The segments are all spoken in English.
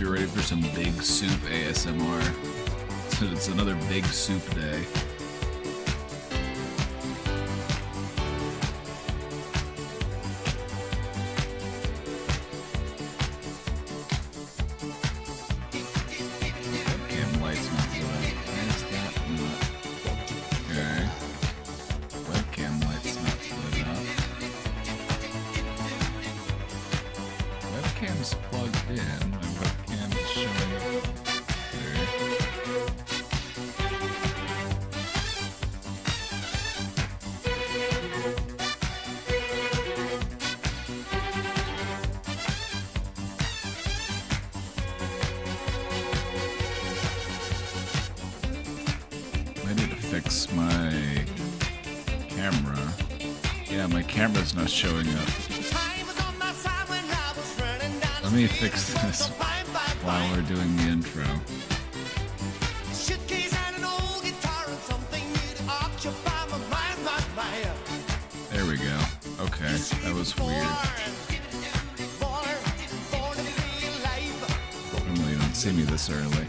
you're ready for some big soup ASMR. It's another big soup day. Webcam light's not lit up. Why is that not? Okay. Webcam light's not lit up. Webcam's plugged in. My webcam is showing up there. I need to fix my camera. Yeah, my camera's not showing up. Let me fix this while we're doing the intro. There we go. Okay, that was weird. Normally you don't see me this early.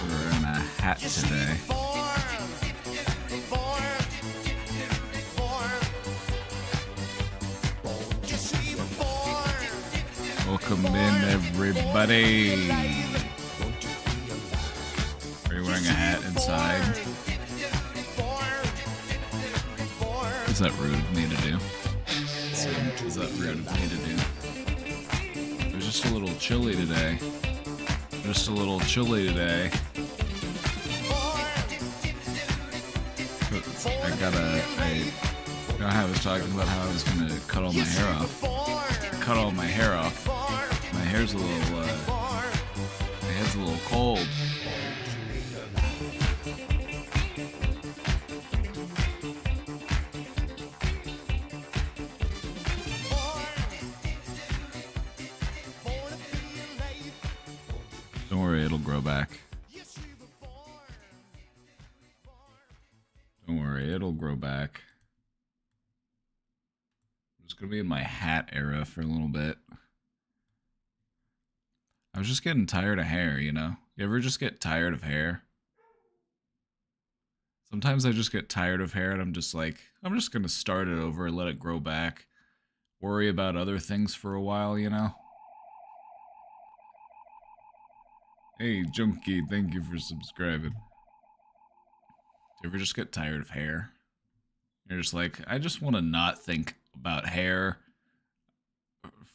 We're in a hat today. Welcome in, everybody. Are you wearing a hat inside? Is that rude of me to do? Is that rude of me to do? It was just a little chilly today. Just a little chilly today. You know how I was talking about how I was gonna cut all my hair off. Cut all my hair off. My hair's a little, my head's a little cold. Don't worry, it'll grow back. Don't worry, it'll grow back. I'm just gonna be in my hat era for a little bit. I was just getting tired of hair, you know? You ever just get tired of hair? Sometimes I just get tired of hair and I'm just like, I'm just gonna start it over, let it grow back. Worry about other things for a while, you know? Hey, Junkie, thank you for subscribing. Do you ever just get tired of hair? You're just like, I just want to not think about hair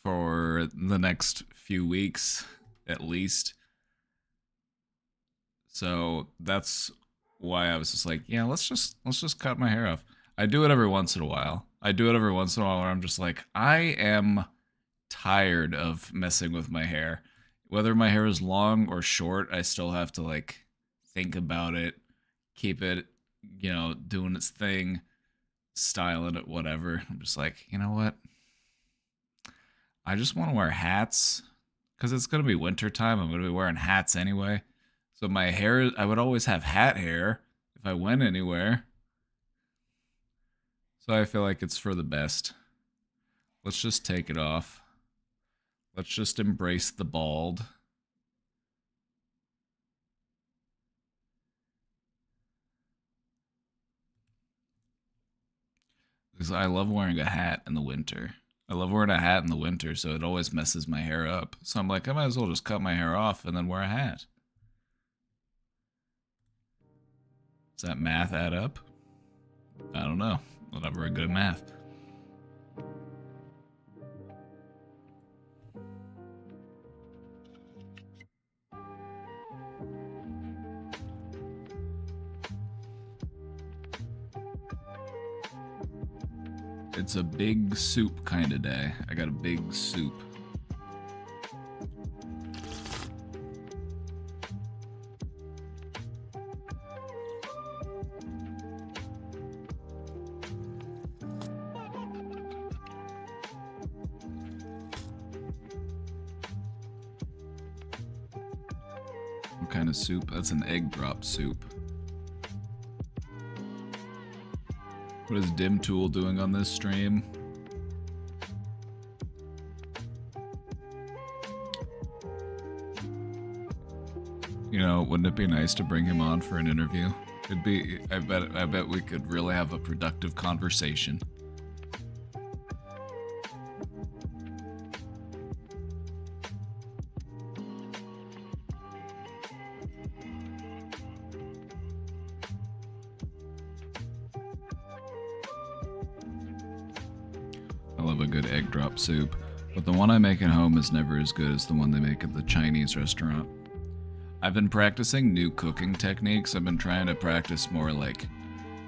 for the next few weeks, at least. So that's why I was just like, yeah, let's just cut my hair off. I do it every once in a while. Where I'm just like, I am tired of messing with my hair. Whether my hair is long or short, I still have to like think about it, keep it, you know, doing its thing, styling it, whatever. I'm just like, you know what? I just want to wear hats because it's going to be winter time. I'm going to be wearing hats anyway. So my hair, I would always have hat hair if I went anywhere. So I feel like it's for the best. Let's just take it off. Let's just embrace the bald. Because I love wearing a hat in the winter. So it always messes my hair up. So I'm like, I might as well just cut my hair off and then wear a hat. Does that math add up? I don't know. I'm not very good at math. It's a big soup kind of day. I got a big soup. What kind of soup? That's an egg drop soup. What is Dim Tool doing on this stream? You know, wouldn't it be nice to bring him on for an interview? It'd be. I bet we could really have a productive conversation. I love a good egg drop soup, but the one I make at home is never as good as the one they make at the Chinese restaurant. I've been practicing new cooking techniques. I've been trying to practice more like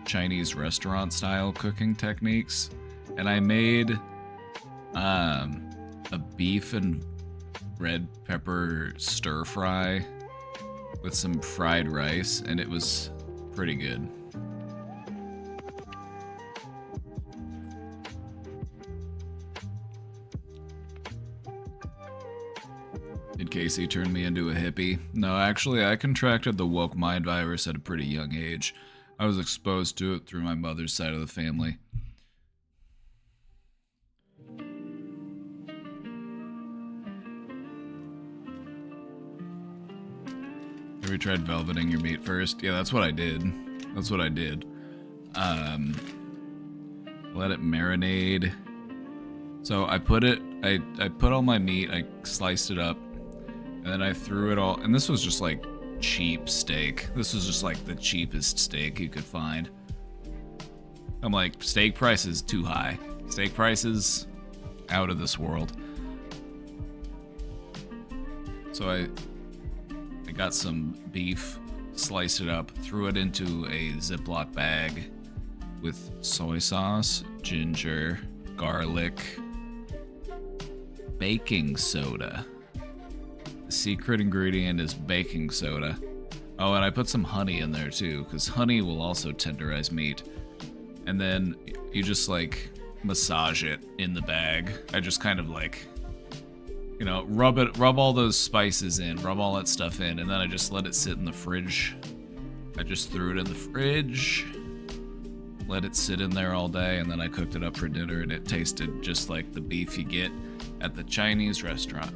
Chinese restaurant style cooking techniques, and I made a beef and red pepper stir fry with some fried rice, and it was pretty good. Did Casey turn me into a hippie? No, actually, I contracted the woke mind virus at a pretty young age. I was exposed to it through my mother's side of the family. Have you tried velveting your meat first? Yeah, that's what I did. That's what I did. Let it marinate. So I put all my meat, I sliced it up, and then I threw it all, and this was just like cheap steak. This was just like the cheapest steak you could find. I'm like, steak prices too high. Steak prices out of this world. So I got some beef, sliced it up, threw it into a Ziploc bag with soy sauce, ginger, garlic, baking soda. The secret ingredient is baking soda. Oh, and I put some honey in there too, because honey will also tenderize meat. And then you just like massage it in the bag. I just kind of like, you know, rub all those spices in, rub all that stuff in, and then I just let it sit in the fridge. I just threw it in the fridge, let it sit in there all day, and then I cooked it up for dinner, and it tasted just like the beef you get at the Chinese restaurant.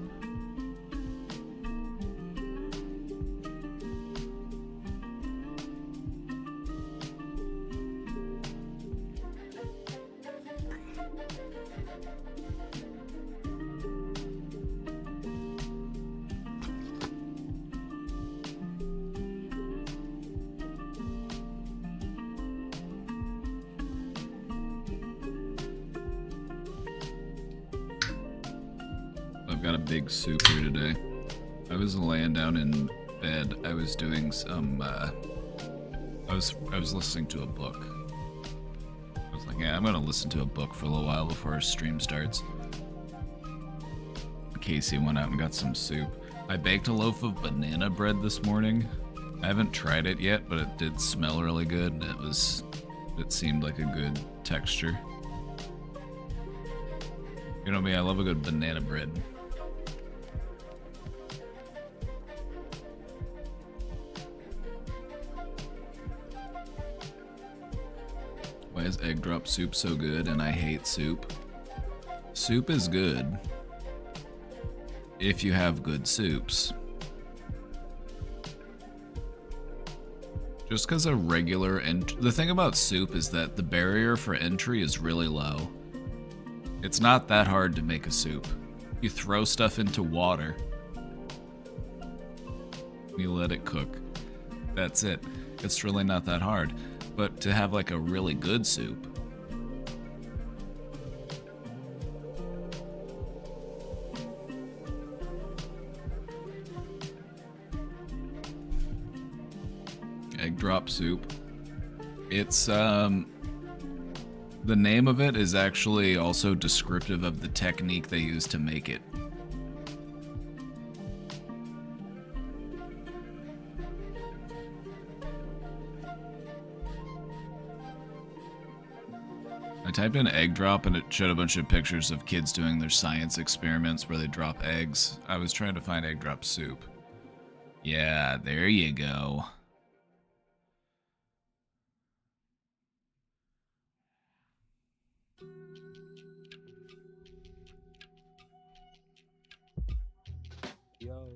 Big soup here today. I was laying down in bed. I was doing some I was listening to a book. I was like, yeah, I'm gonna listen to a book for a little while before our stream starts. Casey went out and got some soup. I baked a loaf of banana bread this morning. I haven't tried it yet, but it did smell really good, and it seemed like a good texture. You know me, I love a good banana bread. Why is egg drop soup so good and I hate soup? Soup is good if you have good soups. Just because a regular the thing about soup is that the barrier for entry is really low. It's not that hard to make a soup. You throw stuff into water. You let it cook. That's it. It's really not that hard. But to have like a really good soup, egg drop soup, it's the name of it is actually also descriptive of the technique they use to make it. I typed in egg drop and it showed a bunch of pictures of kids doing their science experiments where they drop eggs. I was trying to find egg drop soup. Yeah, there you go. Yo.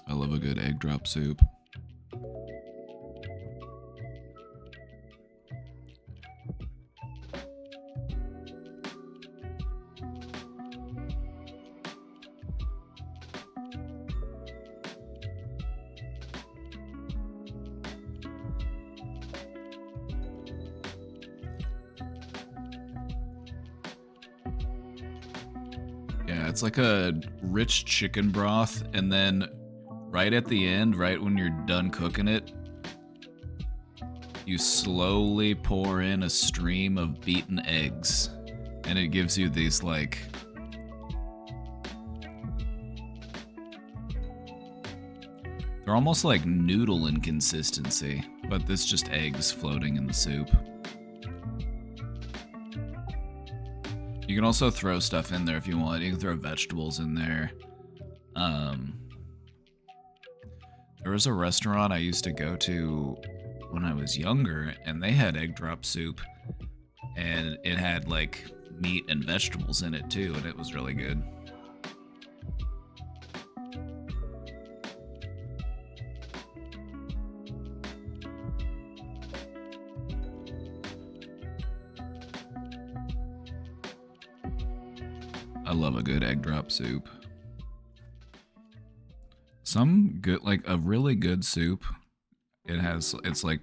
I love a good egg drop soup. Yeah, it's like a rich chicken broth, and then right at the end, right when you're done cooking it, you slowly pour in a stream of beaten eggs, and it gives you these like they're almost like noodle in consistency, but this just eggs floating in the soup. You can also throw stuff in there if you want. You can throw vegetables in there. There was a restaurant I used to go to when I was younger, and they had egg drop soup, and it had like meat and vegetables in it too, and it was really good. I love a good egg drop soup. Some good, like a really good soup, it's like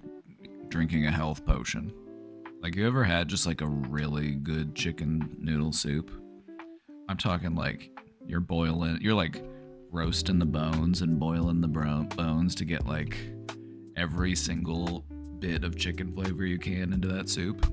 drinking a health potion. Like, you ever had just like a really good chicken noodle soup? I'm talking like you're like roasting the bones and boiling the bones to get like every single bit of chicken flavor you can into that soup.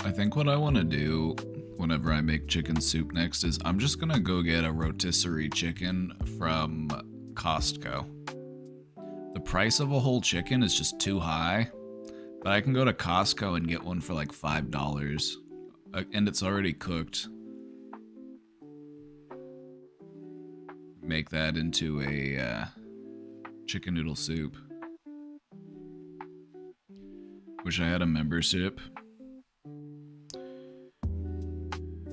I think what I want to do whenever I make chicken soup next is I'm just gonna go get a rotisserie chicken from Costco. The price of a whole chicken is just too high, but I can go to Costco and get one for like $5, and it's already cooked. Make that into a chicken noodle soup. Wish I had a membership.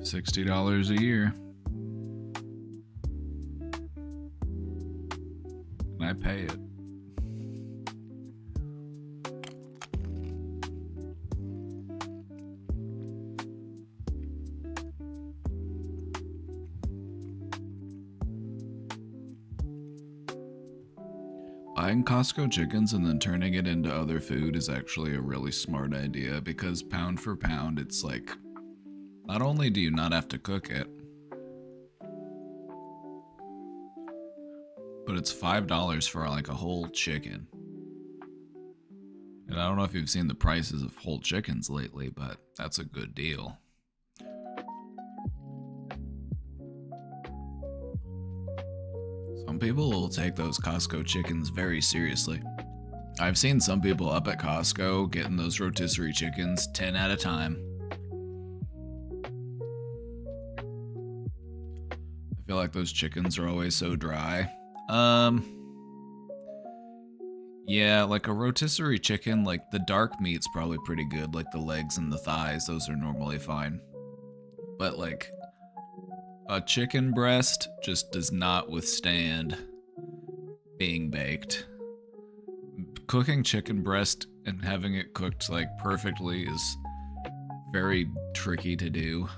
$60 a year. And I pay it. Buying Costco chickens and then turning it into other food is actually a really smart idea, because pound for pound, it's like, not only do you not have to cook it, but it's $5 for like a whole chicken. And I don't know if you've seen the prices of whole chickens lately, but that's a good deal. Some people will take those Costco chickens very seriously. I've seen some people up at Costco getting those rotisserie chickens 10 at a time. I feel like those chickens are always so dry. Yeah, like a rotisserie chicken, like the dark meat's probably pretty good, like the legs and the thighs, those are normally fine. But like a chicken breast just does not withstand being baked. Cooking chicken breast and having it cooked like perfectly is very tricky to do.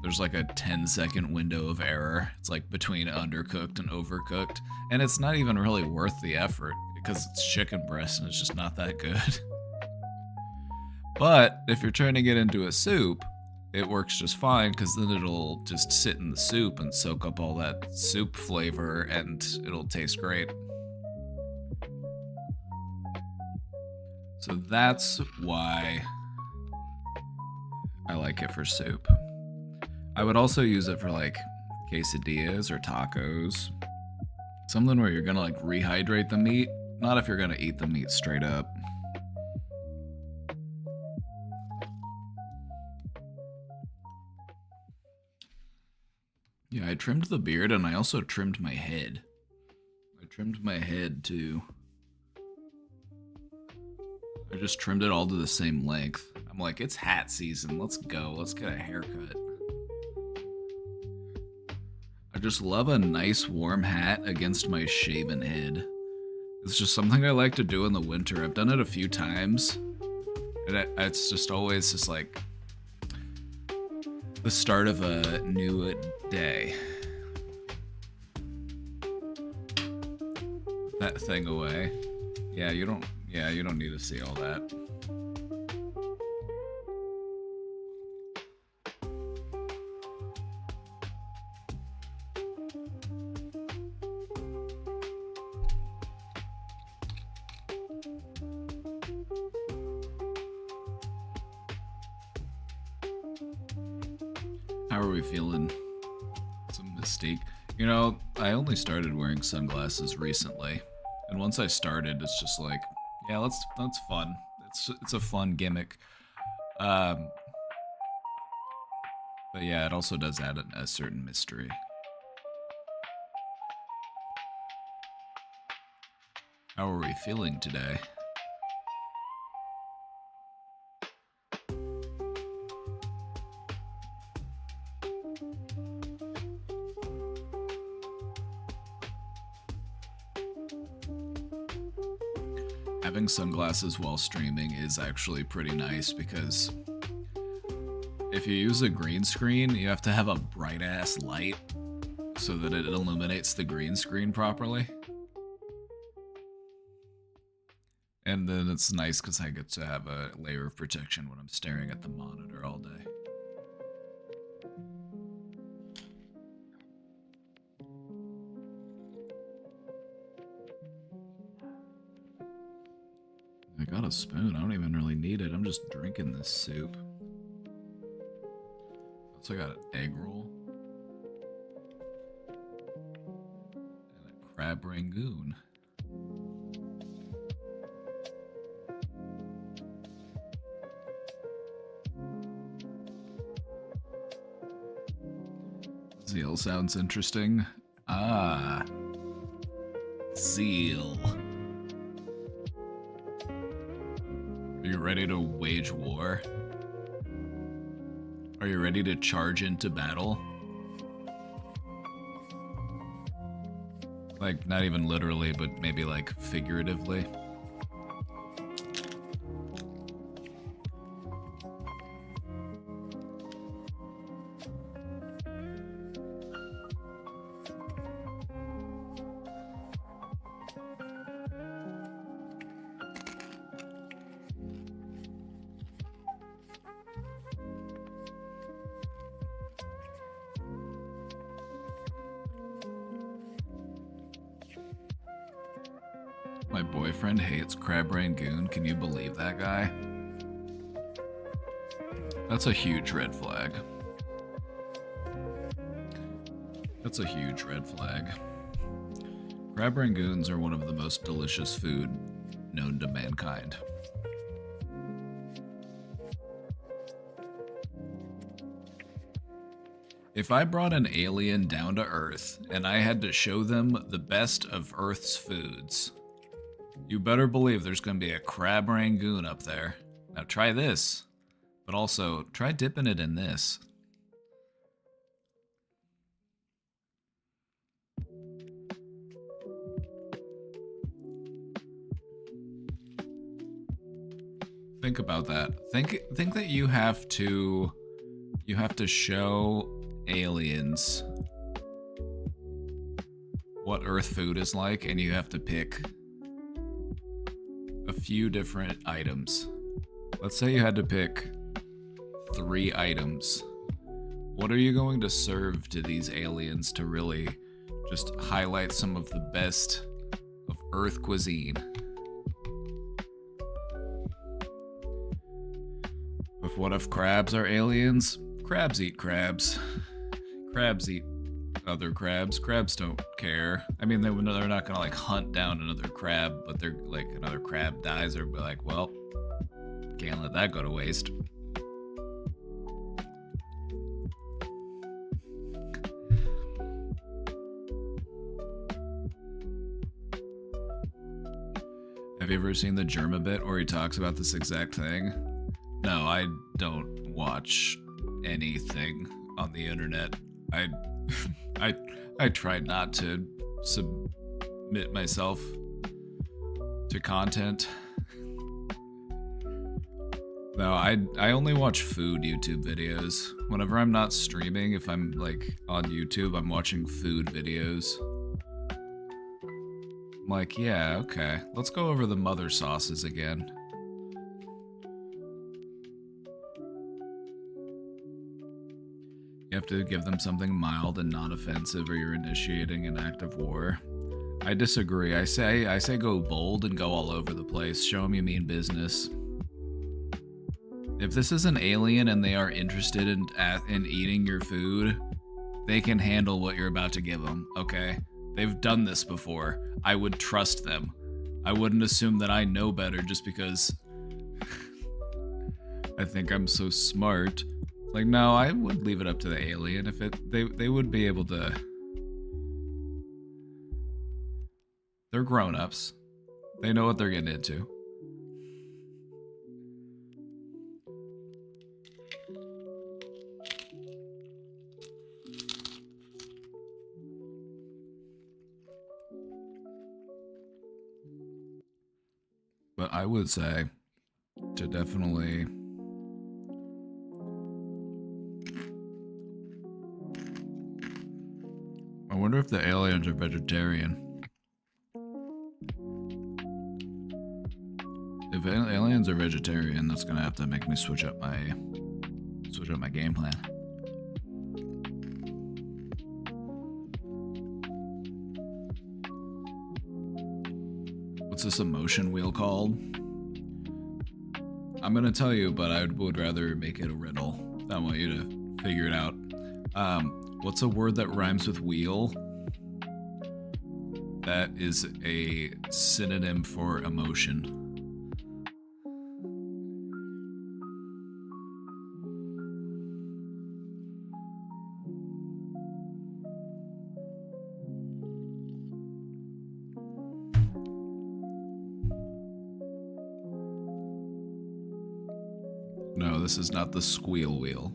There's like a 10-second window of error. It's like between undercooked and overcooked. And it's not even really worth the effort because it's chicken breast and it's just not that good. But if you're trying to get into a soup, it works just fine because then it'll just sit in the soup and soak up all that soup flavor and it'll taste great. So that's why I like it for soup. I would also use it for like quesadillas or tacos. Something where you're gonna like rehydrate the meat, not if you're gonna eat the meat straight up. Yeah, I trimmed the beard and I also trimmed my head. I trimmed my head too. I just trimmed it all to the same length. I'm like, it's hat season. Let's go. Let's get a haircut. I just love a nice warm hat against my shaven head. It's just something I like to do in the winter. I've done it a few times. And it's just always just like the start of a new day. That thing away. Yeah, you don't need to see all that. How are we feeling? Some Mystique. You know, I only started wearing sunglasses recently, and once I started, it's just like, yeah, that's fun. It's a fun gimmick. But yeah, it also does add a certain mystery. How are we feeling today? Having sunglasses while streaming is actually pretty nice because if you use a green screen, you have to have a bright ass light so that it illuminates the green screen properly. And then it's nice because I get to have a layer of protection when I'm staring at the monitor all day. I got a spoon. I don't even really need it. I'm just drinking this soup. Also got an egg roll. And a crab rangoon. Zeal sounds interesting. Ah. Zeal. Are you ready to wage war? Are you ready to charge into battle? Like, not even literally, but maybe like figuratively. My boyfriend hates crab rangoon. Can you believe that guy? That's a huge red flag. That's a huge red flag. Crab rangoons are one of the most delicious food known to mankind. If I brought an alien down to Earth and I had to show them the best of Earth's foods, you better believe there's going to be a crab rangoon up there. Now try this, but also try dipping it in this. Think about that. Think that you have to show aliens what Earth food is like, and you have to pick a few different items. Let's say you had to pick 3 items. What are you going to serve to these aliens to really just highlight some of the best of Earth cuisine? But what if crabs are aliens? Crabs eat crabs. Crabs eat other crabs. Crabs don't care. I mean, they're not gonna like hunt down another crab, but they're like another crab dies, they're like, well, can't let that go to waste. Have you ever seen the Germa bit where he talks about this exact thing? No, I don't watch anything on the internet. I I try not to submit myself to content. No, I only watch food YouTube videos. Whenever I'm not streaming, if I'm like on YouTube, I'm watching food videos. I'm like, yeah, okay. Let's go over the mother sauces again. You have to give them something mild and not offensive or you're initiating an act of war. I disagree. I say go bold and go all over the place. Show them you mean business. If this is an alien and they are interested in eating your food, they can handle what you're about to give them, okay? They've done this before. I would trust them. I wouldn't assume that I know better just because I think I'm so smart. Like, no, I would leave it up to the alien. If they would be able to. They're grown-ups. They know what they're getting into. But I would say to definitely I wonder if the aliens are vegetarian. If aliens are vegetarian, that's gonna have to make me switch up my game plan. What's this emotion wheel called? I'm gonna tell you, but I would rather make it a riddle. I want you to figure it out. What's a word that rhymes with wheel? That is a synonym for emotion. No, this is not the squeal wheel.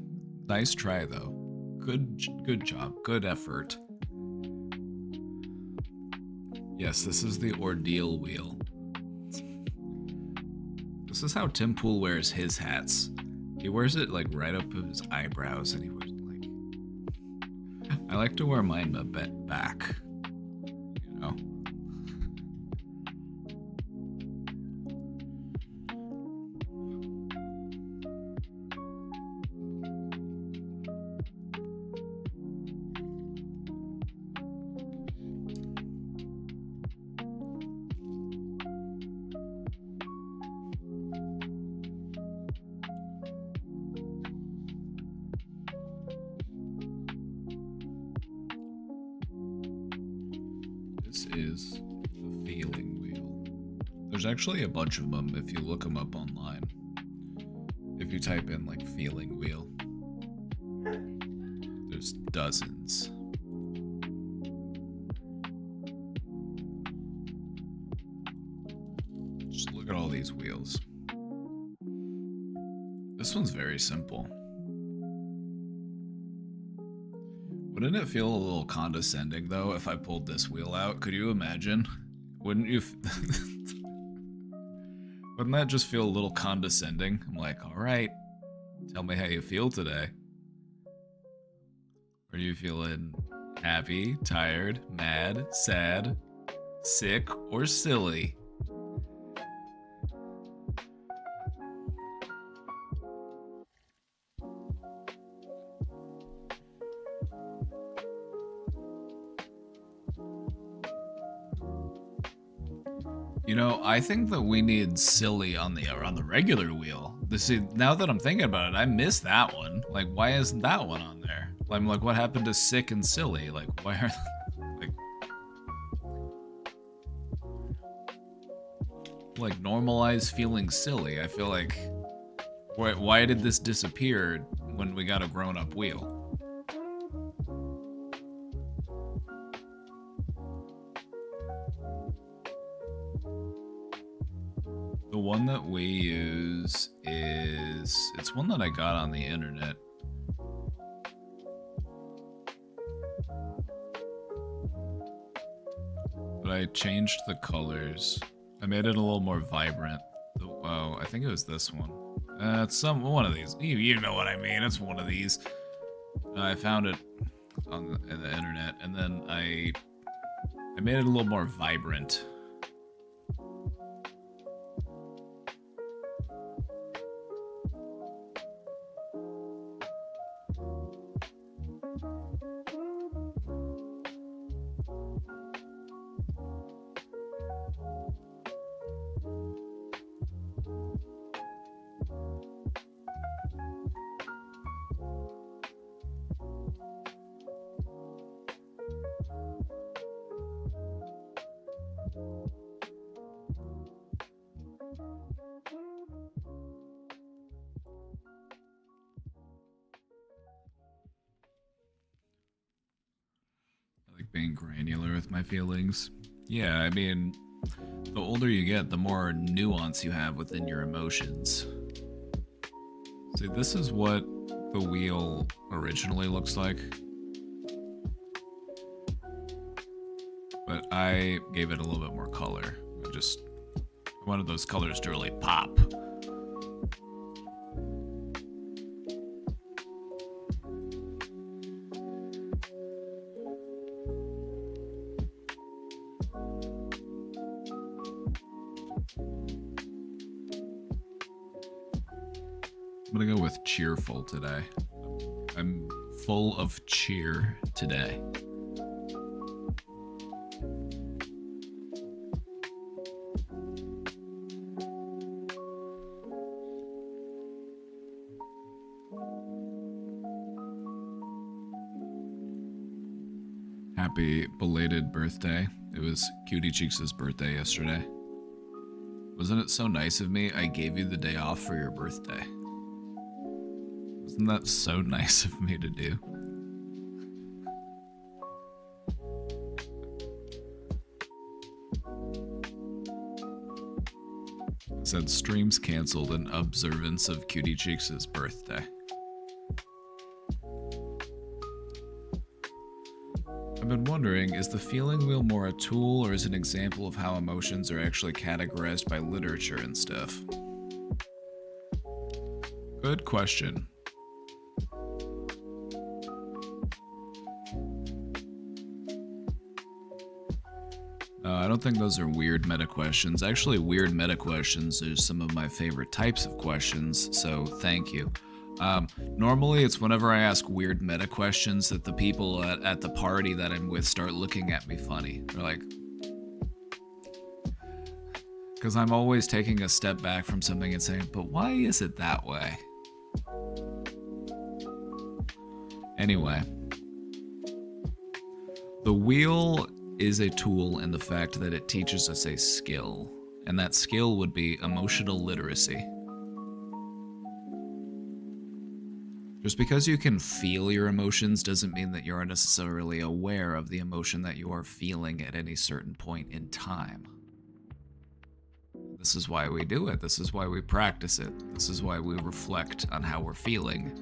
Nice try though. Good job. Good effort. Yes, this is the ordeal wheel. This is how Tim Pool wears his hats. He wears it like right up his eyebrows, and he wears it like. I like to wear mine a bit back. You know. This is the feeling wheel. There's actually a bunch of them if you look them up online. If you type in like feeling wheel, there's dozens. Just look at all these wheels. This one's very simple. Wouldn't it feel a little condescending, though, if I pulled this wheel out? Could you imagine? Wouldn't you? Wouldn't that just feel a little condescending? I'm like, all right, tell me how you feel today. Are you feeling happy, tired, mad, sad, sick, or silly? You know, I think that we need silly on the regular wheel. See, now that I'm thinking about it, I missed that one. Like, why isn't that one on there? I'm like, what happened to sick and silly? Like, why are like normalize feeling silly? I feel like why did this disappear when we got a grown-up wheel? The one that we use it's one that I got on the internet. But I changed the colors. I made it a little more vibrant. Oh, I think it was this one. It's one of these. You know what I mean. It's one of these. I found it on the internet, and then I made it a little more vibrant. Being granular with my feelings. Yeah, I mean, the older you get, the more nuance you have within your emotions. See, this is what the wheel originally looks like. But I gave it a little bit more color. I wanted those colors to really pop. I'm gonna go with cheerful today. I'm full of cheer today. Happy belated birthday. It was Cutie Cheeks' birthday yesterday. Wasn't it so nice of me? I gave you the day off for your birthday. Isn't that so nice of me to do? It said streams canceled in observance of Cutie Cheeks' birthday. I've been wondering, is the feeling wheel more a tool or is it an example of how emotions are actually categorized by literature and stuff? Good question. I don't think those are weird meta questions. Actually, weird meta questions are some of my favorite types of questions, so thank you. Normally, it's whenever I ask weird meta questions that the people at the party that I'm with start looking at me funny. They're like... Because I'm always taking a step back from something and saying, but why is it that way? Anyway. The wheel is a tool in the fact that it teaches us a skill, and that skill would be emotional literacy. Just because you can feel your emotions doesn't mean that you're necessarily aware of the emotion that you are feeling at any certain point in time. This is why we do it. This is why we practice it. This is why we reflect on how we're feeling,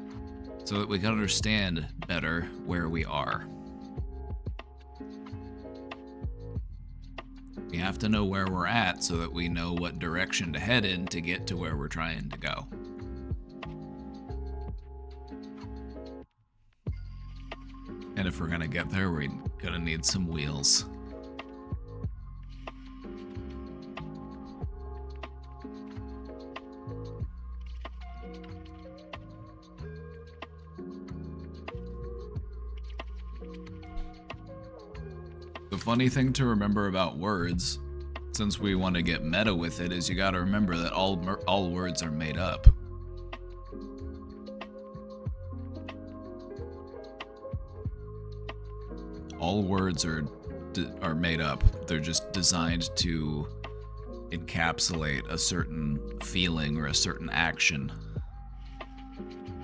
so that we can understand better where we are. We have to know where we're at so that we know what direction to head in to get to where we're trying to go. And if we're gonna get there, we're gonna need some wheels. The funny thing to remember about words since we want to get meta with it, is you got to remember that all words are made up. All words are made up. They're just designed to encapsulate a certain feeling or a certain action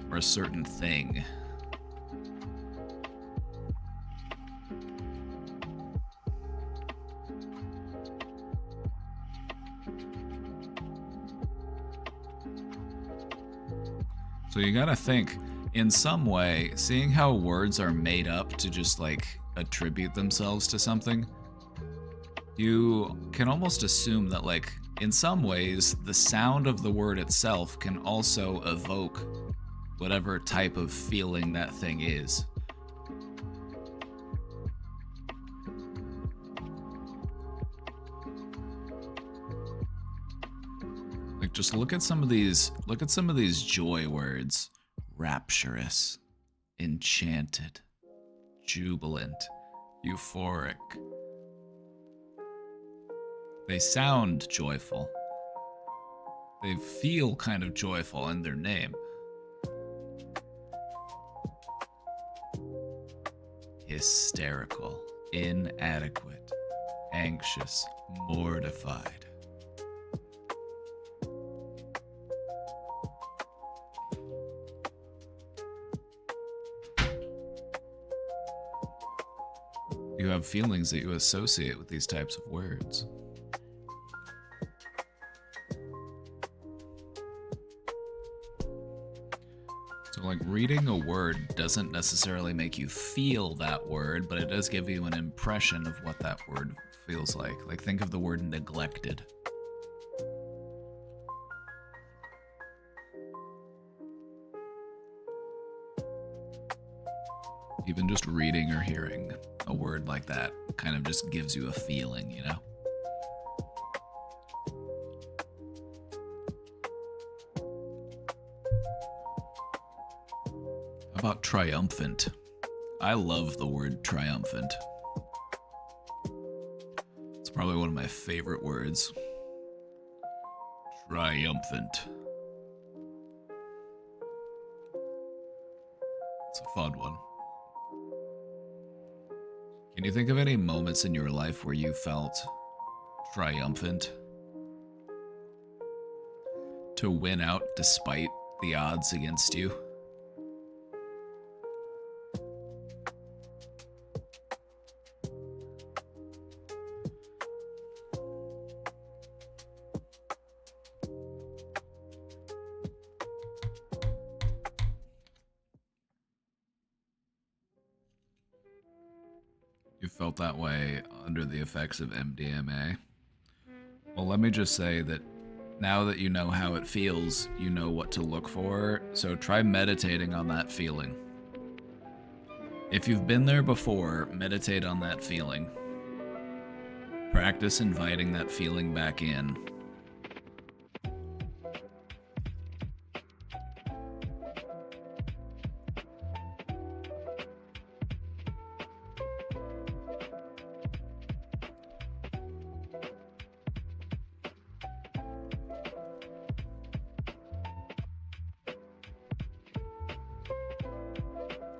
or a certain thing. So you gotta think, in some way, seeing how words are made up to just like attribute themselves to something, you can almost assume that like in some ways the sound of the word itself can also evoke whatever type of feeling that thing is. Like just look at some of these joy words. Rapturous, enchanted, jubilant, euphoric. They sound joyful. They feel kind of joyful in their name. Hysterical, inadequate, anxious, mortified. You have feelings that you associate with these types of words. So like reading a word doesn't necessarily make you feel that word, but it does give you an impression of what that word feels like. Like think of the word neglected. Even just reading or hearing a word like that kind of just gives you a feeling, you know? How about triumphant? I love the word triumphant. It's probably one of my favorite words. Triumphant. It's a fun one. Can you think of any moments in your life where you felt triumphant? To win out despite the odds against you? You felt that way under the effects of MDMA? Well, let me just say that now that you know how it feels, you know what to look for, so try meditating on that feeling. If you've been there before, meditate on that feeling. Practice inviting that feeling back in.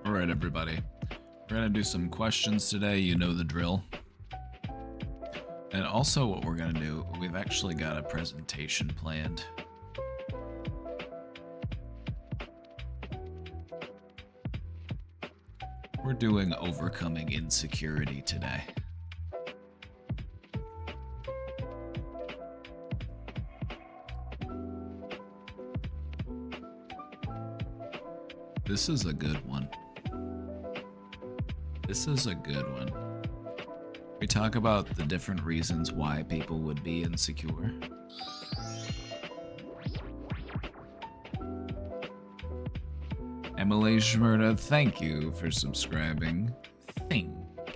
Alright, everybody. We're gonna do some questions today, you know the drill. And also what we're gonna do, we've actually got a presentation planned. We're doing overcoming insecurity today. This is a good one. This is a good one. We talk about the different reasons why people would be insecure. Emily Schmerda, thank you for subscribing. Thank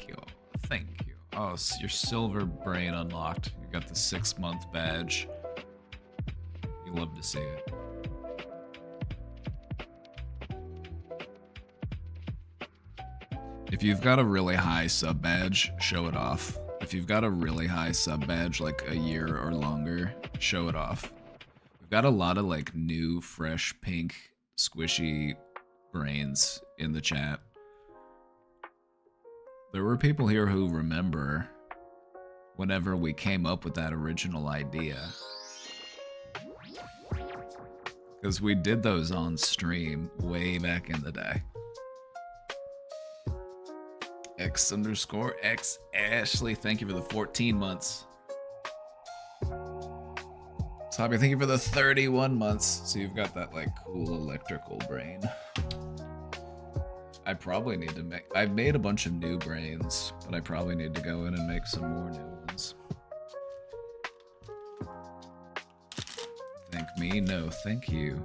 you. Thank you. Oh, your silver brain unlocked. You got the 6-month badge. You love to see it. If you've got a really high sub badge, show it off. If you've got a really high sub badge, like a year or longer, show it off. We've got a lot of like new, fresh, pink, squishy brains in the chat. There were people here who remember whenever we came up with that original idea. Because we did those on stream way back in the day. X_X Ashley, thank you for the 14 months. Sobby, thank you for the 31 months. So you've got that like cool electrical brain. I probably need to make... I've made a bunch of new brains, but I probably need to go in and make some more new ones. Thank me? No, thank you.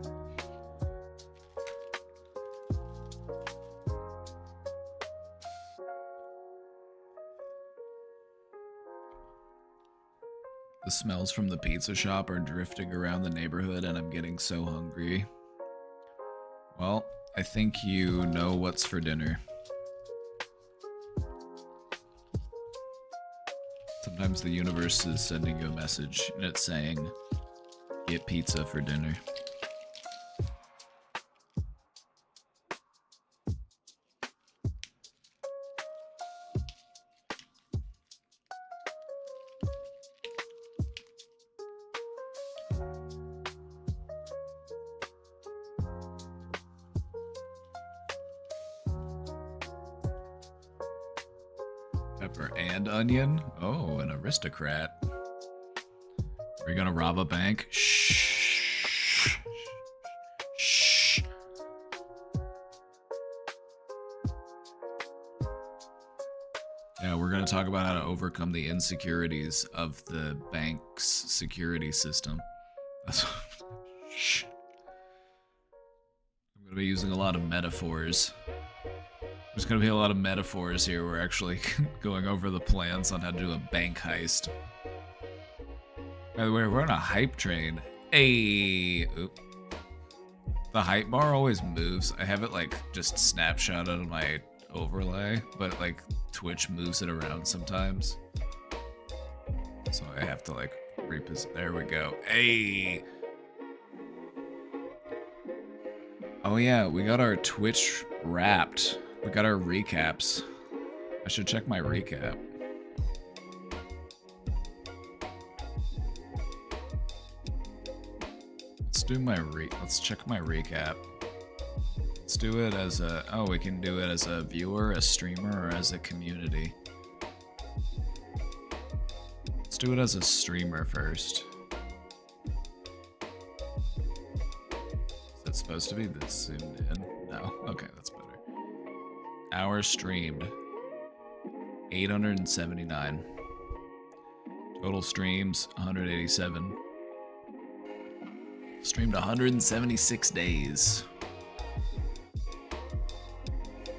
The smells from the pizza shop are drifting around the neighborhood and I'm getting so hungry. Well, I think you know what's for dinner. Sometimes the universe is sending you a message and it's saying, get pizza for dinner. Pepper and onion? Oh, an aristocrat. Are you gonna rob a bank? Shh. Shh. Yeah, we're gonna talk about how to overcome the insecurities of the bank's security system. That's Shh. I'm gonna be using a lot of metaphors. There's gonna be a lot of metaphors here. We're actually going over the plans on how to do a bank heist. By the way, we're on a hype train. Hey, oop. The hype bar always moves. I have it like just snapshot out of my overlay, but like Twitch moves it around sometimes. So I have to like reposition. There we go. Hey. Oh yeah, we got our Twitch wrapped. We got our recaps. I should check my recap. Let's check my recap. Let's do it as a... Oh, we can do it as a viewer, a streamer, or as a community. Let's do it as a streamer first. Is it supposed to be this zoomed in? No. Okay, that's better. Hours streamed. 879. Total streams, 187. Streamed 176 days.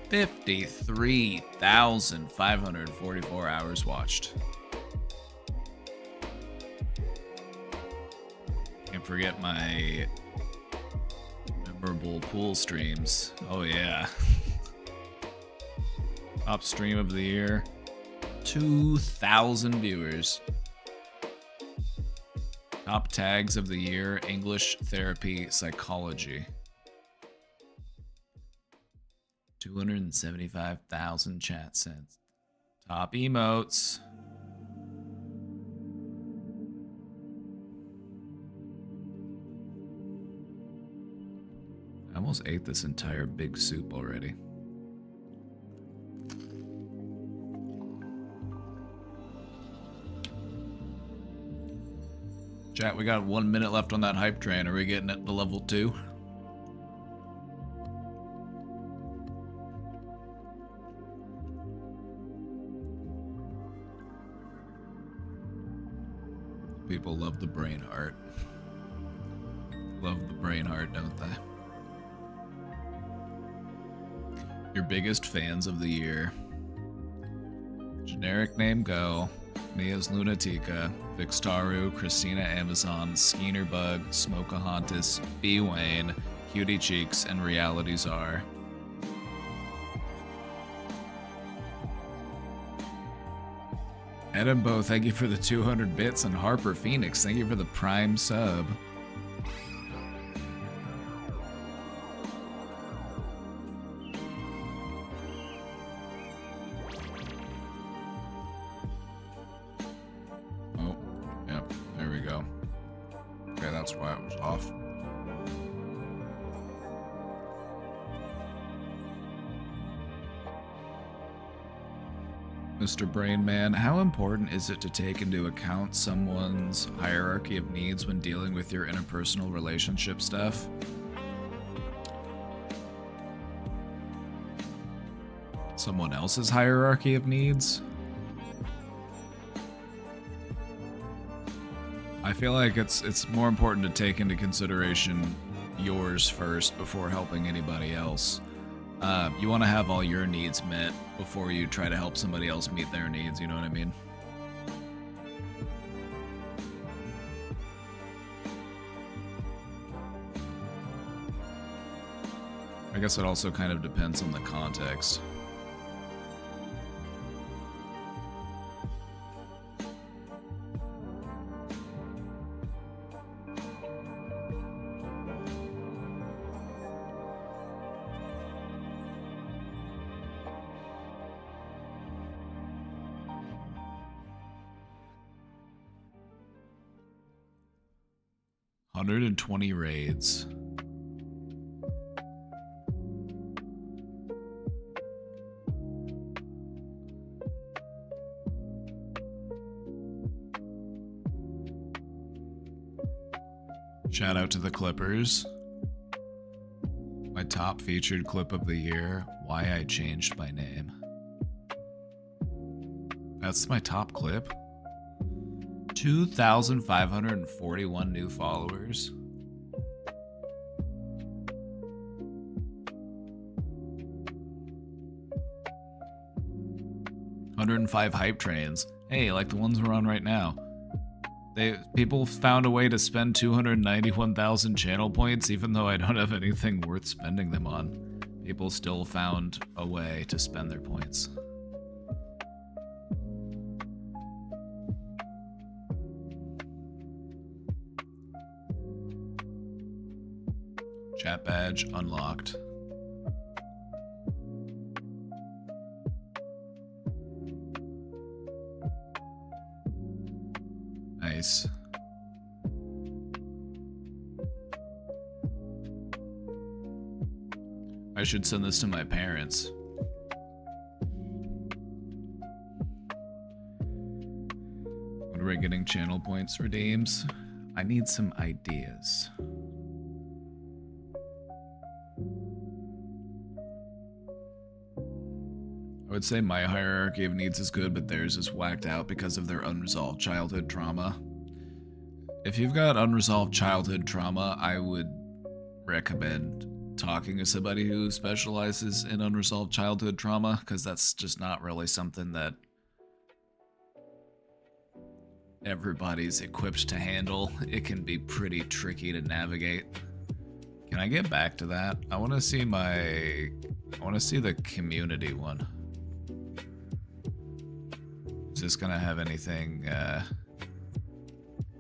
53,544 hours watched. Can't forget my memorable pool streams. Oh yeah. Top stream of the year. 2,000 viewers. Top tags of the year, English, therapy, psychology. 275,000 chat cents. Top emotes. I almost ate this entire big soup already. Chat, we got 1 minute left on that hype train. Are we getting it to level 2? People love the brain heart. Love the brain heart, don't they? Your biggest fans of the year. Generic name go. Mia's Lunatica, Vixtaru, Christina Amazon, Skeener Bug, Smokahontas, B. Wayne, Cutie Cheeks, and Reality Czar. Edinbo, thank you for the 200 bits, and Harper Phoenix, thank you for the Prime sub. Oh, yep, there we go. Okay, that's why it was off. Mr. Brainman, how important is it to take into account someone's hierarchy of needs when dealing with your interpersonal relationship stuff? Someone else's hierarchy of needs? I feel like it's more important to take into consideration yours first before helping anybody else. You want to have all your needs met before you try to help somebody else meet their needs, you know what I mean? I guess it also kind of depends on the context. $120 raids. Shout out to the Clippers. My top featured clip of the year, Why I Changed My Name. That's my top clip. 2,541 new followers. $105 hype trains. Hey, like the ones we're on right now. People found a way to spend 291,000 channel points, even though I don't have anything worth spending them on. People still found a way to spend their points. Chat badge unlocked. Nice. I should send this to my parents. What are we getting channel points redeems? I need some ideas. I would say my hierarchy of needs is good, but theirs is whacked out because of their unresolved childhood trauma. If you've got unresolved childhood trauma, I would recommend talking to somebody who specializes in unresolved childhood trauma, because that's just not really something that everybody's equipped to handle. It can be pretty tricky to navigate. Can I get back to that? I want to see the community one. Is this gonna have anything?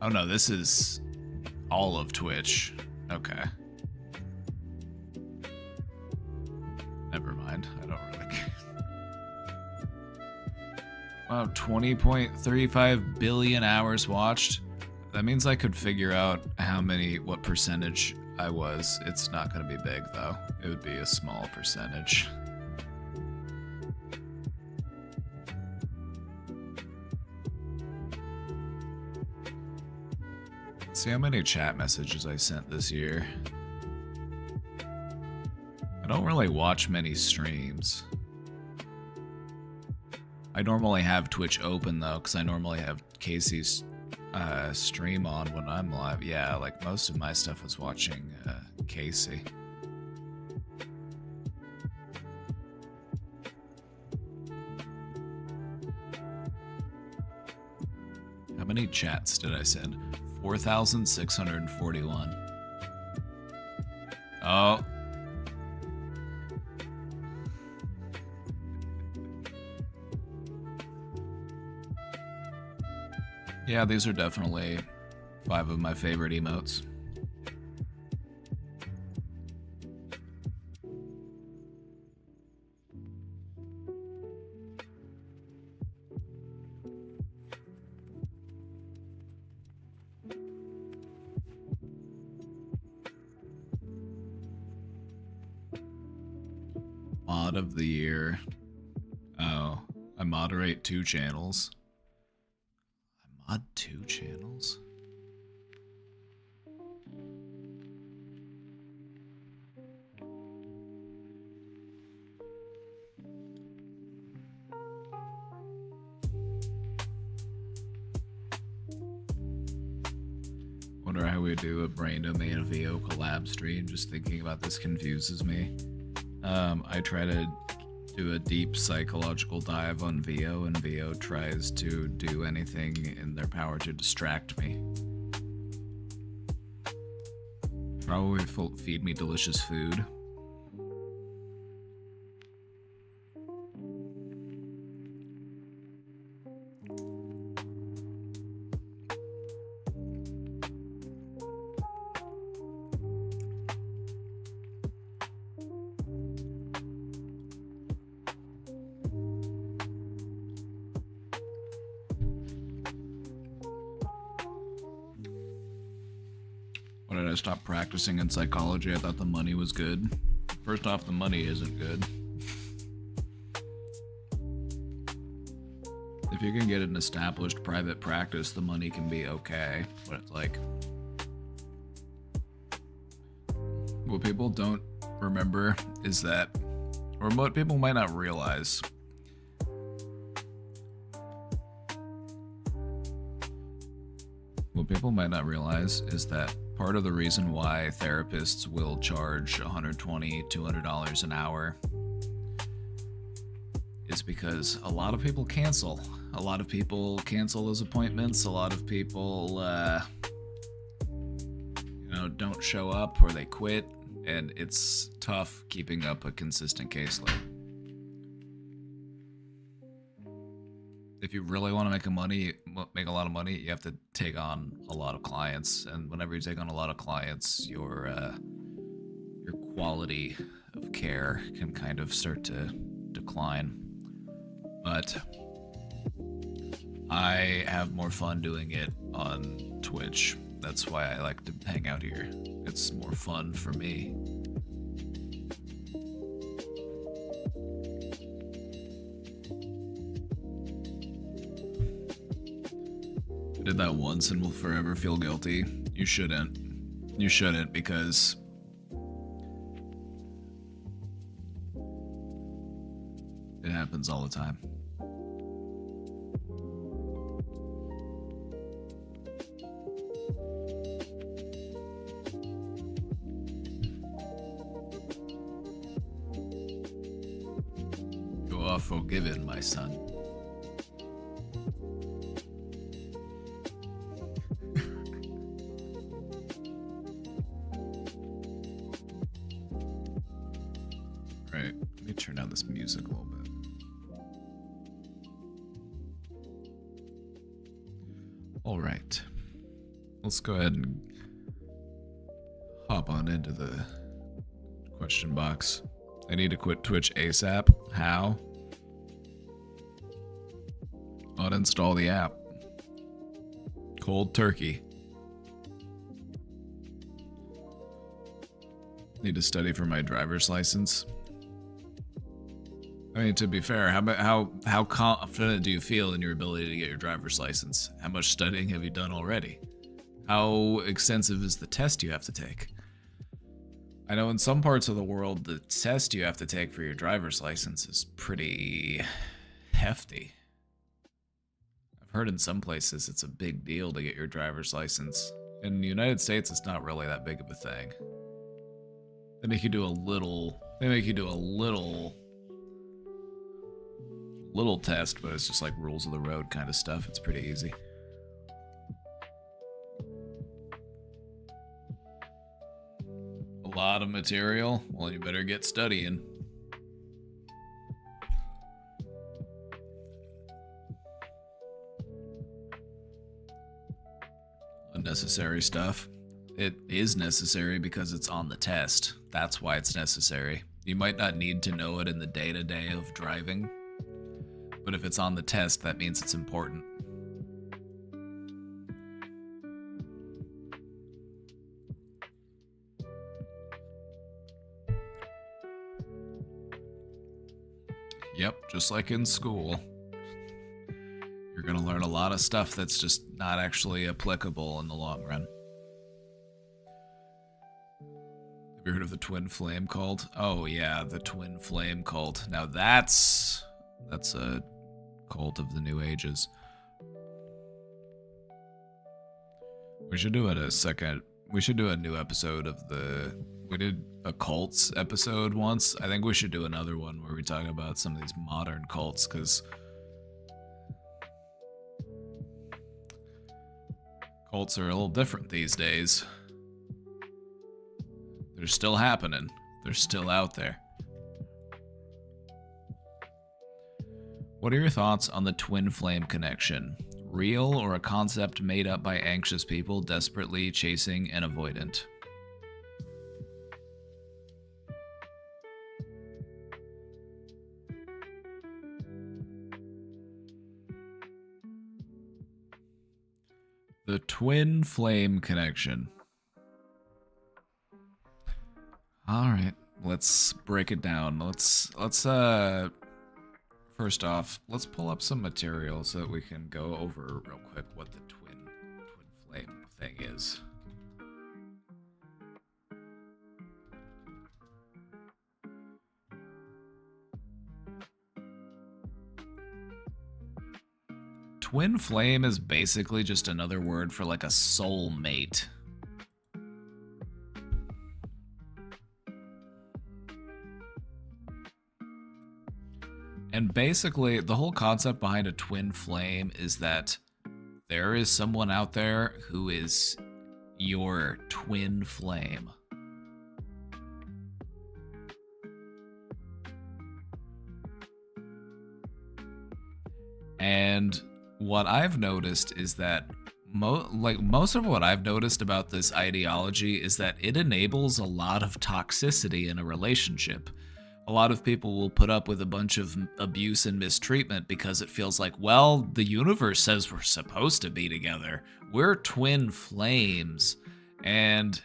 Oh no, this is all of Twitch. Okay. Never mind. I don't really care. Wow, 20.35 billion hours watched. That means I could figure out what percentage I was. It's not gonna be big though. It would be a small percentage. See how many chat messages I sent this year. I don't really watch many streams. I normally have Twitch open though, because I normally have Casey's stream on when I'm live. Yeah, like most of my stuff was watching Casey. How many chats did I send? 4,641. Oh. Yeah, these are definitely 5 of my favorite emotes. Mod of the year. Oh, I moderate 2 channels. I mod 2 channels? Wonder how we do a brain domain of VO collab stream. Just thinking about this confuses me. I try to do a deep psychological dive on VO, and VO tries to do anything in their power to distract me. Probably feed me delicious food. Why did I stop practicing in psychology? I thought the money was good. First off, the money isn't good. If you can get an established private practice, the money can be okay. But it's like, what people don't remember is that, or what people might not realize, is that part of the reason why therapists will charge $120, $200 an hour is because a lot of people cancel. A lot of people cancel those appointments. A lot of people, don't show up or they quit, and it's tough keeping up a consistent caseload. If you really want to make a lot of money, you have to take on a lot of clients, and whenever you take on a lot of clients, your quality of care can kind of start to decline. But I have more fun doing it on Twitch. That's why I like to hang out here. It's more fun for me. I did that once and will forever feel guilty. You shouldn't. You shouldn't, because it happens all the time. You are forgiven, my son. Right, let me turn down this music a little bit. All right, let's go ahead and hop on into the question box. I need to quit Twitch ASAP. How? Uninstall the app. Cold turkey. Need to study for my driver's license. I mean, to be fair, how confident do you feel in your ability to get your driver's license? How much studying have you done already? How extensive is the test you have to take? I know in some parts of the world, the test you have to take for your driver's license is pretty hefty. I've heard in some places it's a big deal to get your driver's license. In the United States, it's not really that big of a thing. They make you do a little test, but it's just like rules of the road kind of stuff. It's pretty easy. A lot of material? Well, you better get studying. unnecessary stuff. It is necessary because it's on the test. That's why it's necessary. You might not need to know it in the day-to-day of driving, but if it's on the test, that means it's important. Yep, just like in school. You're gonna learn a lot of stuff that's just not actually applicable in the long run. Have you heard of the twin flame cult? Oh yeah, the twin flame cult. Now that's a cult of the New Ages. We should do we should do a new episode of we did a cults episode once. I think we should do another one where we talk about some of these modern cults, because cults are a little different these days. They're still happening. They're still out there. What are your thoughts on the twin flame connection? Real or a concept made up by anxious people desperately chasing an avoidant? The twin flame connection. All right, let's break it down. Let's first off, let's pull up some material so that we can go over real quick what the twin flame thing is. Twin flame is basically just another word for like a soulmate. And basically, the whole concept behind a twin flame is that there is someone out there who is your twin flame. And what I've noticed is that most of what I've noticed about this ideology is that it enables a lot of toxicity in a relationship. A lot of people will put up with a bunch of abuse and mistreatment because it feels like, well, the universe says we're supposed to be together. We're twin flames. And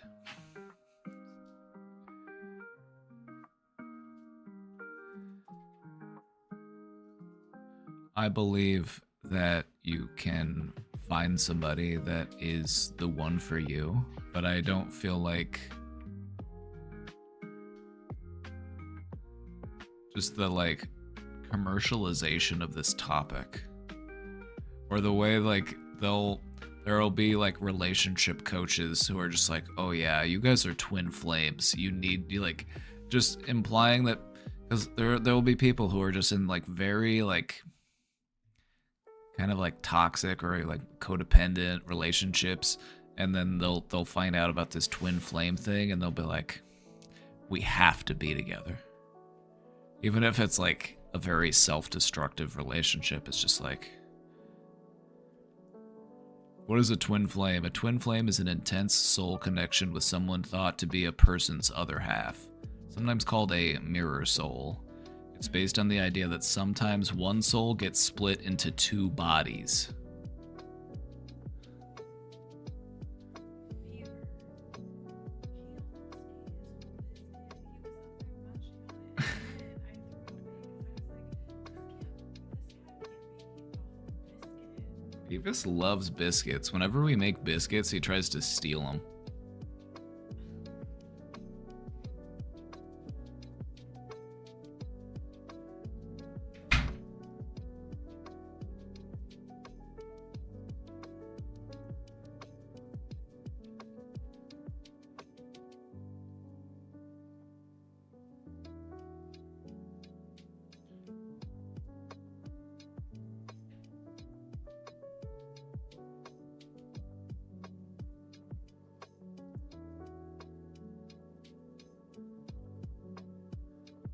I believe that you can find somebody that is the one for you, but I don't feel like just the like commercialization of this topic, or the way like there'll be like relationship coaches who are just like, oh yeah, you guys are twin flames, you like just implying that, because there will be people who are just in like very like kind of like toxic or like codependent relationships, and then they'll find out about this twin flame thing and they'll be like, we have to be together. Even if it's like a very self-destructive relationship, it's just like, what is a twin flame? A twin flame is an intense soul connection with someone thought to be a person's other half, sometimes called a mirror soul. It's based on the idea that sometimes one soul gets split into two bodies. Beavis loves biscuits. Whenever we make biscuits, he tries to steal them.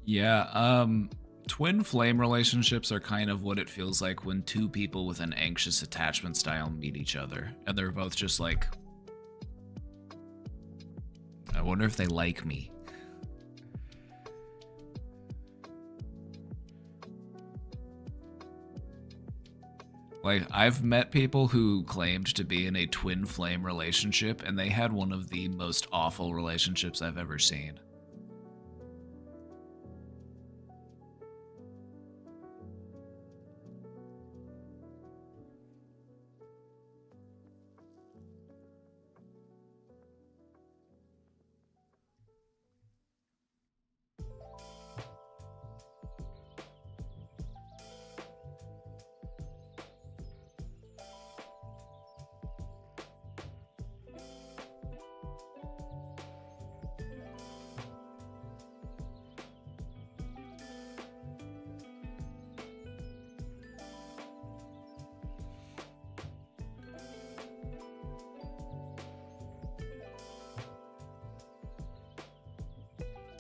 Yeah, twin flame relationships are kind of what it feels like when two people with an anxious attachment style meet each other, and they're both just like I wonder if they like me. Like, I've met people who claimed to be in a twin flame relationship, and they had one of the most awful relationships I've ever seen.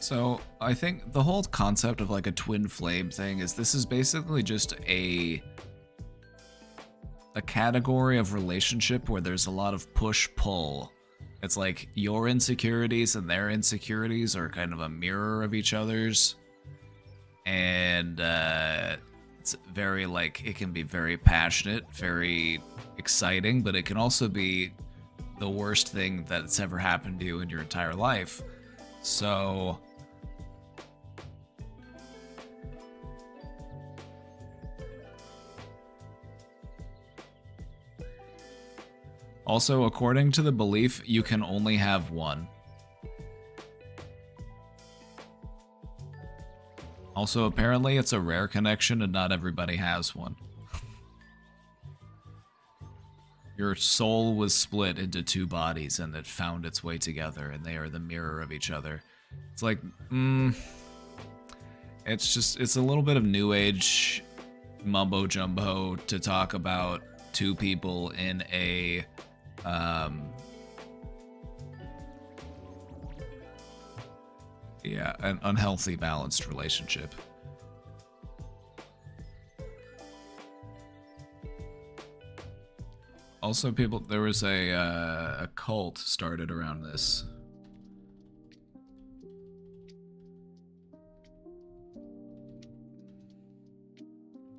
So I think the whole concept of like a twin flame thing is this is basically just a category of relationship where there's a lot of push-pull. It's like your insecurities and their insecurities are kind of a mirror of each other's. And it's very like, it can be very passionate, very exciting, but it can also be the worst thing that's ever happened to you in your entire life. So also, according to the belief, you can only have one. Also, apparently it's a rare connection and not everybody has one. Your soul was split into two bodies and it found its way together, and they are the mirror of each other. It's like, it's a little bit of new age mumbo jumbo to talk about two people in a an unhealthy balanced relationship. Also, there was a cult started around this.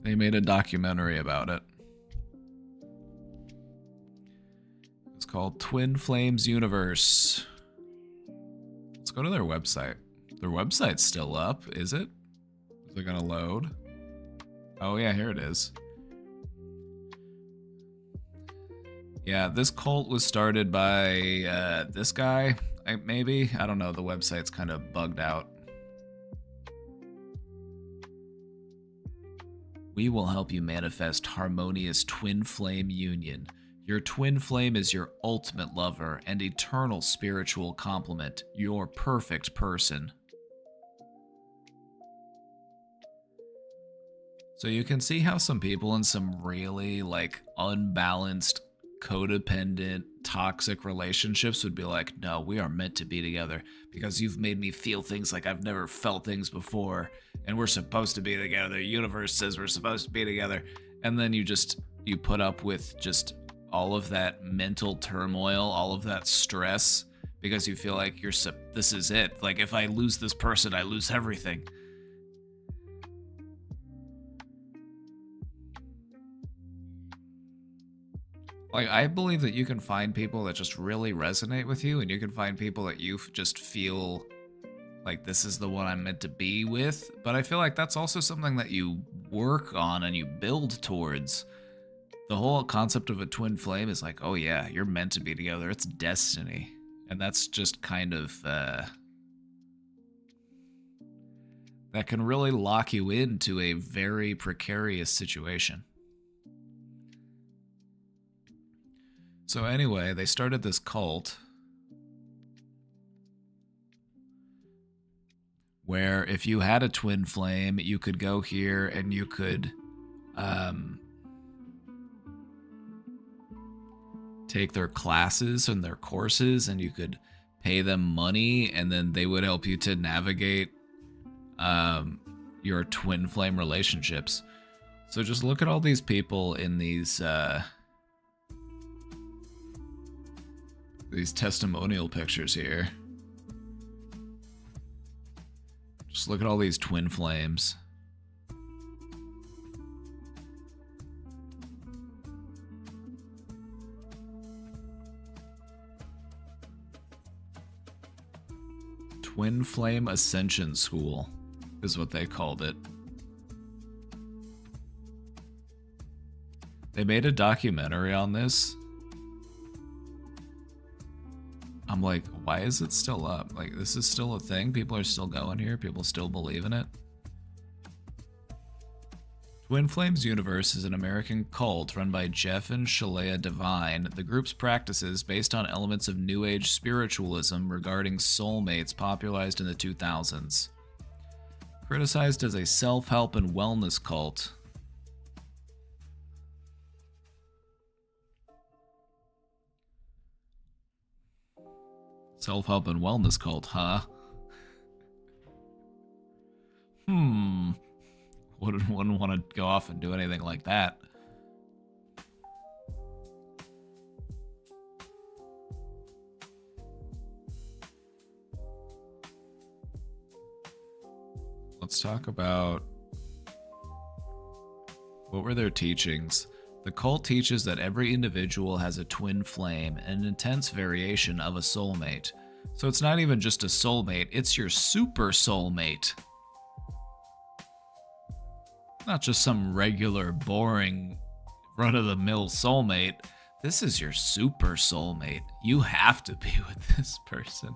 They made a documentary about it. It's called Twin Flames Universe. Let's go to their website. Their website's still up, is it? Is it gonna load? Oh yeah, here it is. Yeah, this cult was started by this guy, maybe? I don't know, the website's kind of bugged out. We will help you manifest harmonious twin flame union. Your twin flame is your ultimate lover and eternal spiritual complement, your perfect person. So you can see how some people in some really like unbalanced, codependent, toxic relationships would be like, no, we are meant to be together because you've made me feel things like I've never felt things before, and we're supposed to be together. The universe says we're supposed to be together. And then you put up with just all of that mental turmoil, all of that stress, because you feel like this is it. Like, if I lose this person, I lose everything. Like, I believe that you can find people that just really resonate with you, and you can find people that you just feel like this is the one I'm meant to be with. But I feel like that's also something that you work on and you build towards. The whole concept of a twin flame is like, oh yeah, you're meant to be together. It's destiny. And that's just kind of, that can really lock you into a very precarious situation. So anyway, they started this cult where if you had a twin flame, you could go here and you could take their classes and their courses, and you could pay them money, and then they would help you to navigate your twin flame relationships. So just look at all these people in these testimonial pictures here. Just look at all these twin flames. Twin Flame Ascension School is what they called it. They made a documentary on this. I'm like, why is it still up? Like, this is still a thing? People are still going here? People still believe in it? Twin Flames Universe is an American cult run by Jeff and Shalea Divine. The group's practices, based on elements of New Age spiritualism regarding soulmates popularized in the 2000s. Criticized as a self-help and wellness cult. Self-help and wellness cult, huh? Wouldn't want to go off and do anything like that. Let's talk about what were their teachings. The cult teaches that every individual has a twin flame, an intense variation of a soulmate. So it's not even just a soulmate, it's your super soulmate. Not just some regular, boring, run-of-the-mill soulmate. This is your super soulmate. You have to be with this person.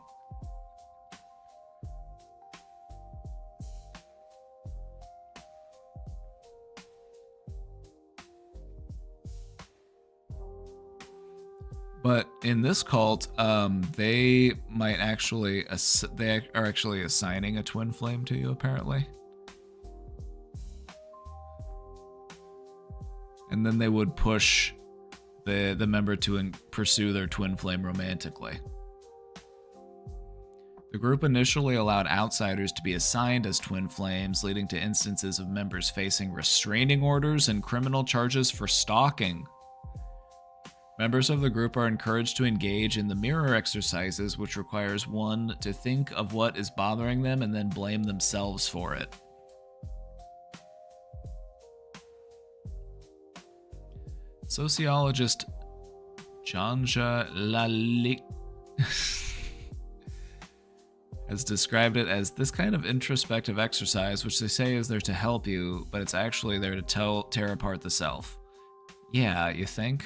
But in this cult, they are actually assigning a twin flame to you, apparently. And then they would push the member to pursue their twin flame romantically. The group initially allowed outsiders to be assigned as twin flames, leading to instances of members facing restraining orders and criminal charges for stalking. Members of the group are encouraged to engage in the mirror exercises, which requires one to think of what is bothering them and then blame themselves for it. Sociologist Janja Lalik has described it as this kind of introspective exercise, which they say is there to help you, but it's actually there to tear apart the self. Yeah, you think?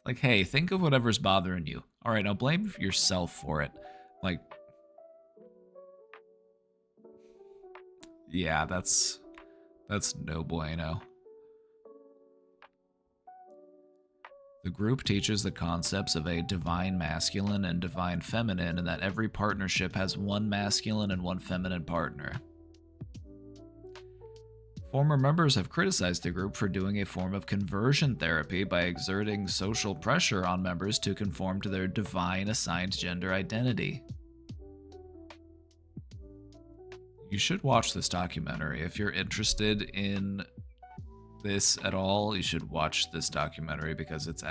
Like, hey, think of whatever's bothering you. All right, now blame yourself for it. Like, yeah, that's no bueno. The group teaches the concepts of a divine masculine and divine feminine, and that every partnership has one masculine and one feminine partner. Former members have criticized the group for doing a form of conversion therapy by exerting social pressure on members to conform to their divine assigned gender identity. You should watch this documentary. If you're interested in this at all, you should watch this documentary because it's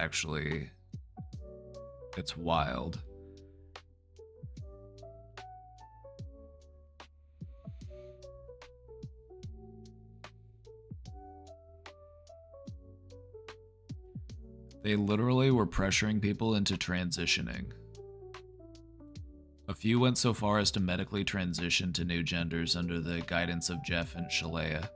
wild. They literally were pressuring people into transitioning. A few went so far as to medically transition to new genders under the guidance of Jeff and Shalea.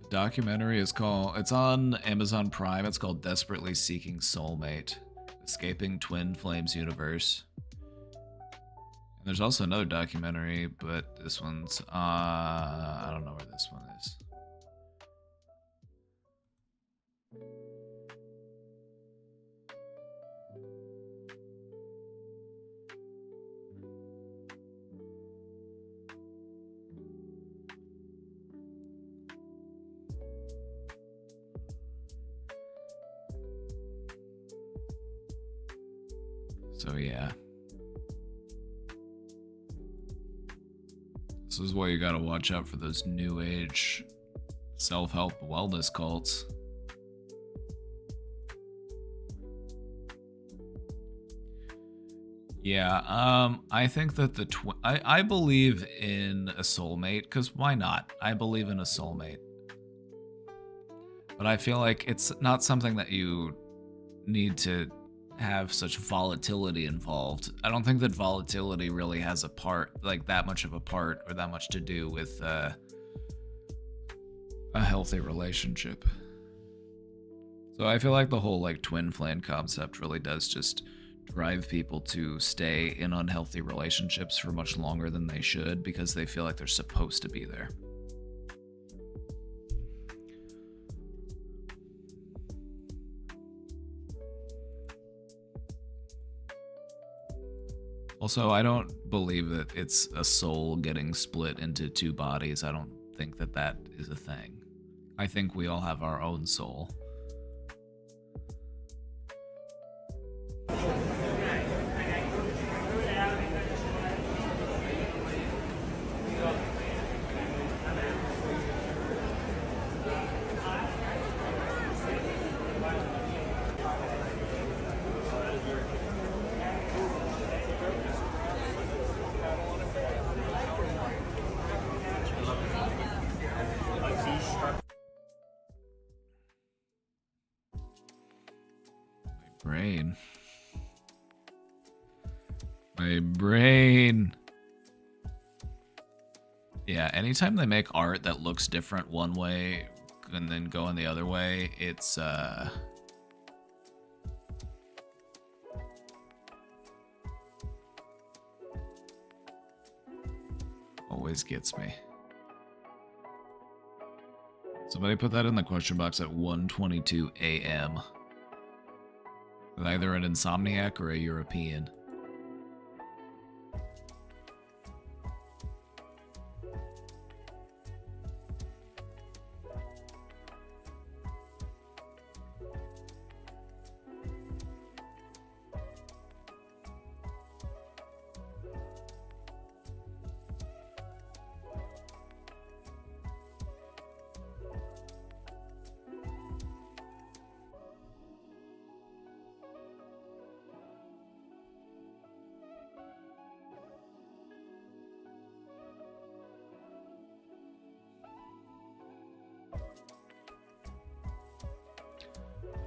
Documentary is it's on Amazon Prime. It's called Desperately Seeking Soulmate, Escaping Twin Flames Universe. And there's also another documentary, but this one's I don't know where this one is. So yeah. This is why you gotta watch out for those new age self-help wellness cults. Yeah, I think that I believe in a soulmate, because why not? I believe in a soulmate. But I feel like it's not something that you need to have such volatility involved. I don't think that volatility really has a part, like that much of a part, or that much to do with a healthy relationship. So I feel like the whole like twin flame concept really does just drive people to stay in unhealthy relationships for much longer than they should because they feel like they're supposed to be there. Also, I don't believe that it's a soul getting split into two bodies. I don't think that that is a thing. I think we all have our own soul. My brain. Yeah, anytime they make art that looks different one way and then going the other way, it's always gets me. Somebody put that in the question box at 1:22 a.m. Either an insomniac or a European.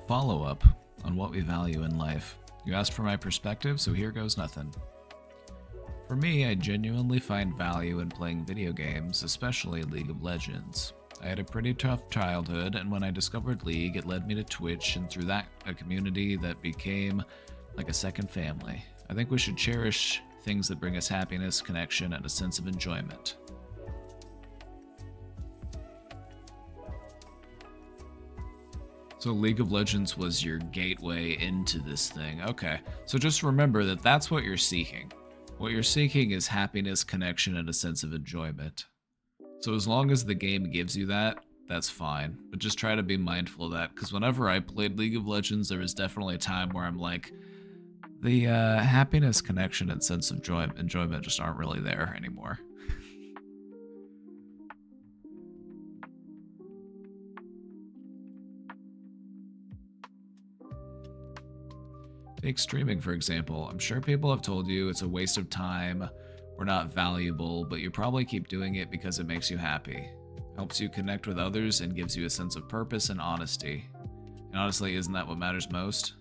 Follow-up on what we value in life. You asked for my perspective, so here goes nothing. For me, I genuinely find value in playing video games, especially League of Legends. I had a pretty tough childhood, and when I discovered League, it led me to Twitch, and through that, a community that became like a second family. I think we should cherish things that bring us happiness, connection, and a sense of enjoyment. So League of Legends was your gateway into this thing. Okay, so just remember that that's what you're seeking. What you're seeking is happiness, connection, and a sense of enjoyment. So as long as the game gives you that, that's fine. But just try to be mindful of that, because whenever I played League of Legends, there was definitely a time where I'm like, the happiness, connection, and sense of enjoyment just aren't really there anymore. Take streaming, for example. I'm sure people have told you it's a waste of time or not valuable, but you probably keep doing it because it makes you happy. Helps you connect with others and gives you a sense of purpose and honesty. And honestly, isn't that what matters most?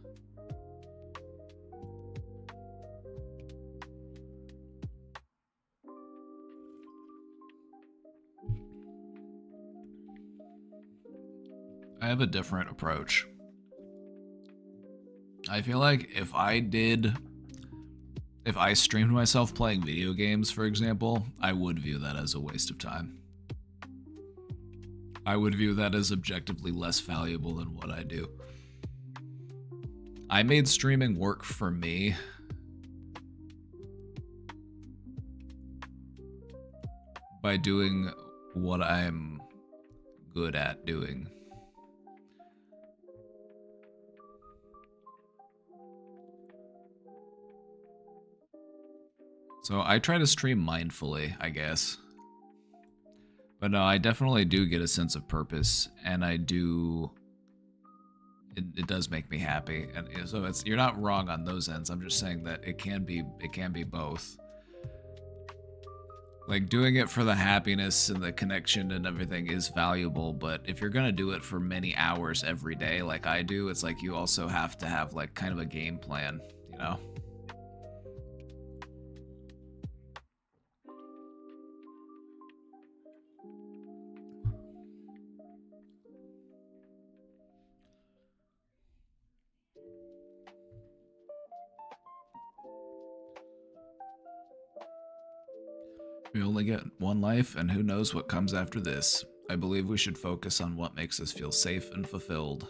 I have a different approach. I feel like if I streamed myself playing video games, for example, I would view that as a waste of time. I would view that as objectively less valuable than what I do. I made streaming work for me. By doing what I'm good at doing. So I try to stream mindfully, I guess. But no, I definitely do get a sense of purpose, and I do. It does make me happy, and so it's you're not wrong on those ends. I'm just saying that it can be both. Like doing it for the happiness and the connection and everything is valuable, but if you're gonna do it for many hours every day, like I do, it's like you also have to have like kind of a game plan, you know? We only get one life, and who knows what comes after this. I believe we should focus on what makes us feel safe and fulfilled.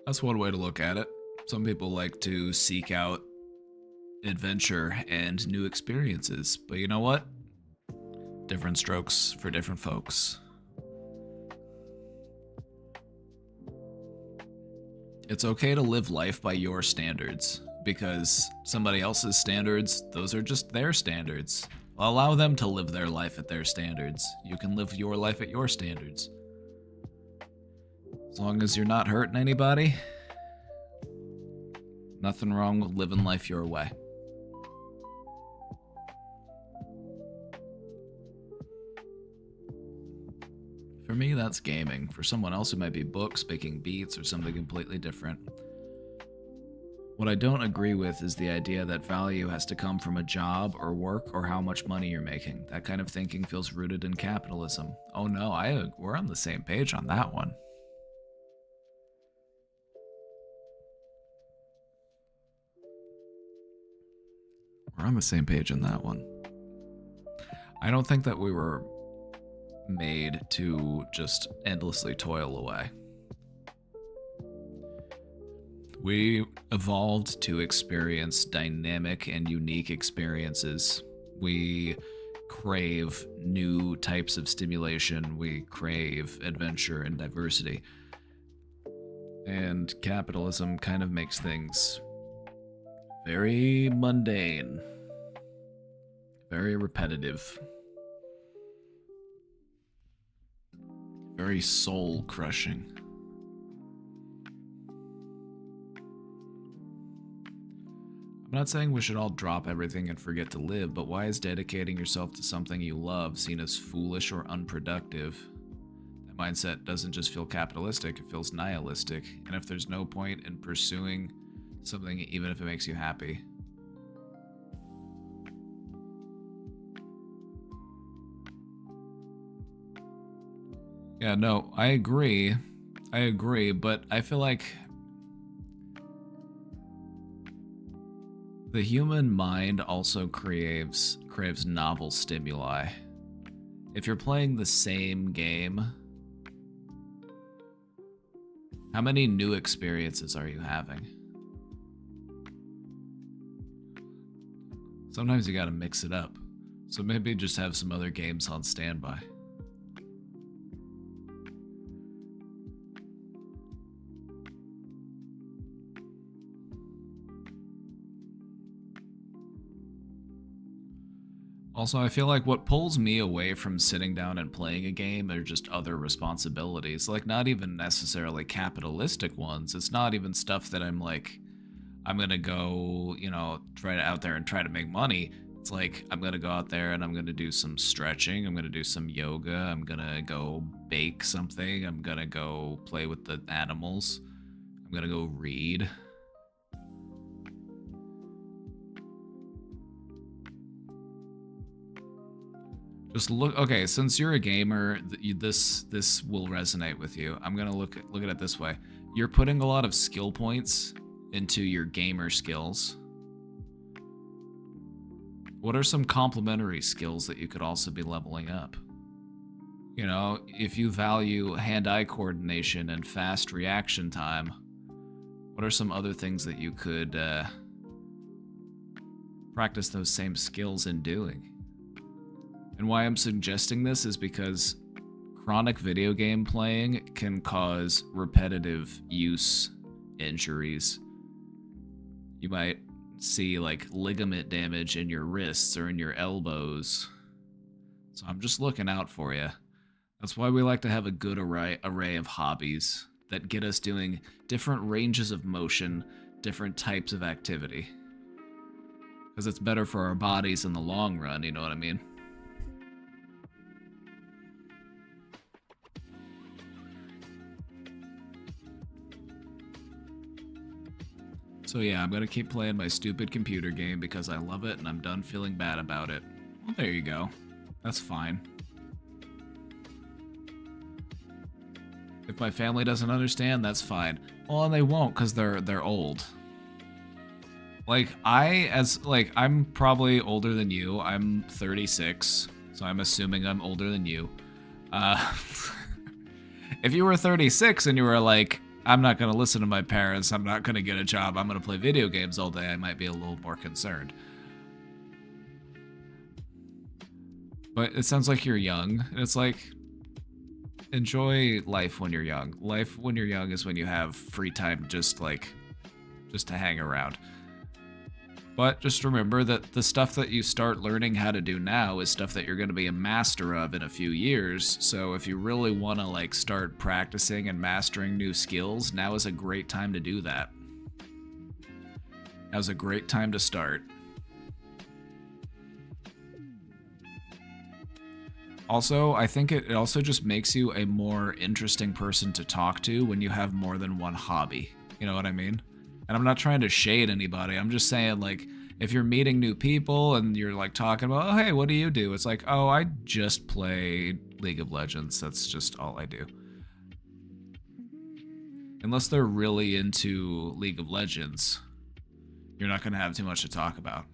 That's one way to look at it. Some people like to seek out adventure and new experiences, but you know what? Different strokes for different folks. It's okay to live life by your standards, because somebody else's standards, those are just their standards. Allow them to live their life at their standards. You can live your life at your standards. As long as you're not hurting anybody, nothing wrong with living life your way. For me, that's gaming. For someone else, it might be books, making beats, or something completely different. What I don't agree with is the idea that value has to come from a job or work or how much money you're making. That kind of thinking feels rooted in capitalism. Oh no, we're on the same page on that one. We're on the same page on that one. I don't think that we were made to just endlessly toil away. We evolved to experience dynamic and unique experiences. We crave new types of stimulation. We crave adventure and diversity. And capitalism kind of makes things very mundane, very repetitive, very soul crushing. I'm not saying we should all drop everything and forget to live, but why is dedicating yourself to something you love seen as foolish or unproductive? That mindset doesn't just feel capitalistic, it feels nihilistic. And if there's no point in pursuing something, even if it makes you happy. Yeah, no, I agree. But I feel like the human mind also craves novel stimuli. If you're playing the same game, how many new experiences are you having? Sometimes you gotta mix it up. So maybe just have some other games on standby. Also, I feel like what pulls me away from sitting down and playing a game are just other responsibilities. Like, not even necessarily capitalistic ones. It's not even stuff that I'm like, I'm gonna go, try to out there and try to make money. It's like, I'm gonna go out there and I'm gonna do some stretching. I'm gonna do some yoga. I'm gonna go bake something. I'm gonna go play with the animals. I'm gonna go read. Just look. Okay, since you're a gamer, this will resonate with you. I'm gonna look at it this way. You're putting a lot of skill points into your gamer skills. What are some complementary skills that you could also be leveling up? If you value hand-eye coordination and fast reaction time, what are some other things that you could practice those same skills in doing? And why I'm suggesting this is because chronic video game playing can cause repetitive use injuries. You might see like ligament damage in your wrists or in your elbows. So I'm just looking out for you. That's why we like to have a good array of hobbies that get us doing different ranges of motion, different types of activity. Because it's better for our bodies in the long run, you know what I mean? So yeah, I'm gonna keep playing my stupid computer game because I love it and I'm done feeling bad about it. Well, there you go. That's fine. If my family doesn't understand, that's fine. Well, and they won't because they're old. Like I'm probably older than you. I'm 36, so I'm assuming I'm older than you. If you were 36 and you were like, I'm not gonna listen to my parents, I'm not gonna get a job, I'm gonna play video games all day, I might be a little more concerned. But it sounds like you're young, and it's like, enjoy life when you're young. Life when you're young is when you have free time just to hang around. But just remember that the stuff that you start learning how to do now is stuff that you're going to be a master of in a few years. So if you really want to like start practicing and mastering new skills, now is a great time to do that. Now's a great time to start. Also, I think it also just makes you a more interesting person to talk to when you have more than one hobby. You know what I mean? And I'm not trying to shade anybody. I'm just saying, like, if you're meeting new people and you're, like, talking about, oh, hey, what do you do? It's like, oh, I just play League of Legends. That's just all I do. Unless they're really into League of Legends, you're not going to have too much to talk about.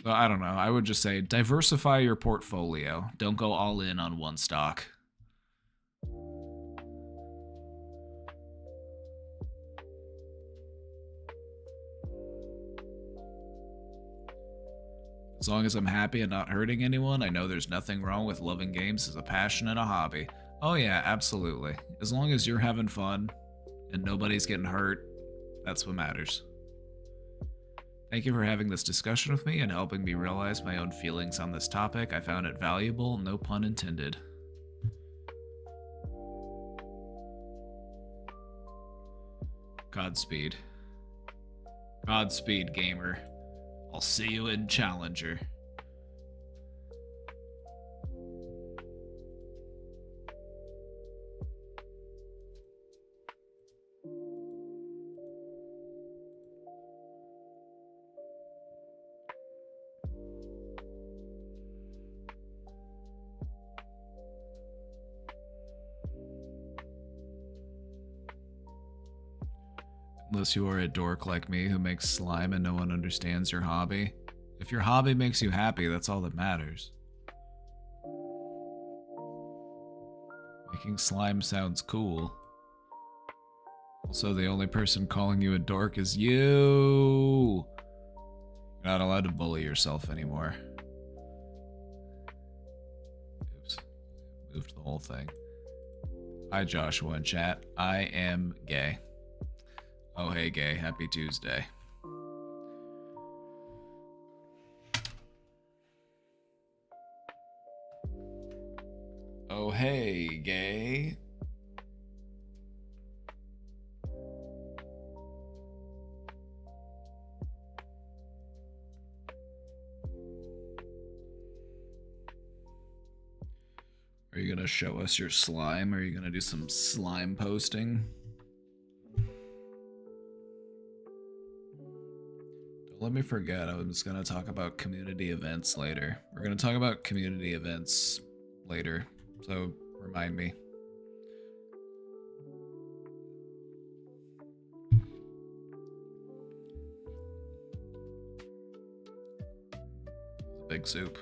So I don't know. I would just say diversify your portfolio. Don't go all in on one stock. As long as I'm happy and not hurting anyone, I know there's nothing wrong with loving games as a passion and a hobby. Oh yeah, absolutely. As long as you're having fun and nobody's getting hurt, that's what matters. Thank you for having this discussion with me and helping me realize my own feelings on this topic. I found it valuable, no pun intended. Godspeed. Godspeed, gamer. I'll see you in Challenger. Unless you are a dork like me who makes slime and no one understands your hobby. If your hobby makes you happy, that's all that matters. Making slime sounds cool. Also, the only person calling you a dork is you! You're not allowed to bully yourself anymore. Oops. Moved the whole thing. Hi, Joshua in chat. I am gay. Oh, hey, gay. Happy Tuesday. Oh, hey, gay. Are you gonna show us your slime? Are you gonna do some slime posting? Let me forget, I was going to talk about community events later. We're going to talk about community events later, so remind me. Big soup.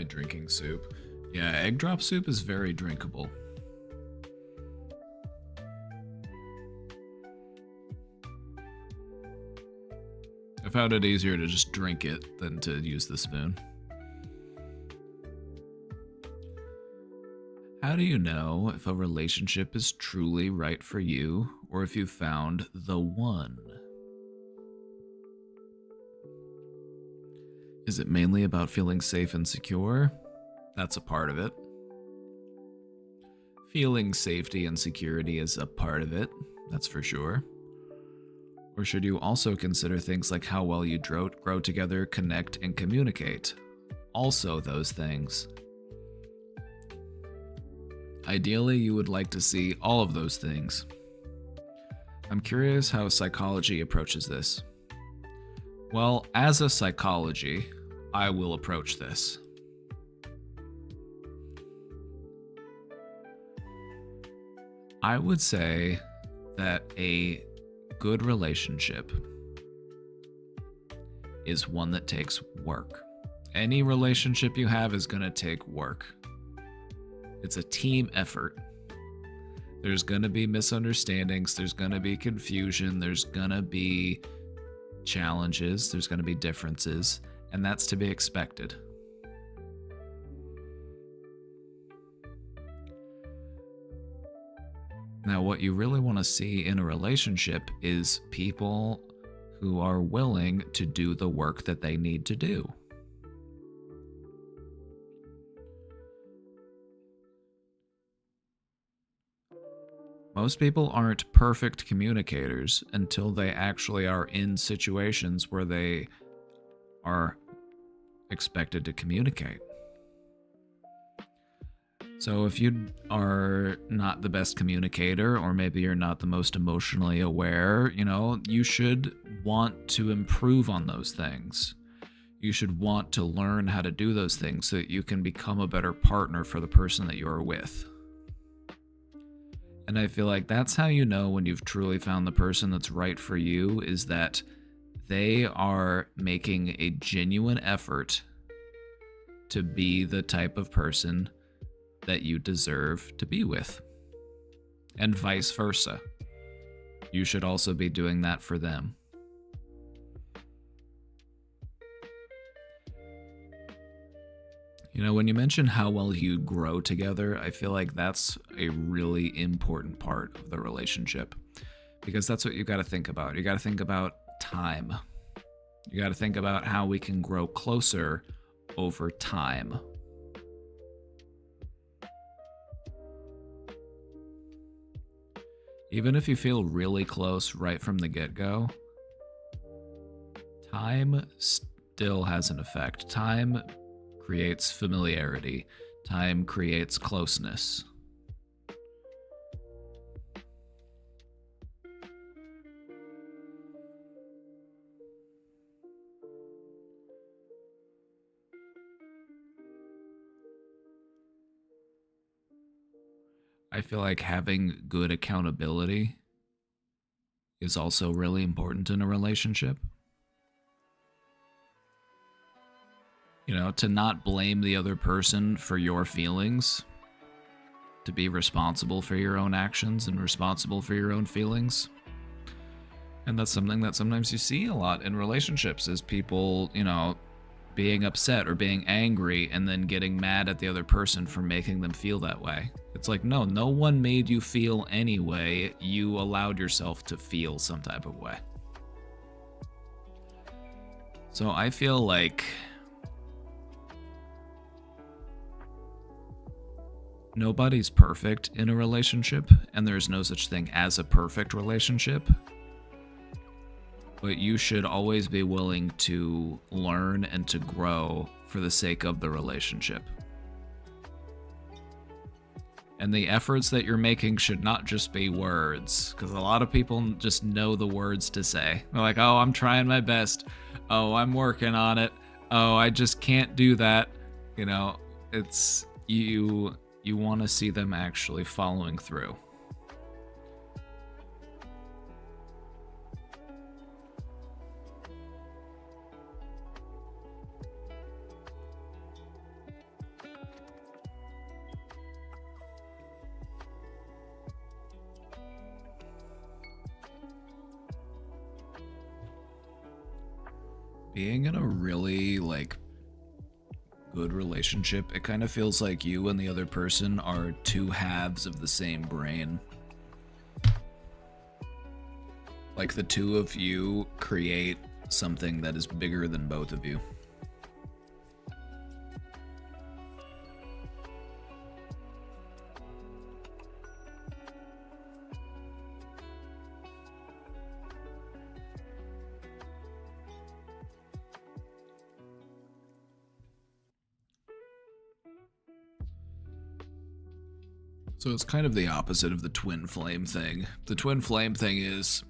Drinking soup. Yeah, egg drop soup is very drinkable. found it easier to just drink it than to use the spoon. How do you know if a relationship is truly right for you or if you found the one? Is it mainly about feeling safe and secure? That's a part of it. Feeling safety and security is a part of it, that's for sure. Or should you also consider things like how well you grow together, connect, and communicate? Also those things. Ideally, you would like to see all of those things. I'm curious how psychology approaches this. Well, as a psychology, I will approach this. I would say that a good relationship is one that takes work. Any relationship you have is going to take work. It's a team effort. There's going to be misunderstandings, there's going to be confusion, there's going to be challenges, there's going to be differences, and that's to be expected. Now, what you really want to see in a relationship is people who are willing to do the work that they need to do. Most people aren't perfect communicators until they actually are in situations where they are expected to communicate. So if you are not the best communicator, or maybe you're not the most emotionally aware, you should want to improve on those things. You should want to learn how to do those things so that you can become a better partner for the person that you're with. And I feel like that's how you know when you've truly found the person that's right for you, is that they are making a genuine effort to be the type of person that you deserve to be with. And vice versa. You should also be doing that for them. When you mention how well you grow together, I feel like that's a really important part of the relationship, because that's what you got to think about. You got to think about time. You got to think about how we can grow closer over time. Even if you feel really close right from the get-go, time still has an effect. Time creates familiarity. Time creates closeness. I feel like having good accountability is also really important in a relationship. To not blame the other person for your feelings, to be responsible for your own actions and responsible for your own feelings. And that's something that sometimes you see a lot in relationships, is people, being upset or being angry and then getting mad at the other person for making them feel that way. It's like, no one made you feel anyway. You allowed yourself to feel some type of way. So I feel like nobody's perfect in a relationship, and there's no such thing as a perfect relationship. But you should always be willing to learn and to grow for the sake of the relationship. And the efforts that you're making should not just be words, because a lot of people just know the words to say. They're like, oh, I'm trying my best. Oh, I'm working on it. Oh, I just can't do that. It's you want to see them actually following through. Being in a really, like, good relationship, it kind of feels like you and the other person are two halves of the same brain. Like the two of you create something that is bigger than both of you. So it's kind of the opposite of the twin flame thing. The twin flame thing is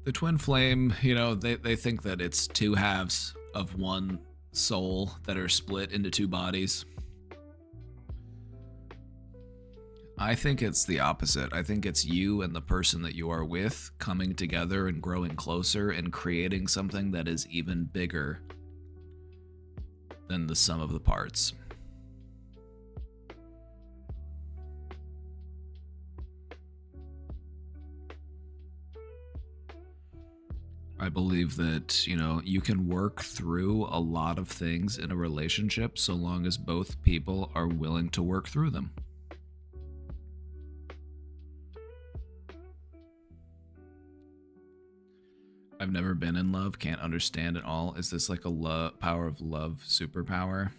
the twin flame, they think that it's two halves of one soul that are split into two bodies. I think it's the opposite. I think it's you and the person that you are with coming together and growing closer and creating something that is even bigger than the sum of the parts. I believe that, you can work through a lot of things in a relationship so long as both people are willing to work through them. I've never been in love, can't understand it all. Is this like a power of love superpower?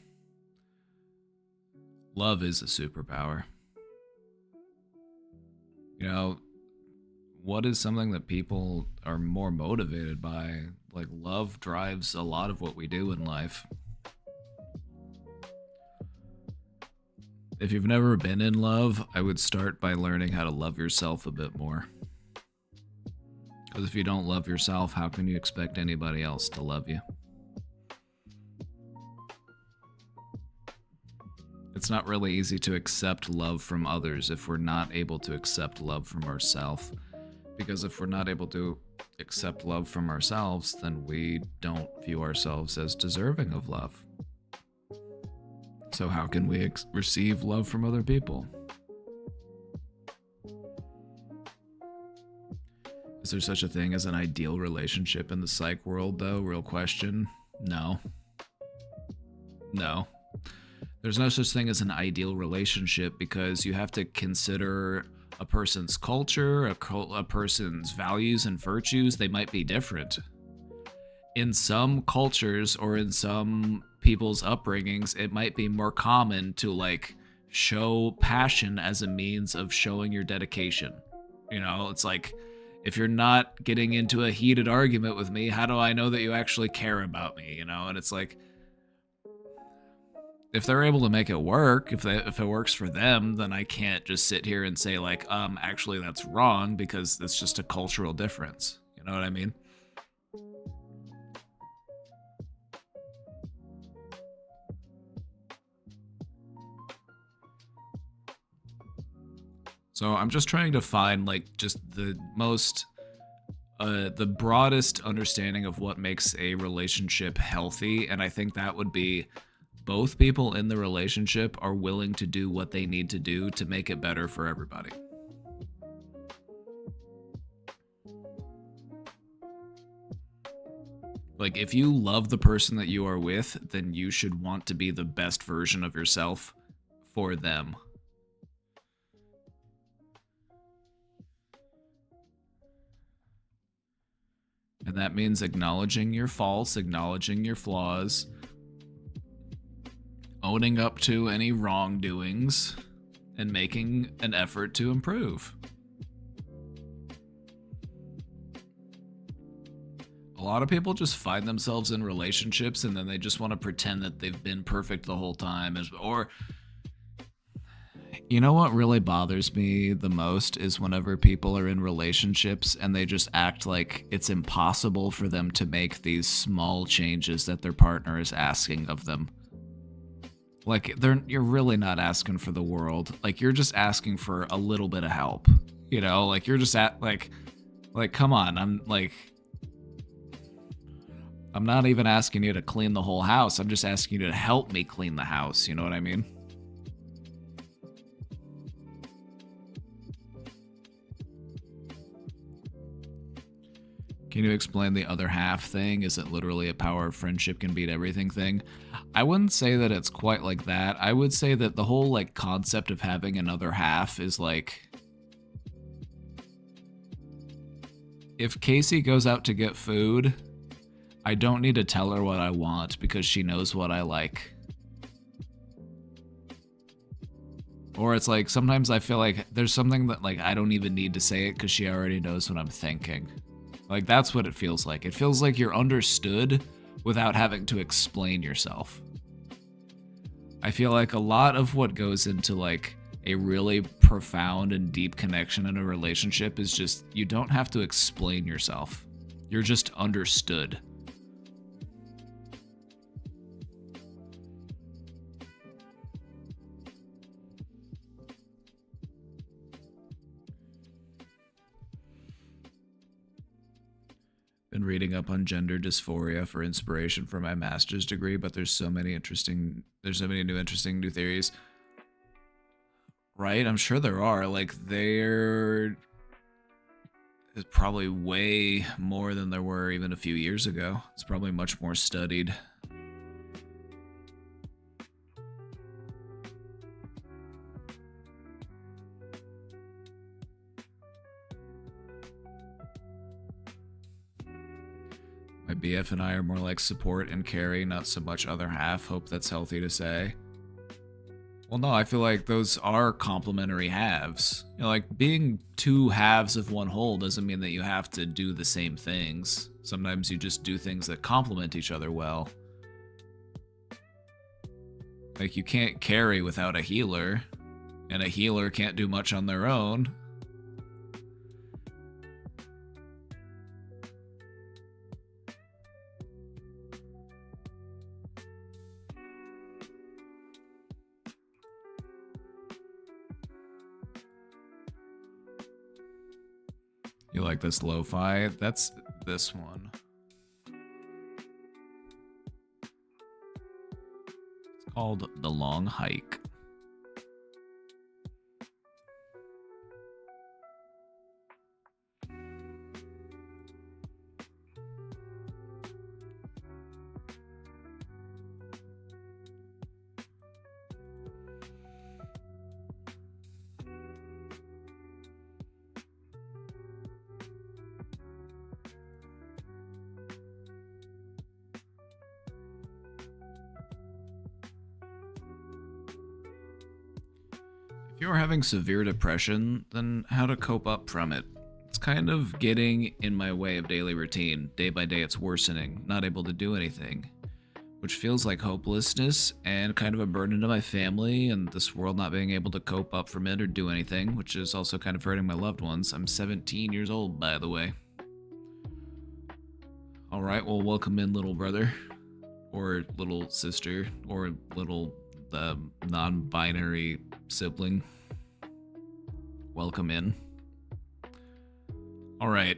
Love is a superpower. What is something that people are more motivated by? Like, love drives a lot of what we do in life. If you've never been in love, I would start by learning how to love yourself a bit more. Because if you don't love yourself, how can you expect anybody else to love you? It's not really easy to accept love from others if we're not able to accept love from ourselves. Because if we're not able to accept love from ourselves, then we don't view ourselves as deserving of love. So how can we receive love from other people? Is there such a thing as an ideal relationship in the psych world, though? Real question. No. There's no such thing as an ideal relationship because you have to consider a person's culture, a person's values and virtues. They might be different. In some cultures or in some people's upbringings, it might be more common to show passion as a means of showing your dedication. It's like, if you're not getting into a heated argument with me, how do I know that you actually care about me? And it's like, if they're able to make it work, if it works for them, then I can't just sit here and say actually that's wrong, because it's just a cultural difference. You know what I mean? So I'm just trying to find just the most the broadest understanding of what makes a relationship healthy, and I think that would be both people in the relationship are willing to do what they need to do to make it better for everybody. If you love the person that you are with, then you should want to be the best version of yourself for them. And that means acknowledging your faults, acknowledging your flaws, owning up to any wrongdoings, and making an effort to improve. A lot of people just find themselves in relationships and then they just want to pretend that they've been perfect the whole time. Or, you know what really bothers me the most is whenever people are in relationships and they just act like it's impossible for them to make these small changes that their partner is asking of them. You're really not asking for the world. You're just asking for a little bit of help. You're just come on. I'm not even asking you to clean the whole house. I'm just asking you to help me clean the house. You know what I mean? Can you explain the other half thing? Is it literally a power of friendship can beat everything thing? I wouldn't say that it's quite like that. I would say that the whole like concept of having another half is like, if Casey goes out to get food, I don't need to tell her what I want because she knows what I like. Or it's like, sometimes I feel like there's something that like I don't even need to say it because she already knows what I'm thinking. Like, that's what it feels like. It feels like you're understood without having to explain yourself. I feel like a lot of what goes into like a really profound and deep connection in a relationship is just, you don't have to explain yourself. You're just understood. Been reading up on gender dysphoria for inspiration for my master's degree, but there's so many new interesting theories. Right? I'm sure there are. Like, there is probably way more than there were even a few years ago. It's probably much more studied. My BF and I are more like support and carry, not so much other half. Hope that's healthy to say. Well, no, I feel like those are complementary halves. You know, like being two halves of one whole doesn't mean that you have to do the same things. Sometimes you just do things that complement each other well. Like, you can't carry without a healer, and a healer can't do much on their own. You like this lo-fi? That's this one. It's called The Long Hike. If you're having severe depression, then how to cope up from it? It's kind of getting in my way of daily routine. Day by day it's worsening, not able to do anything, which feels like hopelessness and kind of a burden to my family and this world not being able to cope up from it or do anything, which is also kind of hurting my loved ones. I'm 17 years old, by the way. Alright, well, welcome in, little brother, or little sister, or little non-binary sibling. Welcome in. All right.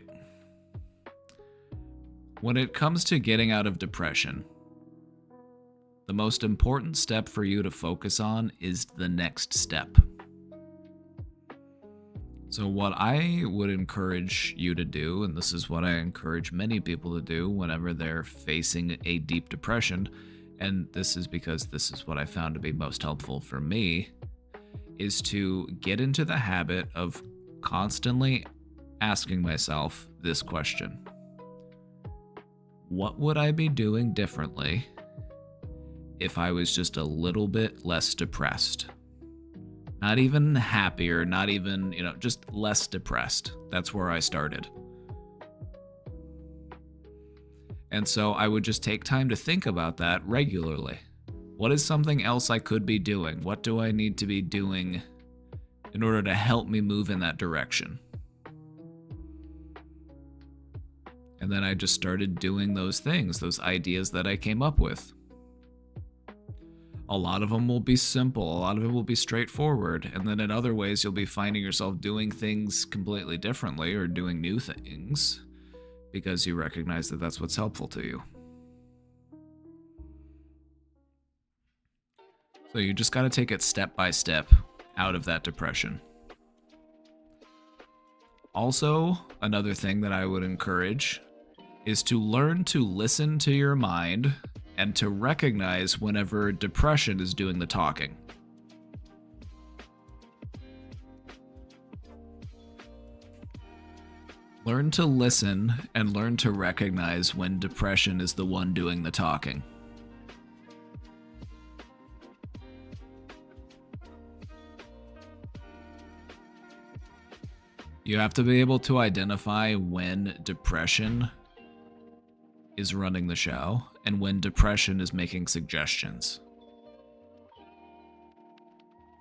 When it comes to getting out of depression, the most important step for you to focus on is the next step. So what I would encourage you to do, and this is what I encourage many people to do whenever they're facing a deep depression, and this is because this is what I found to be most helpful for me, is to get into the habit of constantly asking myself this question. What would I be doing differently if I was just a little bit less depressed? Not even happier, not even, just less depressed. That's where I started. And so I would just take time to think about that regularly. What is something else I could be doing? What do I need to be doing in order to help me move in that direction? And then I just started doing those things, those ideas that I came up with. A lot of them will be simple, a lot of it will be straightforward, and then in other ways you'll be finding yourself doing things completely differently or doing new things because you recognize that that's what's helpful to you. So you just got to take it step by step out of that depression. Also, another thing that I would encourage is to learn to listen to your mind and to recognize whenever depression is doing the talking. Learn to listen and learn to recognize when depression is the one doing the talking. You have to be able to identify when depression is running the show and when depression is making suggestions.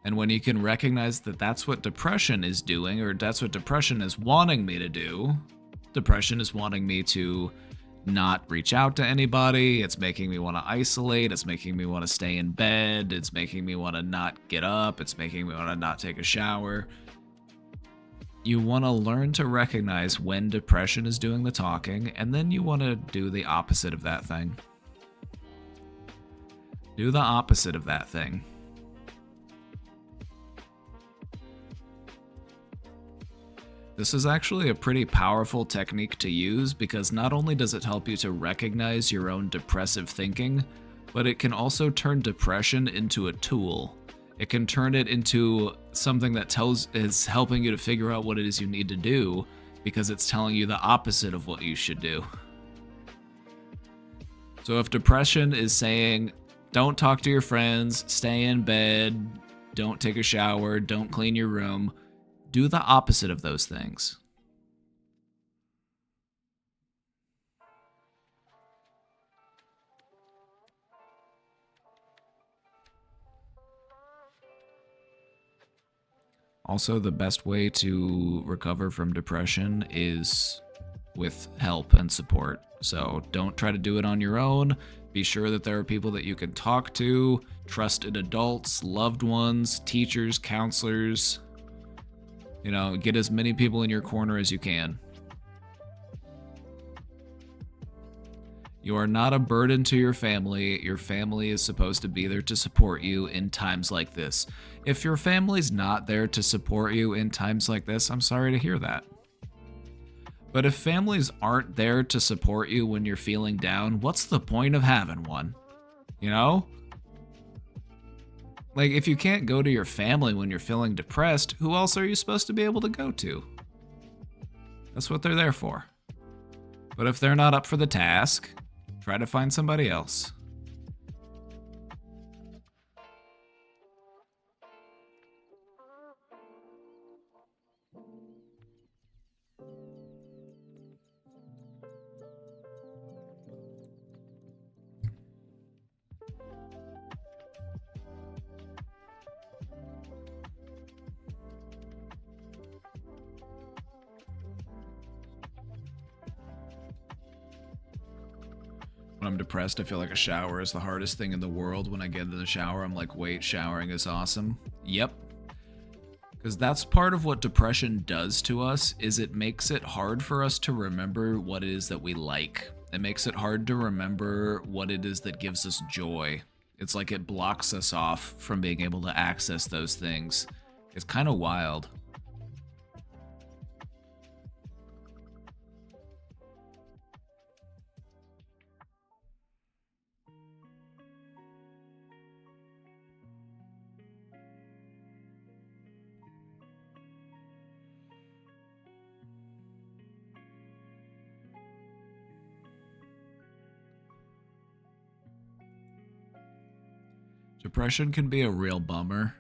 And when you can recognize that that's what depression is doing, or that's what depression is wanting me to do, depression is wanting me to not reach out to anybody, it's making me want to isolate, it's making me want to stay in bed, it's making me want to not get up, it's making me want to not take a shower. You want to learn to recognize when depression is doing the talking, and then you want to do the opposite of that thing. Do the opposite of that thing. This is actually a pretty powerful technique to use because not only does it help you to recognize your own depressive thinking, but it can also turn depression into a tool. It can turn it into something that is helping you to figure out what it is you need to do because it's telling you the opposite of what you should do. So if depression is saying, don't talk to your friends, stay in bed, don't take a shower, don't clean your room, do the opposite of those things. Also, the best way to recover from depression is with help and support. So don't try to do it on your own. Be sure that there are people that you can talk to, trusted adults, loved ones, teachers, counselors. You know, get as many people in your corner as you can. You are not a burden to your family. Your family is supposed to be there to support you in times like this. If your family's not there to support you in times like this, I'm sorry to hear that. But if families aren't there to support you when you're feeling down, what's the point of having one? You know? Like, if you can't go to your family when you're feeling depressed, who else are you supposed to be able to go to? That's what they're there for. But if they're not up for the task, try to find somebody else. When I'm depressed, I feel like a shower is the hardest thing in the world. When I get into the shower, I'm like, wait, showering is awesome. Yep. Because that's part of what depression does to us, is it makes it hard for us to remember what it is that we like. It makes it hard to remember what it is that gives us joy. It's like it blocks us off from being able to access those things. It's kind of wild. Depression can be a real bummer,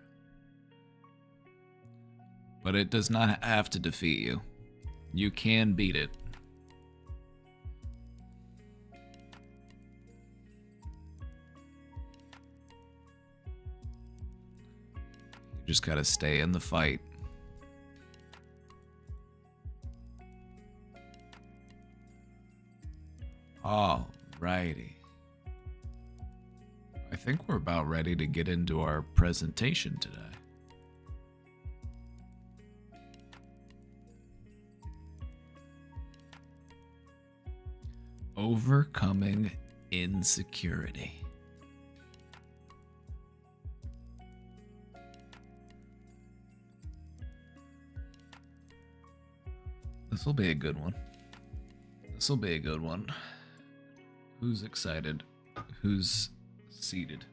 but it does not have to defeat you. You can beat it. You just gotta stay in the fight. Alrighty. I think we're about ready to get into our presentation today. Overcoming insecurity. This will be a good one. This will be a good one. Who's excited? Who's seated?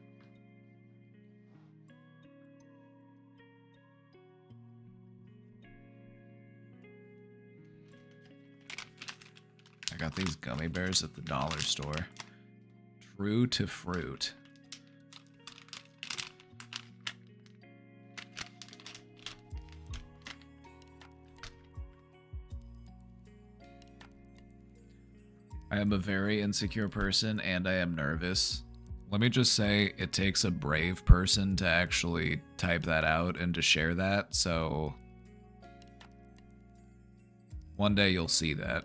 I got these gummy bears at the dollar store. True to fruit. I am a very insecure person and I am nervous. Let me just say, it takes a brave person to actually type that out and to share that, so one day you'll see that.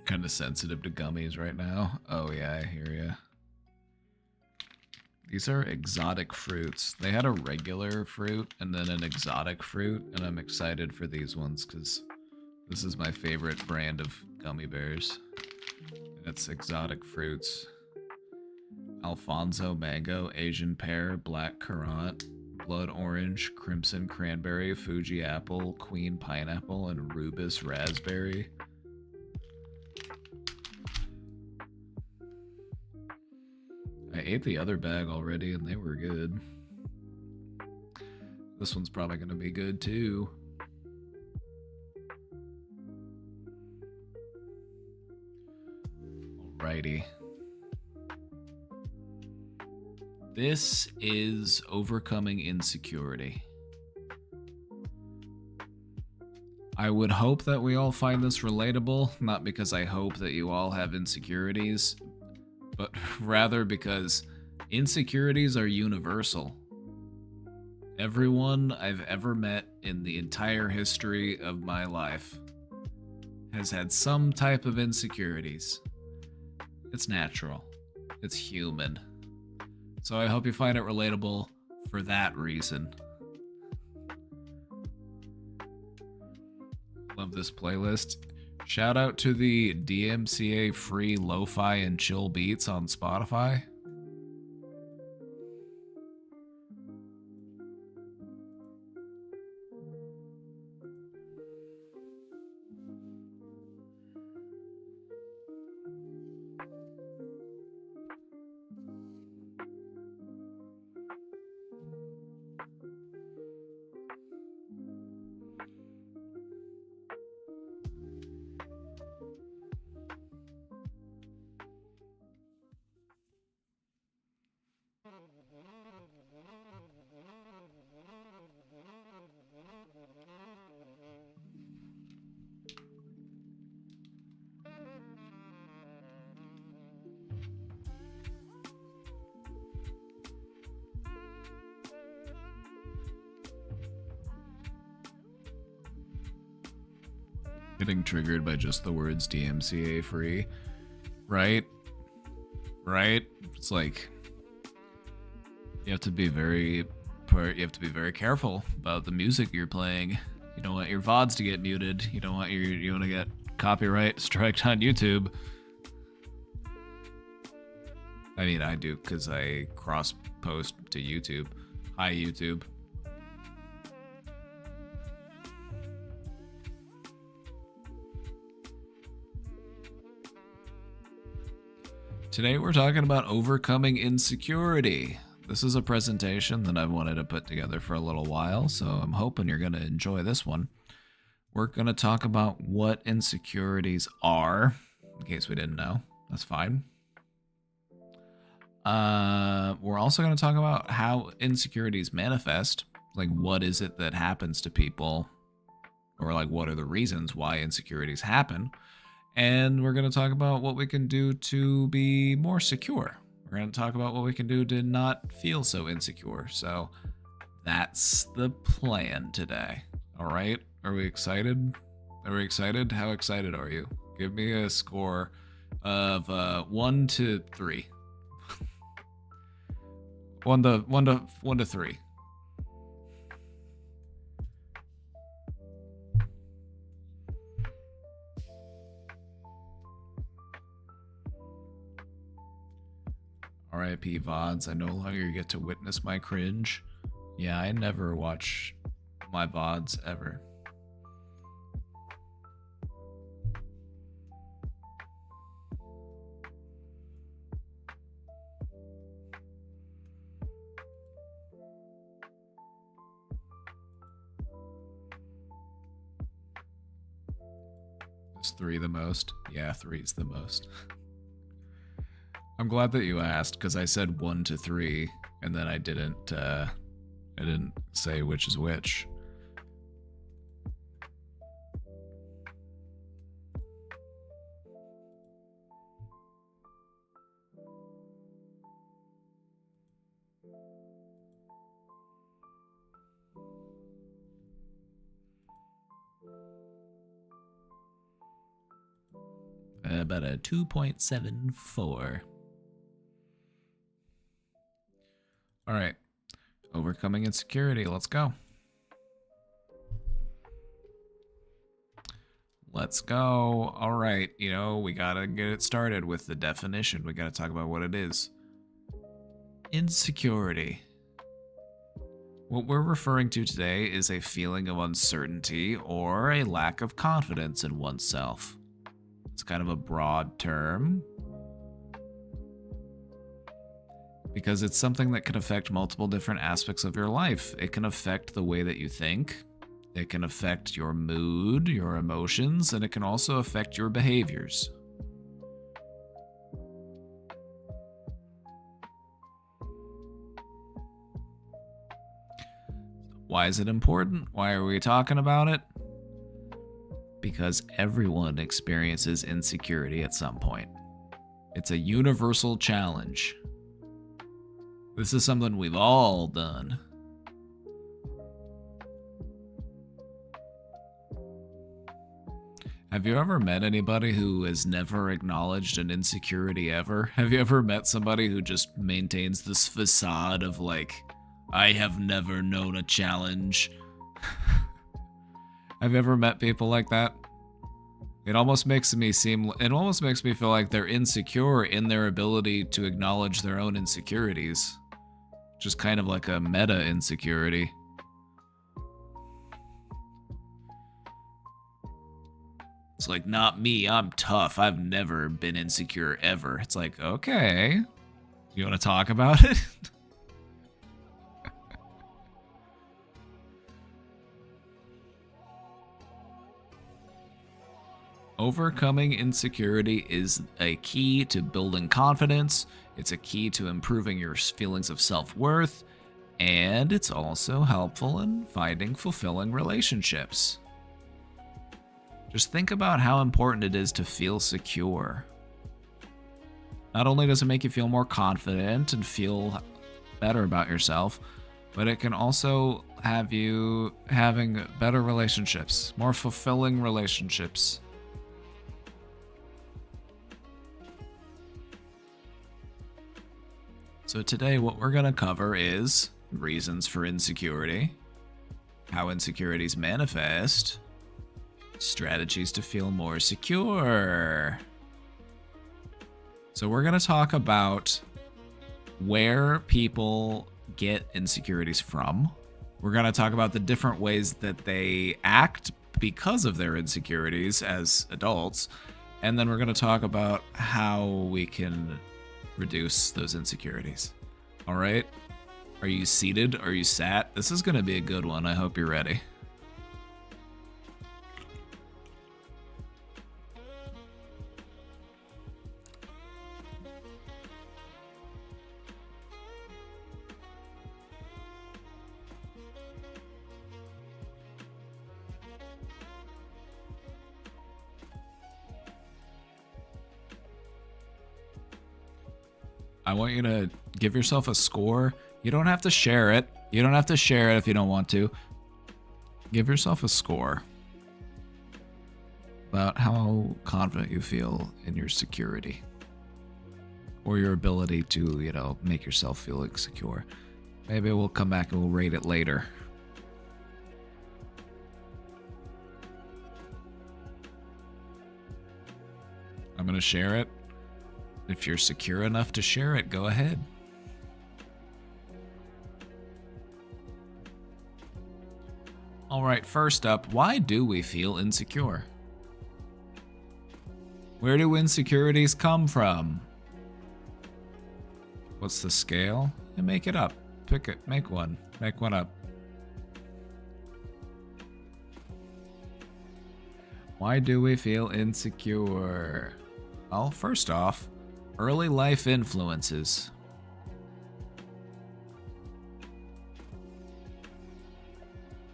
Kind of sensitive to gummies right now. Oh yeah, I hear ya. These are exotic fruits. They had a regular fruit and then an exotic fruit, and I'm excited for these ones because this is my favorite brand of gummy bears. It's exotic fruits. Alfonso mango, Asian pear, black currant, blood orange, crimson cranberry, Fuji apple, queen pineapple, and rubus raspberry. I ate the other bag already and they were good. This one's probably going to be good too. Alrighty. This is overcoming insecurity. I would hope that we all find this relatable, not because I hope that you all have insecurities, but rather because insecurities are universal. Everyone I've ever met in the entire history of my life has had some type of insecurities. It's natural. It's human. So I hope you find it relatable for that reason. Love this playlist. Shout out to the DMCA free lo-fi and chill beats on Spotify. Getting triggered by just the words DMCA free, right? Right? It's like you have to be very careful about the music you're playing. You don't want your VODs to get muted. You don't want you want to get copyright striked on YouTube. I mean, I do because I cross post to YouTube. Hi, YouTube. Today we're talking about overcoming insecurity. This is a presentation that I've wanted to put together for a little while, so I'm hoping you're going to enjoy this one. We're going to talk about what insecurities are, in case we didn't know. That's fine. We're also going to talk about how insecurities manifest, like what is it that happens to people, or like what are the reasons why insecurities happen. And we're going to talk about what we can do to be more secure. We're going to talk about what we can do to not feel so insecure. So that's the plan today. All right. Are we excited? Are we excited? How excited are you? Give me a score of 1 to 3. 1 to 3. RIP VODs. I no longer get to witness my cringe. Yeah, I never watch my VODs ever. Is 3 the most? Yeah, 3's the most. I'm glad that you asked, because I said 1 to 3, and then I didn't say which is which. About a 2.74. All right. Overcoming insecurity. Let's go. Let's go. All right. You know, we got to get it started with the definition. We got to talk about what it is. Insecurity. What we're referring to today is a feeling of uncertainty or a lack of confidence in oneself. It's kind of a broad term because it's something that can affect multiple different aspects of your life. It can affect the way that you think, it can affect your mood, your emotions, and it can also affect your behaviors. Why is it important? Why are we talking about it? Because everyone experiences insecurity at some point. It's a universal challenge. This is something we've all done. Have you ever met anybody who has never acknowledged an insecurity ever? Have you ever met somebody who just maintains this facade of like, I have never known a challenge? Have you ever met people like that? It almost makes me feel like they're insecure in their ability to acknowledge their own insecurities. Just kind of like a meta insecurity. It's like, not me, I'm tough. I've never been insecure ever. It's like, okay. You want to talk about it? Overcoming insecurity is a key to building confidence, it's a key to improving your feelings of self-worth, and it's also helpful in finding fulfilling relationships. Just think about how important it is to feel secure. Not only does it make you feel more confident and feel better about yourself, but it can also have you having better relationships, more fulfilling relationships. So today what we're going to cover is reasons for insecurity, how insecurities manifest, strategies to feel more secure. So we're going to talk about where people get insecurities from. We're going to talk about the different ways that they act because of their insecurities as adults. And then we're going to talk about how we can reduce those insecurities. All right? Are you seated? Are you sat? This is going to be a good one. I hope you're ready. I want you to give yourself a score. You don't have to share it. You don't have to share it if you don't want to. Give yourself a score about how confident you feel in your security or your ability to, make yourself feel secure. Maybe we'll come back and we'll rate it later. I'm going to share it. If you're secure enough to share it, go ahead. Alright, first up, why do we feel insecure? Where do insecurities come from? What's the scale? And make it up. Pick it. Make one. Make one up. Why do we feel insecure? Well, first off, early life influences.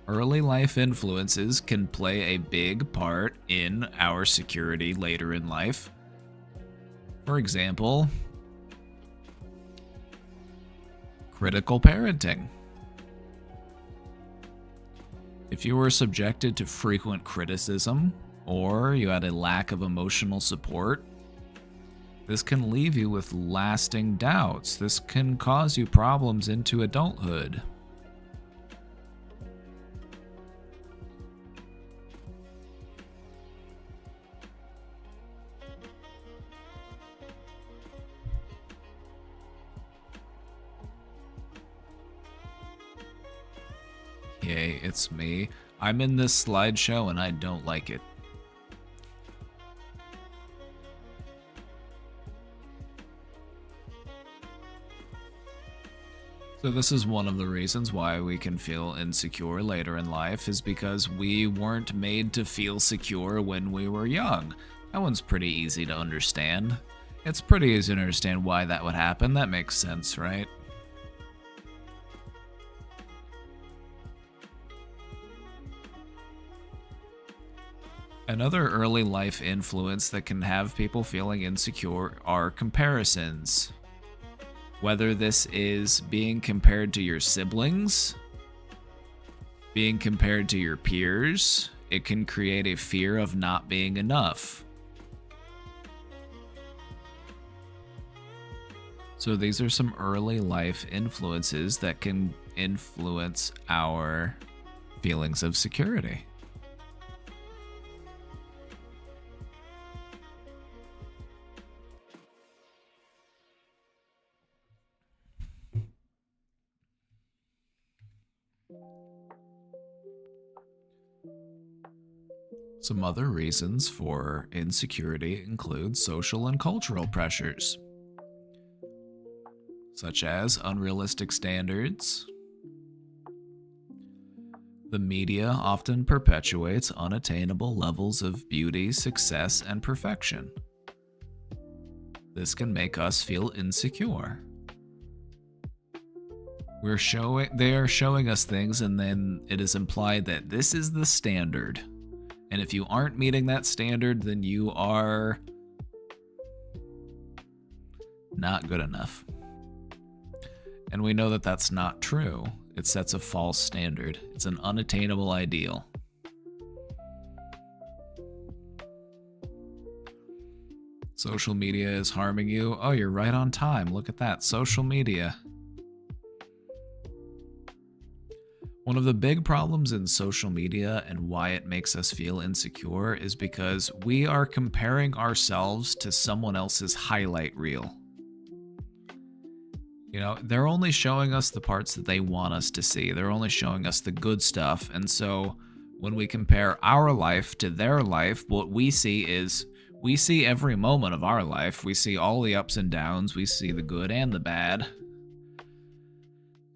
Early life influences can play a big part in our security later in life. For example, critical parenting. If you were subjected to frequent criticism, or you had a lack of emotional support, this can leave you with lasting doubts. This can cause you problems into adulthood. Yay, it's me. I'm in this slideshow and I don't like it. So this is one of the reasons why we can feel insecure later in life, is because we weren't made to feel secure when we were young. That one's pretty easy to understand. It's pretty easy to understand why that would happen. That makes sense, right? Another early life influence that can have people feeling insecure are comparisons. Whether this is being compared to your siblings, being compared to your peers, it can create a fear of not being enough. So these are some early life influences that can influence our feelings of security. Some other reasons for insecurity include social and cultural pressures, such as unrealistic standards. The media often perpetuates unattainable levels of beauty, success, and perfection. This can make us feel insecure. They are showing us things, and then it is implied that this is the standard. And if you aren't meeting that standard, then you are not good enough. And we know that that's not true. It sets a false standard. It's an unattainable ideal. Social media is harming you. Oh, you're right on time. Look at that. Social media. One of the big problems in social media and why it makes us feel insecure is because we are comparing ourselves to someone else's highlight reel. You know, they're only showing us the parts that they want us to see. They're only showing us the good stuff. And so when we compare our life to their life, what we see is we see every moment of our life. We see all the ups and downs. We see the good and the bad.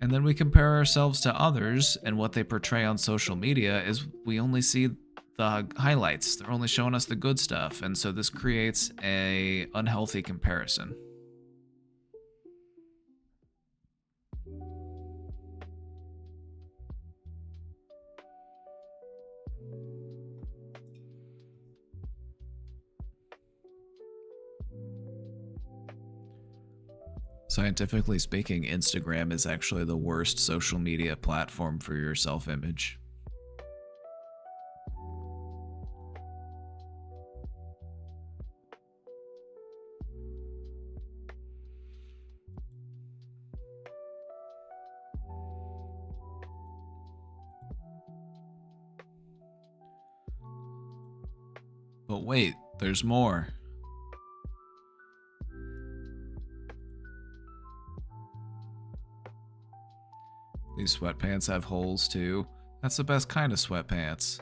And then we compare ourselves to others, and what they portray on social media is we only see the highlights. They're only showing us the good stuff. And so this creates an unhealthy comparison. Scientifically speaking, Instagram is actually the worst social media platform for your self-image. But wait, there's more. These sweatpants have holes too. That's the best kind of sweatpants.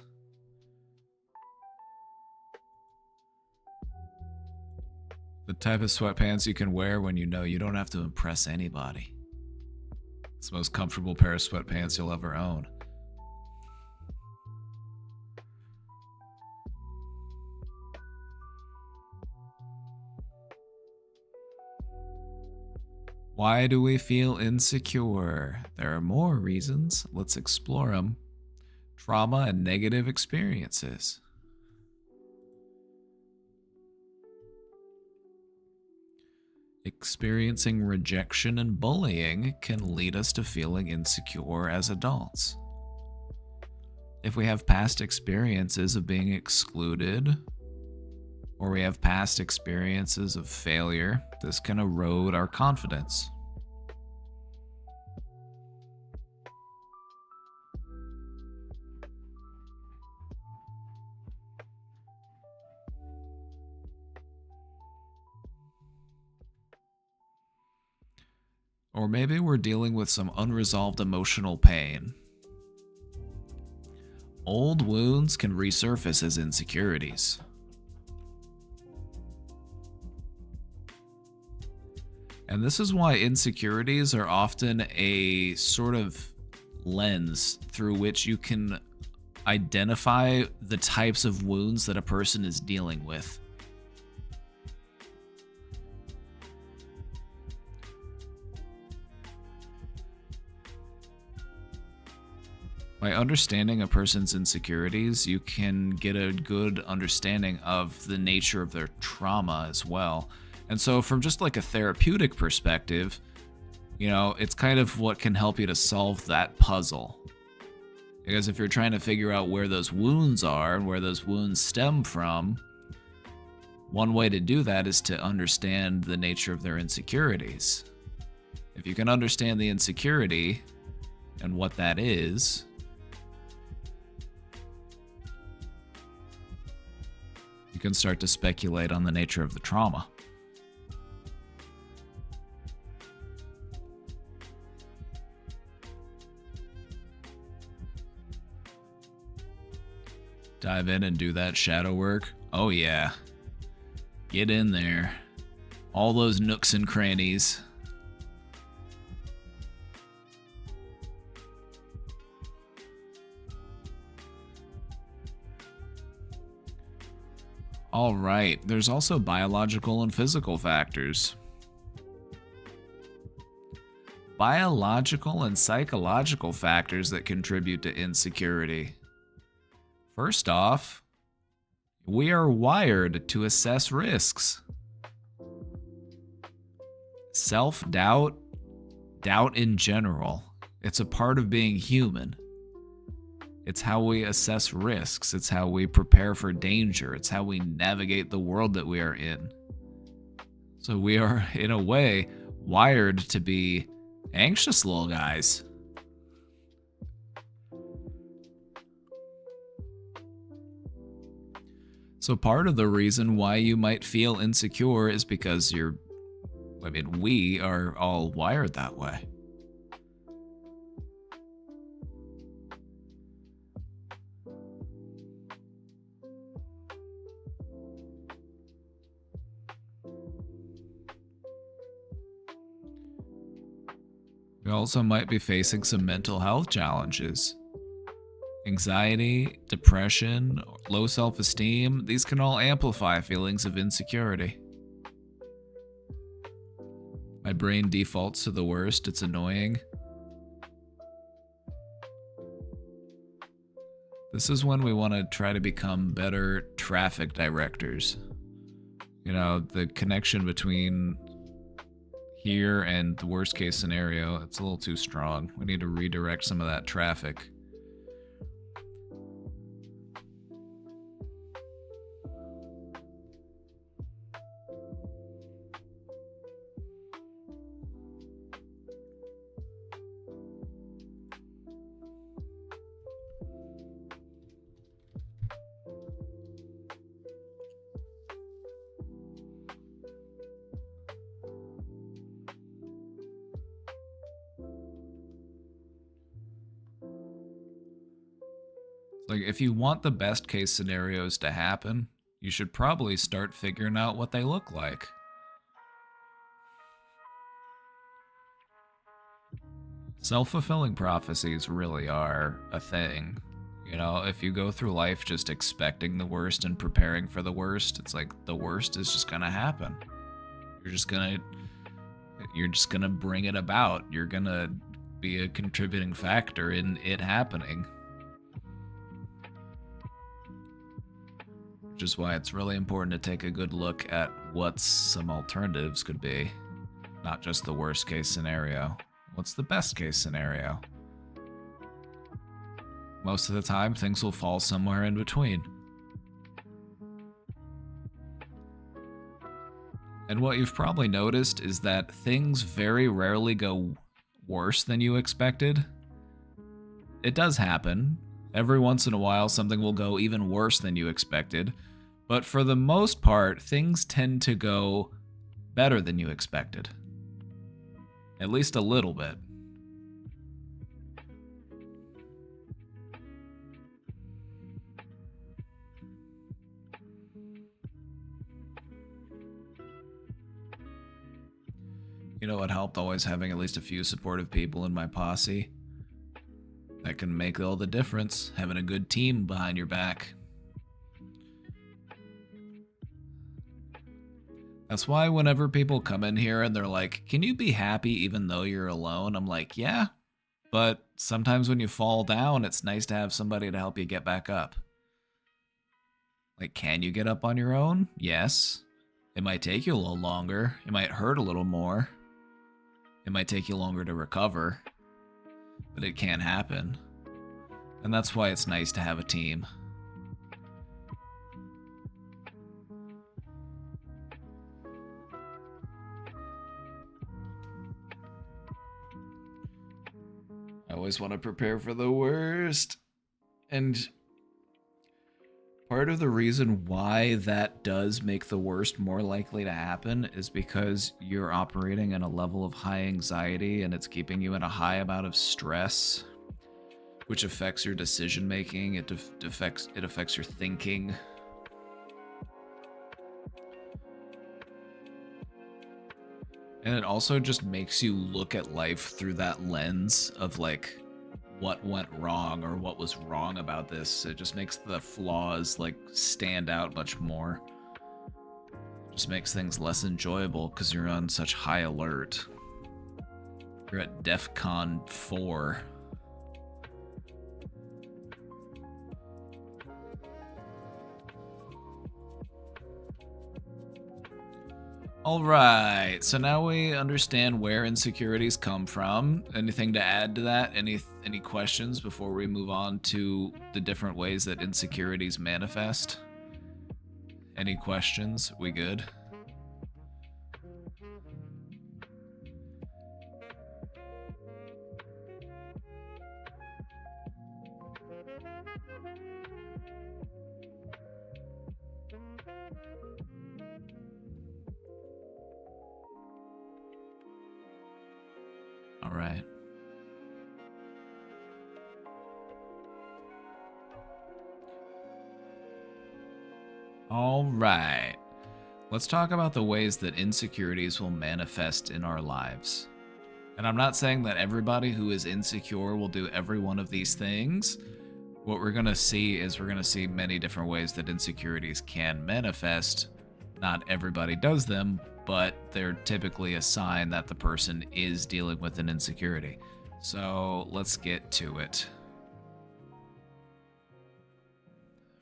The type of sweatpants you can wear when you know you don't have to impress anybody. It's the most comfortable pair of sweatpants you'll ever own. Why do we feel insecure? There are more reasons. Let's explore them. Trauma and negative experiences. Experiencing rejection and bullying can lead us to feeling insecure as adults. If we have past experiences of being excluded, or we have past experiences of failure, this can erode our confidence. Or maybe we're dealing with some unresolved emotional pain. Old wounds can resurface as insecurities. And this is why insecurities are often a sort of lens through which you can identify the types of wounds that a person is dealing with. By understanding a person's insecurities, you can get a good understanding of the nature of their trauma as well. And so from just like a therapeutic perspective, you know, it's kind of what can help you to solve that puzzle. Because if you're trying to figure out where those wounds are and where those wounds stem from, one way to do that is to understand the nature of their insecurities. If you can understand the insecurity and what that is, you can start to speculate on the nature of the trauma. Dive in and do that shadow work. Oh yeah. Get in there. All those nooks and crannies. All right, there's also biological and physical factors. Biological and psychological factors that contribute to insecurity. First off, we are wired to assess risks. Self-doubt, doubt in general, it's a part of being human. It's how we assess risks. It's how we prepare for danger. It's how we navigate the world that we are in. So we are, in a way, wired to be anxious little guys. So part of the reason why you might feel insecure is because we are all wired that way. We also might be facing some mental health challenges. Anxiety, depression, low self-esteem, these can all amplify feelings of insecurity. My brain defaults to the worst, it's annoying. This is when we want to try to become better traffic directors. You know, the connection between here and the worst case scenario, it's a little too strong. We need to redirect some of that traffic. Like, if you want the best case scenarios to happen, you should probably start figuring out what they look like. Self-fulfilling prophecies really are a thing. You know, if you go through life just expecting the worst and preparing for the worst, it's like the worst is just gonna happen. You're just gonna bring it about. You're gonna be a contributing factor in it happening. Which is why it's really important to take a good look at what some alternatives could be. Not just the worst case scenario. What's the best case scenario? Most of the time, things will fall somewhere in between. And what you've probably noticed is that things very rarely go worse than you expected. It does happen. Every once in a while, something will go even worse than you expected. But for the most part, things tend to go better than you expected. At least a little bit. You know what helped? Always having at least a few supportive people in my posse. That can make all the difference. Having a good team behind your back. That's why whenever people come in here and they're like, can you be happy even though you're alone? I'm like, yeah, but sometimes when you fall down, it's nice to have somebody to help you get back up. Like, can you get up on your own? Yes. It might take you a little longer. It might hurt a little more. It might take you longer to recover, but it can happen. And that's why it's nice to have a team. I always want to prepare for the worst. And part of the reason why that does make the worst more likely to happen is because you're operating in a level of high anxiety and it's keeping you in a high amount of stress, which affects your decision making. It affects your thinking. And it also just makes you look at life through that lens of like what went wrong or what was wrong about this. It just makes the flaws like stand out much more. Just makes things less enjoyable because you're on such high alert. You're at DEFCON 4. Alright, so now we understand where insecurities come from. Anything to add to that? Any questions before we move on to the different ways that insecurities manifest? Any questions? We good? All right. All right. Let's talk about the ways that insecurities will manifest in our lives. And I'm not saying that everybody who is insecure will do every one of these things. What we're going to see is we're going to see many different ways that insecurities can manifest. Not everybody does them, but they're typically a sign that the person is dealing with an insecurity. So let's get to it.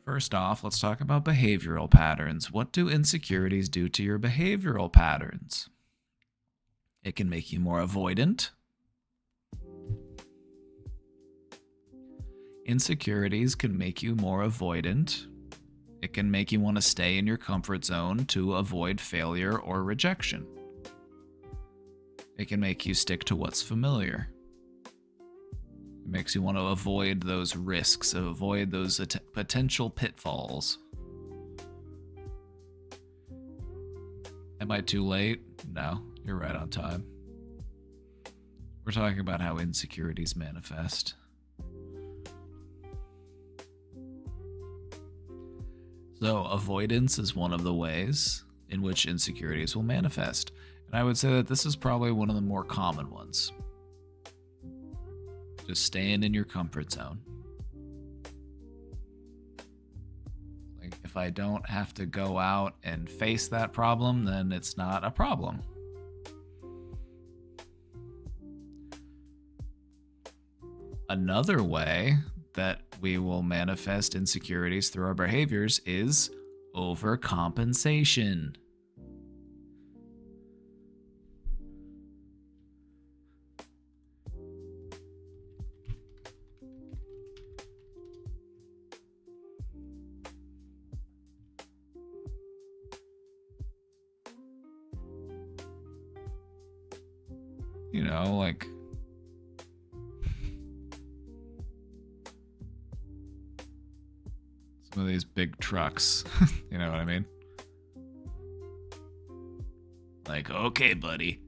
First off, let's talk about behavioral patterns. What do insecurities do to your behavioral patterns? It can make you more avoidant. Insecurities can make you more avoidant. It can make you want to stay in your comfort zone to avoid failure or rejection. It can make you stick to what's familiar. It makes you want to avoid those risks, avoid those potential pitfalls. Am I too late? No, you're right on time. We're talking about how insecurities manifest. So, avoidance is one of the ways in which insecurities will manifest. And I would say that this is probably one of the more common ones. Just staying in your comfort zone. Like, if I don't have to go out and face that problem, then it's not a problem. Another way that we will manifest insecurities through our behaviors is overcompensation. You know, like some of these big trucks. You know what I mean? Like, okay, buddy.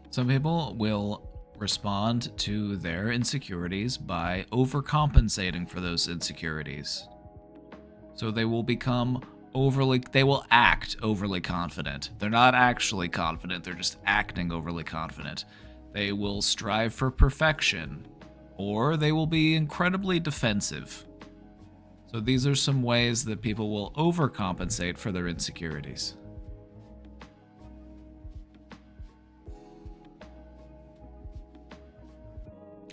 Some people will respond to their insecurities by overcompensating for those insecurities. So they will they will act overly confident. They're not actually confident, they're just acting overly confident. They will strive for perfection, or they will be incredibly defensive. So these are some ways that people will overcompensate for their insecurities.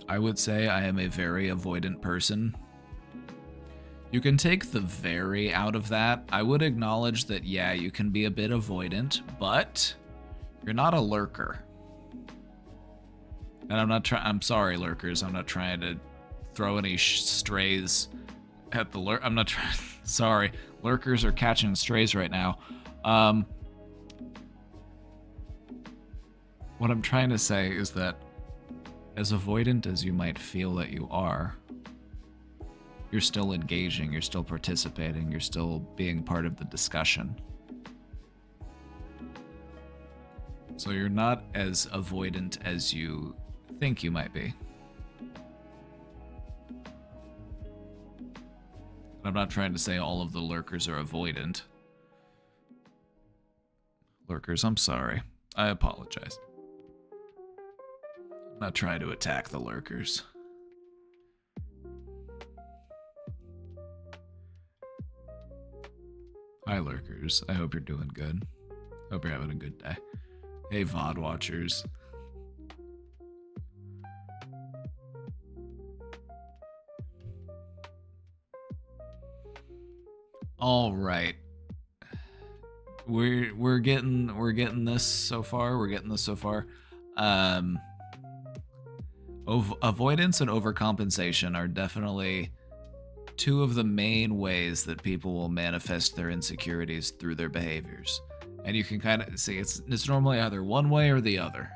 I would say I am a very avoidant person. You can take the very out of that. I would acknowledge that, yeah, you can be a bit avoidant, but you're not a lurker. And I'm sorry, lurkers. I'm not trying to throw any strays at the I'm not trying. Sorry. Lurkers are catching strays right now. What I'm trying to say is that as avoidant as you might feel that you are, you're still engaging, you're still participating, you're still being part of the discussion. So you're not as avoidant as you think you might be. I'm not trying to say all of the lurkers are avoidant. Lurkers, I'm sorry. I apologize. I'm not trying to attack the lurkers. Hi, lurkers. I hope you're doing good. Hope you're having a good day. Hey, VOD watchers. All right. We're getting this so far. Avoidance and overcompensation are definitely two of the main ways that people will manifest their insecurities through their behaviors. And you can kind of see it's normally either one way or the other.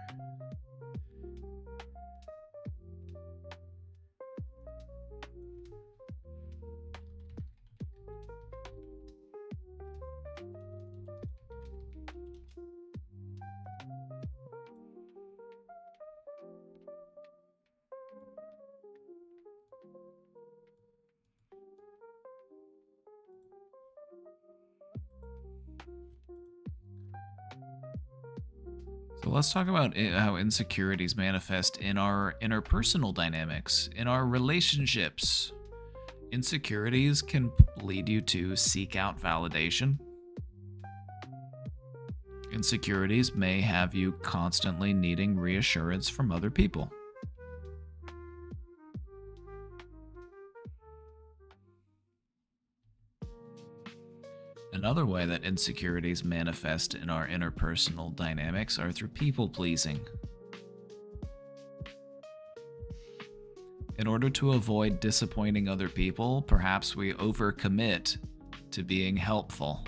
So let's talk about how insecurities manifest in our interpersonal dynamics, in our relationships. Insecurities can lead you to seek out validation. Insecurities may have you constantly needing reassurance from other people. Another way that insecurities manifest in our interpersonal dynamics are through people pleasing. In order to avoid disappointing other people, perhaps we overcommit to being helpful.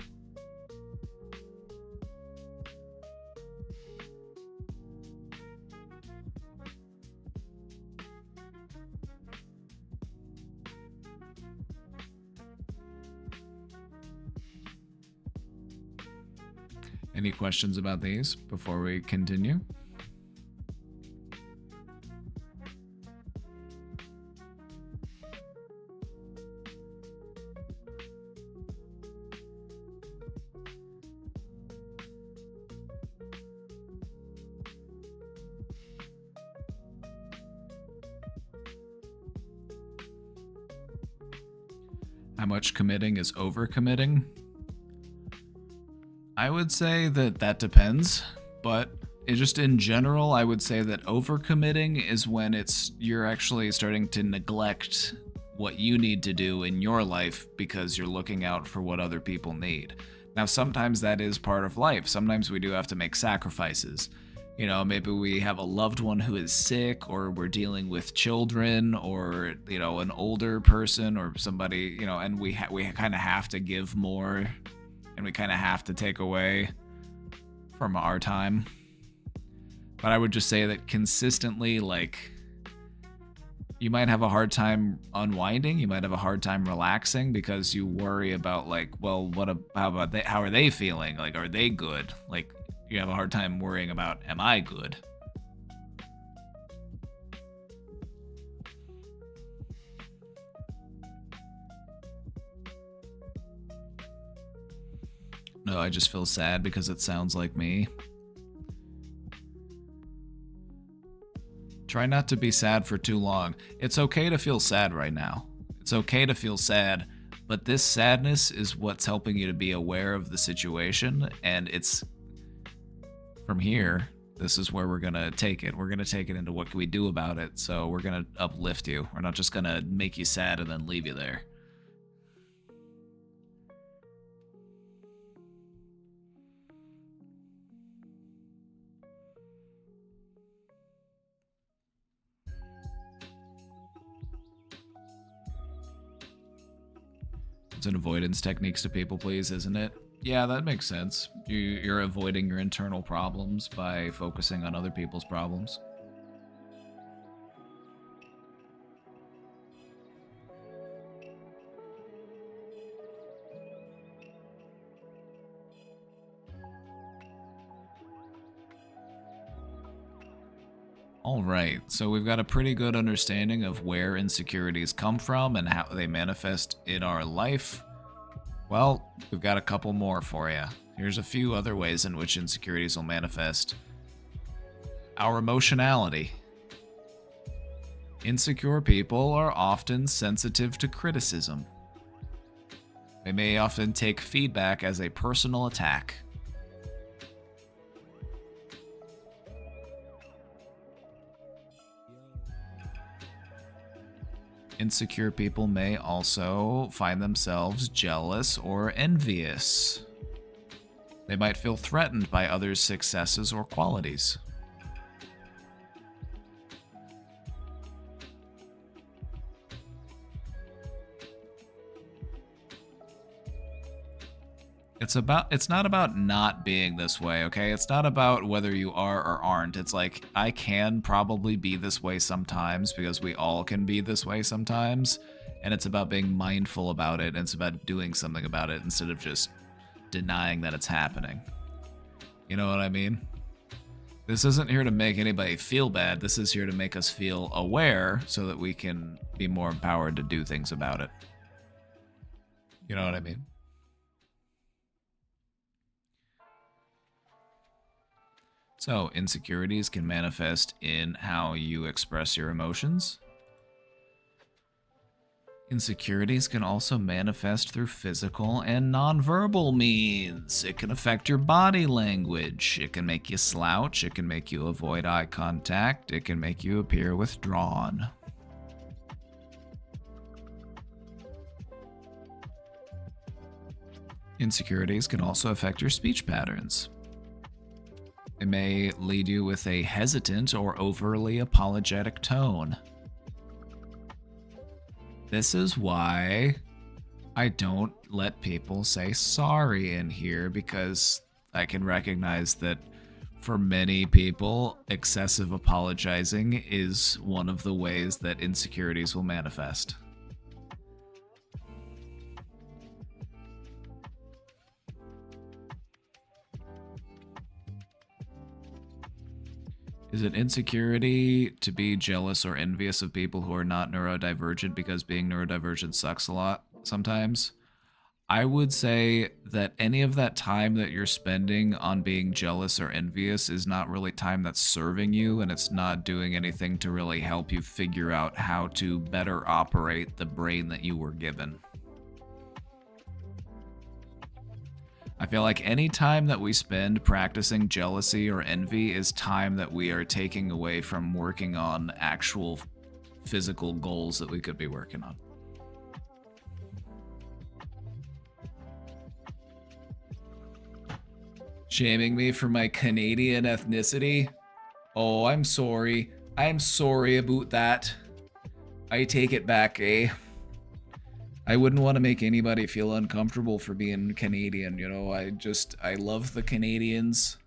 Any questions about these before we continue? How much committing is overcommitting? I would say that that depends, but just in general, I would say that overcommitting is when you're actually starting to neglect what you need to do in your life because you're looking out for what other people need. Now, sometimes that is part of life. Sometimes we do have to make sacrifices. You know, maybe we have a loved one who is sick, or we're dealing with children, or, you know, an older person or somebody, you know, and we kind of have to give more, and we kind of have to take away from our time. But I would just say that consistently, like, you might have a hard time unwinding, you might have a hard time relaxing because you worry about, like, well, how are they feeling? Like, are they good? Like, you have a hard time worrying about, am I good? No, I just feel sad because it sounds like me. Try not to be sad for too long. It's okay to feel sad right now. It's okay to feel sad, but this sadness is what's helping you to be aware of the situation, and it's from here, this is where we're going to take it. We're going to take it into what can we do about it. So we're going to uplift you. We're not just going to make you sad and then leave you there. It's an avoidance techniques to people please, isn't it? Yeah, that makes sense. You're avoiding your internal problems by focusing on other people's problems. All right, so we've got a pretty good understanding of where insecurities come from and how they manifest in our life. Well, we've got a couple more for you. Here's a few other ways in which insecurities will manifest. Our emotionality. Insecure people are often sensitive to criticism. They may often take feedback as a personal attack. Insecure people may also find themselves jealous or envious. They might feel threatened by others' successes or qualities. It's not about not being this way, okay? It's not about whether you are or aren't. It's like, I can probably be this way sometimes because we all can be this way sometimes. And it's about being mindful about it. And it's about doing something about it instead of just denying that it's happening. You know what I mean? This isn't here to make anybody feel bad. This is here to make us feel aware so that we can be more empowered to do things about it. You know what I mean? So, insecurities can manifest in how you express your emotions. Insecurities can also manifest through physical and nonverbal means. It can affect your body language. It can make you slouch. It can make you avoid eye contact. It can make you appear withdrawn. Insecurities can also affect your speech patterns. It may lead you with a hesitant or overly apologetic tone. This is why I don't let people say sorry in here, because I can recognize that for many people, excessive apologizing is one of the ways that insecurities will manifest. Is it insecurity to be jealous or envious of people who are not neurodivergent because being neurodivergent sucks a lot sometimes? I would say that any of that time that you're spending on being jealous or envious is not really time that's serving you, and it's not doing anything to really help you figure out how to better operate the brain that you were given. I feel like any time that we spend practicing jealousy or envy is time that we are taking away from working on actual physical goals that we could be working on. Shaming me for my Canadian ethnicity? Oh, I'm sorry. I'm sorry about that. I take it back, eh? I wouldn't want to make anybody feel uncomfortable for being Canadian, you know? I love the Canadians.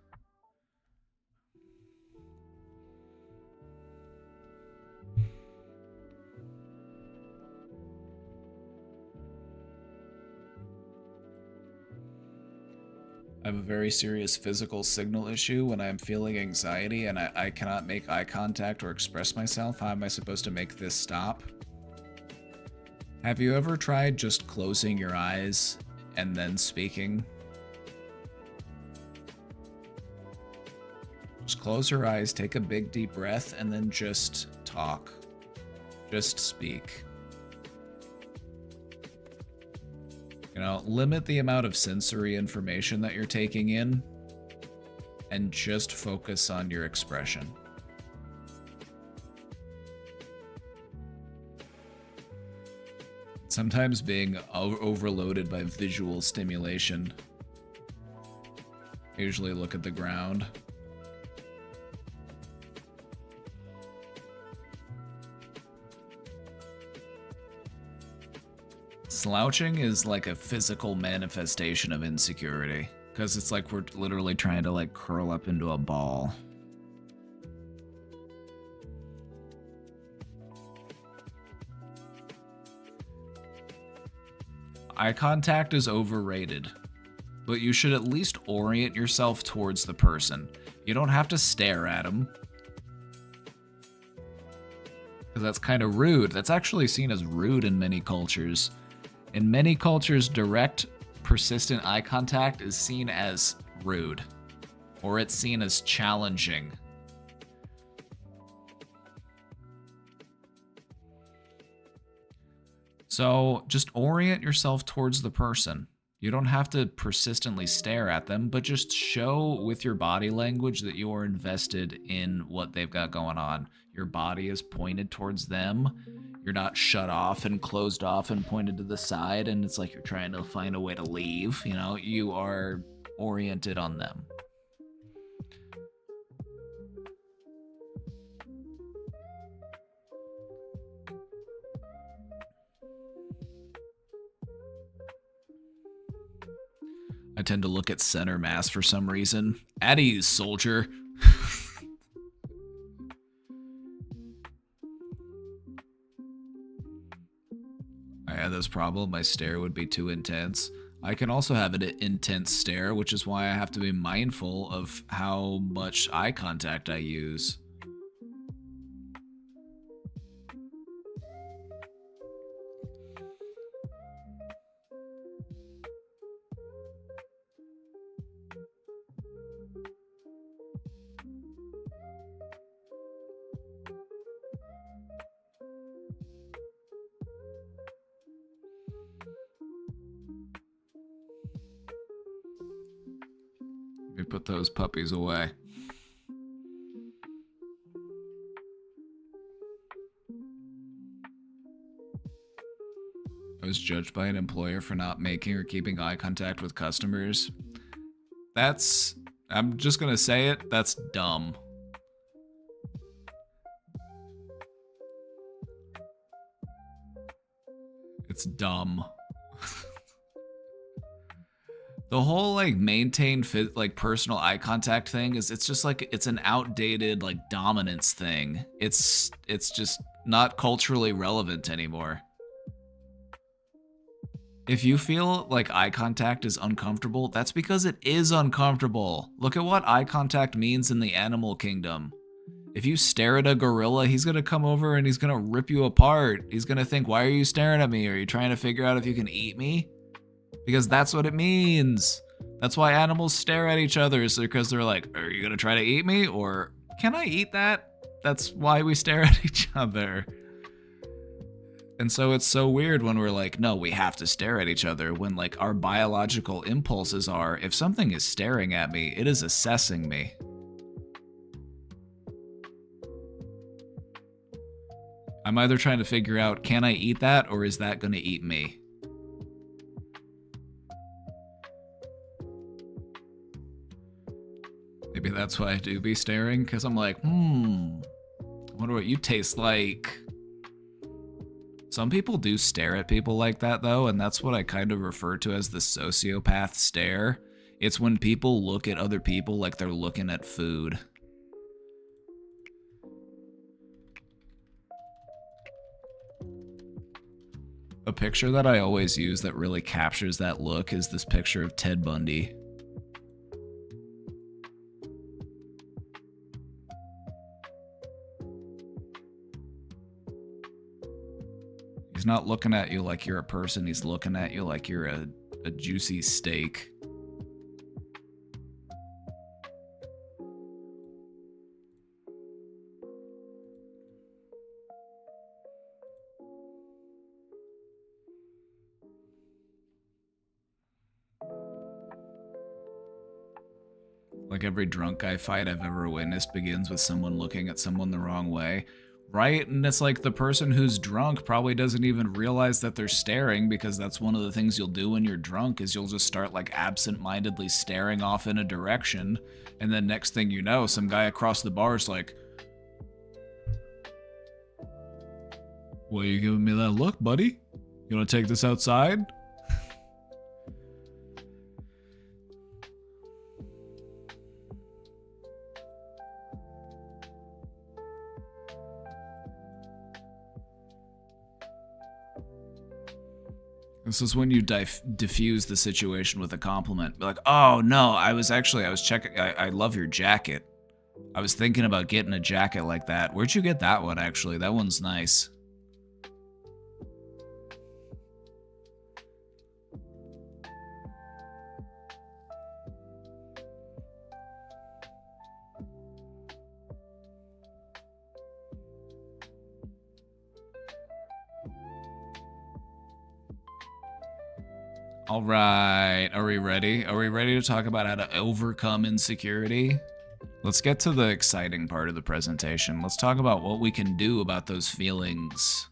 I have a very serious physical signal issue when I'm feeling anxiety and I cannot make eye contact or express myself. How am I supposed to make this stop? Have you ever tried just closing your eyes and then speaking? Just close your eyes, take a big deep breath, and then just talk. Just speak. You know, limit the amount of sensory information that you're taking in and just focus on your expression. Sometimes being overloaded by visual stimulation. I usually look at the ground. Slouching is like a physical manifestation of insecurity, because it's like we're literally trying to like curl up into a ball. Eye contact is overrated, but you should at least orient yourself towards the person. You don't have to stare at them, because that's kind of rude. That's actually seen as rude in many cultures. In many cultures, direct, persistent eye contact is seen as rude, or it's seen as challenging. So just orient yourself towards the person. You don't have to persistently stare at them, but just show with your body language that you are invested in what they've got going on. Your body is pointed towards them. You're not shut off and closed off and pointed to the side, and it's like you're trying to find a way to leave. You know, you are oriented on them. I tend to look at center mass for some reason. At ease, soldier. I had this problem. My stare would be too intense. I can also have an intense stare, which is why I have to be mindful of how much eye contact I use. Let me put those puppies away. I was judged by an employer for not making or keeping eye contact with customers. I'm just gonna say it, that's dumb. It's dumb. The whole like maintain like personal eye contact thing it's just like it's an outdated like dominance thing. It's just not culturally relevant anymore. If you feel like eye contact is uncomfortable, that's because it is uncomfortable. Look at what eye contact means in the animal kingdom. If you stare at a gorilla, he's going to come over and he's going to rip you apart. He's going to think, why are you staring at me? Are you trying to figure out if you can eat me? Because that's what it means. That's why animals stare at each other, is because they're like, are you going to try to eat me? Or can I eat that? That's why we stare at each other. And so it's so weird when we're like, no, we have to stare at each other, when like our biological impulses are, if something is staring at me, it is assessing me. I'm either trying to figure out, can I eat that, or is that going to eat me? Maybe that's why I do be staring, because I'm like, I wonder what you taste like. Some people do stare at people like that, though, and that's what I kind of refer to as the sociopath stare. It's when people look at other people like they're looking at food. A picture that I always use that really captures that look is this picture of Ted Bundy. He's not looking at you like you're a person, he's looking at you like you're a juicy steak. Like every drunk guy fight I've ever witnessed begins with someone looking at someone the wrong way. Right? And it's like the person who's drunk probably doesn't even realize that they're staring, because that's one of the things you'll do when you're drunk is you'll just start like absent-mindedly staring off in a direction. And then next thing you know, some guy across the bar is like, "What are you giving me that look, buddy? You want to take this outside?" This is when you diffuse the situation with a compliment. Be like, oh no, I was checking, I love your jacket. I was thinking about getting a jacket like that. Where'd you get that one, actually? That one's nice. All right, are we ready? Are we ready to talk about how to overcome insecurity? Let's get to the exciting part of the presentation. Let's talk about what we can do about those feelings.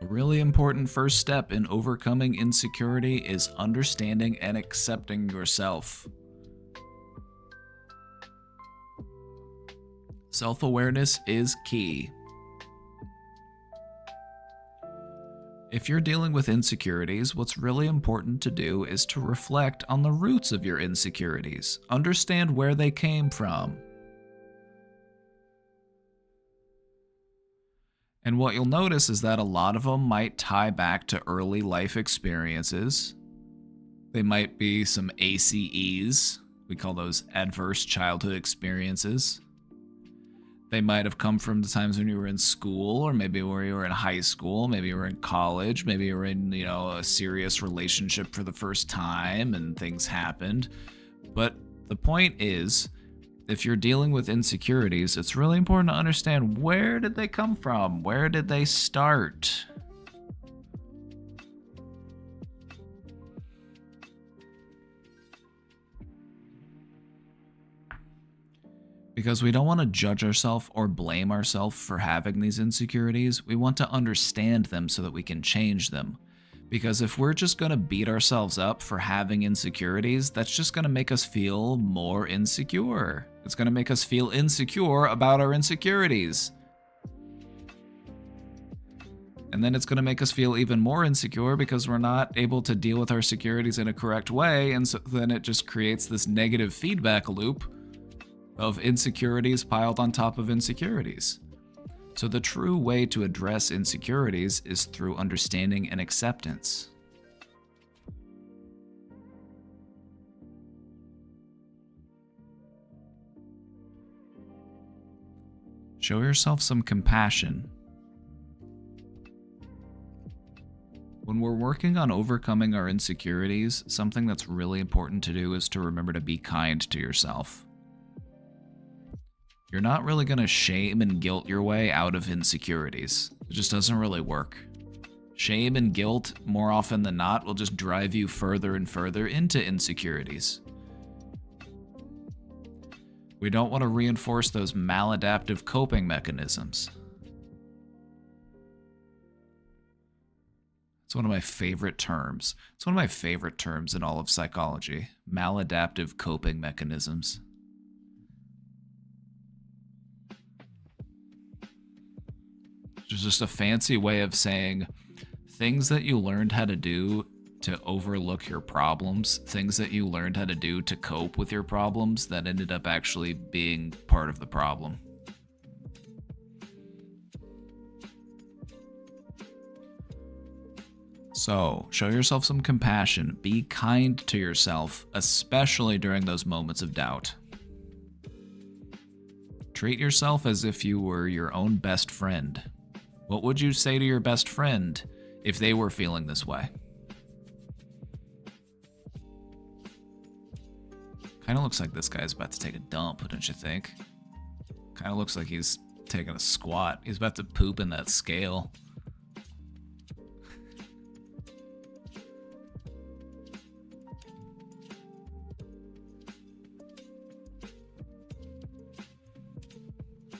A really important first step in overcoming insecurity is understanding and accepting yourself. Self-awareness is key. If you're dealing with insecurities, what's really important to do is to reflect on the roots of your insecurities. Understand where they came from. And what you'll notice is that a lot of them might tie back to early life experiences. They might be some ACEs. We call those adverse childhood experiences. They might have come from the times when you were in school, or maybe where you were in high school, maybe you were in college, maybe you were in, a serious relationship for the first time and things happened. But the point is, if you're dealing with insecurities, it's really important to understand, where did they come from? Where did they start? Because we don't want to judge ourselves or blame ourselves for having these insecurities. We want to understand them so that we can change them. Because if we're just going to beat ourselves up for having insecurities, that's just going to make us feel more insecure. It's going to make us feel insecure about our insecurities. And then it's going to make us feel even more insecure because we're not able to deal with our insecurities in a correct way. And so then it just creates this negative feedback loop of insecurities piled on top of insecurities. So the true way to address insecurities is through understanding and acceptance. Show yourself some compassion. When we're working on overcoming our insecurities, something that's really important to do is to remember to be kind to yourself. You're not really going to shame and guilt your way out of insecurities. It just doesn't really work. Shame and guilt, more often than not, will just drive you further and further into insecurities. We don't want to reinforce those maladaptive coping mechanisms. It's one of my favorite terms. It's one of my favorite terms in all of psychology. Maladaptive coping mechanisms. It's just a fancy way of saying things that you learned how to do to overlook your problems, things that you learned how to do to cope with your problems that ended up actually being part of the problem. So, show yourself some compassion. Be kind to yourself, especially during those moments of doubt. Treat yourself as if you were your own best friend. What would you say to your best friend if they were feeling this way? Kind of looks like this guy's about to take a dump, don't you think? Kind of looks like he's taking a squat. He's about to poop in that scale.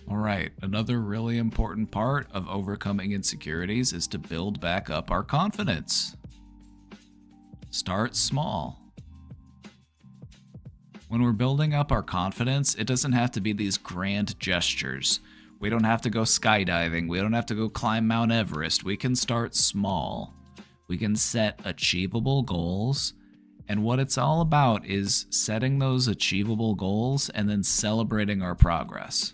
Alright, another really important part of overcoming insecurities is to build back up our confidence. Start small. When we're building up our confidence, it doesn't have to be these grand gestures. We don't have to go skydiving. We don't have to go climb Mount Everest. We can start small. We can set achievable goals. And what it's all about is setting those achievable goals and then celebrating our progress.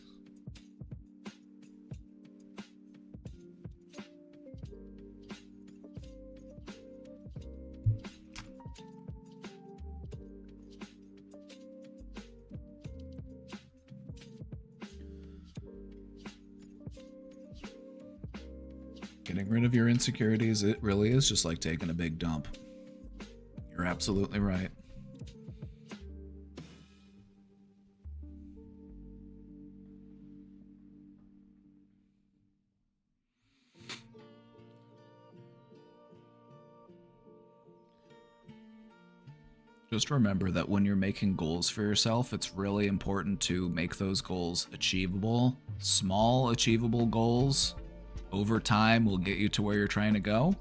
Getting rid of your insecurities, it really is just like taking a big dump. You're absolutely right. Just remember that when you're making goals for yourself, it's really important to make those goals achievable. Small, achievable goals over time will get you to where you're trying to go.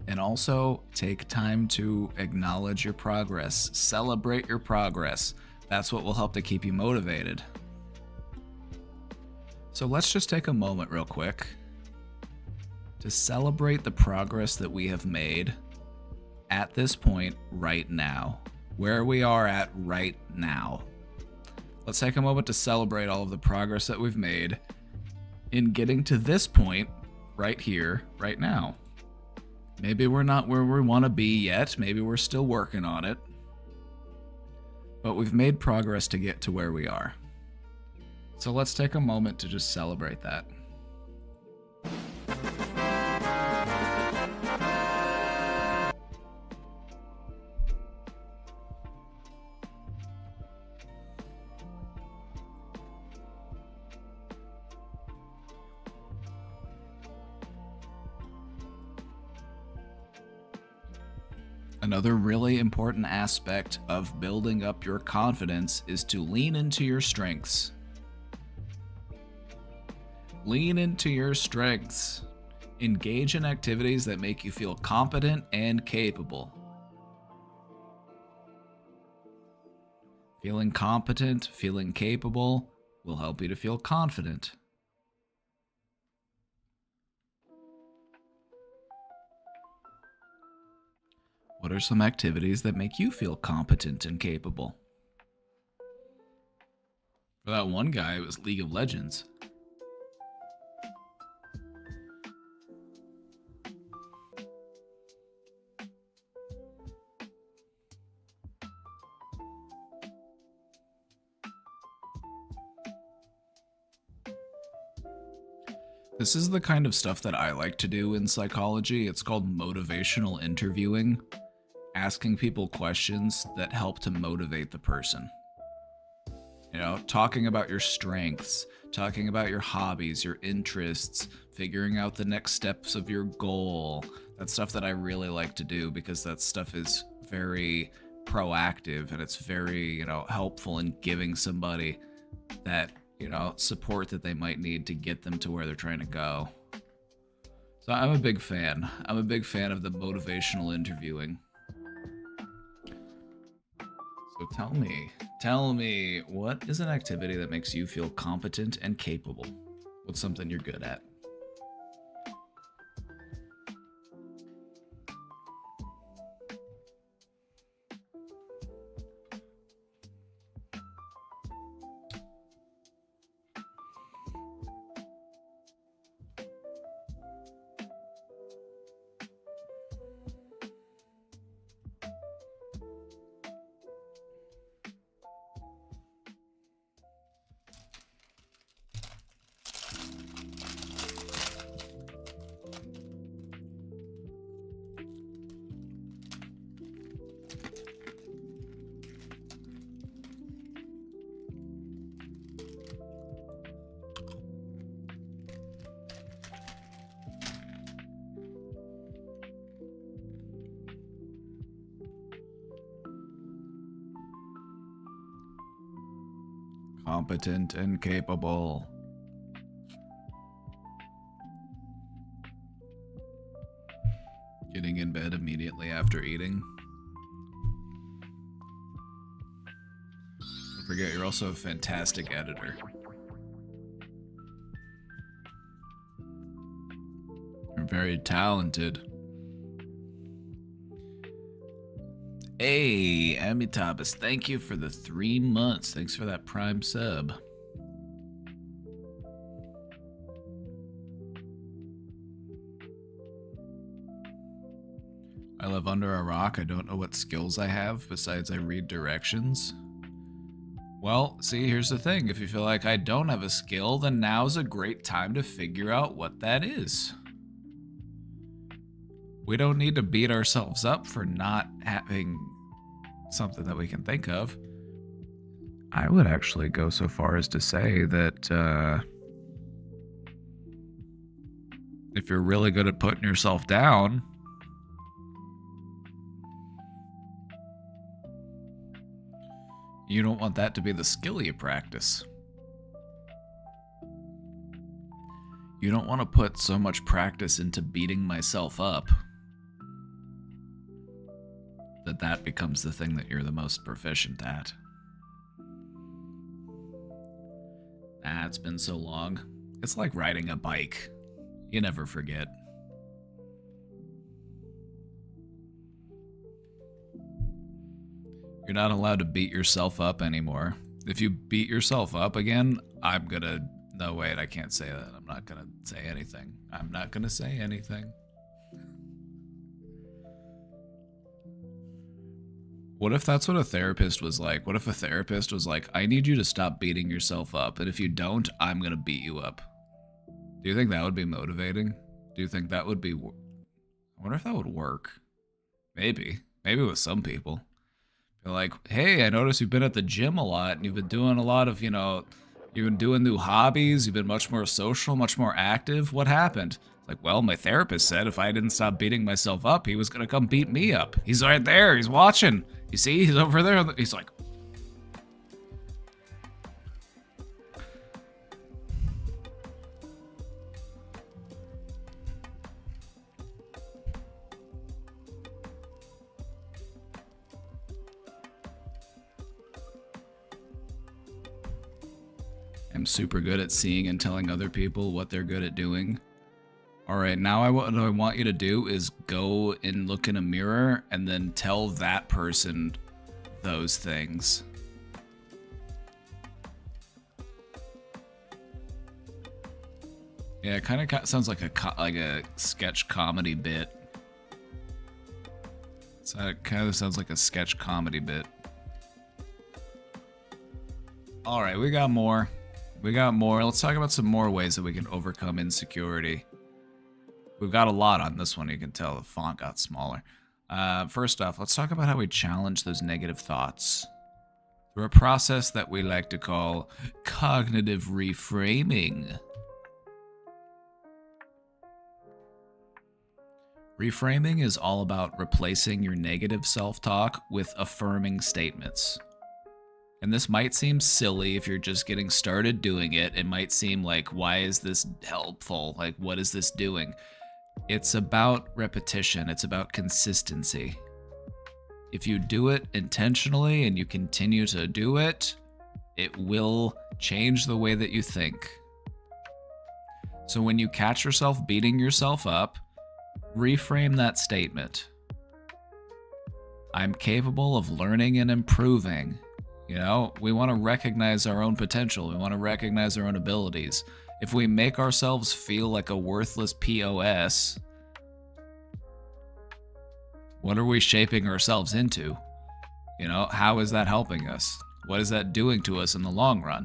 And also take time to acknowledge your progress, celebrate your progress. That's what will help to keep you motivated. So let's just take a moment real quick to celebrate the progress that we have made at this point right now, where we are at right now. Let's take a moment to celebrate all of the progress that we've made in getting to this point right here, right now. Maybe we're not where we want to be yet. Maybe we're still working on it. But we've made progress to get to where we are. So let's take a moment to just celebrate that. Another really important aspect of building up your confidence is to lean into your strengths. Lean into your strengths. Engage in activities that make you feel competent and capable. Feeling competent, feeling capable will help you to feel confident. What are some activities that make you feel competent and capable? For that one guy, it was League of Legends. This is the kind of stuff that I like to do in psychology. It's called motivational interviewing, asking people questions that help to motivate the person. You know, talking about your strengths, talking about your hobbies, your interests, figuring out the next steps of your goal. That's stuff that I really like to do because that stuff is very proactive and it's very, helpful in giving somebody that, support that they might need to get them to where they're trying to go. So I'm a big fan. I'm a big fan of the motivational interviewing. So tell me, what is an activity that makes you feel competent and capable? What's something you're good at? Competent and capable. Getting in bed immediately after eating. Don't forget, you're also a fantastic editor. You're very talented. Hey, Amitabus, thank you for the 3 months. Thanks for that Prime sub. I live under a rock. I don't know what skills I have besides I read directions. Well, see, here's the thing. If you feel like I don't have a skill, then now's a great time to figure out what that is. We don't need to beat ourselves up for not having something that we can think of. I would actually go so far as to say that if you're really good at putting yourself down, you don't want that to be the skill you practice. You don't want to put so much practice into beating myself up that becomes the thing that you're the most proficient at. It's been so long. It's like riding a bike. You never forget. You're not allowed to beat yourself up anymore. If you beat yourself up again, I'm gonna... No, wait, I can't say that. I'm not gonna say anything. I'm not gonna say anything. What if that's what a therapist was like? What if a therapist was like, I need you to stop beating yourself up, and if you don't, I'm gonna beat you up? Do you think that would be motivating? Do you think that would be... I wonder if that would work. Maybe. Maybe with some people. They're like, hey, I noticed you've been at the gym a lot, and you've been doing a lot of, you've been doing new hobbies, you've been much more social, much more active. What happened? Like, well, my therapist said if I didn't stop beating myself up, he was gonna come beat me up. He's right there, he's watching. You see, he's over there. He's like... I'm super good at seeing and telling other people what they're good at doing. Alright, now what I want you to do is go and look in a mirror and then tell that person those things. Yeah, it kind of sounds like a sketch comedy bit. So it kind of sounds like a sketch comedy bit. Alright, we got more. We got more. Let's talk about some more ways that we can overcome insecurity. We've got a lot on this one. You can tell the font got smaller. First off, let's talk about how we challenge those negative thoughts through a process that we like to call cognitive reframing. Reframing is all about replacing your negative self-talk with affirming statements. And this might seem silly if you're just getting started doing it. It might seem like, why is this helpful? Like, what is this doing? It's about repetition. It's about consistency. If you do it intentionally and you continue to do it, it will change the way that you think. So when you catch yourself beating yourself up, reframe that statement. I'm capable of learning and improving. You know, we want to recognize our own potential. We want to recognize our own abilities. If we make ourselves feel like a worthless POS, what are we shaping ourselves into? You know, how is that helping us? What is that doing to us in the long run?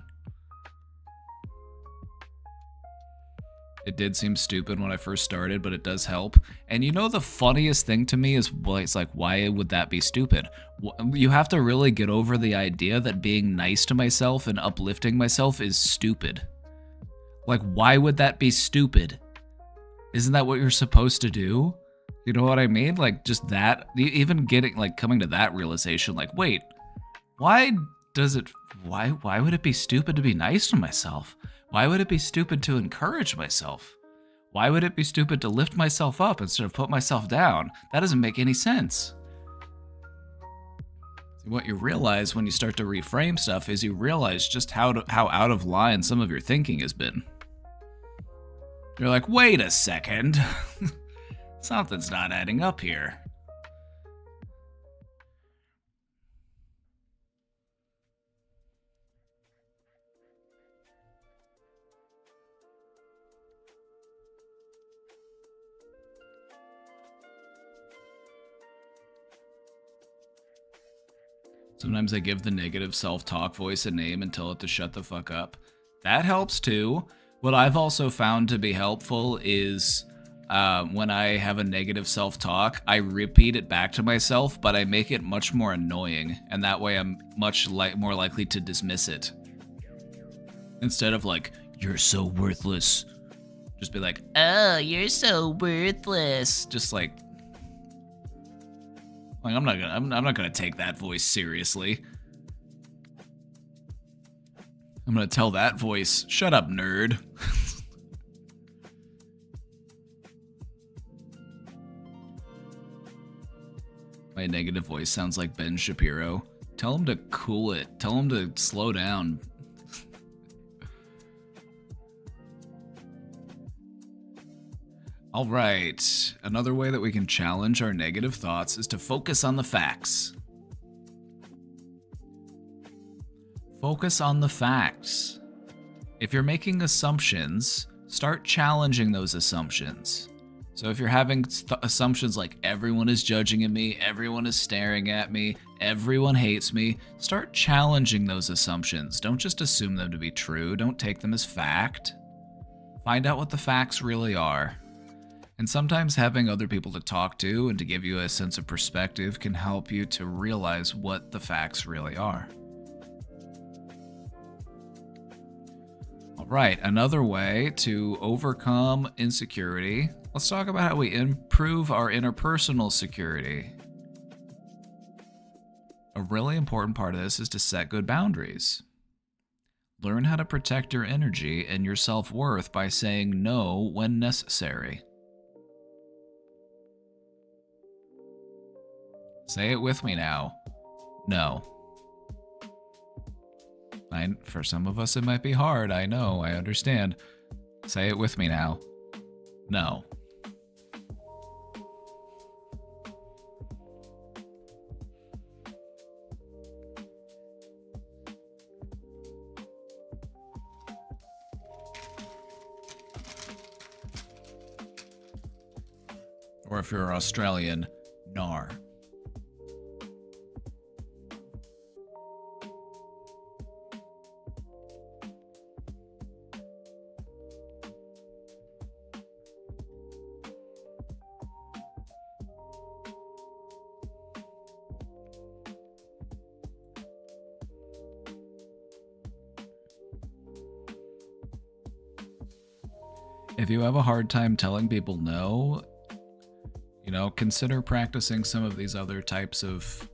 It did seem stupid when I first started, but it does help. And you know, the funniest thing to me is, well, it's like, why would that be stupid? You have to really get over the idea that being nice to myself and uplifting myself is stupid. Like, why would that be stupid? Isn't that what you're supposed to do? You know what I mean? Like, just that, even getting, like, coming to that realization, like, wait, why would it be stupid to be nice to myself? Why would it be stupid to encourage myself? Why would it be stupid to lift myself up instead of put myself down? That doesn't make any sense. What you realize when you start to reframe stuff is you realize just how out of line some of your thinking has been. You're like, wait a second. Something's not adding up here. Sometimes I give the negative self-talk voice a name and tell it to shut the fuck up. That helps too. What I've also found to be helpful is when I have a negative self-talk, I repeat it back to myself, but I make it much more annoying, and that way I'm much more likely to dismiss it. Instead of like, you're so worthless, just be like, oh, you're so worthless. Just like I'm not gonna take that voice seriously. I'm gonna tell that voice, shut up, nerd. My negative voice sounds like Ben Shapiro. Tell him to cool it. Tell him to slow down. All right, another way that we can challenge our negative thoughts is to focus on the facts. Focus on the facts. If you're making assumptions, start challenging those assumptions. So if you're having assumptions like everyone is judging at me, everyone is staring at me, everyone hates me, start challenging those assumptions. Don't just assume them to be true. Don't take them as fact. Find out what the facts really are. And sometimes having other people to talk to and to give you a sense of perspective can help you to realize what the facts really are. All right, another way to overcome insecurity, let's talk about how we improve our interpersonal security. A really important part of this is to set good boundaries. Learn how to protect your energy and your self-worth by saying no when necessary. Say it with me now. No. For some of us it might be hard, I know, I understand. Say it with me now. No. Or if you're Australian, nar. If you have a hard time telling people no, consider practicing some of these other types of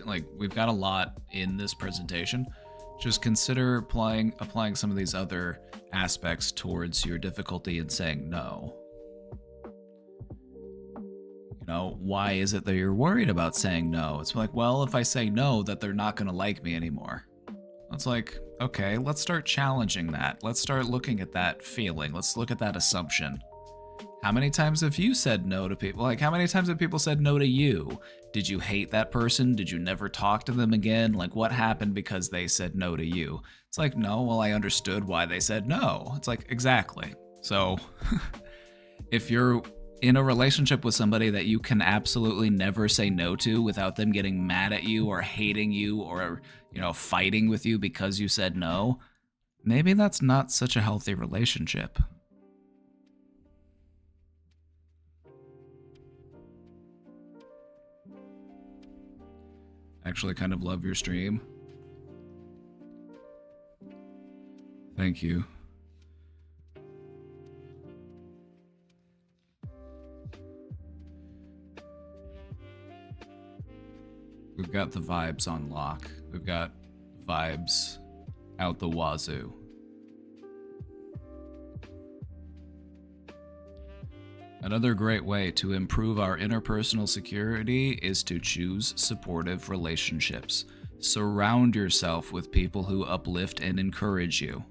like we've got a lot in this presentation. Just consider applying some of these other aspects towards your difficulty in saying no. Why is it that you're worried about saying no? It's like, well, if I say no, that they're not going to like me anymore. It's like, okay, let's start challenging that. Let's start looking at that feeling. Let's look at that assumption. How many times have you said no to people? Like, how many times have people said no to you? Did you hate that person? Did you never talk to them again? Like, what happened because they said no to you? It's like, no, well, I understood why they said no. It's like, exactly. So, if you're in a relationship with somebody that you can absolutely never say no to without them getting mad at you or hating you or, fighting with you because you said no, maybe that's not such a healthy relationship. Actually kind of love your stream. Thank you. We've got the vibes on lock. We've got vibes out the wazoo. Another great way to improve our interpersonal security is to choose supportive relationships. Surround yourself with people who uplift and encourage you.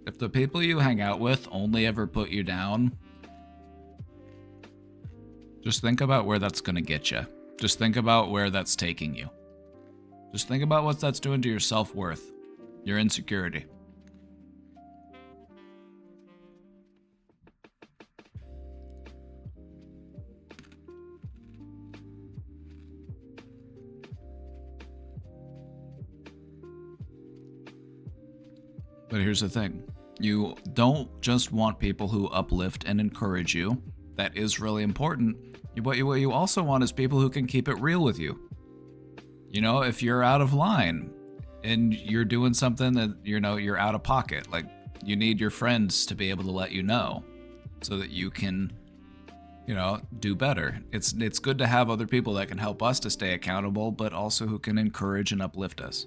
If the people you hang out with only ever put you down, just think about where that's going to get you. Just think about where that's taking you. Just think about what that's doing to your self-worth, your insecurity. But here's the thing. You don't just want people who uplift and encourage you. That is really important. What you also want is people who can keep it real with you. If you're out of line and you're doing something that, you're out of pocket, like you need your friends to be able to let you know so that you can, do better. It's good to have other people that can help us to stay accountable, but also who can encourage and uplift us.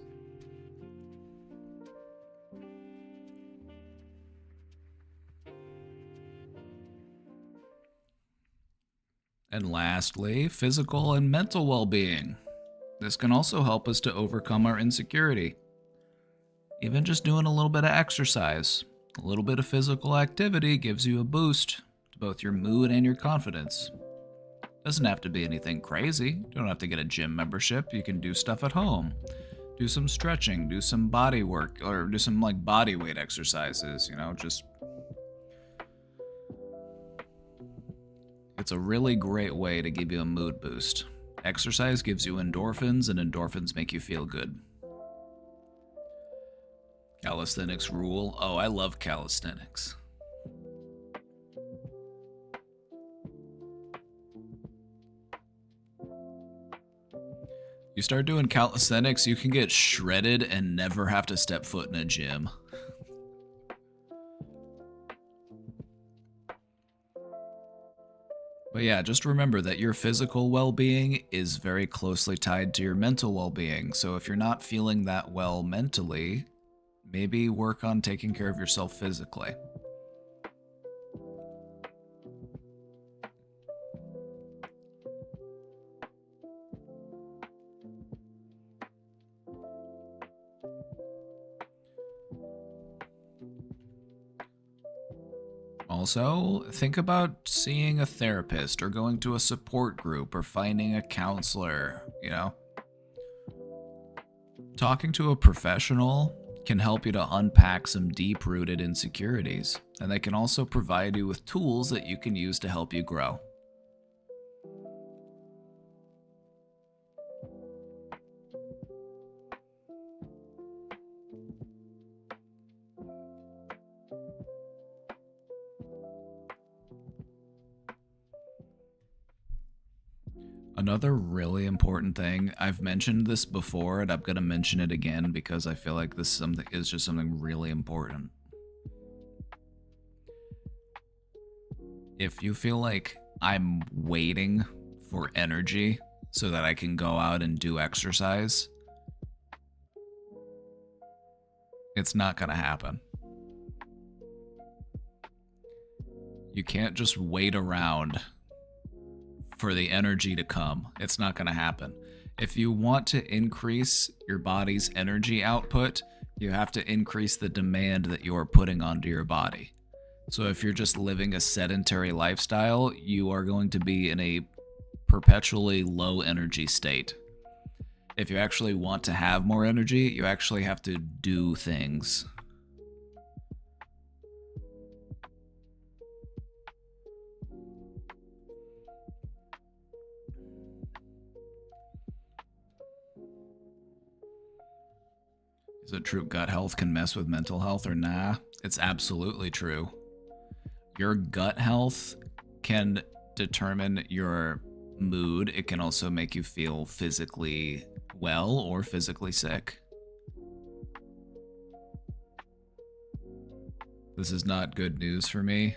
And lastly, physical and mental well-being. This can also help us to overcome our insecurity. Even just doing a little bit of exercise, a little bit of physical activity gives you a boost to both your mood and your confidence. Doesn't have to be anything crazy. You don't have to get a gym membership. You can do stuff at home. Do some stretching, do some body work, or do some like body weight exercises, just... It's a really great way to give you a mood boost. Exercise gives you endorphins, and endorphins make you feel good. Calisthenics rule. Oh, I love calisthenics. You start doing calisthenics, you can get shredded and never have to step foot in a gym. But yeah, just remember that your physical well-being is very closely tied to your mental well-being. So if you're not feeling that well mentally, maybe work on taking care of yourself physically. Also, think about seeing a therapist or going to a support group or finding a counselor, Talking to a professional can help you to unpack some deep-rooted insecurities, and they can also provide you with tools that you can use to help you grow. Another really important thing, I've mentioned this before and I'm going to mention it again because I feel like this something is just something really important. If you feel like I'm waiting for energy so that I can go out and do exercise, it's not going to happen. You can't just wait around for the energy to come. It's not going to happen. If you want to increase your body's energy output, you have to increase the demand that you are putting onto your body. So if you're just living a sedentary lifestyle, you are going to be in a perpetually low energy state. If you actually want to have more energy, you actually have to do things. Is it true gut health can mess with mental health or nah? It's absolutely true. Your gut health can determine your mood. It can also make you feel physically well or physically sick. This is not good news for me.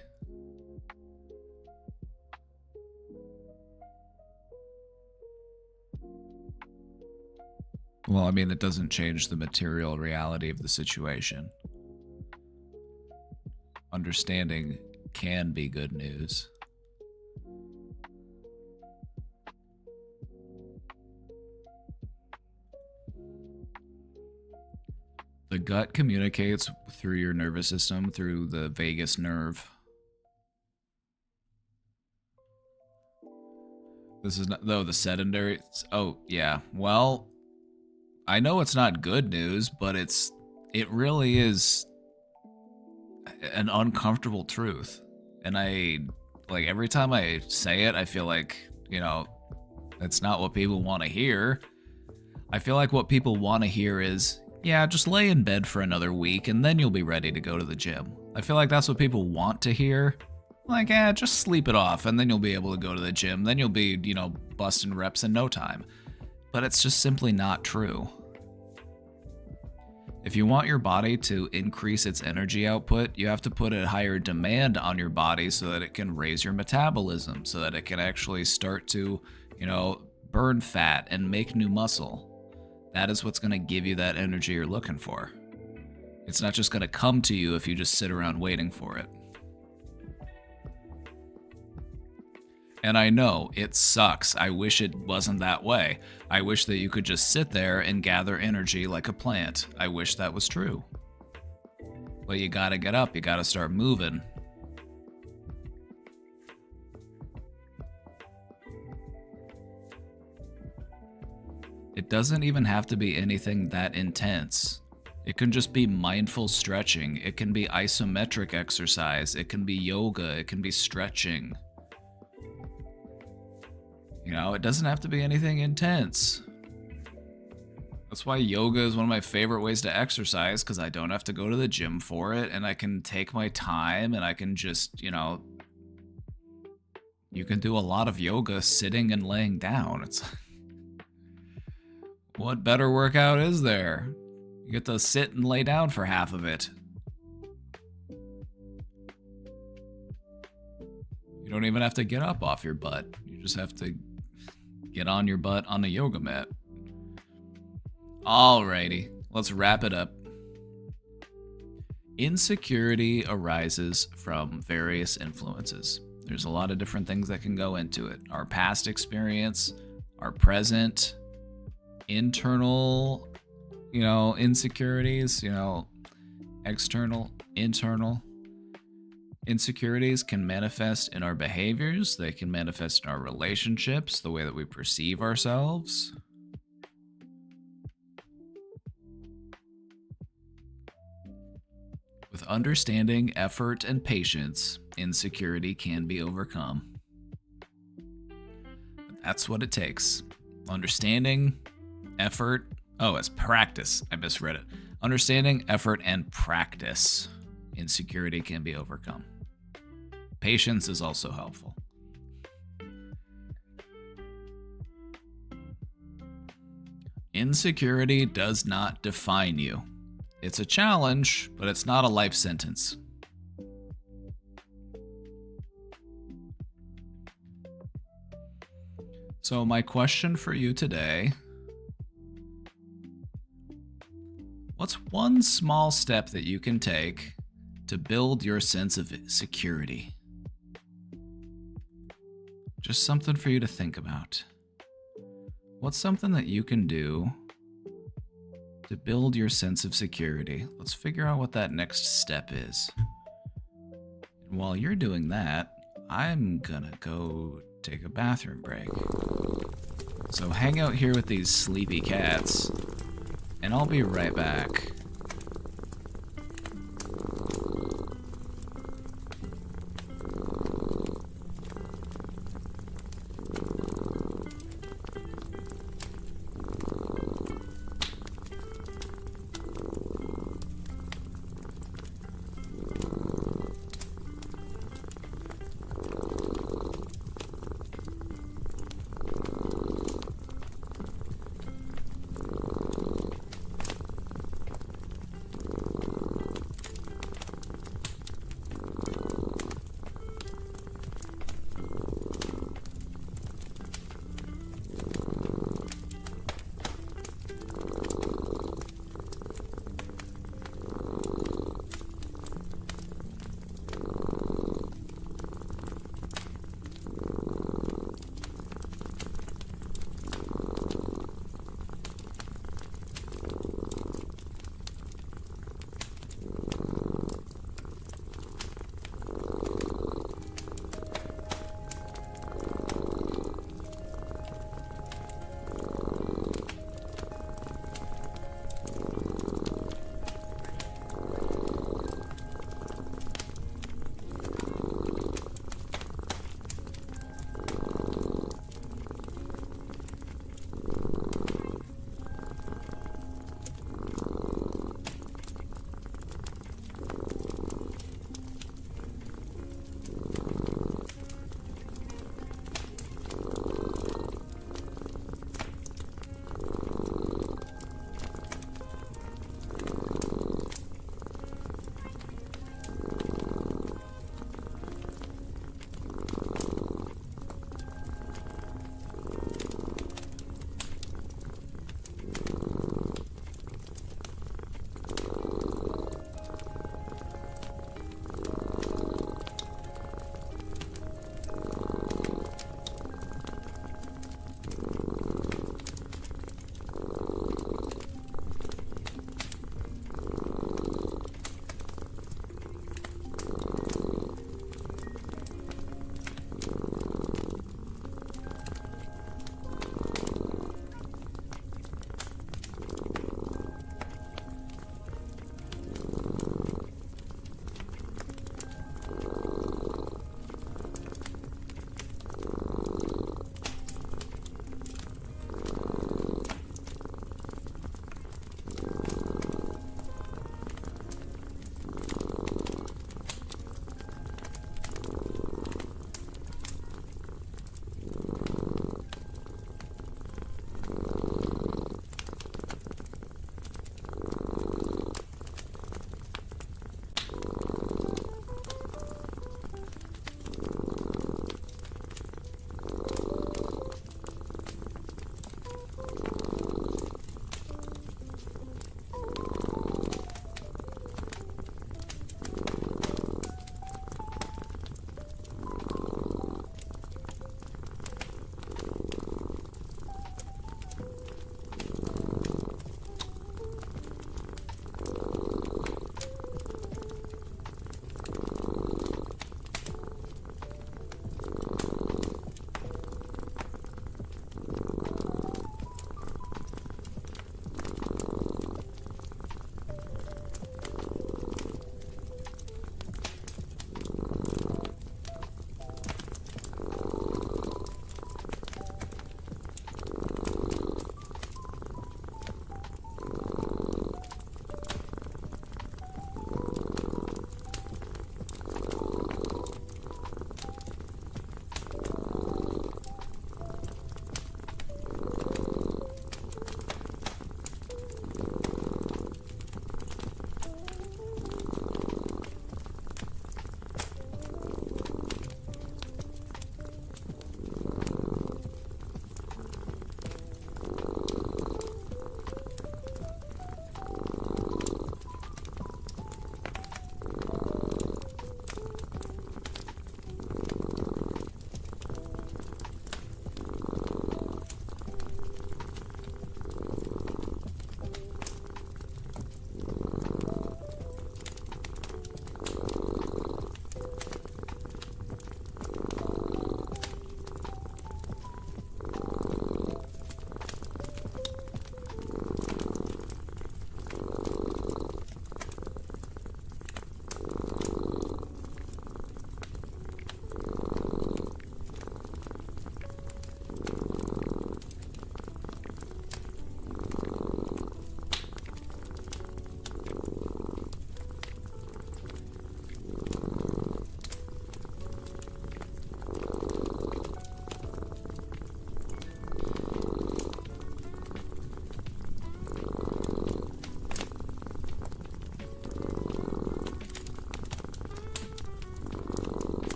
Well, I mean, it doesn't change the material reality of the situation. Understanding can be good news. The gut communicates through your nervous system, through the vagus nerve. This is not, though, the sedentary. Oh, yeah. Well, I know it's not good news, but it really is an uncomfortable truth. And every time I say it, I feel like, it's not what people want to hear. I feel like what people want to hear is, yeah, just lay in bed for another week and then you'll be ready to go to the gym. I feel like that's what people want to hear. Like, just sleep it off and then you'll be able to go to the gym. Then you'll be, busting reps in no time. But it's just simply not true. If you want your body to increase its energy output, you have to put a higher demand on your body so that it can raise your metabolism, so that it can actually start to, burn fat and make new muscle. That is what's going to give you that energy you're looking for. It's not just going to come to you if you just sit around waiting for it. And I know, it sucks. I wish it wasn't that way. I wish that you could just sit there and gather energy like a plant. I wish that was true. But you gotta get up, you gotta start moving. It doesn't even have to be anything that intense. It can just be mindful stretching. It can be isometric exercise. It can be yoga. It can be stretching. It doesn't have to be anything intense. That's why yoga is one of my favorite ways to exercise, because I don't have to go to the gym for it, and I can take my time, and I can just, you can do a lot of yoga sitting and laying down. It's what better workout is there? You get to sit and lay down for half of it. You don't even have to get up off your butt. You just have to get on your butt on a yoga mat. Alrighty, let's wrap it up. Insecurity arises from various influences. There's a lot of different things that can go into it. Our past experience, our present, internal, insecurities, external, internal. Insecurities can manifest in our behaviors. They can manifest in our relationships, the way that we perceive ourselves. With understanding, effort, and patience, insecurity can be overcome. But that's what it takes. Understanding, effort. Oh, it's practice. I misread it. Understanding, effort, and practice. Insecurity can be overcome. Patience is also helpful. Insecurity does not define you. It's a challenge, but it's not a life sentence. So, my question for you today: what's one small step that you can take to build your sense of security? Just something for you to think about. What's something that you can do to build your sense of security? Let's figure out what that next step is. And while you're doing that, I'm gonna go take a bathroom break. So hang out here with these sleepy cats, and I'll be right back.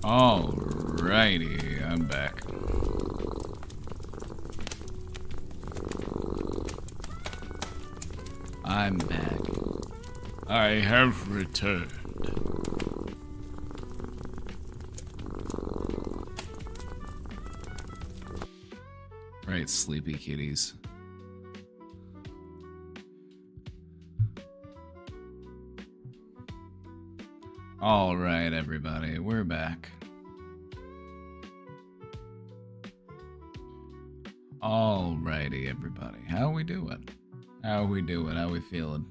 Alrighty, I'm back. I'm back. I have returned. Right, sleepy kitties. Alright, everybody, we're back. Alrighty, everybody. How we doing? How we doing? How we feeling?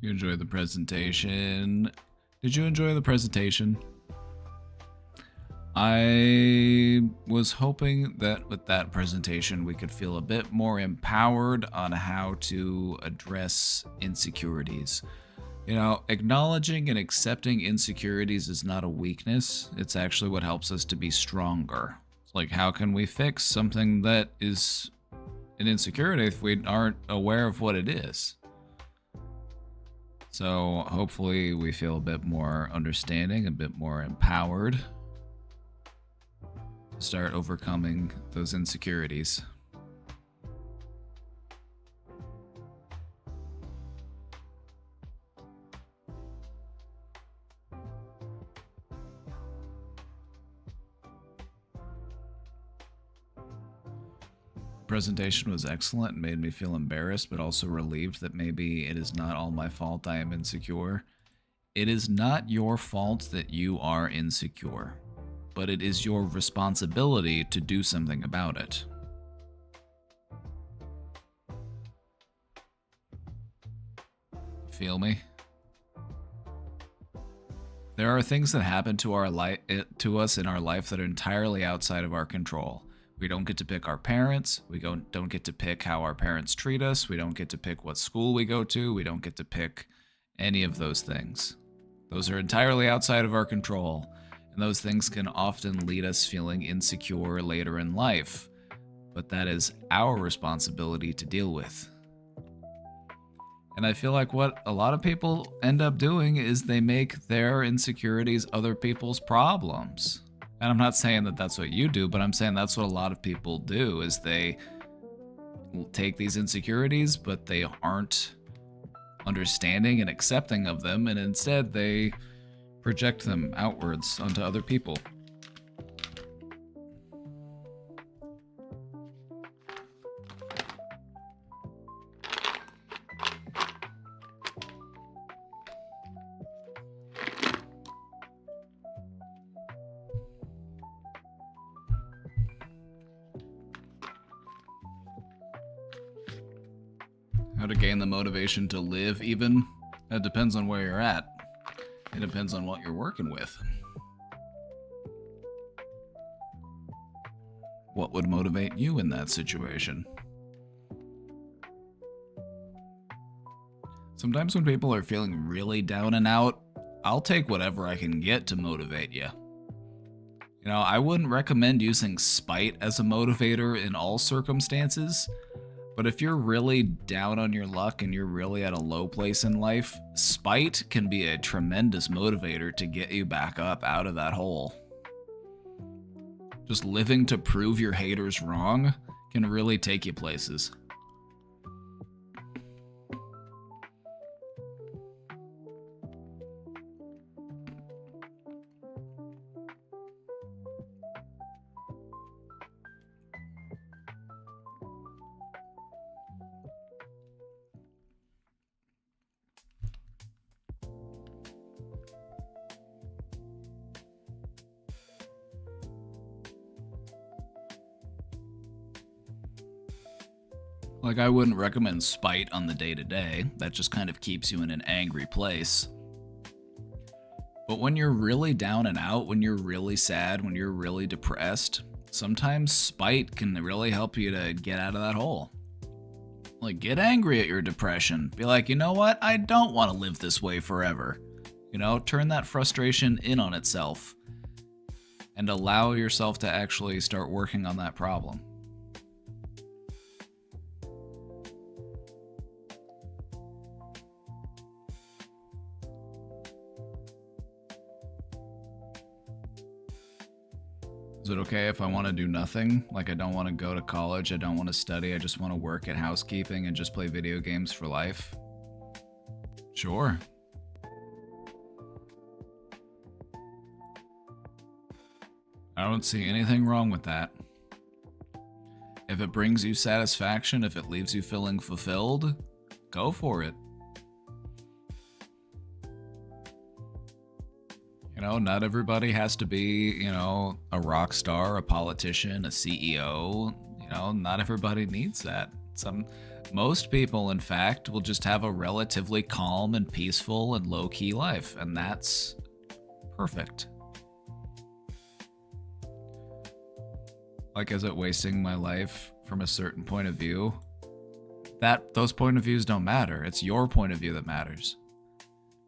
You enjoyed the presentation. Did you enjoy the presentation? I was hoping that with that presentation we could feel a bit more empowered on how to address insecurities. You know, acknowledging and accepting insecurities is not a weakness. It's actually what helps us to be stronger. It's like, how can we fix something that is an insecurity if we aren't aware of what it is? So hopefully we feel a bit more understanding, a bit more empowered to start overcoming those insecurities. Presentation was excellent and made me feel embarrassed, but also relieved that maybe it is not all my fault I am insecure. It is not your fault that you are insecure, but it is your responsibility to do something about it. Feel me? There are things that happen to to us in our life that are entirely outside of our control. We don't get to pick our parents. We don't get to pick how our parents treat us. We don't get to pick what school we go to. We don't get to pick any of those things. Those are entirely outside of our control, and those things can often lead us feeling insecure later in life. But that is our responsibility to deal with. And I feel like what a lot of people end up doing is they make their insecurities other people's problems. And I'm not saying that that's what you do, but I'm saying that's what a lot of people do, is they take these insecurities, but they aren't understanding and accepting of them, and instead they project them outwards onto other people. How to gain the motivation to live, even? That depends on where you're at. It depends on what you're working with. What would motivate you in that situation? Sometimes when people are feeling really down and out, I'll take whatever I can get to motivate you. You know, I wouldn't recommend using spite as a motivator in all circumstances, but if you're really down on your luck and you're really at a low place in life, spite can be a tremendous motivator to get you back up out of that hole. Just living to prove your haters wrong can really take you places. Like, I wouldn't recommend spite on the day-to-day. That just kind of keeps you in an angry place. But when you're really down and out, when you're really sad, when you're really depressed, sometimes spite can really help you to get out of that hole. Like, get angry at your depression. Be like, you know what? I don't want to live this way forever. You know, turn that frustration in on itself and allow yourself to actually start working on that problem. Is it okay if I want to do nothing? Like, I don't want to go to college, I don't want to study, I just want to work at housekeeping and just play video games for life? Sure. I don't see anything wrong with that. If it brings you satisfaction, if it leaves you feeling fulfilled, go for it. You know, not everybody has to be, you know, a rock star, a politician, a CEO. You know, not everybody needs that. Most people, in fact, will just have a relatively calm and peaceful and low-key life, and that's perfect. Like, is it wasting my life from a certain point of view? Those point of views don't matter. It's your point of view that matters.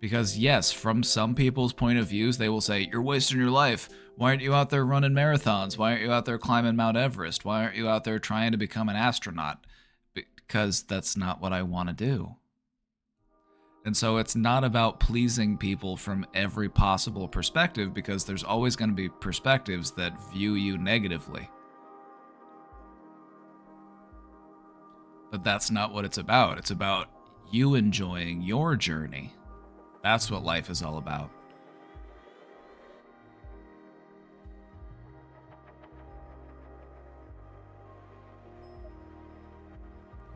Because yes, from some people's point of views, they will say, you're wasting your life. Why aren't you out there running marathons? Why aren't you out there climbing Mount Everest? Why aren't you out there trying to become an astronaut? Because that's not what I want to do. And so it's not about pleasing people from every possible perspective, because there's always going to be perspectives that view you negatively. But that's not what it's about. It's about you enjoying your journey. That's what life is all about.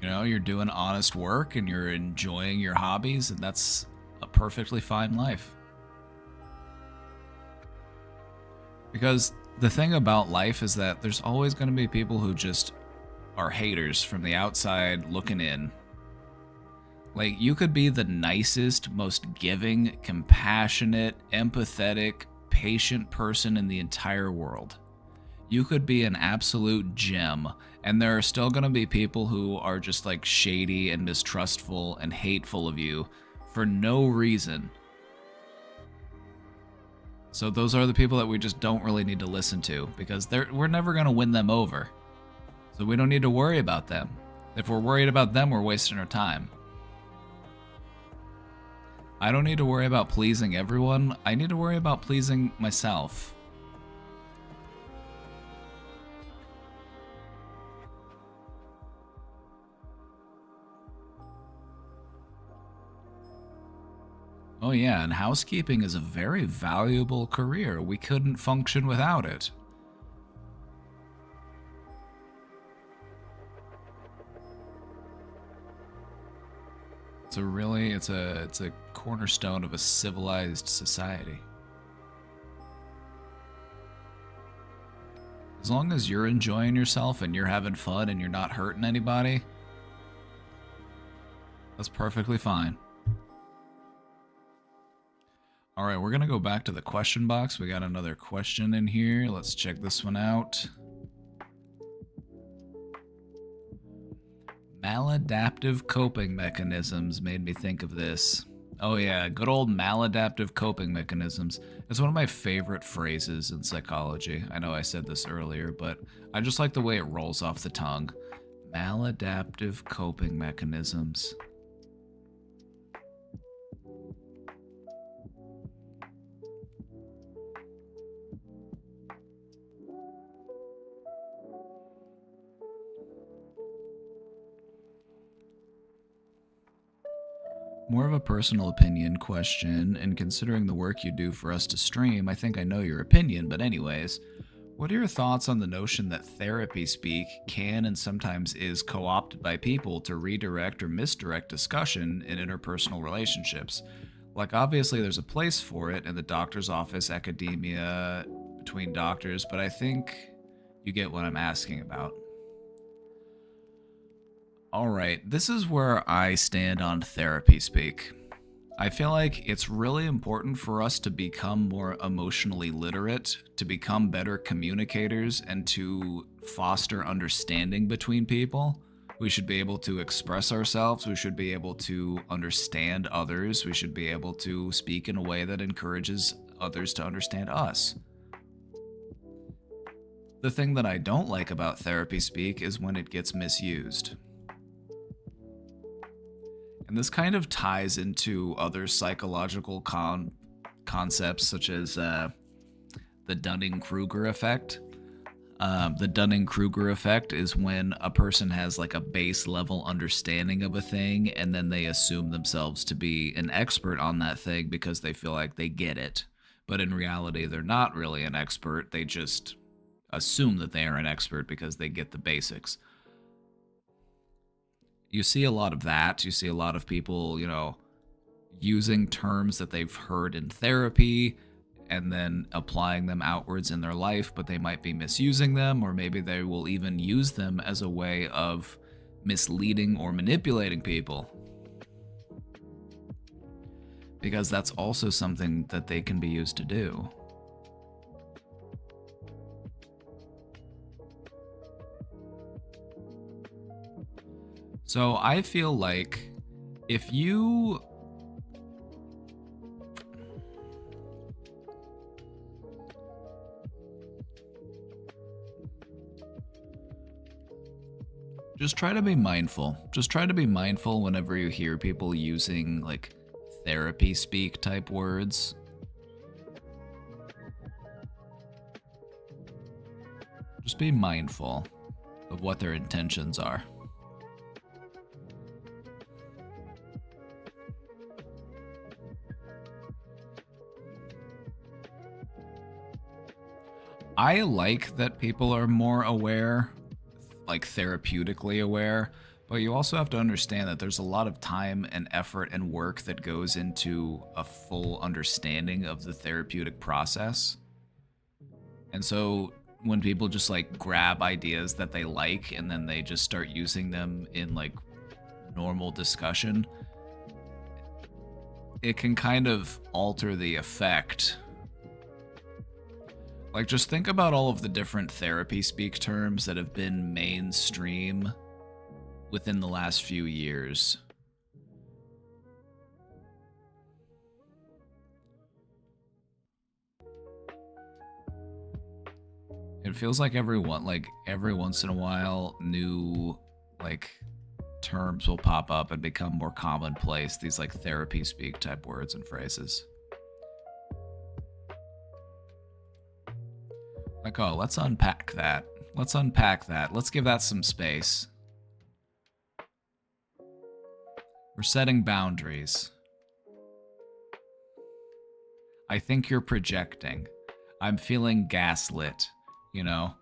You know, you're doing honest work and you're enjoying your hobbies, and that's a perfectly fine life. Because the thing about life is that there's always going to be people who just are haters from the outside looking in. Like, you could be the nicest, most giving, compassionate, empathetic, patient person in the entire world. You could be an absolute gem, and there are still going to be people who are just like shady and mistrustful and hateful of you for no reason. So those are the people that we just don't really need to listen to, because we're never going to win them over. So we don't need to worry about them. If we're worried about them, we're wasting our time. I don't need to worry about pleasing everyone. I need to worry about pleasing myself. Oh yeah, and housekeeping is a very valuable career. We couldn't function without it. It's a cornerstone of a civilized society. As long as you're enjoying yourself and you're having fun and you're not hurting anybody, that's perfectly fine. All right, we're going to go back to the question box. We got another question in here. Let's check this one out. Maladaptive coping mechanisms made me think of this. Oh yeah, good old maladaptive coping mechanisms. It's one of my favorite phrases in psychology. I know I said this earlier, but I just like the way it rolls off the tongue. Maladaptive coping mechanisms. More of a personal opinion question, and considering the work you do for us to stream, I think I know your opinion, but anyways, what are your thoughts on the notion that therapy speak can and sometimes is co-opted by people to redirect or misdirect discussion in interpersonal relationships? Like, obviously there's a place for it in the doctor's office, academia, between doctors, but I think you get what I'm asking about. All right, this is where I stand on therapy speak. I feel like it's really important for us to become more emotionally literate, to become better communicators, and to foster understanding between people. We should be able to express ourselves. We should be able to understand others. We should be able to speak in a way that encourages others to understand us. The thing that I don't like about therapy speak is when it gets misused. And this kind of ties into other psychological concepts such as the Dunning-Kruger effect. The Dunning-Kruger effect is when a person has like a base level understanding of a thing and then they assume themselves to be an expert on that thing because they feel like they get it. But in reality, they're not really an expert. They just assume that they are an expert because they get the basics. You see a lot of that. You see a lot of people, using terms that they've heard in therapy and then applying them outwards in their life, but they might be misusing them, or maybe they will even use them as a way of misleading or manipulating people. Because that's also something that they can be used to do. So I feel like if you just try to be mindful. Just try to be mindful whenever you hear people using like therapy speak type words. Just be mindful of what their intentions are. I like that people are more aware, like therapeutically aware, but you also have to understand that there's a lot of time and effort and work that goes into a full understanding of the therapeutic process. And so when people just like grab ideas that they like and then they just start using them in like normal discussion, it can kind of alter the effect. Like, just think about all of the different therapy speak terms that have been mainstream within the last few years. It feels like every once in a while, new, like, terms will pop up and become more commonplace. These, like, therapy speak type words and phrases. Like, oh, let's unpack that. Let's unpack that. Let's give that some space. We're setting boundaries. I think you're projecting. I'm feeling gaslit, you know?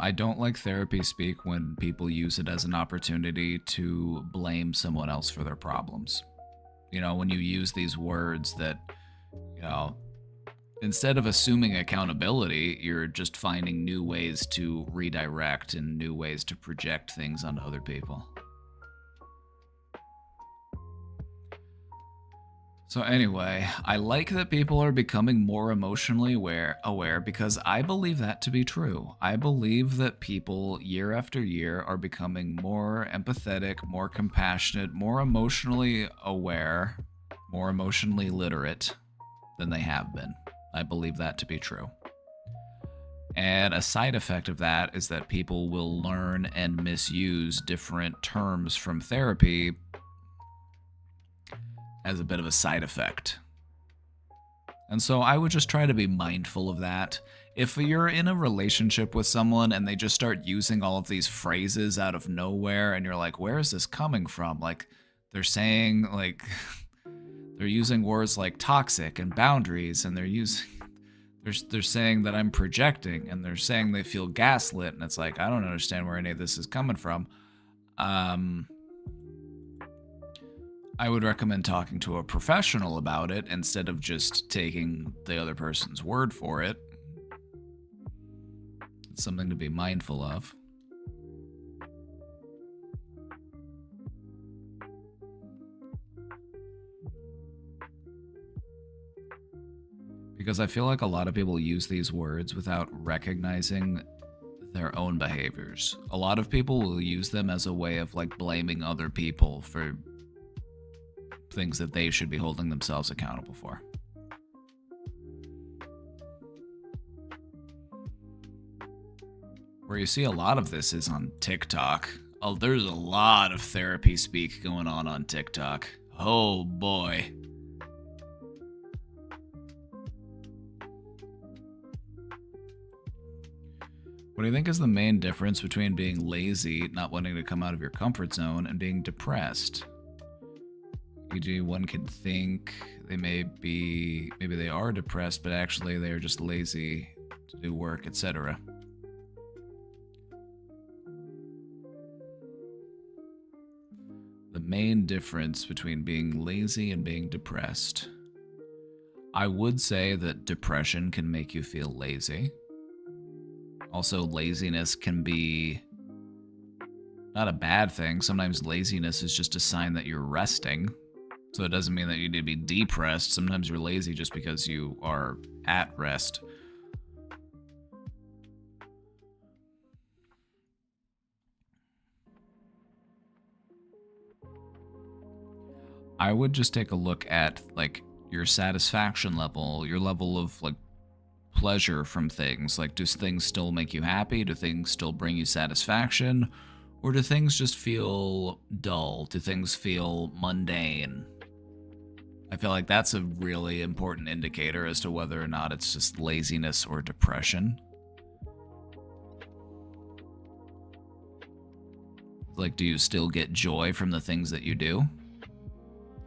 I don't like therapy speak when people use it as an opportunity to blame someone else for their problems. You know, when you use these words that, you know, instead of assuming accountability, you're just finding new ways to redirect and new ways to project things onto other people. So anyway, I like that people are becoming more emotionally aware because I believe that to be true. I believe that people year after year are becoming more empathetic, more compassionate, more emotionally aware, more emotionally literate than they have been. I believe that to be true. And a side effect of that is that people will learn and misuse different terms from therapy as a bit of a side effect. And so I would just try to be mindful of that. If you're in a relationship with someone and they just start using all of these phrases out of nowhere and you're like, where is this coming from? Like, they're saying, like, they're using words like toxic and boundaries, and they're saying that I'm projecting, and they're saying they feel gaslit, and it's like, I don't understand where any of this is coming from. I would recommend talking to a professional about it instead of just taking the other person's word for it. It's something to be mindful of. Because I feel like a lot of people use these words without recognizing their own behaviors. A lot of people will use them as a way of like blaming other people for things that they should be holding themselves accountable for. Where you see a lot of this is on TikTok. Oh, there's a lot of therapy speak going on TikTok. Oh boy. What do you think is the main difference between being lazy, not wanting to come out of your comfort zone, and being depressed? E.g., one could think maybe they are depressed, but actually they are just lazy to do work, etc. The main difference between being lazy and being depressed. I would say that depression can make you feel lazy. Also, laziness can be not a bad thing. Sometimes laziness is just a sign that you're resting. So it doesn't mean that you need to be depressed. Sometimes you're lazy just because you are at rest. I would just take a look at like your satisfaction level, your level of like pleasure from things. Like, do things still make you happy? Do things still bring you satisfaction? Or do things just feel dull? Do things feel mundane? I feel like that's a really important indicator as to whether or not it's just laziness or depression. Like, do you still get joy from the things that you do?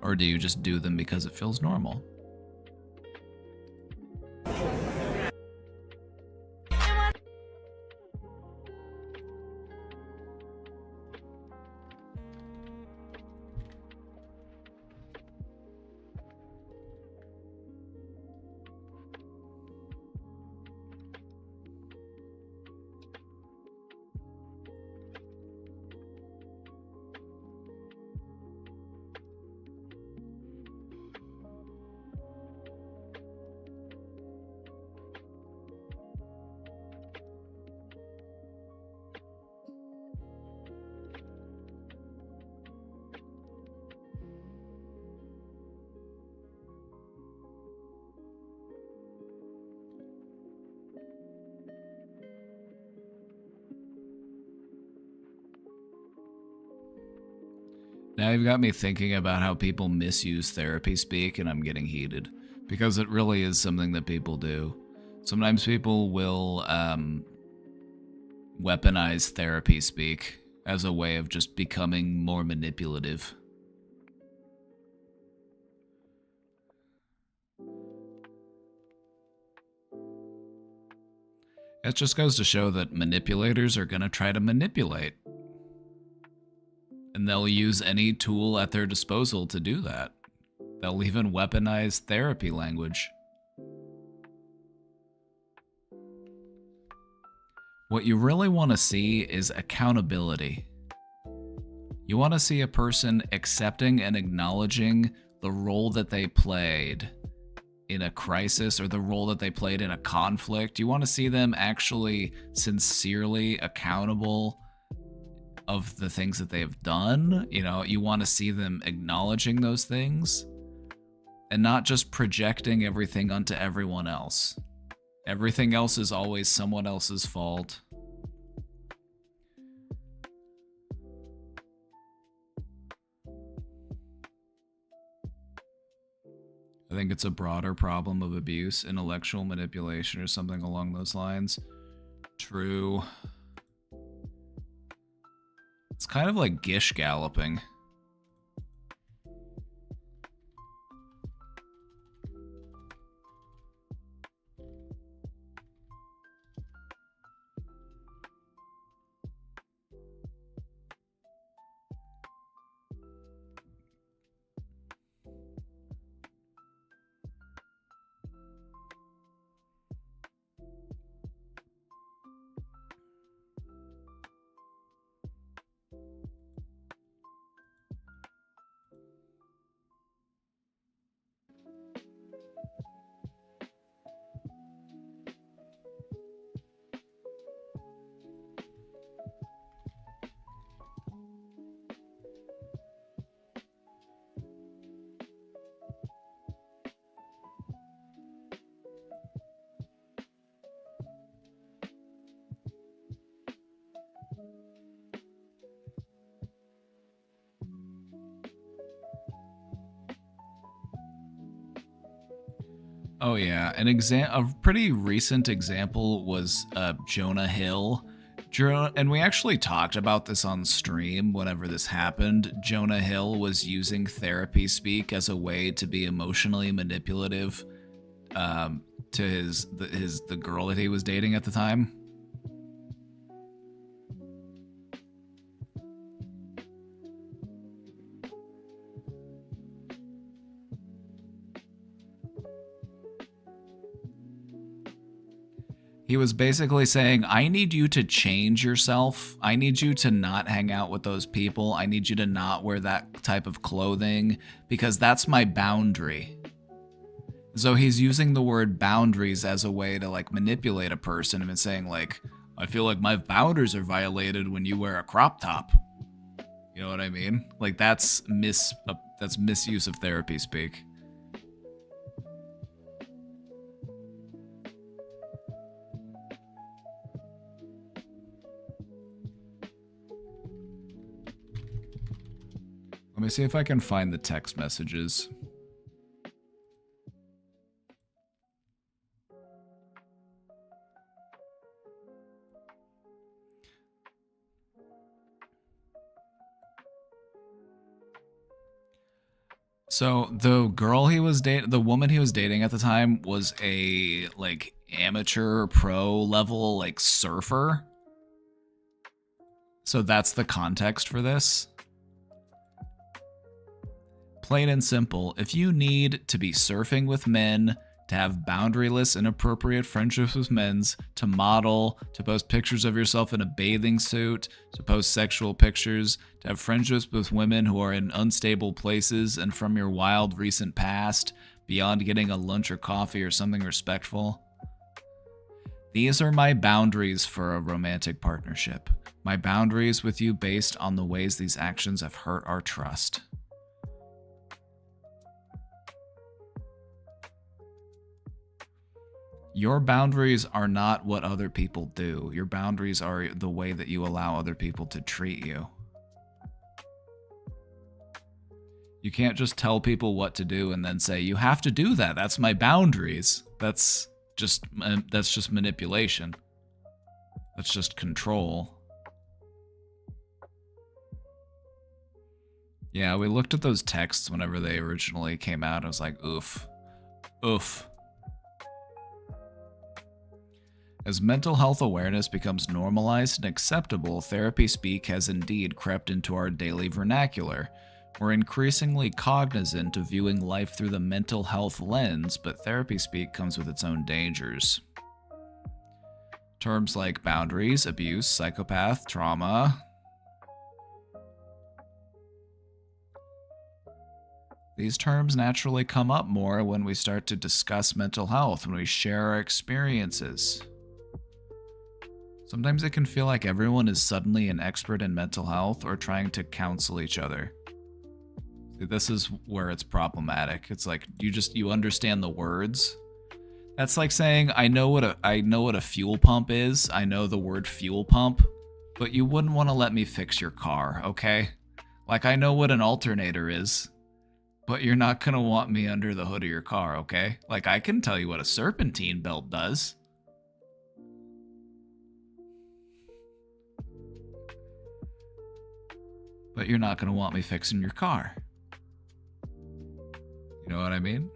Or do you just do them because it feels normal? Now you've got me thinking about how people misuse therapy speak, and I'm getting heated. Because it really is something that people do. Sometimes people will weaponize therapy speak as a way of just becoming more manipulative. It just goes to show that manipulators are going to try to manipulate. And they'll use any tool at their disposal to do that. They'll even weaponize therapy language. What you really want to see is accountability. You want to see a person accepting and acknowledging the role that they played in a crisis or the role that they played in a conflict. You want to see them actually sincerely accountable of the things that they have done. You know, you want to see them acknowledging those things and not just projecting everything onto everyone else. Everything else is always someone else's fault. I think it's a broader problem of abuse, intellectual manipulation, or something along those lines. True. It's kind of like gish galloping. Oh yeah, a pretty recent example was Jonah Hill. And we actually talked about this on stream whenever this happened. Jonah Hill was using therapy speak as a way to be emotionally manipulative to the girl that he was dating at the time. He was basically saying, I need you to change yourself. I need you to not hang out with those people. I need you to not wear that type of clothing because that's my boundary. So he's using the word boundaries as a way to like manipulate a person and saying like, I feel like my boundaries are violated when you wear a crop top. You know what I mean? Like that's misuse of therapy speak. Let me see if I can find the text messages. So the girl he was dating, the woman he was dating at the time was a like amateur pro level like surfer. So that's the context for this. Plain and simple, if you need to be surfing with men, to have boundaryless, inappropriate friendships with men, to model, to post pictures of yourself in a bathing suit, to post sexual pictures, to have friendships with women who are in unstable places and from your wild recent past, beyond getting a lunch or coffee or something respectful. These are my boundaries for a romantic partnership. My boundaries with you based on the ways these actions have hurt our trust. Your boundaries are not what other people do. Your boundaries are the way that you allow other people to treat you. You can't just tell people what to do and then say, you have to do that. That's my boundaries. That's just manipulation. That's just control. Yeah, we looked at those texts whenever they originally came out. I was like, oof. Oof. As mental health awareness becomes normalized and acceptable, therapy speak has indeed crept into our daily vernacular. We're increasingly cognizant of viewing life through the mental health lens, but therapy speak comes with its own dangers. Terms like boundaries, abuse, psychopath, trauma. These terms naturally come up more when we start to discuss mental health, when we share our experiences. Sometimes it can feel like everyone is suddenly an expert in mental health or trying to counsel each other. This is where it's problematic. It's like you understand the words. That's like saying I know what a fuel pump is. I know the word fuel pump, but you wouldn't want to let me fix your car, okay? Like I know what an alternator is, but you're not going to want me under the hood of your car, okay? Like I can tell you what a serpentine belt does. But you're not going to want me fixing your car. You know what I mean?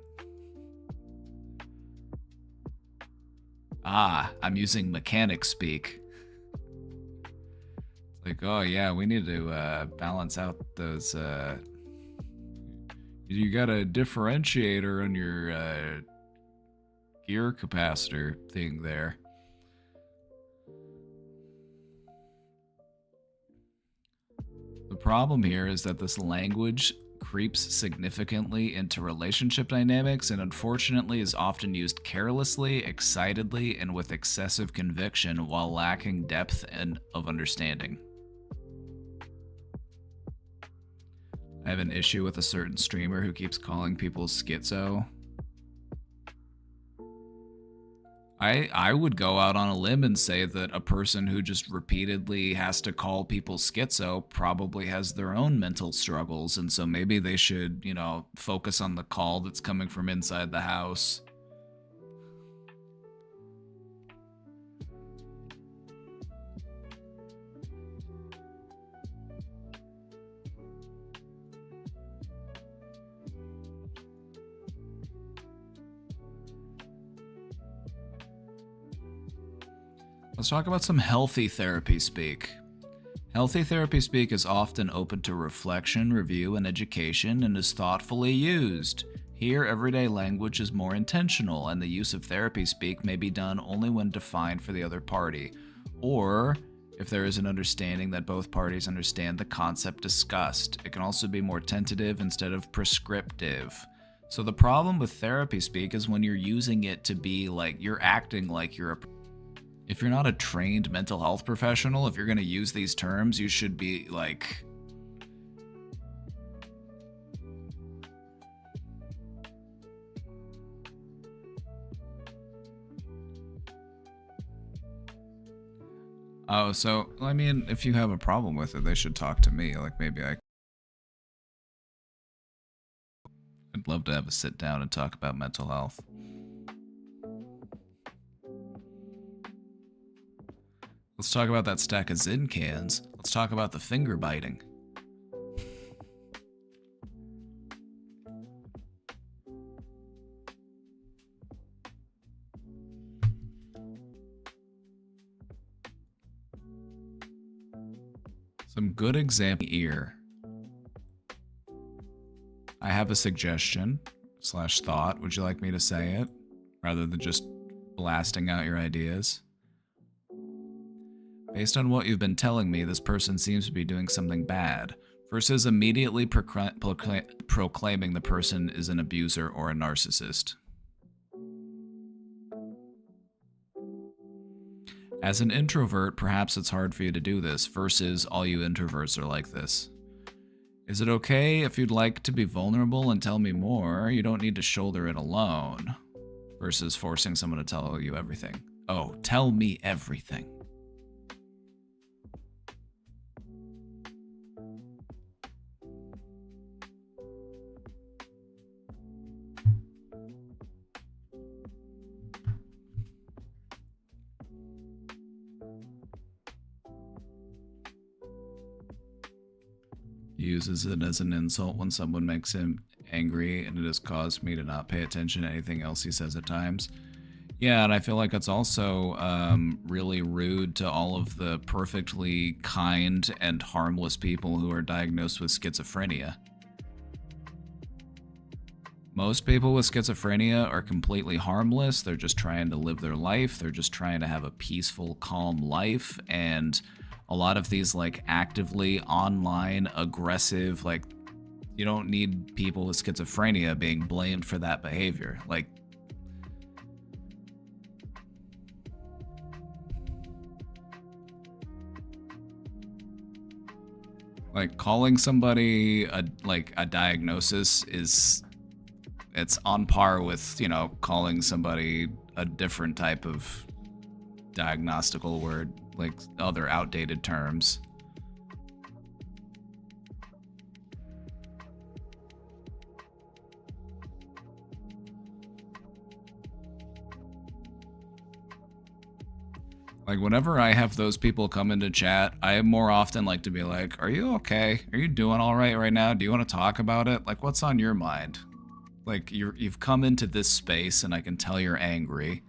Ah, I'm using mechanic speak. It's like, oh yeah, we need to balance out those... You got a differentiator on your gear capacitor thing there. The problem here is that this language creeps significantly into relationship dynamics and unfortunately is often used carelessly, excitedly, and with excessive conviction while lacking depth and of understanding. I have an issue with a certain streamer who keeps calling people schizo. I would go out on a limb and say that a person who just repeatedly has to call people schizo probably has their own mental struggles, and so maybe they should, focus on the call that's coming from inside the house. Let's talk about some healthy therapy speak. Healthy therapy speak is often open to reflection, review, and education and is thoughtfully used. Here, everyday language is more intentional, and the use of therapy speak may be done only when defined for the other party, or if there is an understanding that both parties understand the concept discussed. It can also be more tentative instead of prescriptive. So the problem with therapy speak is when you're using it to be like, you're acting like you're a... If you're not a trained mental health professional, if you're going to use these terms, you should be like... Oh, so, I mean, if you have a problem with it, they should talk to me. Like, maybe I'd love to have a sit down and talk about mental health. Let's talk about that stack of Zin cans. Let's talk about the finger biting. Some good example here. I have a suggestion / thought. Would you like me to say it rather than just blasting out your ideas? Based on what you've been telling me, this person seems to be doing something bad, versus immediately proclaiming the person is an abuser or a narcissist. As an introvert, perhaps it's hard for you to do this, versus all you introverts are like this. Is it okay if you'd like to be vulnerable and tell me more? You don't need to shoulder it alone. Versus forcing someone to tell you everything. Oh, tell me everything. He uses it as an insult when someone makes him angry, and it has caused me to not pay attention to anything else he says at times. Yeah, and I feel like it's also really rude to all of the perfectly kind and harmless people who are diagnosed with schizophrenia. Most people with schizophrenia are completely harmless. They're just trying to live their life. They're just trying to have a peaceful, calm life. And a lot of these, like, actively online, aggressive, like, you don't need people with schizophrenia being blamed for that behavior. Like calling somebody a diagnosis is, it's on par with, you know, calling somebody a different type of diagnostical word, like other outdated terms. Like, whenever I have those people come into chat, I more often like to be like, are you okay? Are you doing all right now? Do you want to talk about it? Like, what's on your mind? Like, you've come into this space and I can tell you're angry.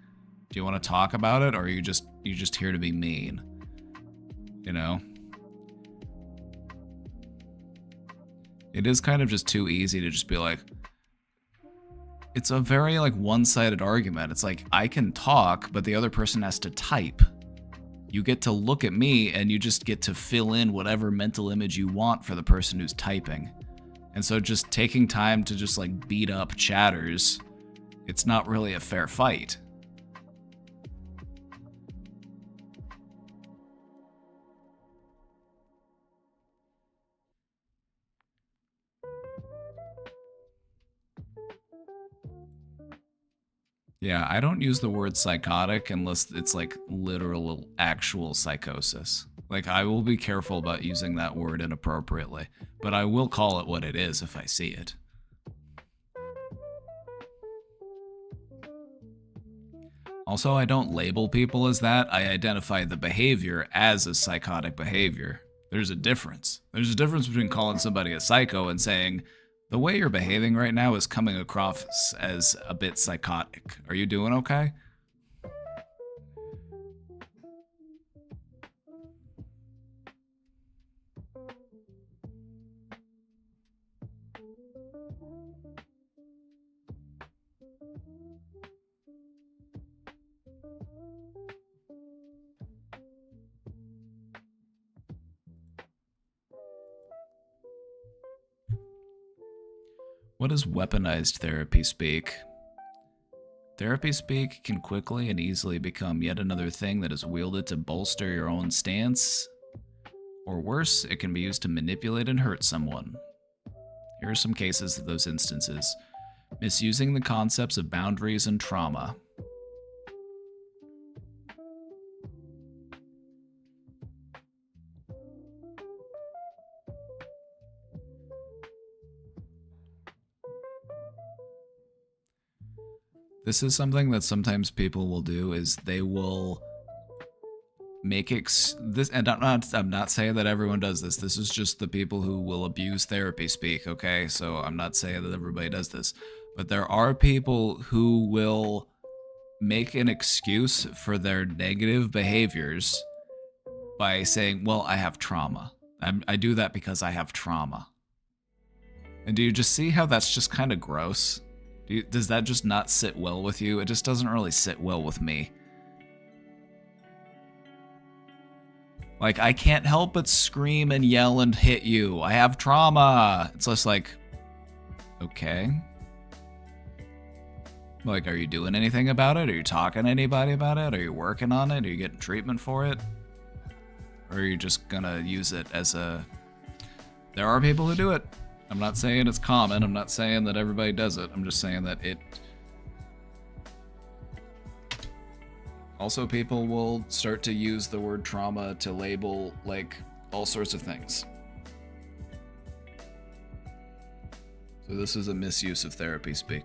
Do you want to talk about it, or are you just here to be mean? You know? It is kind of just too easy to just be like, it's a very, like, one-sided argument. It's like, I can talk, but the other person has to type. You get to look at me, and you just get to fill in whatever mental image you want for the person who's typing. And so just taking time to just, like, beat up chatters, it's not really a fair fight. Yeah, I don't use the word psychotic unless it's like literal, actual psychosis. Like, I will be careful about using that word inappropriately, but I will call it what it is if I see it. Also, I don't label people as that. I identify the behavior as a psychotic behavior. There's a difference. There's a difference between calling somebody a psycho and saying, the way you're behaving right now is coming across as a bit psychotic. Are you doing okay? What is weaponized therapy speak? Therapy speak can quickly and easily become yet another thing that is wielded to bolster your own stance. Or worse, it can be used to manipulate and hurt someone. Here are some cases of those instances. Misusing the concepts of boundaries and trauma. This is something that sometimes people will do, is they will make this, and I'm not saying that everyone does this. This is just the people who will abuse therapy speak, okay? So I'm not saying that everybody does this. But there are people who will make an excuse for their negative behaviors by saying, well, I have trauma. I do that because I have trauma. And do you just see how that's just kind of gross? Does that just not sit well with you? It just doesn't really sit well with me. Like, I can't help but scream and yell and hit you. I have trauma. It's just like, okay. Like, are you doing anything about it? Are you talking to anybody about it? Are you working on it? Are you getting treatment for it? Or are you just gonna use it as a... There are people who do it. I'm not saying it's common. I'm not saying that everybody does it. I'm just saying that it... Also, people will start to use the word trauma to label, like, all sorts of things. So this is a misuse of therapy speak.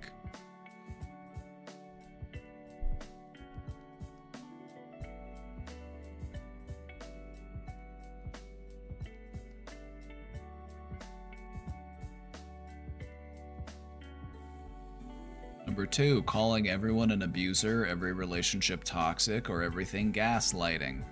Number 2, calling everyone an abuser, every relationship toxic, or everything gaslighting.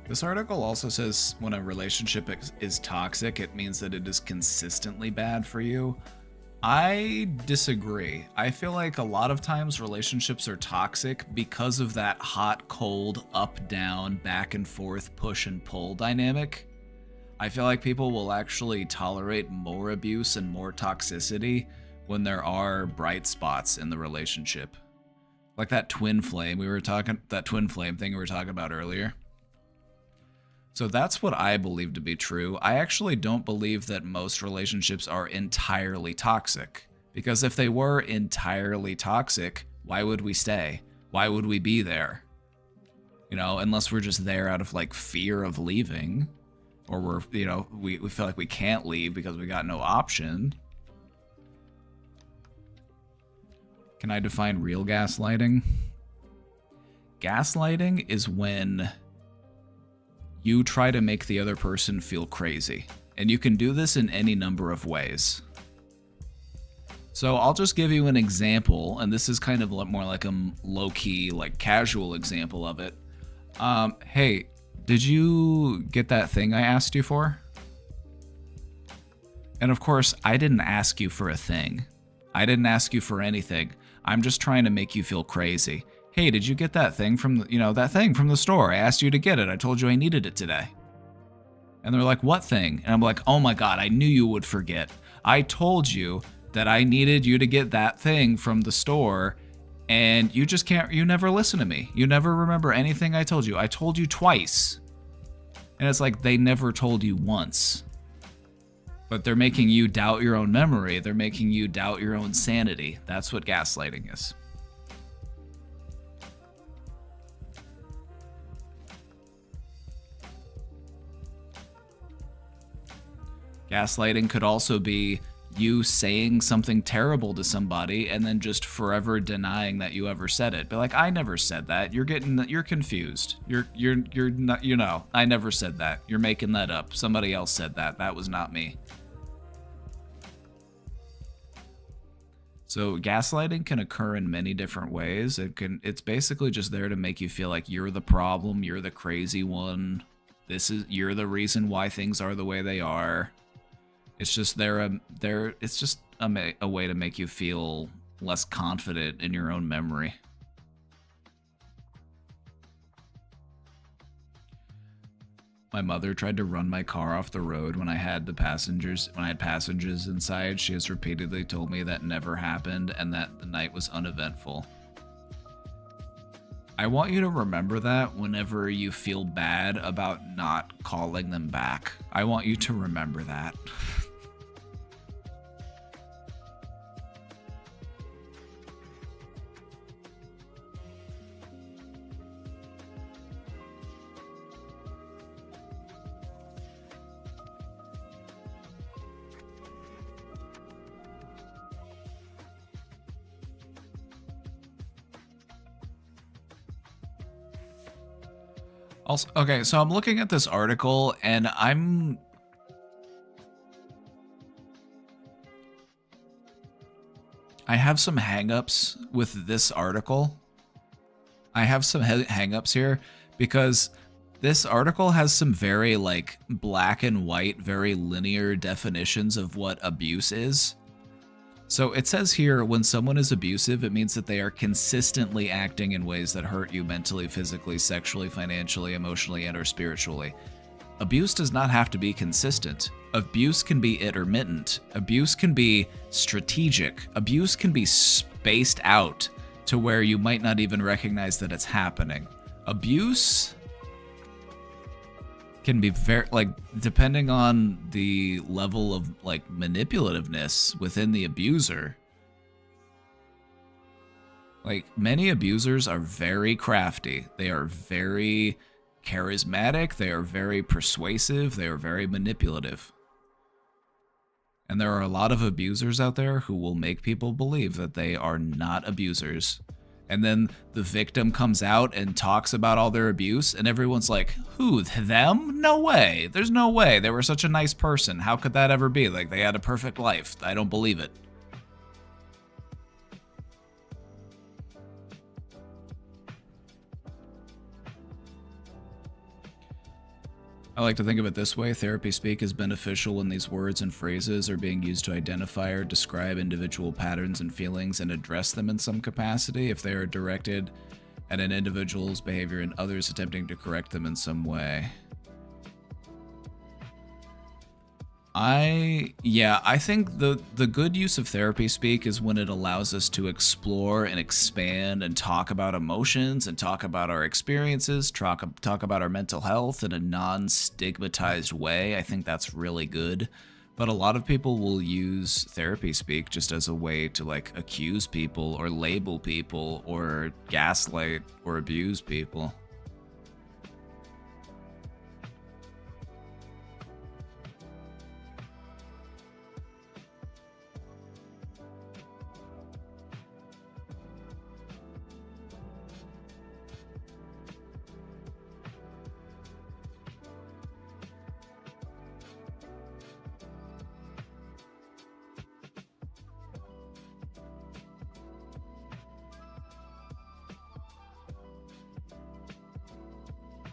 This article also says when a relationship is toxic, it means that it is consistently bad for you. I disagree. I feel like a lot of times relationships are toxic because of that hot, cold, up, down, back and forth, push and pull dynamic. I feel like people will actually tolerate more abuse and more toxicity when there are bright spots in the relationship. Like that twin flame thing we were talking about earlier. So that's what I believe to be true. I actually don't believe that most relationships are entirely toxic. Because if they were entirely toxic, why would we stay? Why would we be there? You know, unless we're just there out of like fear of leaving. Or we're, you know, we feel like we can't leave because we got no option. Can I define real gaslighting? Gaslighting is when you try to make the other person feel crazy. And you can do this in any number of ways. So I'll just give you an example, and this is kind of more like a low-key, like casual example of it. Hey, did you get that thing I asked you for? And of course, I didn't ask you for a thing. I didn't ask you for anything. I'm just trying to make you feel crazy. Hey, did you get that thing from, that thing from the store? I asked you to get it. I told you I needed it today. And they're like, what thing? And I'm like, oh my God, I knew you would forget. I told you that I needed you to get that thing from the store, and you just can't, you never listen to me. You never remember anything I told you. I told you twice. And it's like, they never told you once. But they're making you doubt your own memory. They're making you doubt your own sanity. That's what gaslighting is. Gaslighting could also be you saying something terrible to somebody and then just forever denying that you ever said it. But like, I never said that. You're confused. You're not, I never said that. You're making that up. Somebody else said that. That was not me. So gaslighting can occur in many different ways. It's basically just there to make you feel like you're the problem, you're the crazy one. You're the reason why things are the way they are. It's just it's just a way to make you feel less confident in your own memory. My mother tried to run my car off the road when I had passengers inside. She has repeatedly told me that never happened and that the night was uneventful. I want you to remember that whenever you feel bad about not calling them back. I want you to remember that. Also, okay, so I'm looking at this article and I have some hangups with this article. I have some hangups here because this article has some very like black and white, very linear definitions of what abuse is. So it says here, when someone is abusive, it means that they are consistently acting in ways that hurt you mentally, physically, sexually, financially, emotionally, and or spiritually. Abuse does not have to be consistent. Abuse can be intermittent. Abuse can be strategic. Abuse can be spaced out to where you might not even recognize that it's happening. Abuse can be very, like, depending on the level of like manipulativeness within the abuser. Like, many abusers are very crafty. They are very charismatic. They are very persuasive. They are very manipulative. And there are a lot of abusers out there who will make people believe that they are not abusers. And then the victim comes out and talks about all their abuse, and everyone's like, who, them? No way. There's no way. They were such a nice person. How could that ever be? Like, they had a perfect life. I don't believe it. I like to think of it this way. Therapy speak is beneficial when these words and phrases are being used to identify or describe individual patterns and feelings and address them in some capacity if they are directed at an individual's behavior and others attempting to correct them in some way. I think the good use of therapy speak is when it allows us to explore and expand and talk about emotions and talk about our experiences, talk about our mental health in a non-stigmatized way. I think that's really good. But a lot of people will use therapy speak just as a way to like accuse people or label people or gaslight or abuse people.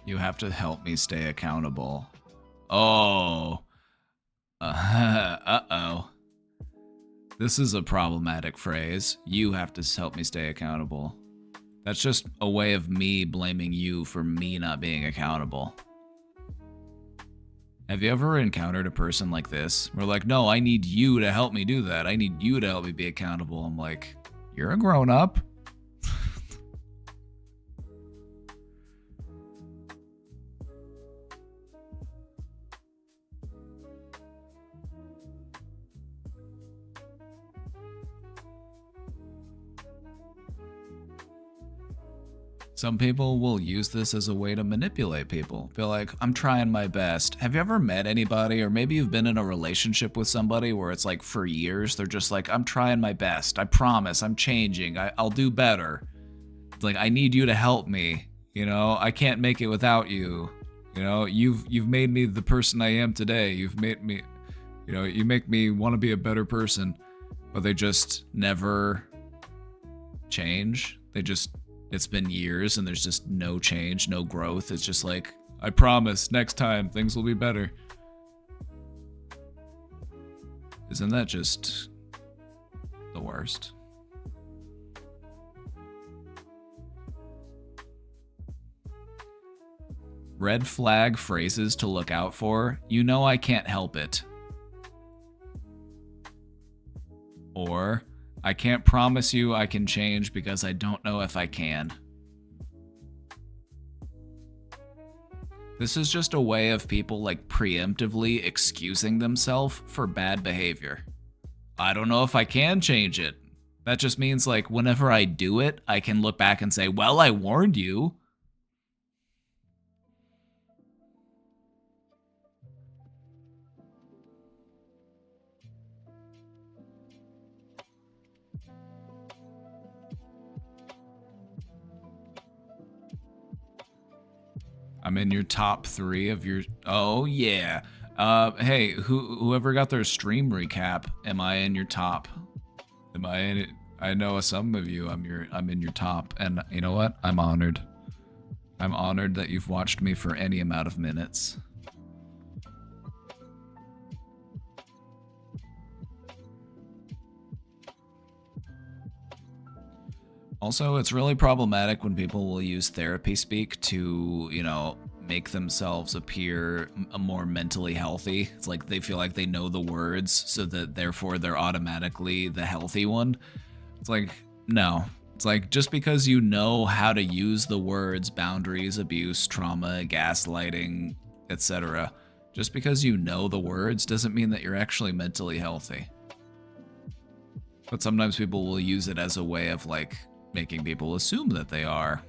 You have to help me stay accountable. Oh. Uh-oh. This is a problematic phrase. You have to help me stay accountable. That's just a way of me blaming you for me not being accountable. Have you ever encountered a person like this? We're like, no, I need you to help me do that. I need you to help me be accountable. I'm like, you're a grown-up. Some people will use this as a way to manipulate people. Feel like, I'm trying my best. Have you ever met anybody, or maybe you've been in a relationship with somebody where it's like for years, they're just like, I'm trying my best. I promise, I'm changing. I'll do better. It's like, I need you to help me. You know, I can't make it without you. You know, you've made me the person I am today. You've made me, you know, you make me want to be a better person. But they just never change. It's been years and there's just no change, no growth. It's just like, I promise, next time things will be better. Isn't that just the worst? Red flag phrases to look out for. You know I can't help it. Or, I can't promise you I can change because I don't know if I can. This is just a way of people like preemptively excusing themselves for bad behavior. I don't know if I can change it. That just means like whenever I do it, I can look back and say, well, I warned you. I'm in your top 3 of your... Oh, yeah. Hey, whoever got their stream recap, am I in your top? Am I in it? I know some of you, I'm in your top, and you know what? I'm honored. I'm honored that you've watched me for any amount of minutes. Also, it's really problematic when people will use therapy speak to, you know, make themselves appear more mentally healthy. It's like they feel like they know the words, so that therefore they're automatically the healthy one. It's like, no. It's like, just because you know how to use the words boundaries, abuse, trauma, gaslighting, etc., just because you know the words doesn't mean that you're actually mentally healthy. But sometimes people will use it as a way of, like, making people assume that they are.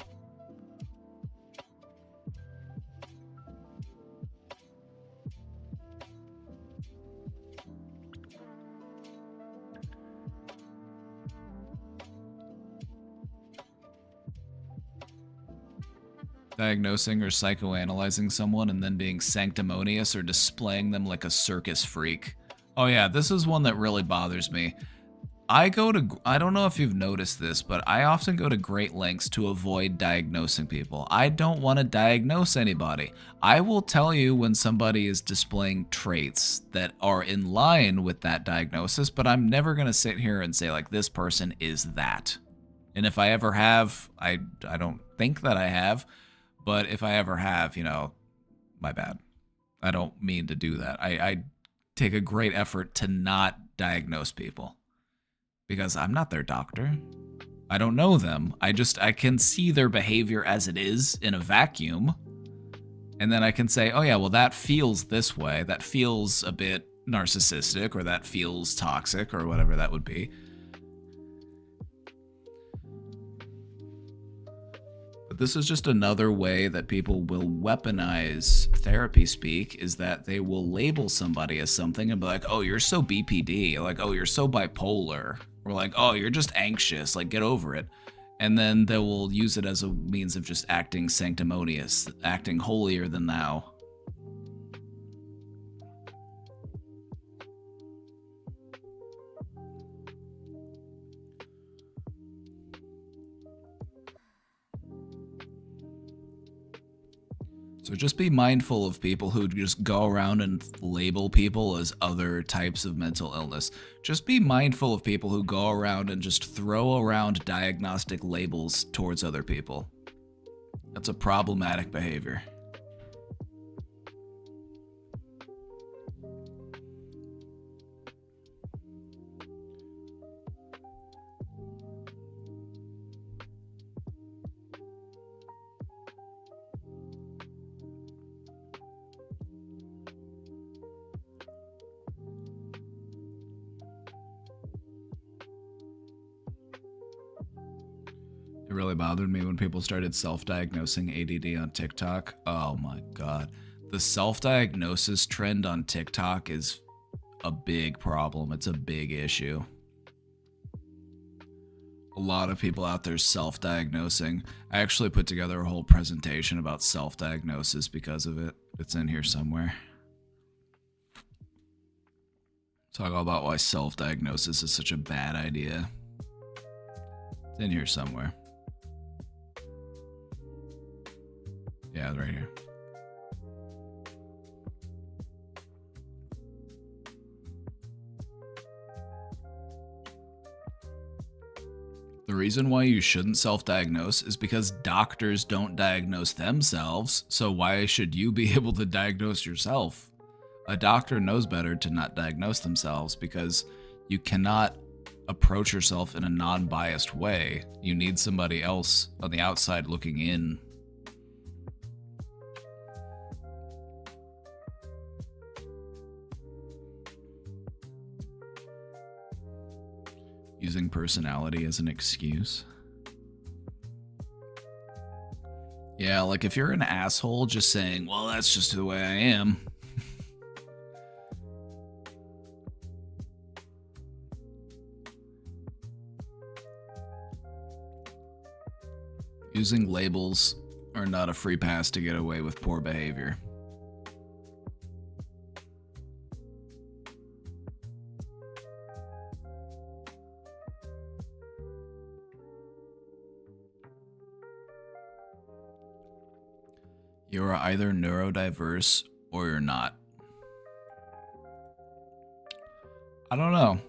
Diagnosing or psychoanalyzing someone and then being sanctimonious or displaying them like a circus freak. Oh yeah, this is one that really bothers me. I don't know if you've noticed this, but I often go to great lengths to avoid diagnosing people. I don't want to diagnose anybody. I will tell you when somebody is displaying traits that are in line with that diagnosis, but I'm never going to sit here and say, like, this person is that. And if I ever have, I don't think that I have, but if I ever have, you know, my bad. I don't mean to do that. I take a great effort to not diagnose people. Because I'm not their doctor. I don't know them. I can see their behavior as it is in a vacuum. And then I can say, oh yeah, well that feels this way. That feels a bit narcissistic, or that feels toxic, or whatever that would be. But this is just another way that people will weaponize therapy speak, is that they will label somebody as something and be like, oh, you're so BPD, or like, oh, you're so bipolar, or like, oh, you're just anxious, like, get over it. And then they will use it as a means of just acting sanctimonious, acting holier than thou. So just be mindful of people who just go around and label people as other types of mental illness. Just be mindful of people who go around and just throw around diagnostic labels towards other people. That's a problematic behavior. It really bothered me when people started self-diagnosing ADD on TikTok. Oh my god. The self-diagnosis trend on TikTok is a big problem. It's a big issue. A lot of people out there self-diagnosing. I actually put together a whole presentation about self-diagnosis because of it. It's in here somewhere. Talk all about why self-diagnosis is such a bad idea. It's in here somewhere. Yeah, right here. The The reason why you shouldn't self-diagnose is because doctors don't diagnose themselves, so why should you be able to diagnose yourself? A doctor knows better to not diagnose themselves because you cannot approach yourself in a non-biased way. You need somebody else on the outside looking in. Using personality as an excuse. Yeah, like if you're an asshole just saying, well, that's just the way I am. Using labels are not a free pass to get away with poor behavior. You're either neurodiverse or you're not. I don't know.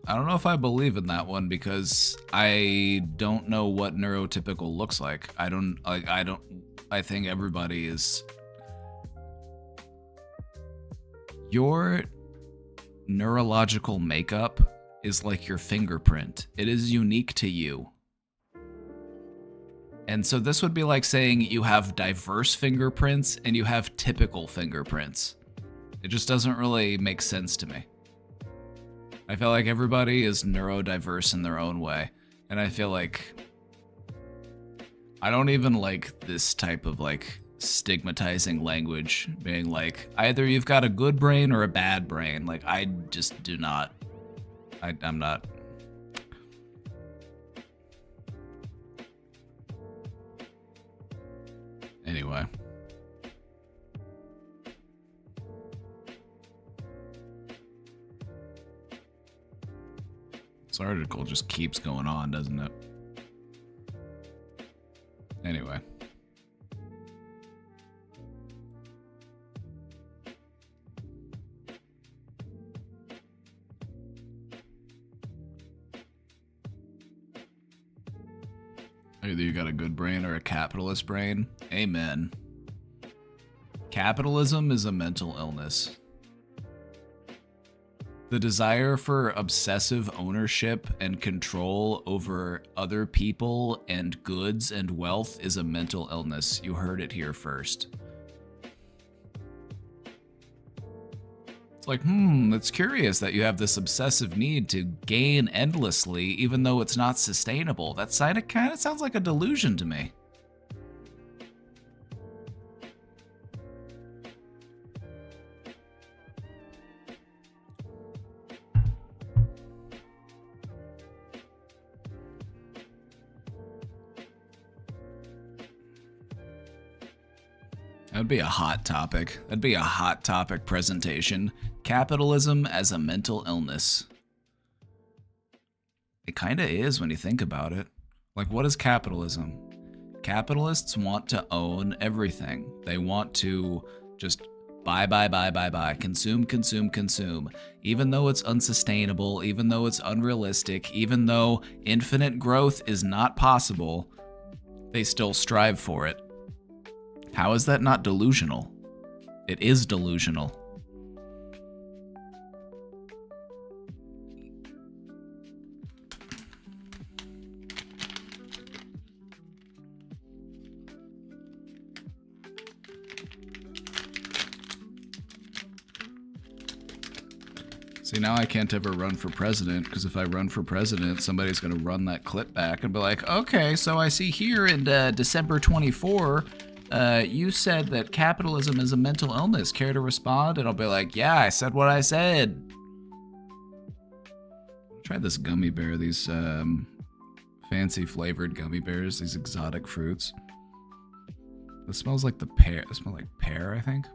I don't know if I believe in that one because I don't know what neurotypical looks like. I think everybody is. Your neurological makeup is like your fingerprint. It is unique to you. And so this would be like saying you have diverse fingerprints and you have typical fingerprints. It just doesn't really make sense to me. I feel like everybody is neurodiverse in their own way. And I feel like I don't even like this type of like stigmatizing language, being like either you've got a good brain or a bad brain. Like I just do not. I'm not. Anyway. This article just keeps going on, doesn't it? Anyway. Either you got a good brain or a capitalist brain. Amen. Capitalism is a mental illness. The desire for obsessive ownership and control over other people and goods and wealth is a mental illness. You heard it here first. It's like, it's curious that you have this obsessive need to gain endlessly even though it's not sustainable. That kind of sounds like a delusion to me. That'd be a hot topic. That'd be a hot topic presentation. Capitalism as a mental illness. It kind of is when you think about it. Like, what is capitalism? Capitalists want to own everything. They want to just buy, consume, consume, consume. Even though it's unsustainable, even though it's unrealistic, even though infinite growth is not possible, they still strive for it. How is that not delusional? It is delusional. See, now I can't ever run for president, because if I run for president, somebody's going to run that clip back and be like, okay, so I see here in December 24, you said that capitalism is a mental illness. Care to respond? And I'll be like, yeah, I said what I said. Try this gummy bear, these fancy flavored gummy bears, these exotic fruits. It smells like the pear. It smells like pear, I think.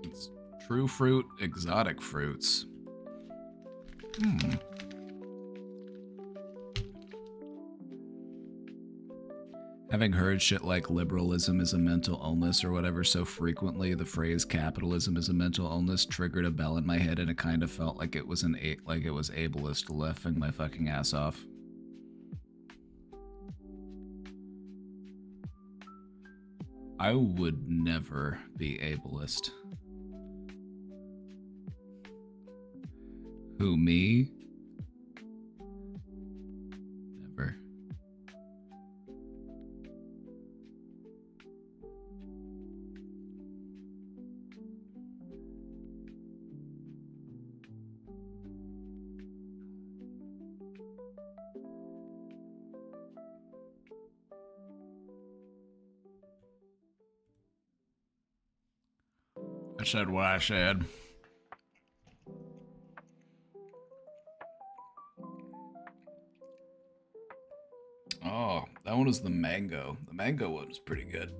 It's true fruit, exotic fruits. Having heard shit like liberalism is a mental illness or whatever so frequently, the phrase capitalism is a mental illness triggered a bell in my head, and it kind of felt like it was like it was ableist, laughing my fucking ass off. I would never be ableist. Who, me? Never. I said what I said. Oh, that one was the mango. The mango one was pretty good.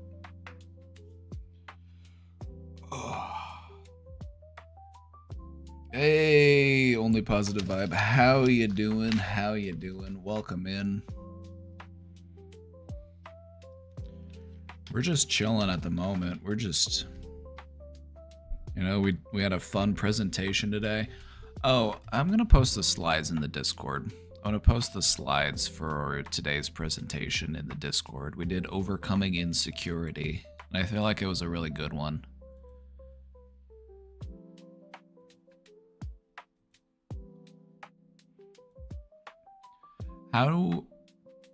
Oh. Hey, only positive vibe. How you doing? How you doing? Welcome in. We're just chilling at the moment. We're just, you know, we had a fun presentation today. Oh, I'm gonna post the slides in the Discord. I'm gonna post the slides for today's presentation in the Discord. We did overcoming insecurity, and I feel like it was a really good one. How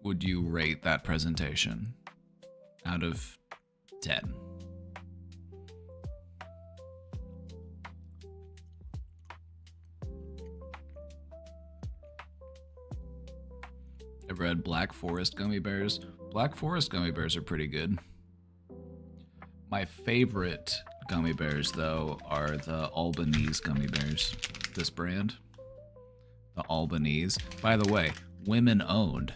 would you rate that presentation out of 10? I've read Black Forest gummy bears. Black Forest gummy bears are pretty good. My favorite gummy bears, though, are the Albanese gummy bears. This brand. The Albanese. By the way, women owned.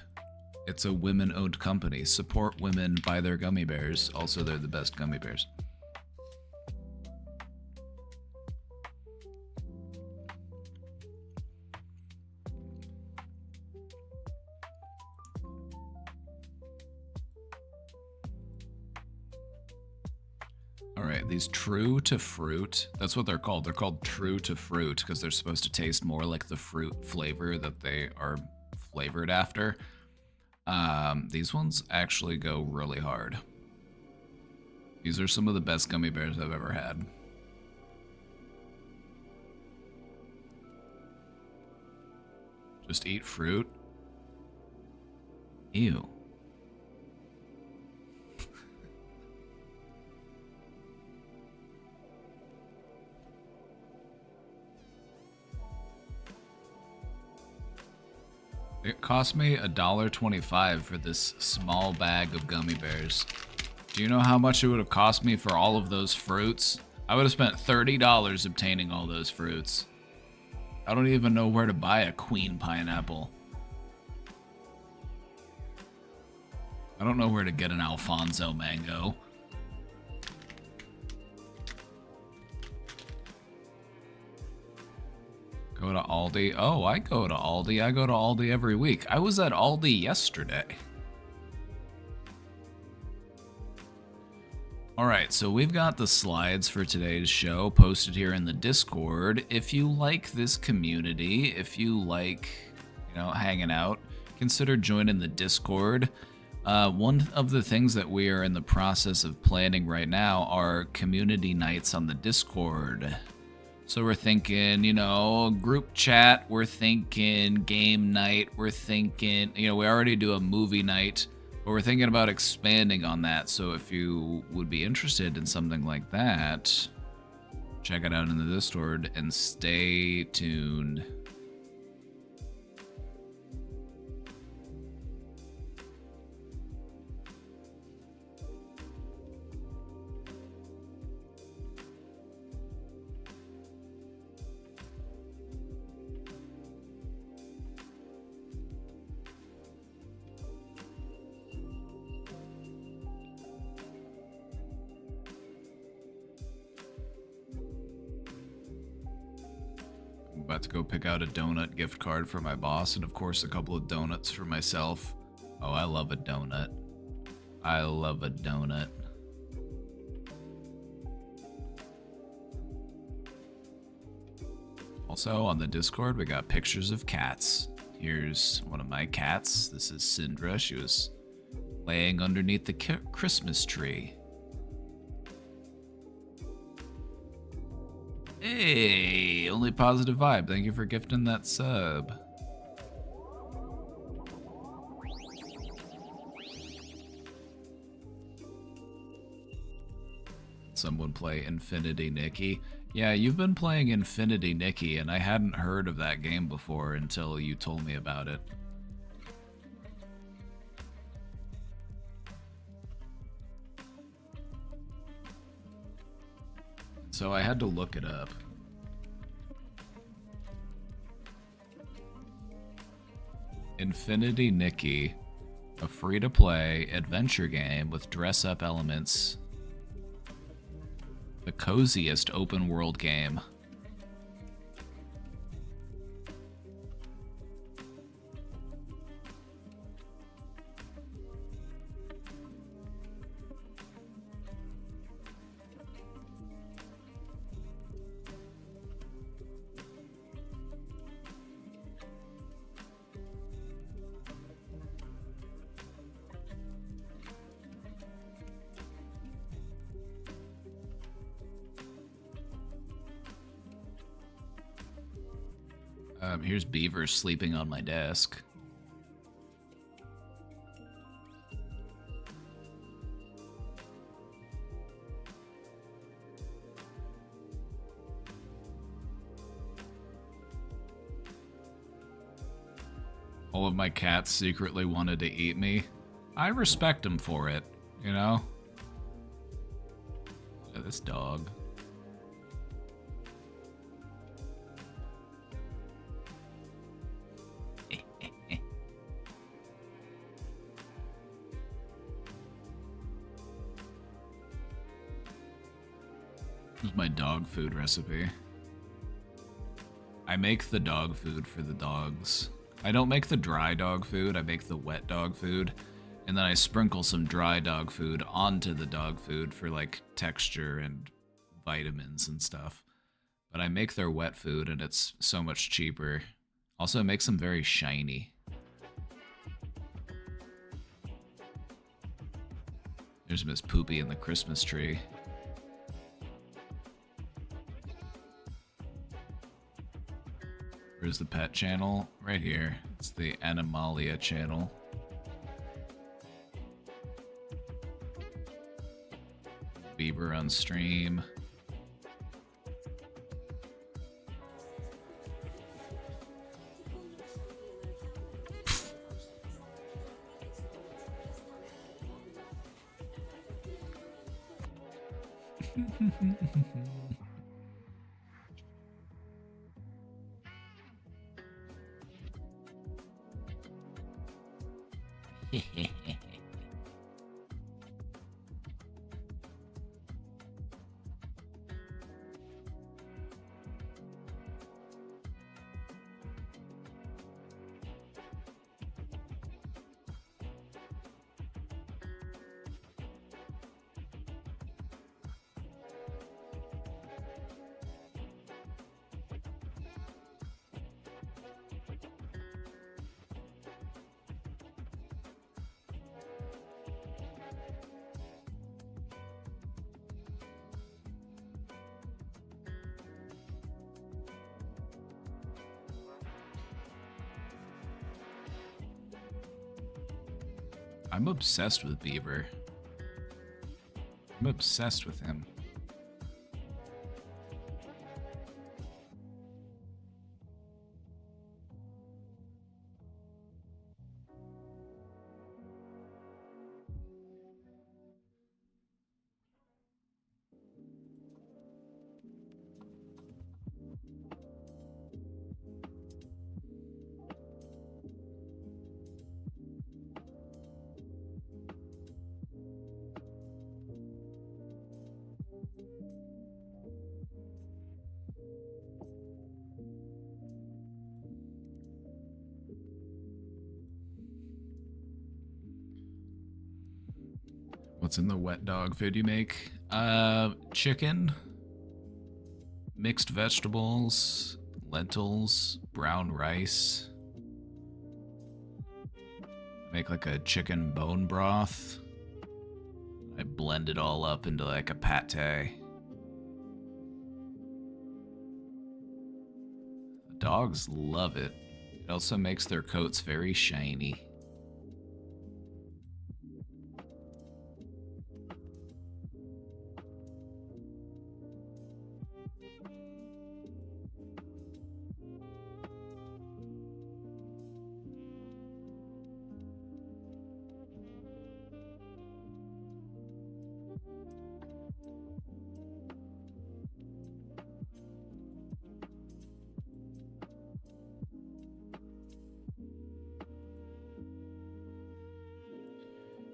It's a women owned company. Support women, buy their gummy bears. Also, they're the best gummy bears. Alright, these True to Fruit, that's what they're called. They're called True to Fruit because they're supposed to taste more like the fruit flavor that they are flavored after. These ones actually go really hard. These are some of the best gummy bears I've ever had. Just eat fruit? Ew. It cost me $1.25 for this small bag of gummy bears. Do you know how much it would have cost me for all of those fruits? I would have spent $30 obtaining all those fruits. I don't even know where to buy a queen pineapple. I don't know where to get an Alfonso mango. Go to Aldi. Oh, I go to Aldi. I go to Aldi every week. I was at Aldi yesterday. Alright, so we've got the slides for today's show posted here in the Discord. If you like this community, if you like, you know, hanging out, consider joining the Discord. One of the things that we are in the process of planning right now are community nights on the Discord. So we're thinking, you know, group chat, we're thinking game night, we're thinking, you know, we already do a movie night, but we're thinking about expanding on that. So if you would be interested in something like that, check it out in the Discord and stay tuned. About to go pick out a donut gift card for my boss, and of course a couple of donuts for myself. Oh, I love a donut. I love a donut. Also, on the Discord, we got pictures of cats. Here's one of my cats. This is Syndra. She was laying underneath the Christmas tree. Hey, only positive vibe. Thank you for gifting that sub. Someone play Infinity Nikki. Yeah, you've been playing Infinity Nikki, and I hadn't heard of that game before until you told me about it. So I had to look it up. Infinity Nikki, a free-to-play adventure game with dress-up elements. The coziest open-world game. Here's Beaver sleeping on my desk. All of my cats secretly wanted to eat me. I respect them for it, you know? Yeah, this dog. This is my dog food recipe. I make the dog food for the dogs. I don't make the dry dog food, I make the wet dog food. And then I sprinkle some dry dog food onto the dog food for like texture and vitamins and stuff. But I make their wet food and it's so much cheaper. Also, it makes them very shiny. There's Miss Poopy in the Christmas tree. Where's the pet channel? Right here. It's the Animalia channel. Bieber on stream. I'm obsessed with Bieber. I'm obsessed with him. What's in the wet dog food you make? Chicken, mixed vegetables, lentils, brown rice. Make like a chicken bone broth. I blend it all up into like a pate. The dogs love it. It also makes their coats very shiny.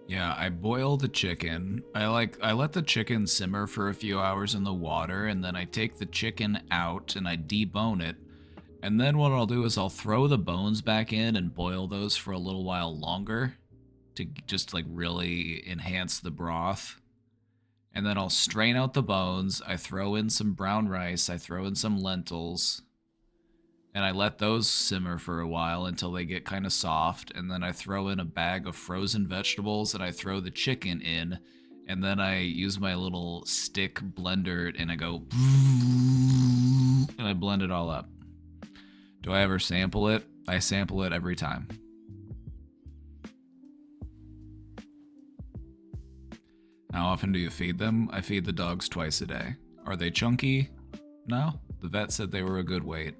Yeah, I boil the chicken. I let the chicken simmer for a few hours in the water, and then I take the chicken out and I debone it. And then what I'll do is I'll throw the bones back in and boil those for a little while longer to just like really enhance the broth. And then I'll strain out the bones. I throw in some brown rice, I throw in some lentils, and I let those simmer for a while until they get kind of soft, and then I throw in a bag of frozen vegetables and I throw the chicken in, and then I use my little stick blender and I go and I blend it all up. Do I ever sample it? I sample it every time. How often do you feed them? I feed the dogs twice a day. Are they chunky? No. The vet said they were a good weight.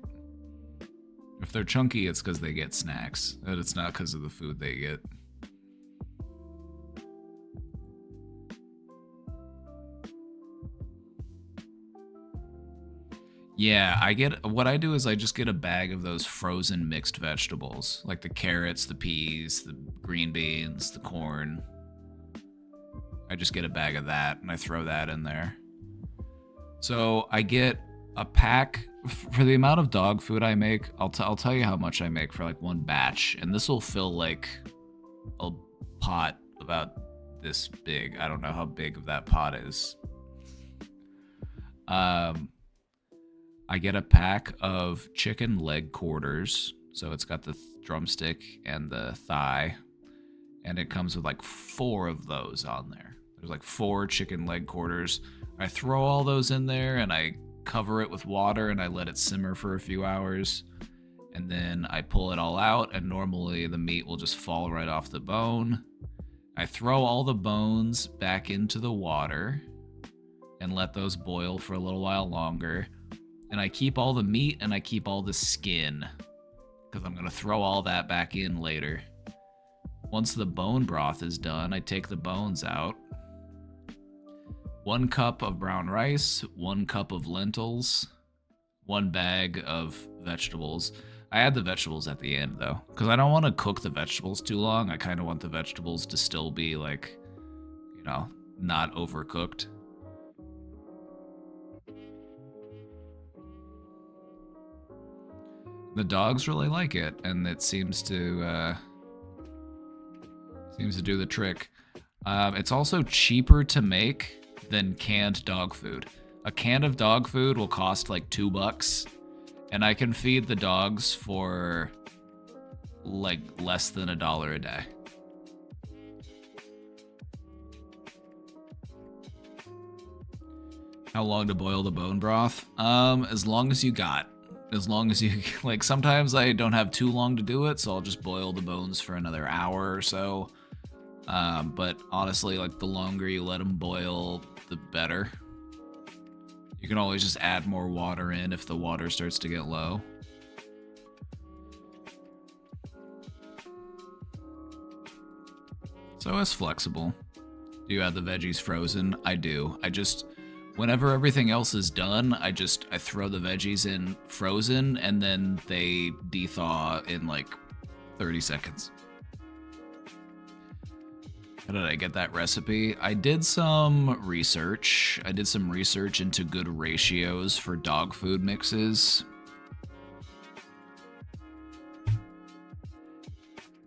If they're chunky, it's because they get snacks. And it's not because of the food they get. Yeah, what I do is I just get a bag of those frozen mixed vegetables, like the carrots, the peas, the green beans, the corn. I just get a bag of that and I throw that in there. So I get a pack for the amount of dog food I make. I'll tell you how much I make for like one batch, and this will fill like a pot about this big. I don't know how big of that pot is. I get a pack of chicken leg quarters, so it's got the drumstick and the thigh, and it comes with like 4 of those on there. There's like 4 chicken leg quarters. I throw all those in there and I cover it with water and I let it simmer for a few hours, and then I pull it all out, and normally the meat will just fall right off the bone. I throw all the bones back into the water and let those boil for a little while longer, and I keep all the meat and I keep all the skin because I'm going to throw all that back in later. Once the bone broth is done, I take the bones out. 1 cup of brown rice, 1 cup of lentils, 1 bag of vegetables. I add the vegetables at the end though, because I don't want to cook the vegetables too long. I kind of want the vegetables to still be like, you know, not overcooked. The dogs really like it, and it seems to do the trick. It's also cheaper to make than canned dog food. A can of dog food will cost like $2, and I can feed the dogs for like less than $1 a day. How long to boil the bone broth? As long as you got. As long as you, like, sometimes I don't have too long to do it, so I'll just boil the bones for another hour or so. But honestly, like, the longer you let them boil, the better. You can always just add more water in if the water starts to get low. So it's flexible. Do you have the veggies frozen? I do. Whenever everything else is done, I throw the veggies in frozen, and then they de-thaw in like 30 seconds. How did I get that recipe? I did some research. I did some research into good ratios for dog food mixes.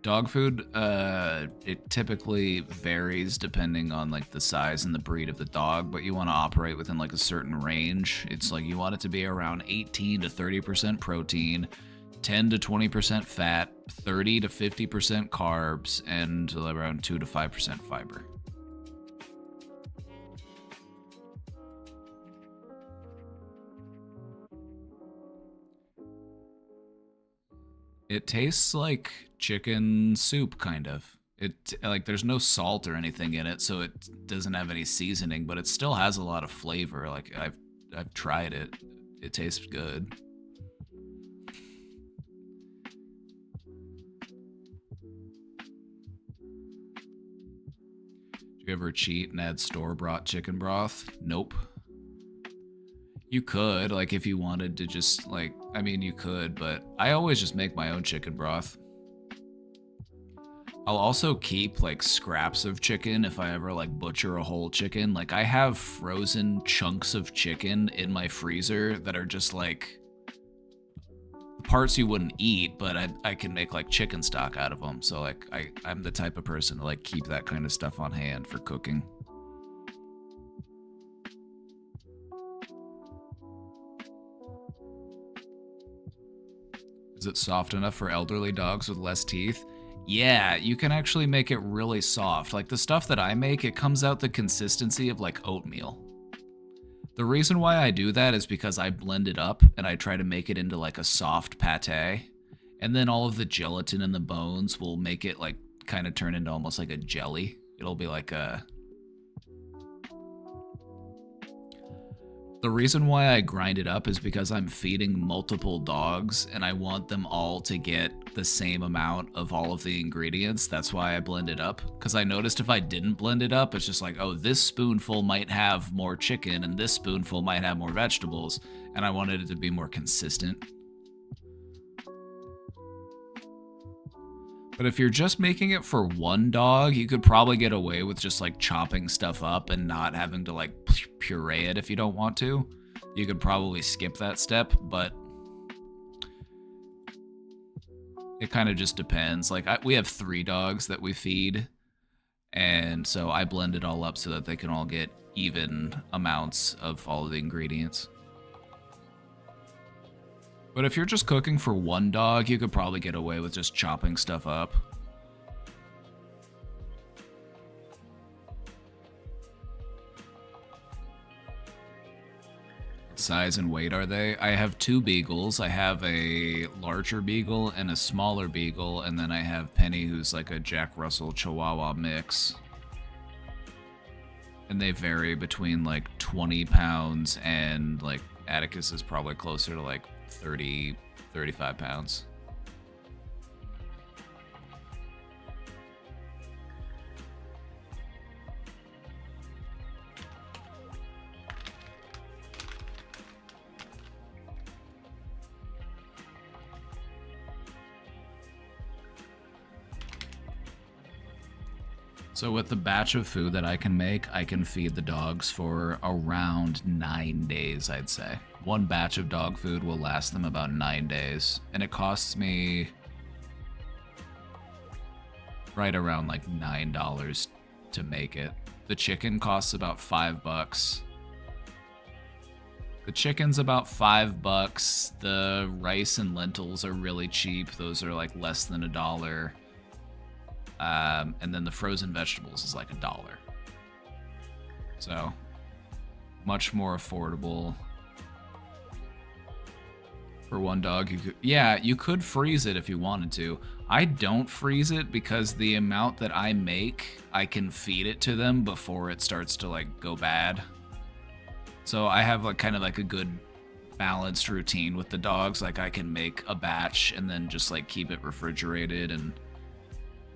Dog food, it typically varies depending on like the size and the breed of the dog, but you want to operate within like a certain range. It's like you want it to be around 18 to 30% protein, 10 to 20% fat, 30 to 50% carbs, and around 2 to 5% fiber. It tastes like chicken soup, kind of. It like there's no salt or anything in it, so it doesn't have any seasoning, but it still has a lot of flavor. Like I've tried it. It tastes good. Do you ever cheat and add store-bought chicken broth? Nope. You could, like, if you wanted to just, like, I mean, you could, but I always just make my own chicken broth. I'll also keep, like, scraps of chicken if I ever, like, butcher a whole chicken. Like, I have frozen chunks of chicken in my freezer that are just, like, parts you wouldn't eat, but I can make, like, chicken stock out of them. So, like, I'm the type of person to, like, keep that kind of stuff on hand for cooking. Is it soft enough for elderly dogs with less teeth? Yeah, you can actually make it really soft. Like the stuff that I make, it comes out the consistency of like oatmeal. The reason why I do that is because I blend it up and I try to make it into like a soft pate. And then all of the gelatin in the bones will make it like kind of turn into almost like a jelly. It'll be like a... The reason why I grind it up is because I'm feeding multiple dogs and I want them all to get the same amount of all of the ingredients. That's why I blend it up. Because I noticed if I didn't blend it up, it's just like, oh, this spoonful might have more chicken and this spoonful might have more vegetables. And I wanted it to be more consistent. But if you're just making it for one dog, you could probably get away with just like chopping stuff up and not having to like puree it if you don't want to. You could probably skip that step, but it kind of just depends. Like we have 3 dogs that we feed, and so I blend it all up so that they can all get even amounts of all of the ingredients. But if you're just cooking for one dog, you could probably get away with just chopping stuff up. What size and weight are they? I have 2 beagles. I have a larger beagle and a smaller beagle, and then I have Penny, who's like a Jack Russell Chihuahua mix. And they vary between like 20 pounds and like Atticus is probably closer to like 30, 35 pounds. So with the batch of food that I can make, I can feed the dogs for around 9 days, I'd say. One batch of dog food will last them about 9 days, and it costs me right around like $9 to make it. The chicken costs about $5. The chicken's about $5. The rice and lentils are really cheap. Those are like less than $1. And then the frozen vegetables is like $1. So much more affordable for one dog. You could freeze it if you wanted to. I don't freeze it because the amount that I make, I can feed it to them before it starts to like go bad. So I have like kind of like a good balanced routine with the dogs. Like I can make a batch and then just like keep it refrigerated, and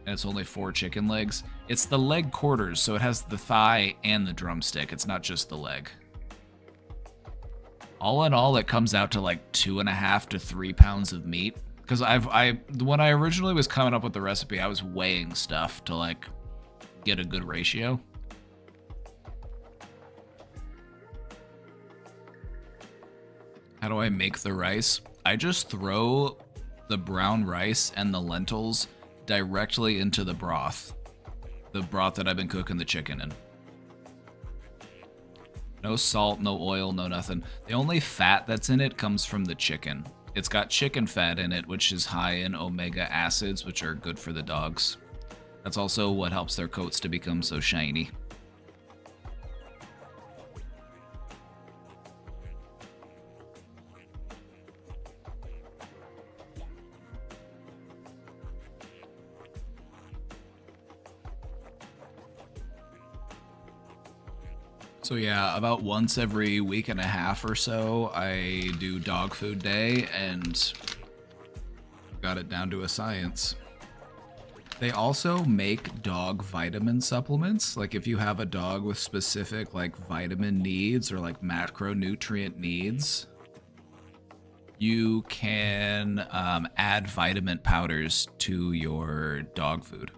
it's only 4 chicken legs. It's the leg quarters, so it has the thigh and the drumstick. It's not just the leg. All in all, it comes out to like 2.5 to 3 pounds of meat. Because when I originally was coming up with the recipe, I was weighing stuff to like get a good ratio. How do I make the rice? I just throw the brown rice and the lentils directly into the broth. The broth that I've been cooking the chicken in. No salt, no oil, no nothing. The only fat that's in it comes from the chicken. It's got chicken fat in it, which is high in omega acids, which are good for the dogs. That's also what helps their coats to become so shiny. So yeah, about once every week and a half or so, I do dog food day, and got it down to a science. They also make dog vitamin supplements. Like if you have a dog with specific like vitamin needs or like macronutrient needs, you can add vitamin powders to your dog food.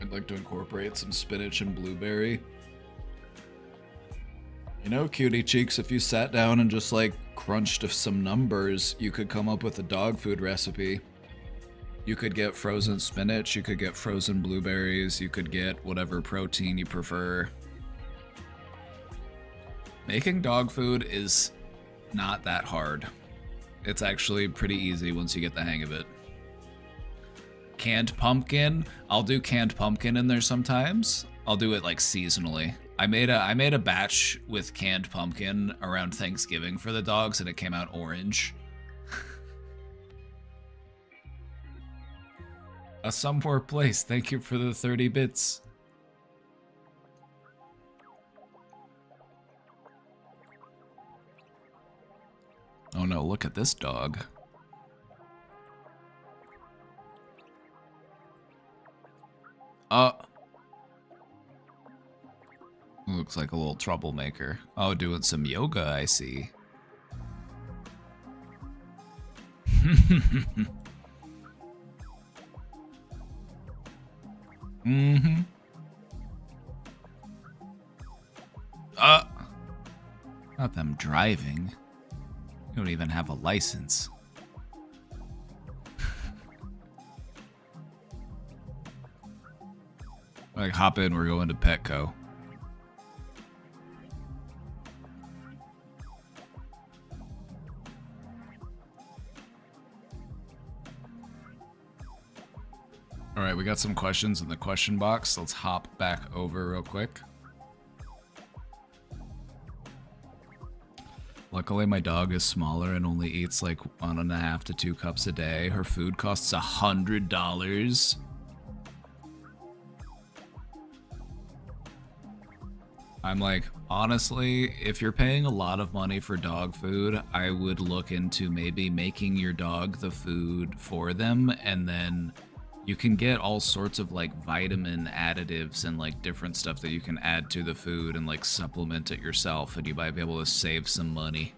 I'd like to incorporate some spinach and blueberry. You know, cutie cheeks, if you sat down and just like crunched some numbers, you could come up with a dog food recipe. You could get frozen spinach, you could get frozen blueberries, you could get whatever protein you prefer. Making dog food is not that hard. It's actually pretty easy once you get the hang of it. Canned pumpkin, I'll do canned pumpkin in there sometimes. I'll do it like seasonally. I made a batch with canned pumpkin around Thanksgiving for the dogs, and it came out orange. A somewhere place, thank you for the 30 bits. Oh no, look at this dog. Looks like a little troublemaker. Oh, doing some yoga, I see. Mm-hmm. Not them driving. You don't even have a license. Like, hop in, we're going to Petco. Alright, we got some questions in the question box. Let's hop back over real quick. Luckily, my dog is smaller and only eats like 1.5 to 2 cups a day. Her food costs $100. I'm like, honestly, if you're paying a lot of money for dog food, I would look into maybe making your dog the food for them, and then you can get all sorts of like vitamin additives and like different stuff that you can add to the food and like supplement it yourself, and you might be able to save some money.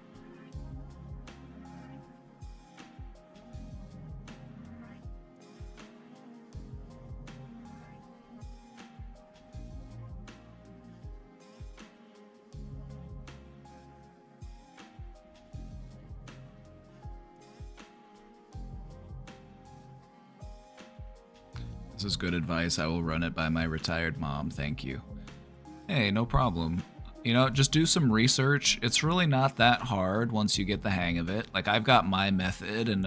This is good advice. I will run it by my retired mom. Thank you. Hey, no problem. You know, just do some research. It's really not that hard once you get the hang of it. Like, I've got my method, and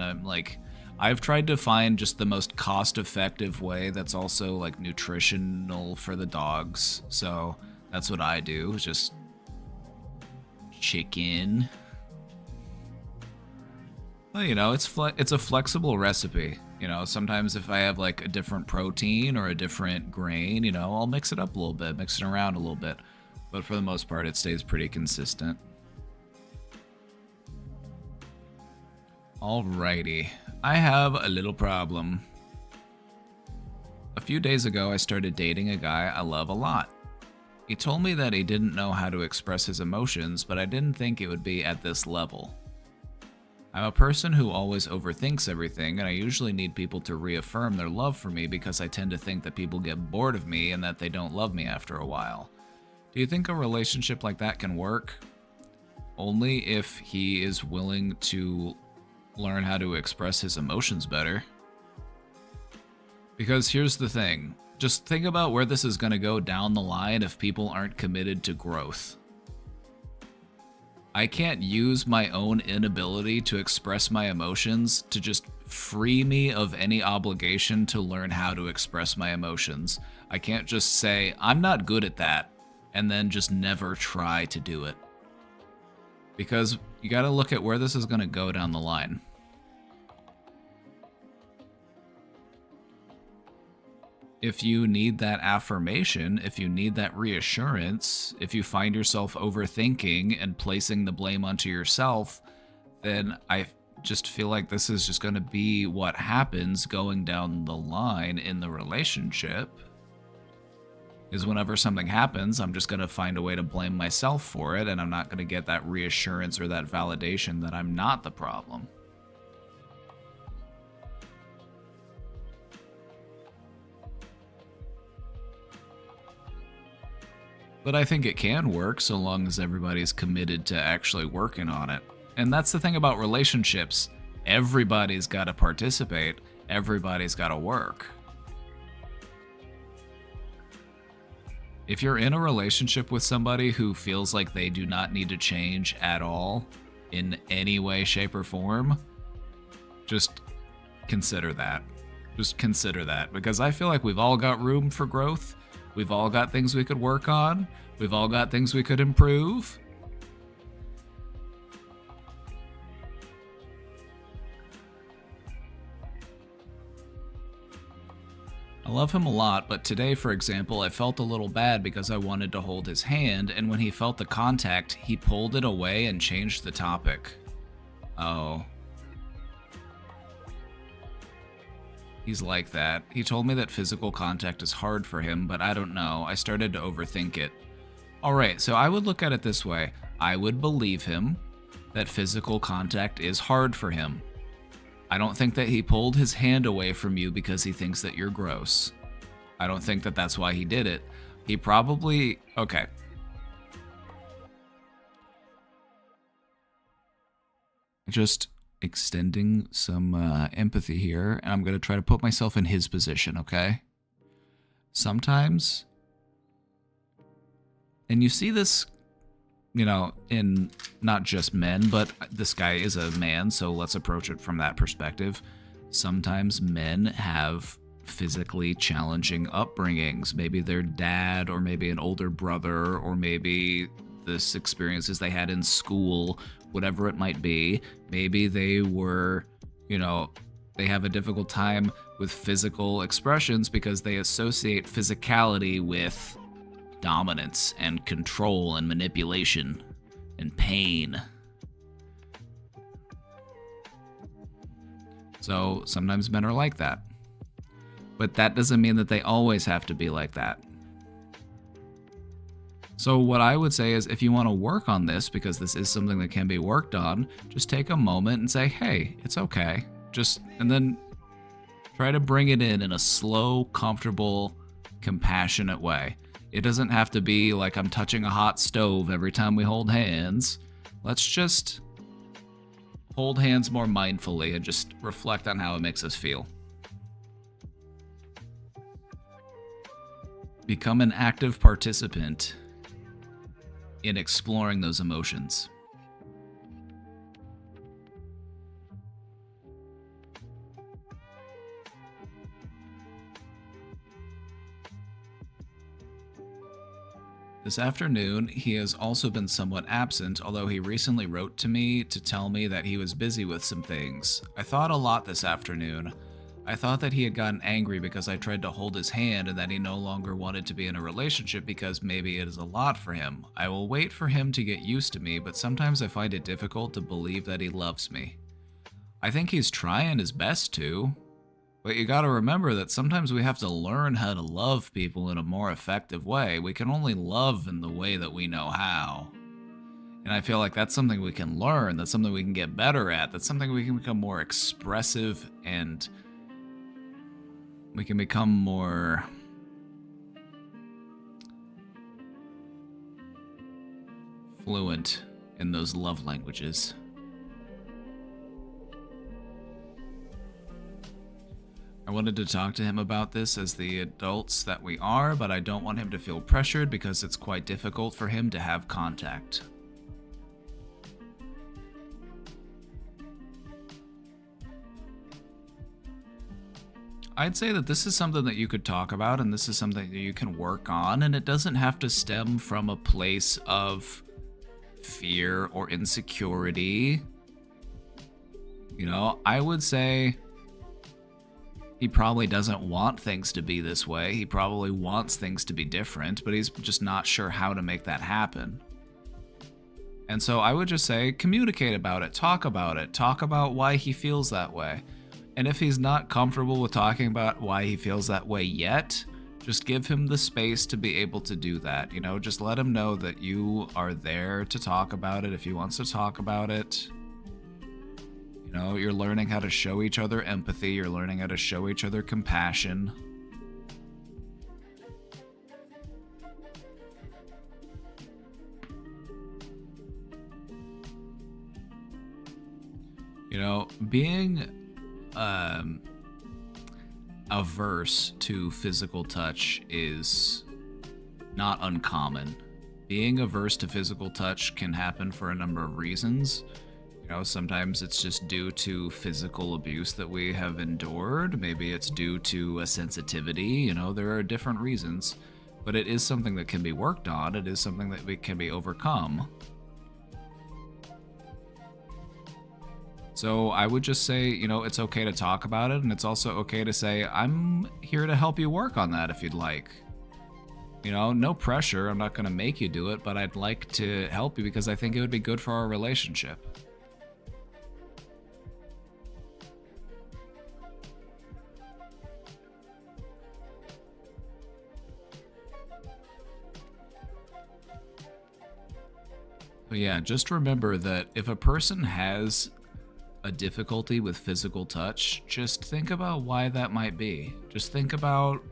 I've tried to find just the most cost-effective way that's also like nutritional for the dogs. So that's what I do. Just chicken. Well, you know, it's a flexible recipe. You know, sometimes if I have like a different protein or a different grain, you know, I'll mix it up a little bit, mix it around a little bit. But for the most part, it stays pretty consistent. Alrighty, I have a little problem. A few days ago, I started dating a guy I love a lot. He told me that he didn't know how to express his emotions, but I didn't think it would be at this level. I'm a person who always overthinks everything, and I usually need people to reaffirm their love for me because I tend to think that people get bored of me and that they don't love me after a while. Do you think a relationship like that can work? Only if he is willing to learn how to express his emotions better. Because here's the thing. Just think about where this is going to go down the line if people aren't committed to growth. I can't use my own inability to express my emotions to just free me of any obligation to learn how to express my emotions. I can't just say, I'm not good at that, and then just never try to do it. Because you gotta look at where this is gonna go down the line. If you need that affirmation, if you need that reassurance, if you find yourself overthinking and placing the blame onto yourself, then I just feel like this is just going to be what happens going down the line in the relationship. Is whenever something happens, I'm just going to find a way to blame myself for it, and I'm not going to get that reassurance or that validation that I'm not the problem. But I think it can work so long as everybody's committed to actually working on it. And that's the thing about relationships. Everybody's got to participate. Everybody's got to work. If you're in a relationship with somebody who feels like they do not need to change at all, in any way, shape, or form, just consider that. Just consider that. Because I feel like we've all got room for growth. We've all got things we could work on. We've all got things we could improve. I love him a lot, but today, for example, I felt a little bad because I wanted to hold his hand, and when he felt the contact, he pulled it away and changed the topic. Oh. He's like that. He told me that physical contact is hard for him, but I don't know. I started to overthink it. Alright, so I would look at it this way. I would believe him that physical contact is hard for him. I don't think that he pulled his hand away from you because he thinks that you're gross. I don't think that that's why he did it. He probably... Okay. Just extending some empathy here, and I'm going to try to put myself in his position, okay? Sometimes, and you see this, you know, in not just men, but this guy is a man, so let's approach it from that perspective. Sometimes men have physically challenging upbringings. Maybe their dad, or maybe an older brother, or maybe this experiences they had in school, whatever it might be. Maybe they were, you know, they have a difficult time with physical expressions because they associate physicality with dominance and control and manipulation and pain. So sometimes men are like that. But that doesn't mean that they always have to be like that. So what I would say is, if you want to work on this, because this is something that can be worked on, just take a moment and say, hey, it's okay. And then try to bring it in a slow, comfortable, compassionate way. It doesn't have to be like I'm touching a hot stove every time we hold hands. Let's just hold hands more mindfully and just reflect on how it makes us feel. Become an active participant in exploring those emotions. This afternoon, he has also been somewhat absent, although he recently wrote to me to tell me that he was busy with some things. I thought a lot this afternoon. I thought that he had gotten angry because I tried to hold his hand and that he no longer wanted to be in a relationship because maybe it is a lot for him. I will wait for him to get used to me, but sometimes I find it difficult to believe that he loves me. I think he's trying his best to, but you gotta remember that sometimes we have to learn how to love people in a more effective way. We can only love in the way that we know how. And I feel like that's something we can learn. That's something we can get better at. That's something we can become more expressive, and we can become more fluent in those love languages. I wanted to talk to him about this as the adults that we are, but I don't want him to feel pressured because it's quite difficult for him to have contact. I'd say that this is something that you could talk about, and this is something that you can work on, and it doesn't have to stem from a place of fear or insecurity. You know, I would say he probably doesn't want things to be this way. He probably wants things to be different, but he's just not sure how to make that happen. And so I would just say, communicate about it, talk about why he feels that way. And if he's not comfortable with talking about why he feels that way yet, just give him the space to be able to do that. You know, just let him know that you are there to talk about it if he wants to talk about it. You know, you're learning how to show each other empathy. You're learning how to show each other compassion. You know, being averse to physical touch is not uncommon. Being averse to physical touch can happen for a number of reasons. You know, sometimes it's just due to physical abuse that we have endured. Maybe it's due to a sensitivity. You know, there are different reasons. But it is something that can be worked on. It is something that can be overcome. So I would just say, you know, it's okay to talk about it, and it's also okay to say, I'm here to help you work on that if you'd like. You know, no pressure. I'm not going to make you do it, but I'd like to help you because I think it would be good for our relationship. But yeah, just remember that if a person has a difficulty with physical touch, just think about why that might be. Just think about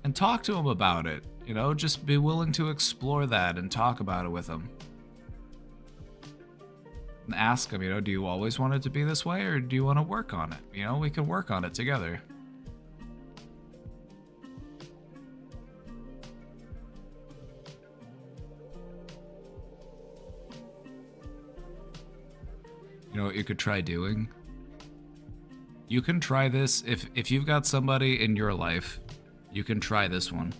and talk to them about it. You know, just be willing to explore that and talk about it with them. And ask them, you know, do you always want it to be this way, or do you want to work on it? You know, we can work on it together. You know what you could try doing? You can try this if you've got somebody in your life, you can try this one.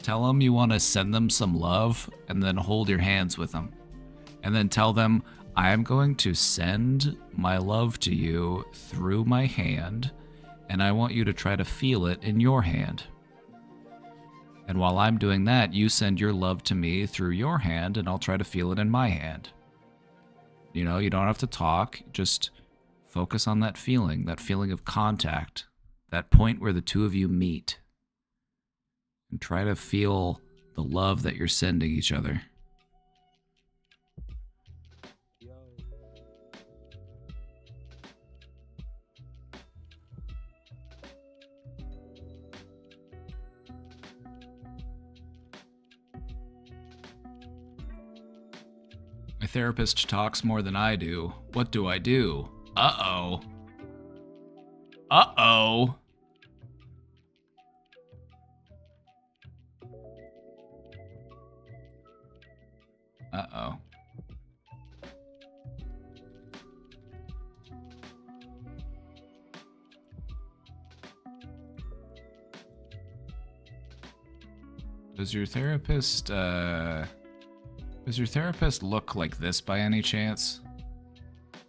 Tell them you want to send them some love, and then hold your hands with them. And then tell them, I am going to send my love to you through my hand, and I want you to try to feel it in your hand. And while I'm doing that, you send your love to me through your hand, and I'll try to feel it in my hand. You know, you don't have to talk, just focus on that feeling of contact, that point where the two of you meet. And try to feel the love that you're sending each other. Yo. My therapist talks more than I do. What do I do? Uh-oh. Uh-oh. Uh-oh. Does your therapist look like this by any chance?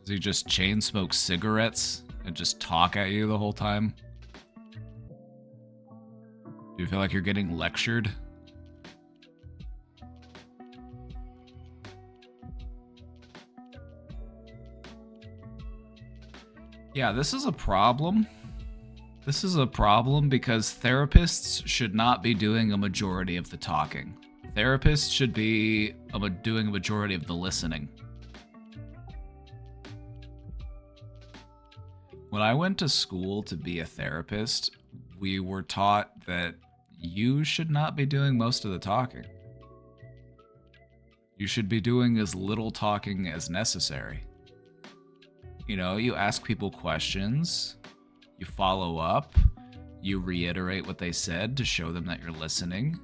Does he just chain smoke cigarettes and just talk at you the whole time? Do you feel like you're getting lectured? Yeah, this is a problem. This is a problem because therapists should not be doing a majority of the talking. Therapists should be doing a majority of the listening. When I went to school to be a therapist, we were taught that you should not be doing most of the talking. You should be doing as little talking as necessary. You know, you ask people questions, you follow up, you reiterate what they said to show them that you're listening.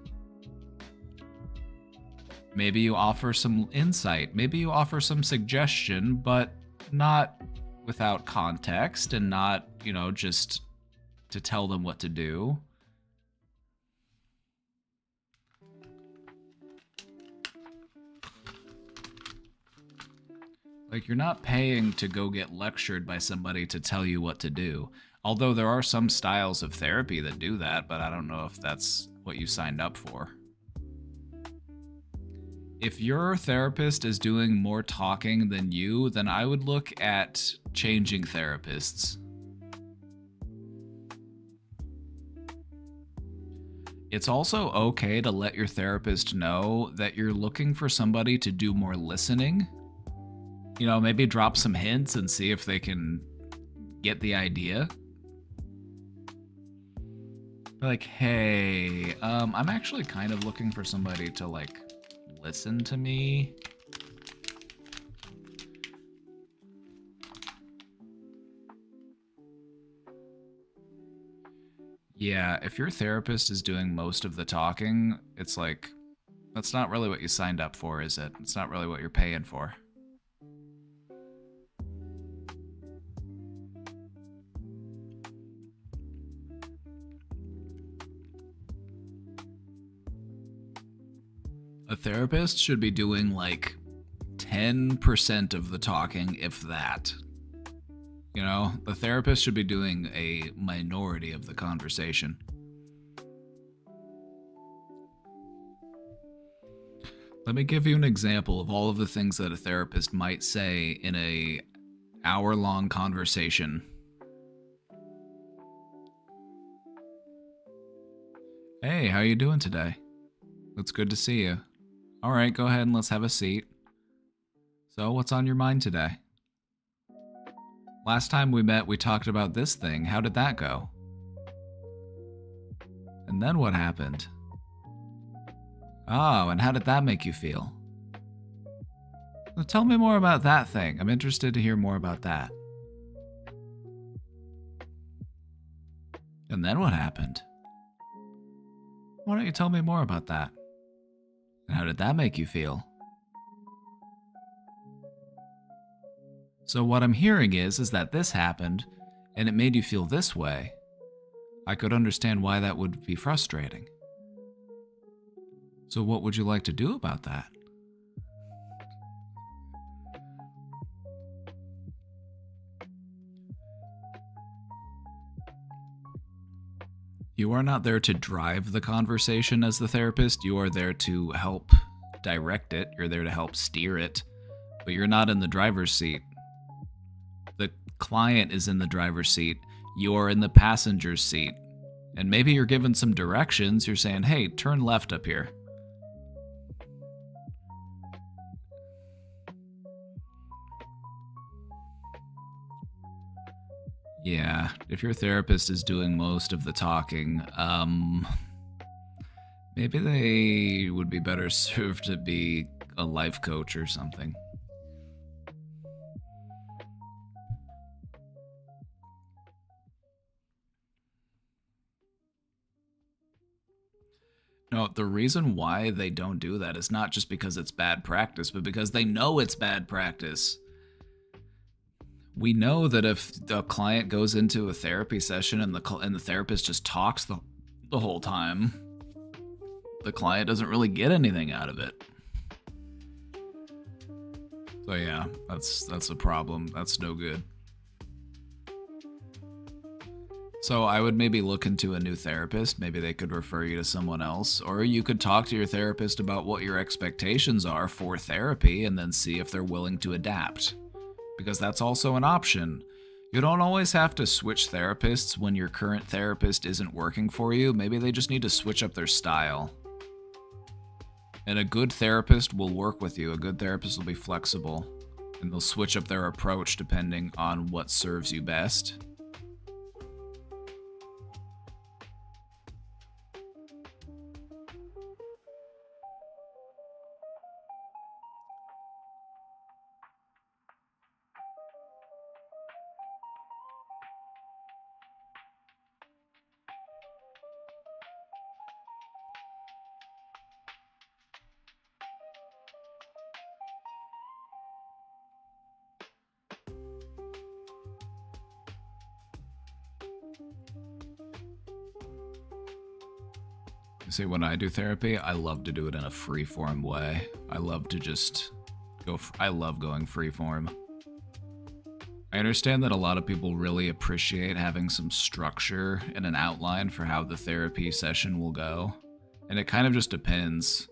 Maybe you offer some insight, maybe you offer some suggestion, but not without context and not, you know, just to tell them what to do. Like, you're not paying to go get lectured by somebody to tell you what to do. Although there are some styles of therapy that do that, but I don't know if that's what you signed up for. If your therapist is doing more talking than you, then I would look at changing therapists. It's also okay to let your therapist know that you're looking for somebody to do more listening. You know, maybe drop some hints and see if they can get the idea. Like, hey, I'm actually kind of looking for somebody to, like, listen to me. Yeah, if your therapist is doing most of the talking, it's like, that's not really what you signed up for, is it? It's not really what you're paying for. A therapist should be doing like 10% of the talking, if that. You know, the therapist should be doing a minority of the conversation. Let me give you an example of all of the things that a therapist might say in a hour-long conversation. Hey, how you doing today? It's good to see you. All right, go ahead and let's have a seat. So, what's on your mind today? Last time we met, we talked about this thing. How did that go? And then what happened? Oh, and how did that make you feel? Well, tell me more about that thing. I'm interested to hear more about that. And then what happened? Why don't you tell me more about that? And how did that make you feel? So what I'm hearing is that this happened, and it made you feel this way. I could understand why that would be frustrating. So what would you like to do about that? You are not there to drive the conversation as the therapist. You are there to help direct it. You're there to help steer it. But you're not in the driver's seat. The client is in the driver's seat. You're in the passenger's seat. And maybe you're given some directions. You're saying, hey, turn left up here. Yeah, if your therapist is doing most of the talking, maybe they would be better served to be a life coach or something. No, the reason why they don't do that is not just because it's bad practice, but because they know it's bad practice. We know that if a client goes into a therapy session and the therapist just talks the whole time, the client doesn't really get anything out of it. So yeah, that's a problem. That's no good. So I would maybe look into a new therapist. Maybe they could refer you to someone else, or you could talk to your therapist about what your expectations are for therapy and then see if they're willing to adapt. Because that's also an option. You don't always have to switch therapists when your current therapist isn't working for you. Maybe they just need to switch up their style. And a good therapist will work with you. A good therapist will be flexible, and they'll switch up their approach depending on what serves you best. You see, when I do therapy, I love to do it in a free-form way. I love to just go. I love going free-form. I understand that a lot of people really appreciate having some structure and an outline for how the therapy session will go. And it kind of just depends.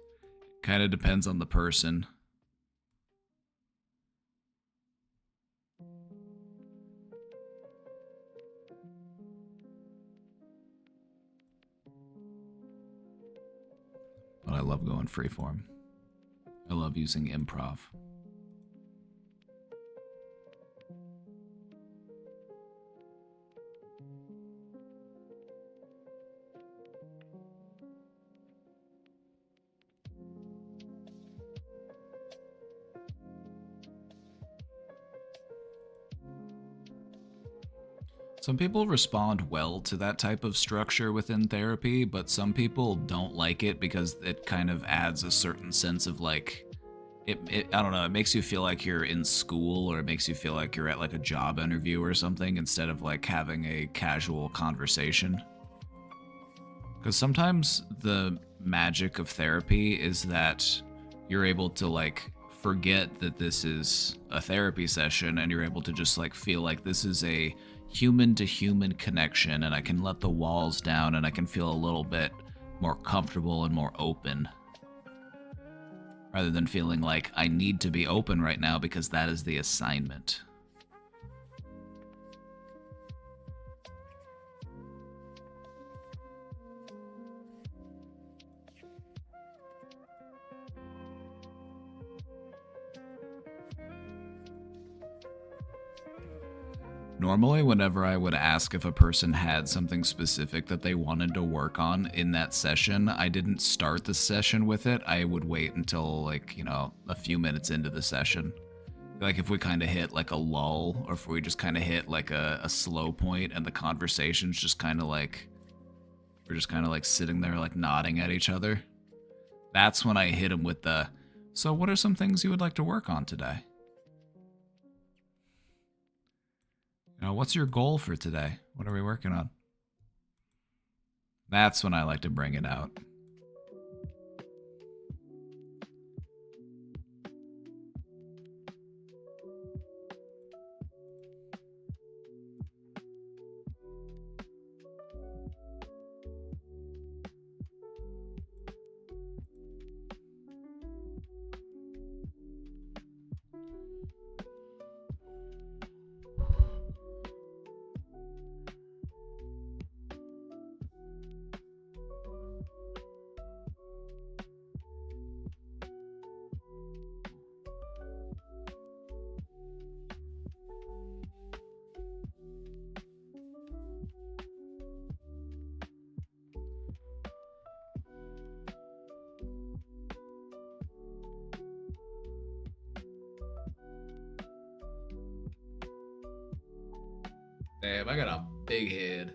Kind of depends on the person. But I love going freeform. I love using improv. Some people respond well to that type of structure within therapy, but some people don't like it because it kind of adds a certain sense of like, I don't know, it makes you feel like you're in school, or it makes you feel like you're at like a job interview or something instead of like having a casual conversation. Because sometimes the magic of therapy is that you're able to like forget that this is a therapy session, and you're able to just like feel like this is a human to human connection, and I can let the walls down and I can feel a little bit more comfortable and more open, rather than feeling like I need to be open right now because that is the assignment. Normally, whenever I would ask if a person had something specific that they wanted to work on in that session, I didn't start the session with it. I would wait until, like, you know, a few minutes into the session. Like, if we kind of hit, like, a lull, or if we just kind of hit, like, a slow point and the conversation's just kind of, like, we're just kind of, like, sitting there, like, nodding at each other. That's when I hit him with the, so what are some things you would like to work on today? You know, what's your goal for today? What are we working on? That's when I like to bring it out. Damn, I got a big head.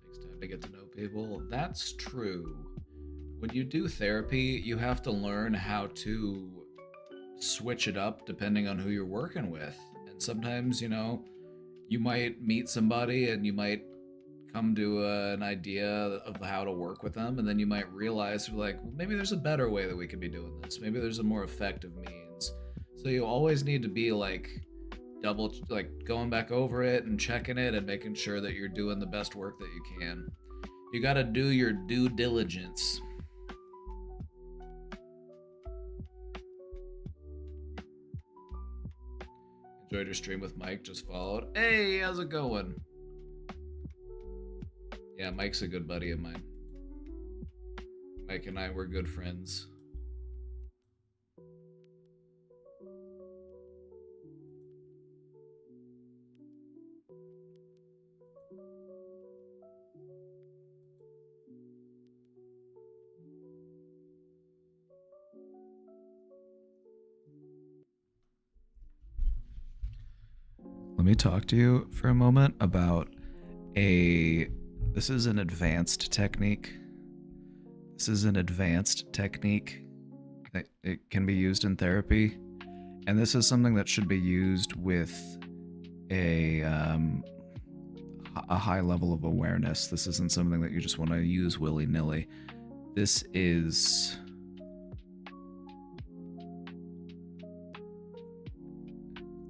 Takes time to get to know people. That's true. When you do therapy, you have to learn how to switch it up depending on who you're working with. And sometimes, you know, you might meet somebody and you might come to an idea of how to work with them, and then you might realize, like, well, maybe there's a better way that we could be doing this. Maybe there's a more effective means. So you always need to be like double, like going back over it and checking it and making sure that you're doing the best work that you can. You got to do your due diligence. Enjoyed your stream with Mike. Just followed. Hey, how's it going? Yeah, Mike's a good buddy of mine. Mike and I were good friends. Let me talk to you for a moment about this is an advanced technique. This is an advanced technique that it can be used in therapy. And this is something that should be used with a high level of awareness. This isn't something that you just want to use willy-nilly. This is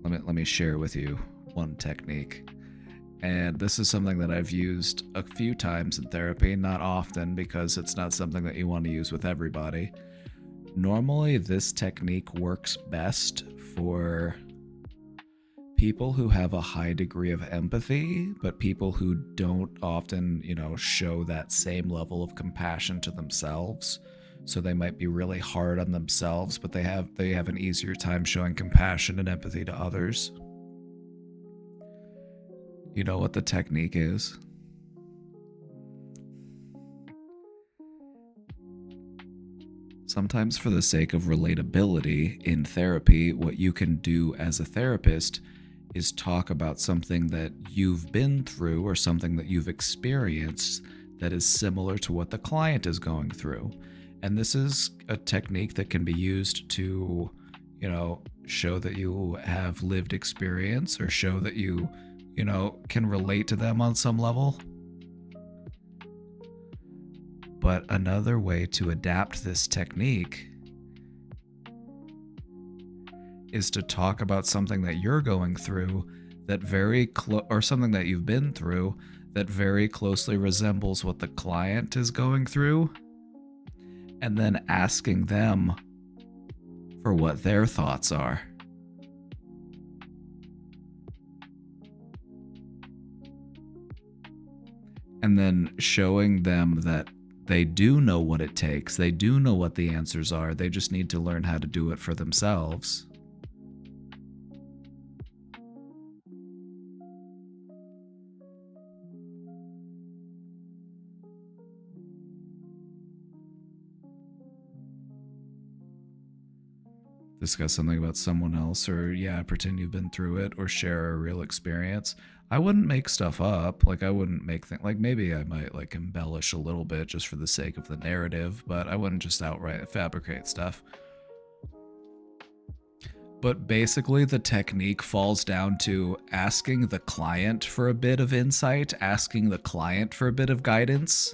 let me share with you one technique. And this is something that I've used a few times in therapy, not often because it's not something that you want to use with everybody. Normally, this technique works best for people who have a high degree of empathy, but people who don't often, show that same level of compassion to themselves. So they might be really hard on themselves, but they have an easier time showing compassion and empathy to others. You know what the technique is? Sometimes for the sake of relatability in therapy, what you can do as a therapist is talk about something that you've been through or something that you've experienced that is similar to what the client is going through. And this is a technique that can be used to, show that you have lived experience or show that you can relate to them on some level. But another way to adapt this technique is to talk about something that you're going through that or something that you've been through that very closely resembles what the client is going through, and then asking them for what their thoughts are. And then showing them that they do know what it takes. They do know what the answers are. They just need to learn how to do it for themselves. Discuss something about someone else, or pretend you've been through it, or share a real experience. I wouldn't make stuff up. Like, I wouldn't make things, like, maybe I might like embellish a little bit just for the sake of the narrative, but I wouldn't just outright fabricate stuff. But basically, the technique falls down to asking the client for a bit of insight, asking the client for a bit of guidance,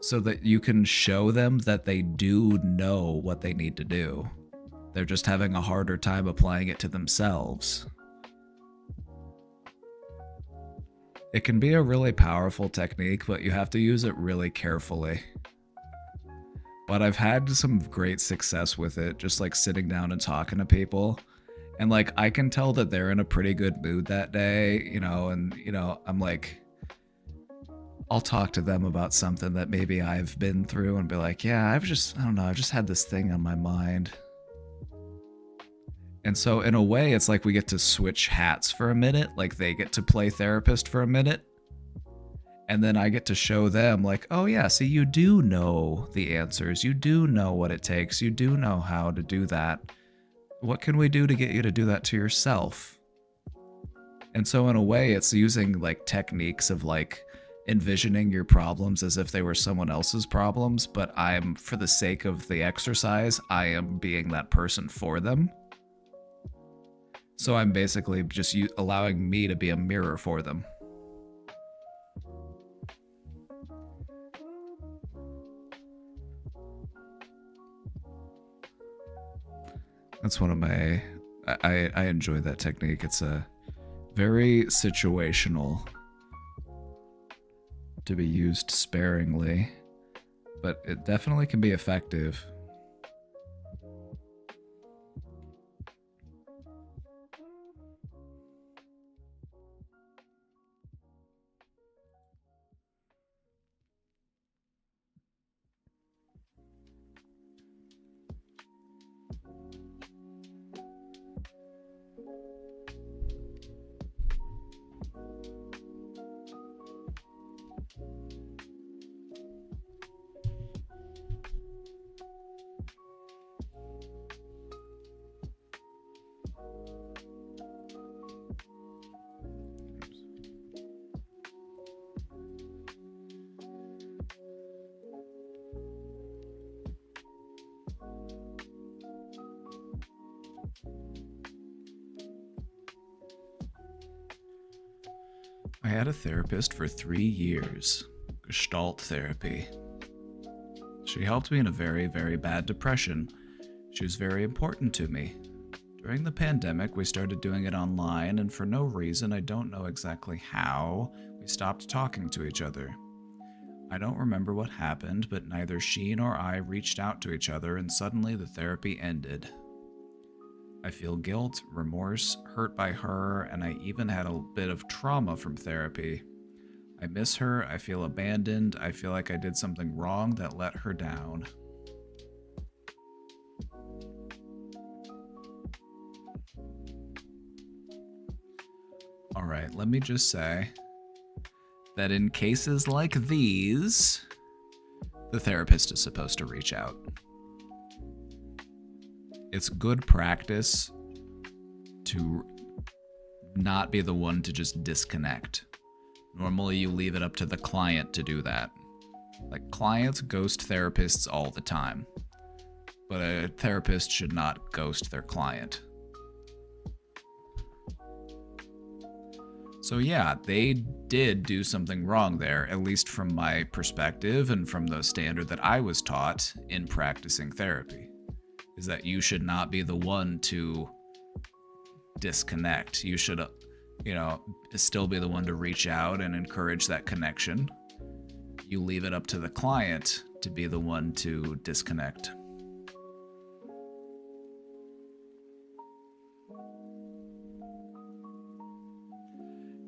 so that you can show them that they do know what they need to do. They're just having a harder time applying it to themselves. It can be a really powerful technique, but you have to use it really carefully. But I've had some great success with it, just like sitting down and talking to people. And like, I can tell that they're in a pretty good mood that day, I'm like, I'll talk to them about something that maybe I've been through and be like, yeah, I've just had this thing on my mind. And so in a way, it's like we get to switch hats for a minute. Like, they get to play therapist for a minute. And then I get to show them like, oh yeah, see, you do know the answers. You do know what it takes. You do know how to do that. What can we do to get you to do that to yourself? And so in a way, it's using like techniques of like envisioning your problems as if they were someone else's problems. But for the sake of the exercise, I am being that person for them. So I'm basically just allowing me to be a mirror for them. That's one of my. I enjoy that technique. It's a very situational to be used sparingly, but it definitely can be effective. I had a therapist for 3 years. Gestalt therapy. She helped me in a very, very bad depression. She was very important to me. During the pandemic, we started doing it online, and for no reason, I don't know exactly how, we stopped talking to each other. I don't remember what happened, but neither she nor I reached out to each other, and suddenly the therapy ended. I feel guilt, remorse, hurt by her, and I even had a bit of trauma from therapy. I miss her, I feel abandoned, I feel like I did something wrong that let her down. Alright, let me just say that in cases like these, the therapist is supposed to reach out. It's good practice to not be the one to just disconnect. Normally, you leave it up to the client to do that. Like, clients ghost therapists all the time, but a therapist should not ghost their client. So yeah, they did do something wrong there, at least from my perspective and from the standard that I was taught in practicing therapy, is that you should not be the one to disconnect. You should, still be the one to reach out and encourage that connection. You leave it up to the client to be the one to disconnect.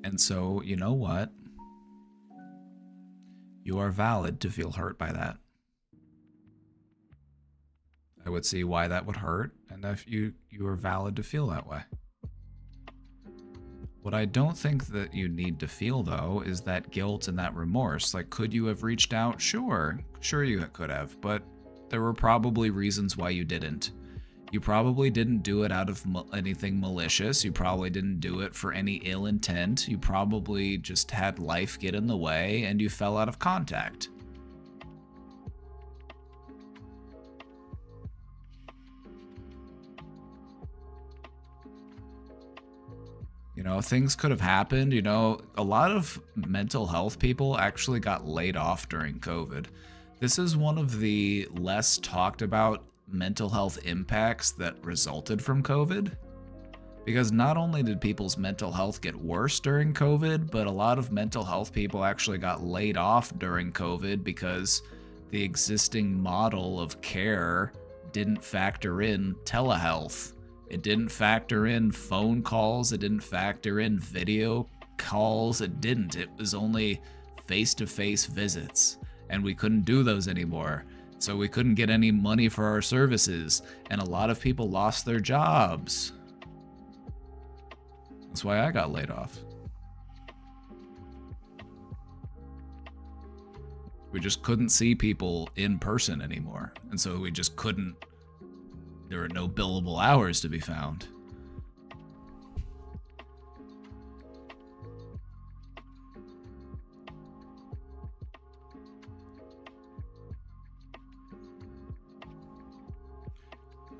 And so, you know what? You are valid to feel hurt by that. I would see why that would hurt, and if you are valid to feel that way. What I don't think that you need to feel, though, is that guilt and that remorse. Like, could you have reached out? Sure you could have, but there were probably reasons why you didn't. You probably didn't do it out of anything malicious. You probably didn't do it for any ill intent. You probably just had life get in the way and you fell out of contact. Things could have happened. A lot of mental health people actually got laid off during COVID. This is one of the less talked about mental health impacts that resulted from COVID. Because not only did people's mental health get worse during COVID, but a lot of mental health people actually got laid off during COVID because the existing model of care didn't factor in telehealth. It didn't factor in phone calls. It didn't factor in video calls. It didn't. It was only face-to-face visits. And we couldn't do those anymore. So we couldn't get any money for our services. And a lot of people lost their jobs. That's why I got laid off. We just couldn't see people in person anymore. And so we just couldn't. There were no billable hours to be found.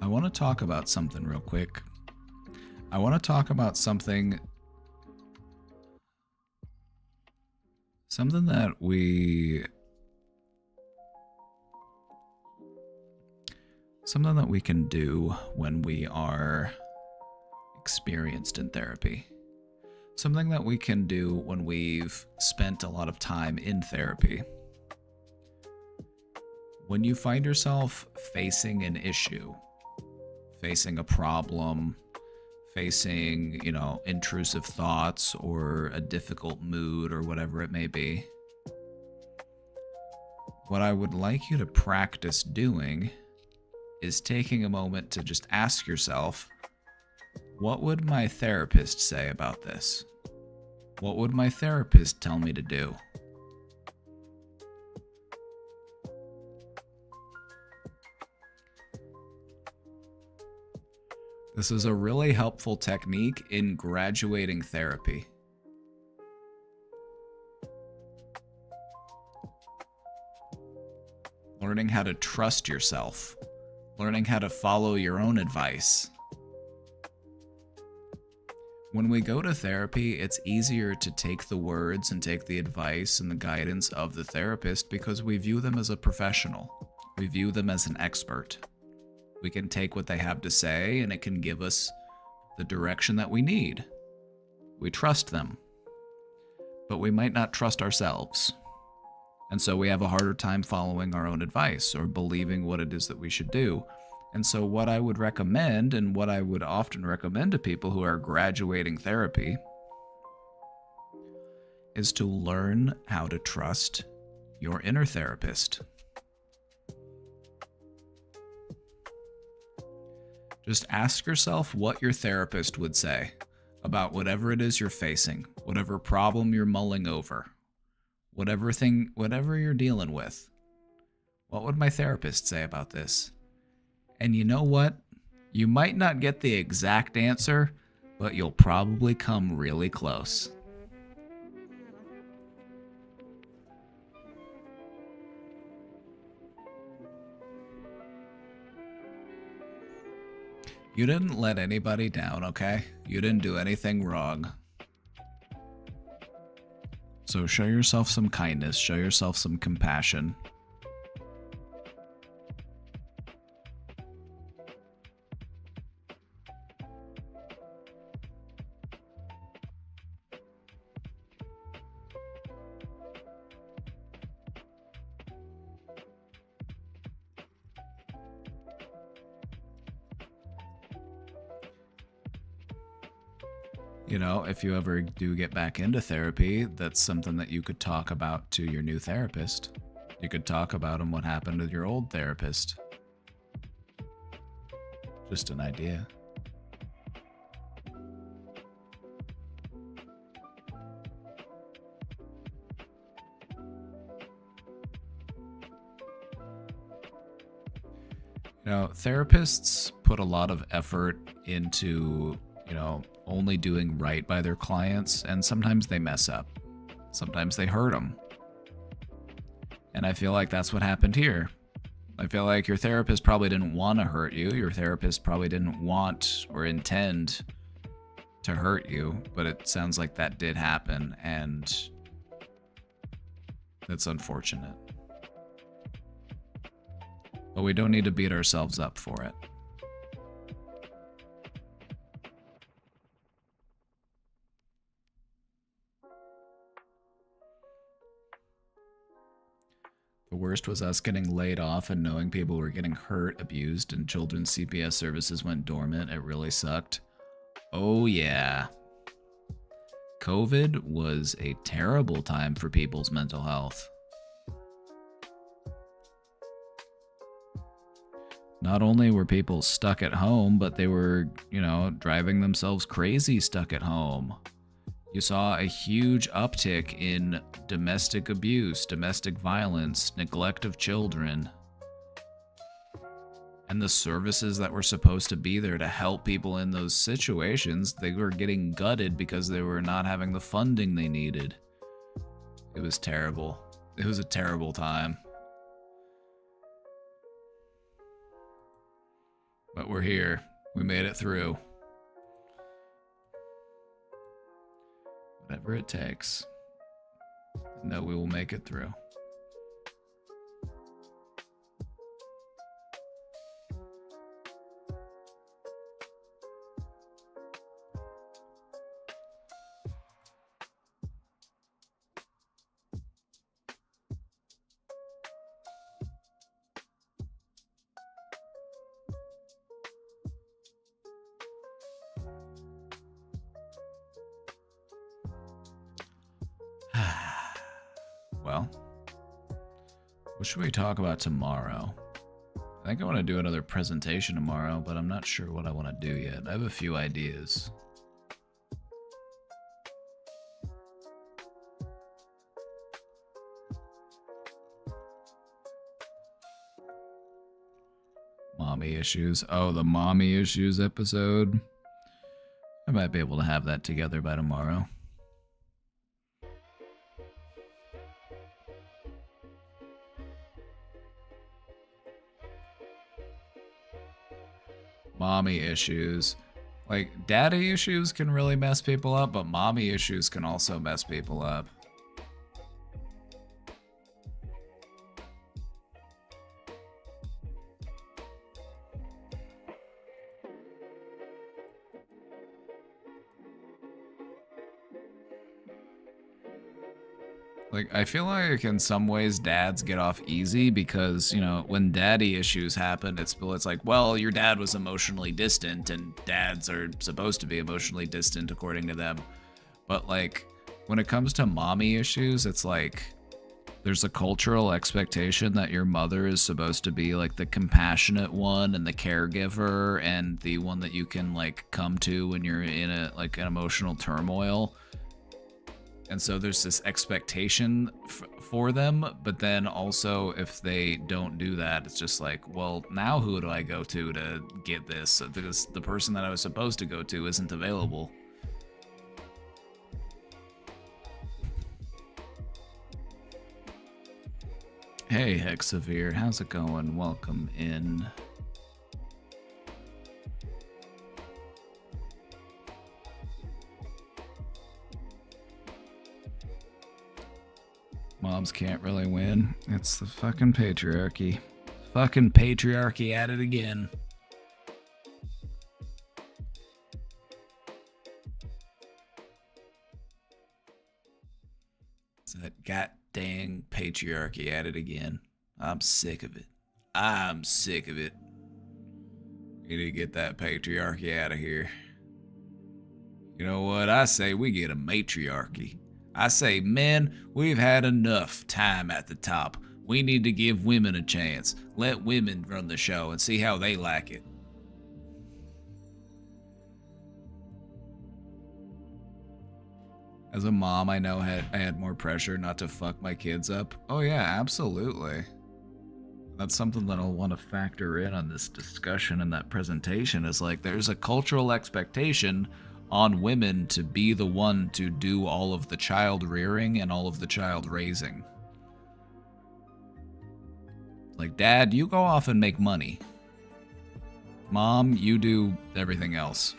I want to talk about something real quick. I want to talk about something that Something that we can do when we are experienced in therapy. Something that we can do when we've spent a lot of time in therapy. When you find yourself facing an issue, facing a problem, facing, intrusive thoughts or a difficult mood or whatever it may be, what I would like you to practice doing is taking a moment to just ask yourself, what would my therapist say about this? What would my therapist tell me to do? This is a really helpful technique in graduating therapy. Learning how to trust yourself. Learning how to follow your own advice. When we go to therapy, it's easier to take the words and take the advice and the guidance of the therapist because we view them as a professional. We view them as an expert. We can take what they have to say and it can give us the direction that we need. We trust them, but we might not trust ourselves. And so we have a harder time following our own advice or believing what it is that we should do. And so what I would recommend, and what I would often recommend to people who are graduating therapy, is to learn how to trust your inner therapist. Just ask yourself what your therapist would say about whatever it is you're facing, whatever problem you're mulling over, whatever you're dealing with. What would my therapist say about this? And you know what? You might not get the exact answer, but you'll probably come really close. You didn't let anybody down, okay? You didn't do anything wrong. So show yourself some kindness, show yourself some compassion. If you ever do get back into therapy, that's something that you could talk about to your new therapist. You could talk about what happened with your old therapist. Just an idea. Therapists put a lot of effort into, only doing right by their clients, and sometimes they mess up. Sometimes they hurt them. And I feel like that's what happened here. I feel like your therapist probably didn't want to hurt you. Your therapist probably didn't want or intend to hurt you, but it sounds like that did happen, and that's unfortunate. But we don't need to beat ourselves up for it. The worst was us getting laid off and knowing people were getting hurt, abused, and children's CPS services went dormant. It really sucked. Oh yeah. COVID was a terrible time for people's mental health. Not only were people stuck at home, but they were, driving themselves crazy stuck at home. You saw a huge uptick in domestic abuse, domestic violence, neglect of children. And the services that were supposed to be there to help people in those situations, they were getting gutted because they were not having the funding they needed. It was terrible. It was a terrible time. But we're here. We made it through. Whatever it takes. No, we will make it through. well. What should we talk about tomorrow? I think I want to do another presentation tomorrow, but I'm not sure what I want to do yet. I have a few ideas. Mommy issues. Oh, the mommy issues episode. I might be able to have that together by tomorrow. Mommy issues. Like, daddy issues can really mess people up, but mommy issues can also mess people up. Like, I feel like in some ways dads get off easy because, you know, when daddy issues happen, it's like, well, your dad was emotionally distant and dads are supposed to be emotionally distant according to them. But like, when it comes to mommy issues, it's like there's a cultural expectation that your mother is supposed to be like the compassionate one and the caregiver and the one that you can like come to when you're in a like an emotional turmoil. And so there's this expectation for them, but then also if they don't do that, it's just like, well, now who do I go to get this? Because the person that I was supposed to go to isn't available. Hey, Hexavere, how's it going? Welcome in. Moms can't really win. It's the fucking patriarchy. Fucking patriarchy at it again. It's that goddamn patriarchy at it again. I'm sick of it. I'm sick of it. We need to get that patriarchy out of here. You know what? I say we get a matriarchy. I say, men, we've had enough time at the top. We need to give women a chance. Let women run the show and see how they like it. As a mom, I know I had more pressure not to fuck my kids up. Oh yeah, absolutely. That's something that I'll want to factor in on this discussion and that presentation is like there's a cultural expectation on women to be the one to do all of the child rearing and all of the child raising. Like, Dad, you go off and make money. Mom, you do everything else.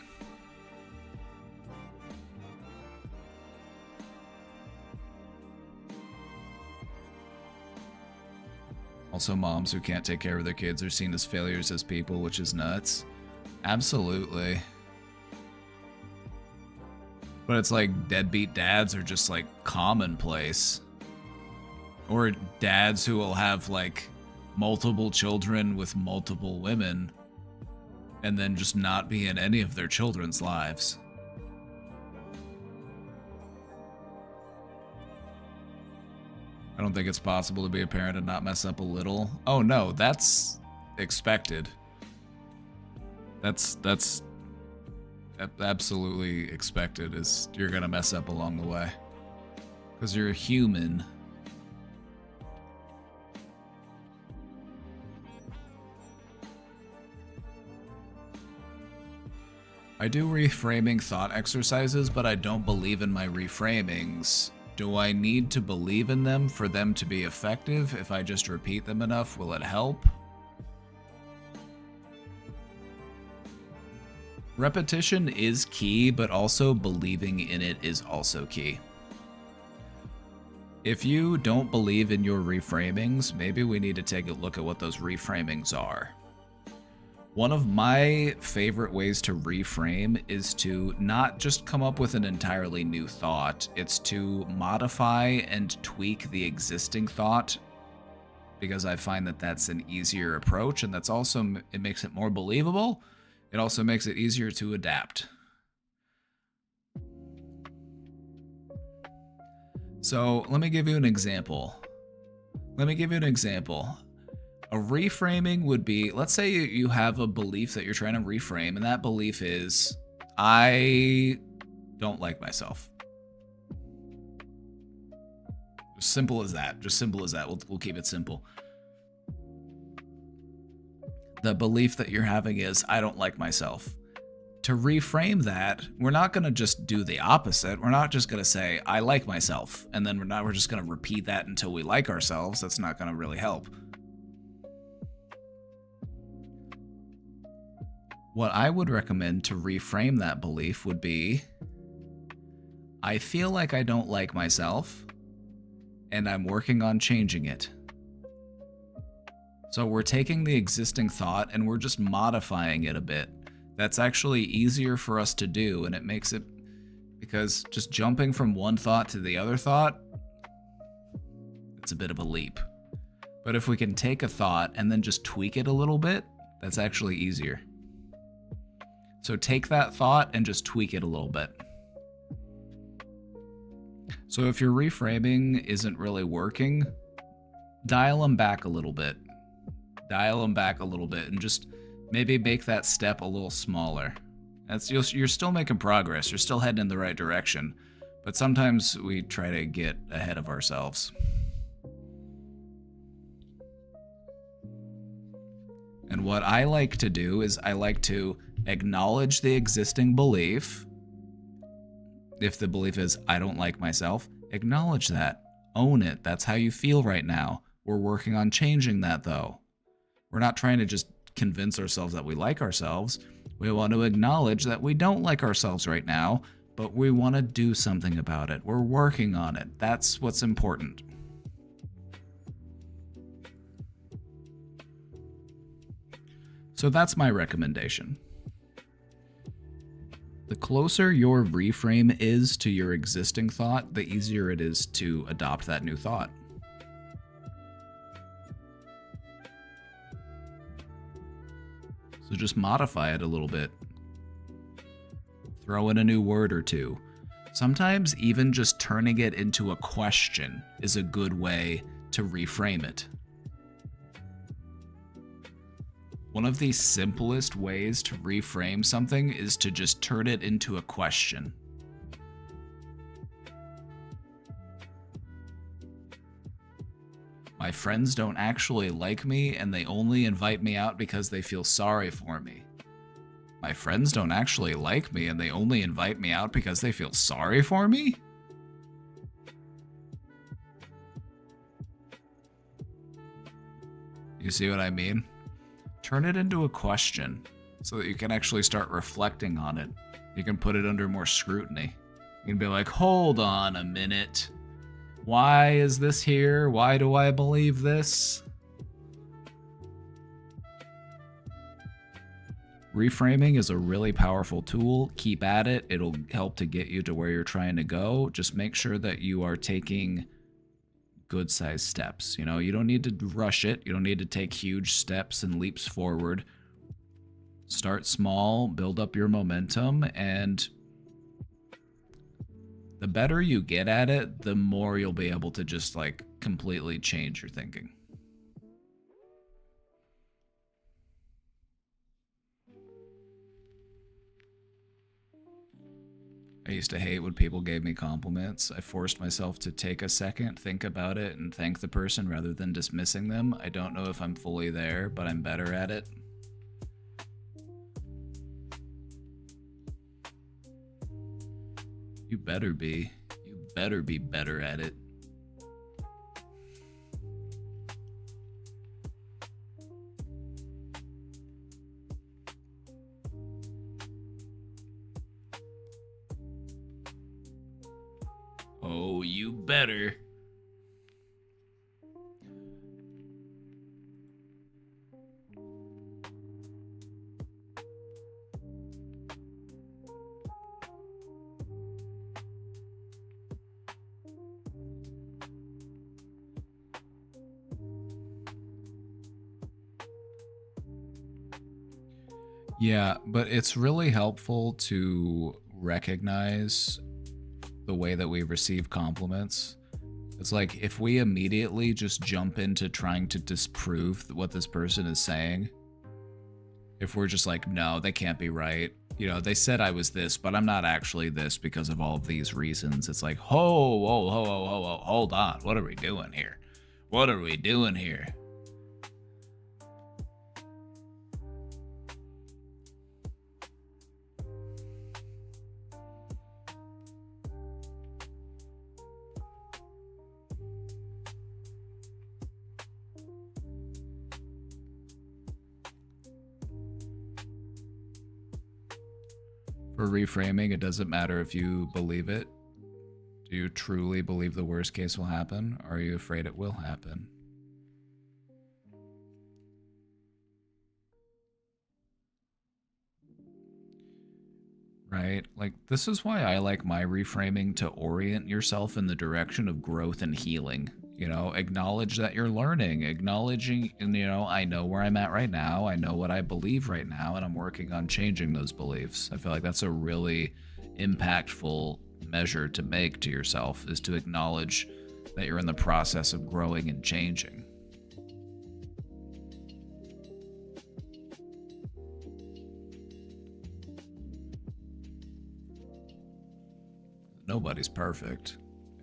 Also, moms who can't take care of their kids are seen as failures as people, which is nuts. Absolutely. But it's like deadbeat dads are just like commonplace. Or dads who will have like multiple children with multiple women and then just not be in any of their children's lives. I don't think it's possible to be a parent and not mess up a little. Oh no, that's expected. That's absolutely expected, is you're gonna mess up along the way. Because you're a human. I do reframing thought exercises, but I don't believe in my reframings. Do I need to believe in them for them to be effective? If I just repeat them enough, will it help? Repetition is key, but also believing in it is also key. If you don't believe in your reframings, maybe we need to take a look at what those reframings are. One of my favorite ways to reframe is to not just come up with an entirely new thought, it's to modify and tweak the existing thought, because I find that that's an easier approach, and that's also, it makes it more believable. It also makes it easier to adapt. So let me give you an example. Let me give you an example. A reframing would be, let's say you have a belief that you're trying to reframe, and that belief is, I don't like myself. Just simple as that. Just simple as that. We'll keep it simple. The belief that you're having is, I don't like myself. To reframe that, we're not going to just do the opposite. We're not just going to say, I like myself, and then we're just going to repeat that until we like ourselves. That's not going to really help. What I would recommend to reframe that belief would be, I feel like I don't like myself, and I'm working on changing it. So we're taking the existing thought and we're just modifying it a bit. That's actually easier for us to do, and it makes it, because just jumping from one thought to the other thought, it's a bit of a leap. But if we can take a thought and then just tweak it a little bit, that's actually easier. So take that thought and just tweak it a little bit. So if your reframing isn't really working, dial them back a little bit. Dial them back a little bit and just maybe make that step a little smaller. You're still making progress. You're still heading in the right direction. But sometimes we try to get ahead of ourselves. And what I like to do is I like to acknowledge the existing belief. If the belief is, I don't like myself, acknowledge that. Own it. That's how you feel right now. We're working on changing that, though. We're not trying to just convince ourselves that we like ourselves. We want to acknowledge that we don't like ourselves right now, but we want to do something about it. We're working on it. That's what's important. So that's my recommendation. The closer your reframe is to your existing thought, the easier it is to adopt that new thought. So just modify it a little bit. Throw in a new word or two. Sometimes even just turning it into a question is a good way to reframe it. One of the simplest ways to reframe something is to just turn it into a question. My friends don't actually like me, and they only invite me out because they feel sorry for me. My friends don't actually like me, and they only invite me out because they feel sorry for me? You see what I mean? Turn it into a question so that you can actually start reflecting on it. You can put it under more scrutiny. You can be like, hold on a minute. Why is this here? Why do I believe this? Reframing is a really powerful tool. Keep at it. It'll help to get you to where you're trying to go. Just make sure that you are taking good sized steps. You know, you don't need to rush it. You don't need to take huge steps and leaps forward. Start small, build up your momentum, and the better you get at it, the more you'll be able to just like completely change your thinking. I used to hate when people gave me compliments. I forced myself to take a second, think about it, and thank the person rather than dismissing them. I don't know if I'm fully there, but I'm better at it. You better be. You better be better at it. Oh, you better. Yeah, but it's really helpful to recognize the way that we receive compliments. It's like if we immediately just jump into trying to disprove what this person is saying, if we're just like, no, they can't be right. You know, they said I was this, but I'm not actually this because of all of these reasons. It's like, hold on. What are we doing here? What are we doing here? For reframing, it doesn't matter if you believe it. Do you truly believe the worst case will happen? Or are you afraid it will happen? Right? Like, this is why I like my reframing, to orient yourself in the direction of growth and healing. You know, acknowledge that you're learning, acknowledging, you know, I know where I'm at right now, I know what I believe right now, and I'm working on changing those beliefs. I feel like that's a really impactful measure to make to yourself, is to acknowledge that you're in the process of growing and changing. Nobody's perfect.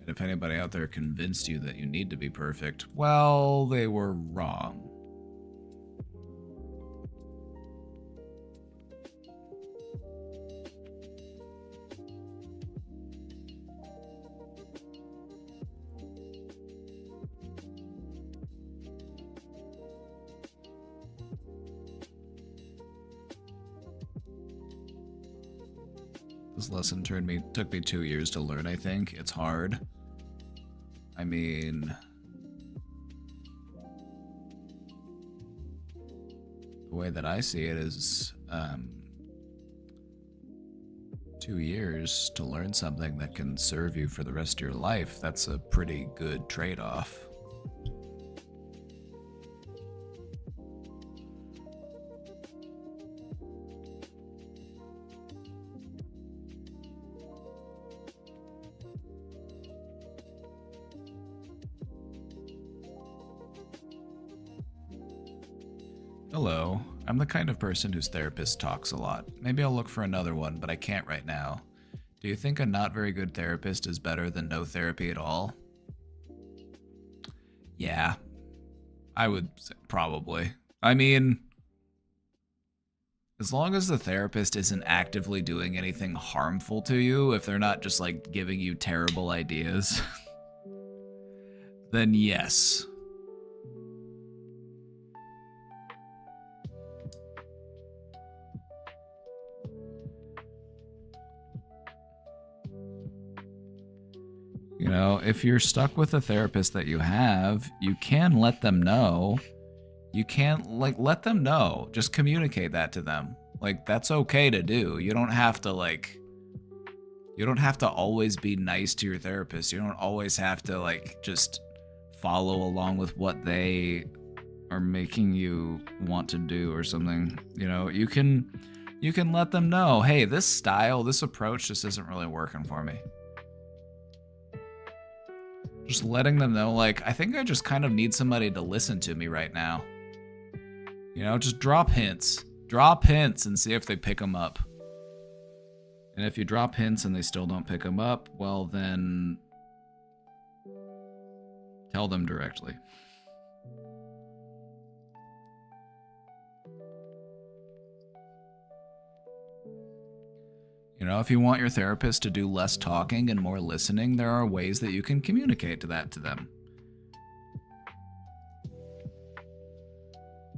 And if anybody out there convinced you that you need to be perfect, well, they were wrong. This lesson took me 2 years to learn, I think. It's hard. I mean, the way that I see it is 2 years to learn something that can serve you for the rest of your life. That's a pretty good trade-off. Hello. I'm the kind of person whose therapist talks a lot. Maybe I'll look for another one, but I can't right now. Do you think a not very good therapist is better than no therapy at all? Yeah, I would say probably. I mean, as long as the therapist isn't actively doing anything harmful to you, if they're not just like giving you terrible ideas, then yes. You know, if you're stuck with a therapist that you have, you can let them know. You can't, like, let them know. Just communicate that to them. Like, that's okay to do. You don't have to, like, you don't have to always be nice to your therapist. You don't always have to, like, just follow along with what they are making you want to do or something. You know, you can let them know, hey, this style, this approach just isn't really working for me. Just letting them know, like, I think I just kind of need somebody to listen to me right now. You know, just drop hints. Drop hints and see if they pick them up. And if you drop hints and they still don't pick them up, well then tell them directly. You know, if you want your therapist to do less talking and more listening, there are ways that you can communicate that to them.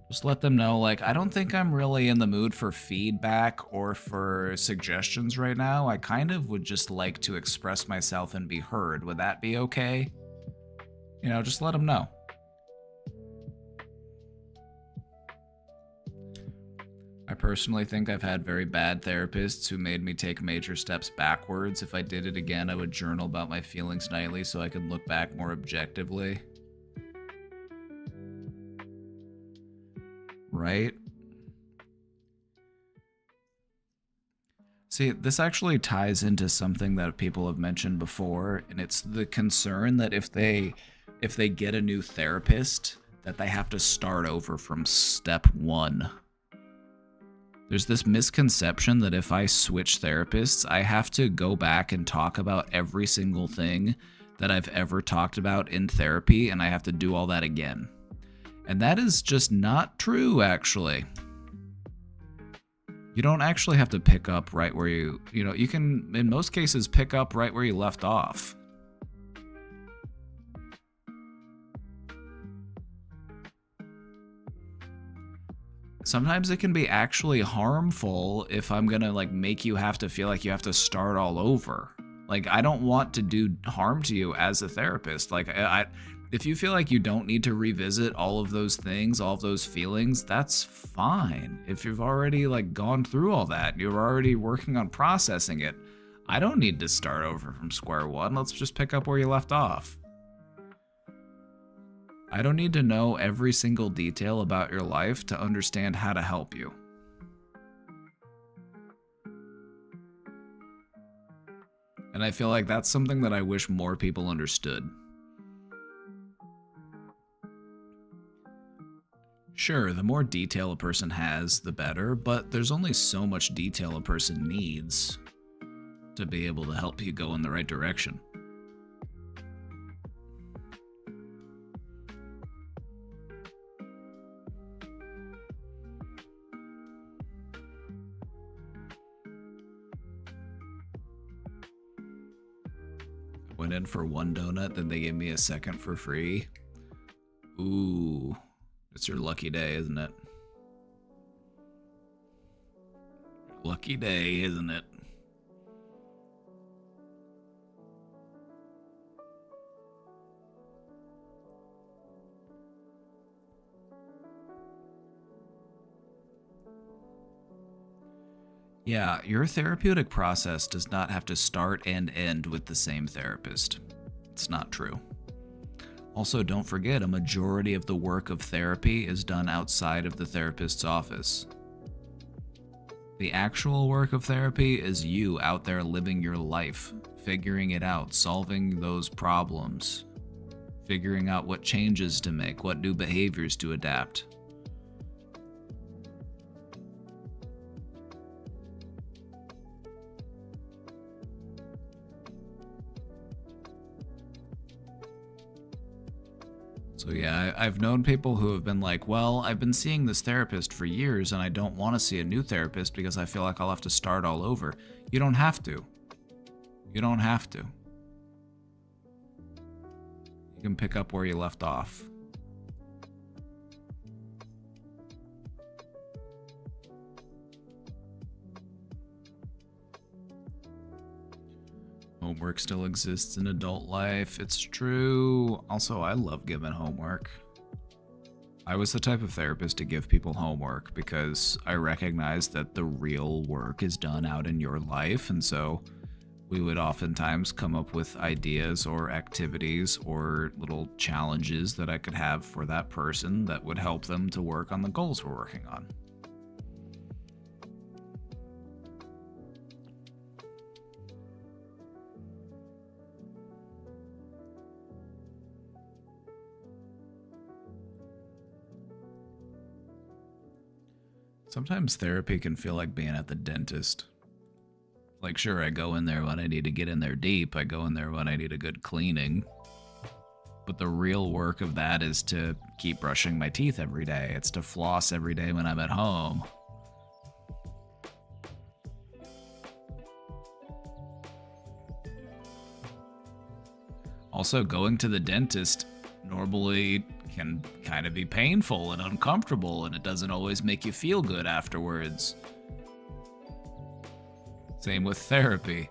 Just let them know, like, I don't think I'm really in the mood for feedback or for suggestions right now. I kind of would just like to express myself and be heard. Would that be okay? You know, just let them know. I personally think I've had very bad therapists who made me take major steps backwards. If I did it again, I would journal about my feelings nightly so I could look back more objectively. Right? See, this actually ties into something that people have mentioned before, and it's the concern that if they get a new therapist, that they have to start over from step 1. There's this misconception that if I switch therapists, I have to go back and talk about every single thing that I've ever talked about in therapy, and I have to do all that again. And that is just not true, actually. You don't actually have to pick up right where you can, in most cases, pick up right where you left off. Sometimes it can be actually harmful if I'm gonna like make you have to feel like you have to start all over. Like, I don't want to do harm to you as a therapist. Like, if you feel like you don't need to revisit all of those things, all of those feelings, that's fine. If you've already like gone through all that, you're already working on processing it, I don't need to start over from square one. Let's just pick up where you left off. I don't need to know every single detail about your life to understand how to help you. And I feel like that's something that I wish more people understood. Sure, the more detail a person has, the better, but there's only so much detail a person needs to be able to help you go in the right direction. Went in for one donut, then they gave me a second for free. Ooh, it's your lucky day, isn't it? Lucky day, isn't it? Yeah, your therapeutic process does not have to start and end with the same therapist. It's not true. Also, don't forget, a majority of the work of therapy is done outside of the therapist's office. The actual work of therapy is you out there living your life, figuring it out, solving those problems, figuring out what changes to make, what new behaviors to adapt. So yeah, I've known people who have been like, well, I've been seeing this therapist for years and I don't want to see a new therapist because I feel like I'll have to start all over. You don't have to. You don't have to. You can pick up where you left off. Homework still exists in adult life. It's true. Also, I love giving homework. I was the type of therapist to give people homework because I recognized that the real work is done out in your life, and so we would oftentimes come up with ideas or activities or little challenges that I could have for that person that would help them to work on the goals we're working on. Sometimes therapy can feel like being at the dentist. Like, sure, I go in there when I need to get in there deep. I go in there when I need a good cleaning. But the real work of that is to keep brushing my teeth every day. It's to floss every day when I'm at home. Also, going to the dentist normally can kind of be painful and uncomfortable, and it doesn't always make you feel good afterwards. Same with therapy.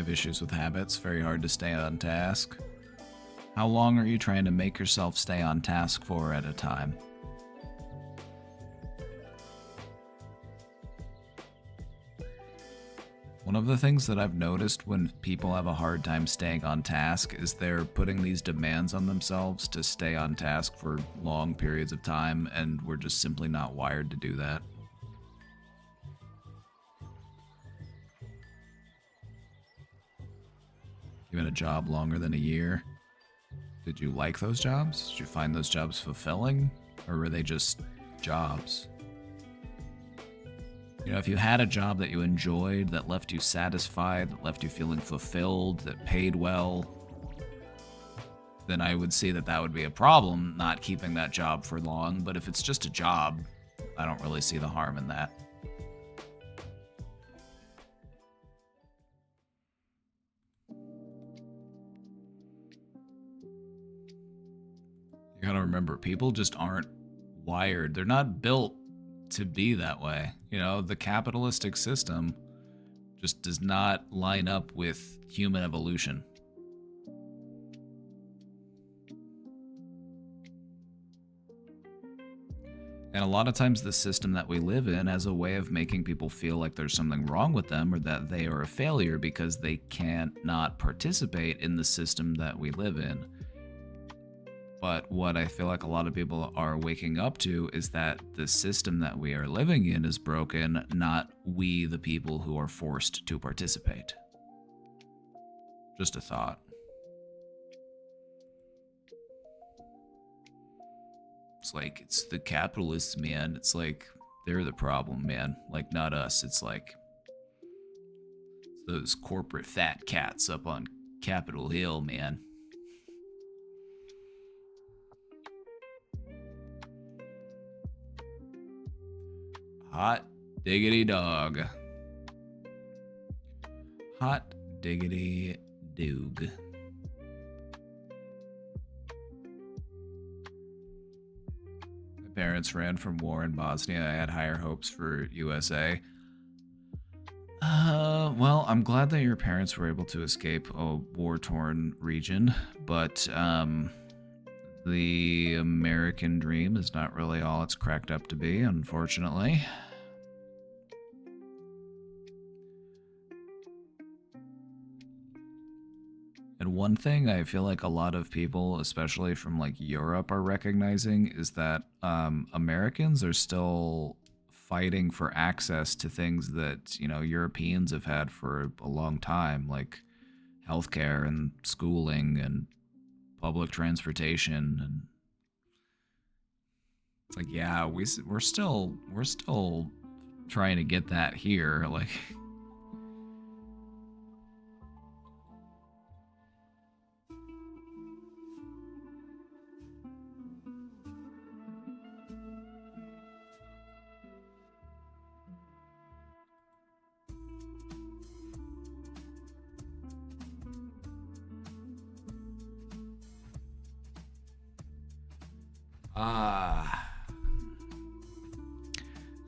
have issues with habits, very hard to stay on task. How long are you trying to make yourself stay on task for at a time? One of the things that I've noticed when people have a hard time staying on task is they're putting these demands on themselves to stay on task for long periods of time, and we're just simply not wired to do that. You had a job longer than a year. Did you like those jobs? Did you find those jobs fulfilling? Or were they just jobs? You know, if you had a job that you enjoyed, that left you satisfied, that left you feeling fulfilled, that paid well, then I would see that that would be a problem, not keeping that job for long. But if it's just a job, I don't really see the harm in that. You gotta remember, people just aren't wired. They're not built to be that way. You know, the capitalistic system just does not line up with human evolution. And a lot of times the system that we live in has a way of making people feel like there's something wrong with them or that they are a failure because they can't not participate in the system that we live in. But what I feel like a lot of people are waking up to is that the system that we are living in is broken, not we, the people who are forced to participate. Just a thought. It's like, it's the capitalists, man. It's like, they're the problem, man. Like, not us. It's like those corporate fat cats up on Capitol Hill, man. Hot diggity dog. Hot diggity doog. My parents ran from war in Bosnia. I had higher hopes for USA. Well, I'm glad that your parents were able to escape a war-torn region, but, the American dream is not really all it's cracked up to be, unfortunately. And one thing I feel like a lot of people, especially from like Europe, are recognizing is that Americans are still fighting for access to things that, you know, Europeans have had for a long time, like healthcare and schooling and public transportation. And it's like, yeah, we're still trying to get that here. Like,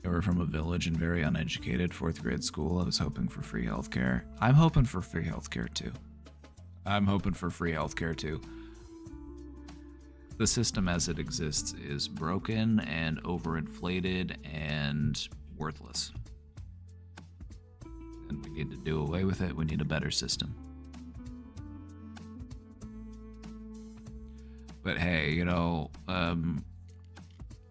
they were from a village and very uneducated, fourth grade school. I was hoping for free healthcare. I'm hoping for free healthcare too. I'm hoping for free healthcare too. The system as it exists is broken and overinflated and worthless. And we need to do away with it. We need a better system. But hey, you know,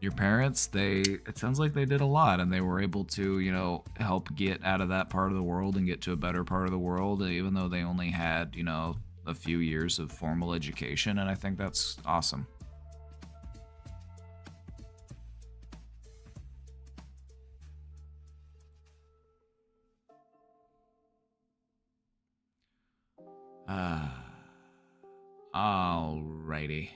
your parents, it sounds like they did a lot and they were able to, you know, help get out of that part of the world and get to a better part of the world, even though they only had, you know, a few years of formal education. And I think that's awesome. Alrighty.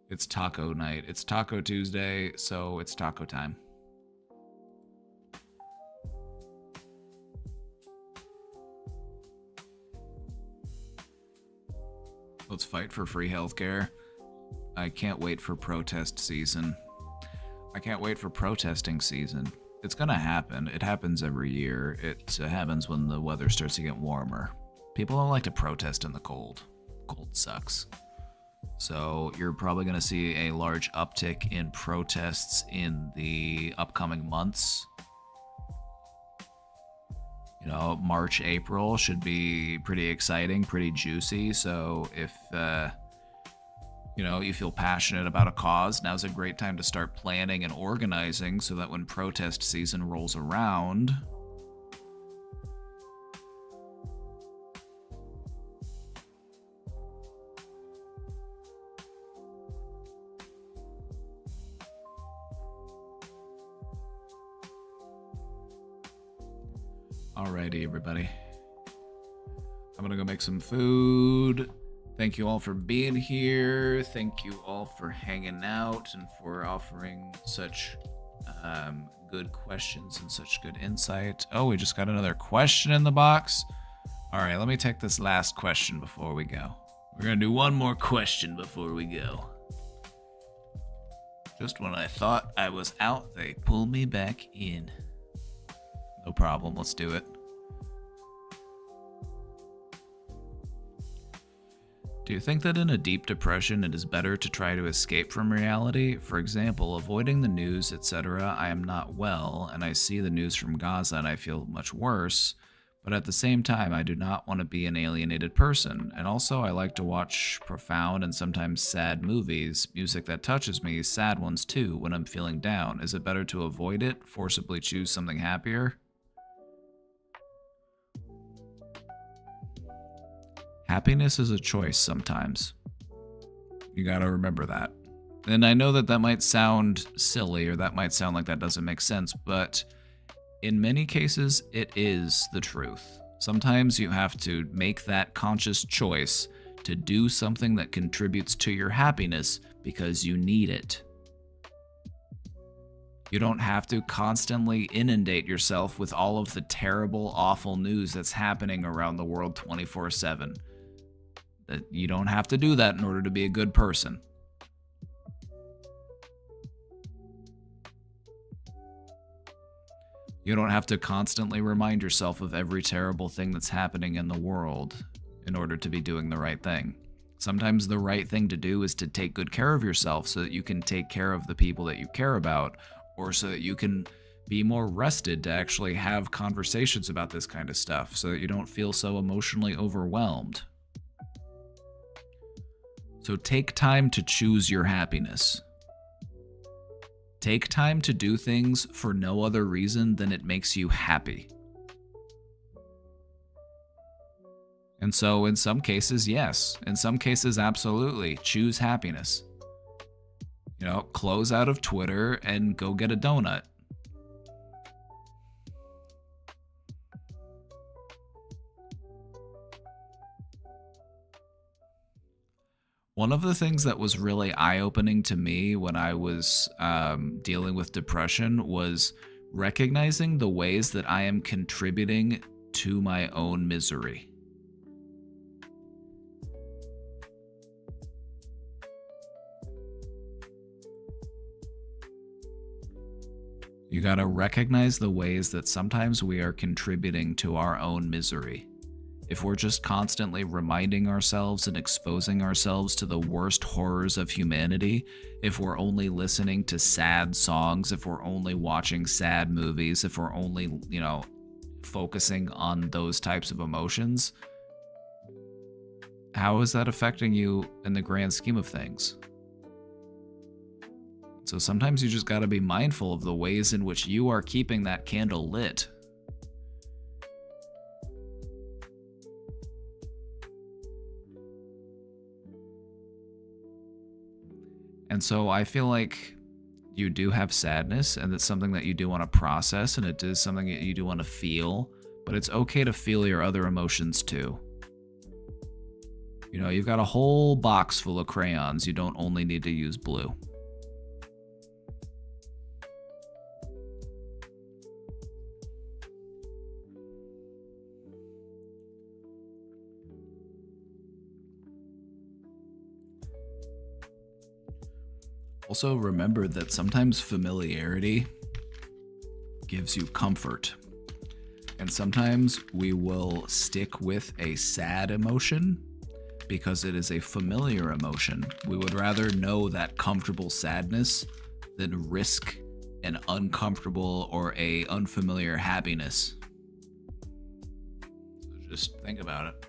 It's taco night. It's Taco Tuesday, so it's taco time. Let's fight for free healthcare. I can't wait for protest season. I can't wait for protesting season. it's gonna happen. It happens every year. It happens when the weather starts to get warmer. People don't like to protest in the cold. Cold sucks. So you're probably going to see a large uptick in protests in the upcoming months. You know, March, April should be pretty exciting, pretty juicy. So if you know, you feel passionate about a cause, now's a great time to start planning and organizing so that when protest season rolls around, alrighty, everybody. I'm gonna go make some food. Thank you all for being here. Thank you all for hanging out and for offering such good questions and such good insight. Oh, we just got another question in the box. All right, let me take this last question before we go. We're gonna do one more question before we go. Just when I thought I was out, they pulled me back in. No problem, let's do it. Do you think that in a deep depression it is better to try to escape from reality? For example, avoiding the news, etc. I am not well, and I see the news from Gaza and I feel much worse, but at the same time I do not want to be an alienated person. And also I like to watch profound and sometimes sad movies, music that touches me, sad ones too, when I'm feeling down. Is it better to avoid it, forcibly choose something happier? Happiness is a choice sometimes. You gotta remember that. And I know that that might sound silly or that might sound like that doesn't make sense, but in many cases, it is the truth. Sometimes you have to make that conscious choice to do something that contributes to your happiness because you need it. You don't have to constantly inundate yourself with all of the terrible, awful news that's happening around the world 24/7. You don't have to do that in order to be a good person. You don't have to constantly remind yourself of every terrible thing that's happening in the world in order to be doing the right thing. Sometimes the right thing to do is to take good care of yourself so that you can take care of the people that you care about, or so that you can be more rested to actually have conversations about this kind of stuff so that you don't feel so emotionally overwhelmed. So take time to choose your happiness. Take time to do things for no other reason than it makes you happy. And so in some cases, yes. In some cases, absolutely. Choose happiness. You know, close out of Twitter and go get a donut. One of the things that was really eye-opening to me when I was dealing with depression was recognizing the ways that I am contributing to my own misery. You gotta recognize the ways that sometimes we are contributing to our own misery. If we're just constantly reminding ourselves and exposing ourselves to the worst horrors of humanity, if we're only listening to sad songs, if we're only watching sad movies, if we're only, you know, focusing on those types of emotions, how is that affecting you in the grand scheme of things? So sometimes you just gotta be mindful of the ways in which you are keeping that candle lit. And so I feel like you do have sadness, and it's something that you do want to process, and it is something that you do want to feel, but it's okay to feel your other emotions too. You know, you've got a whole box full of crayons. You don't only need to use blue. Also, remember that sometimes familiarity gives you comfort. And sometimes we will stick with a sad emotion because it is a familiar emotion. We would rather know that comfortable sadness than risk an uncomfortable or a unfamiliar happiness. So just think about it.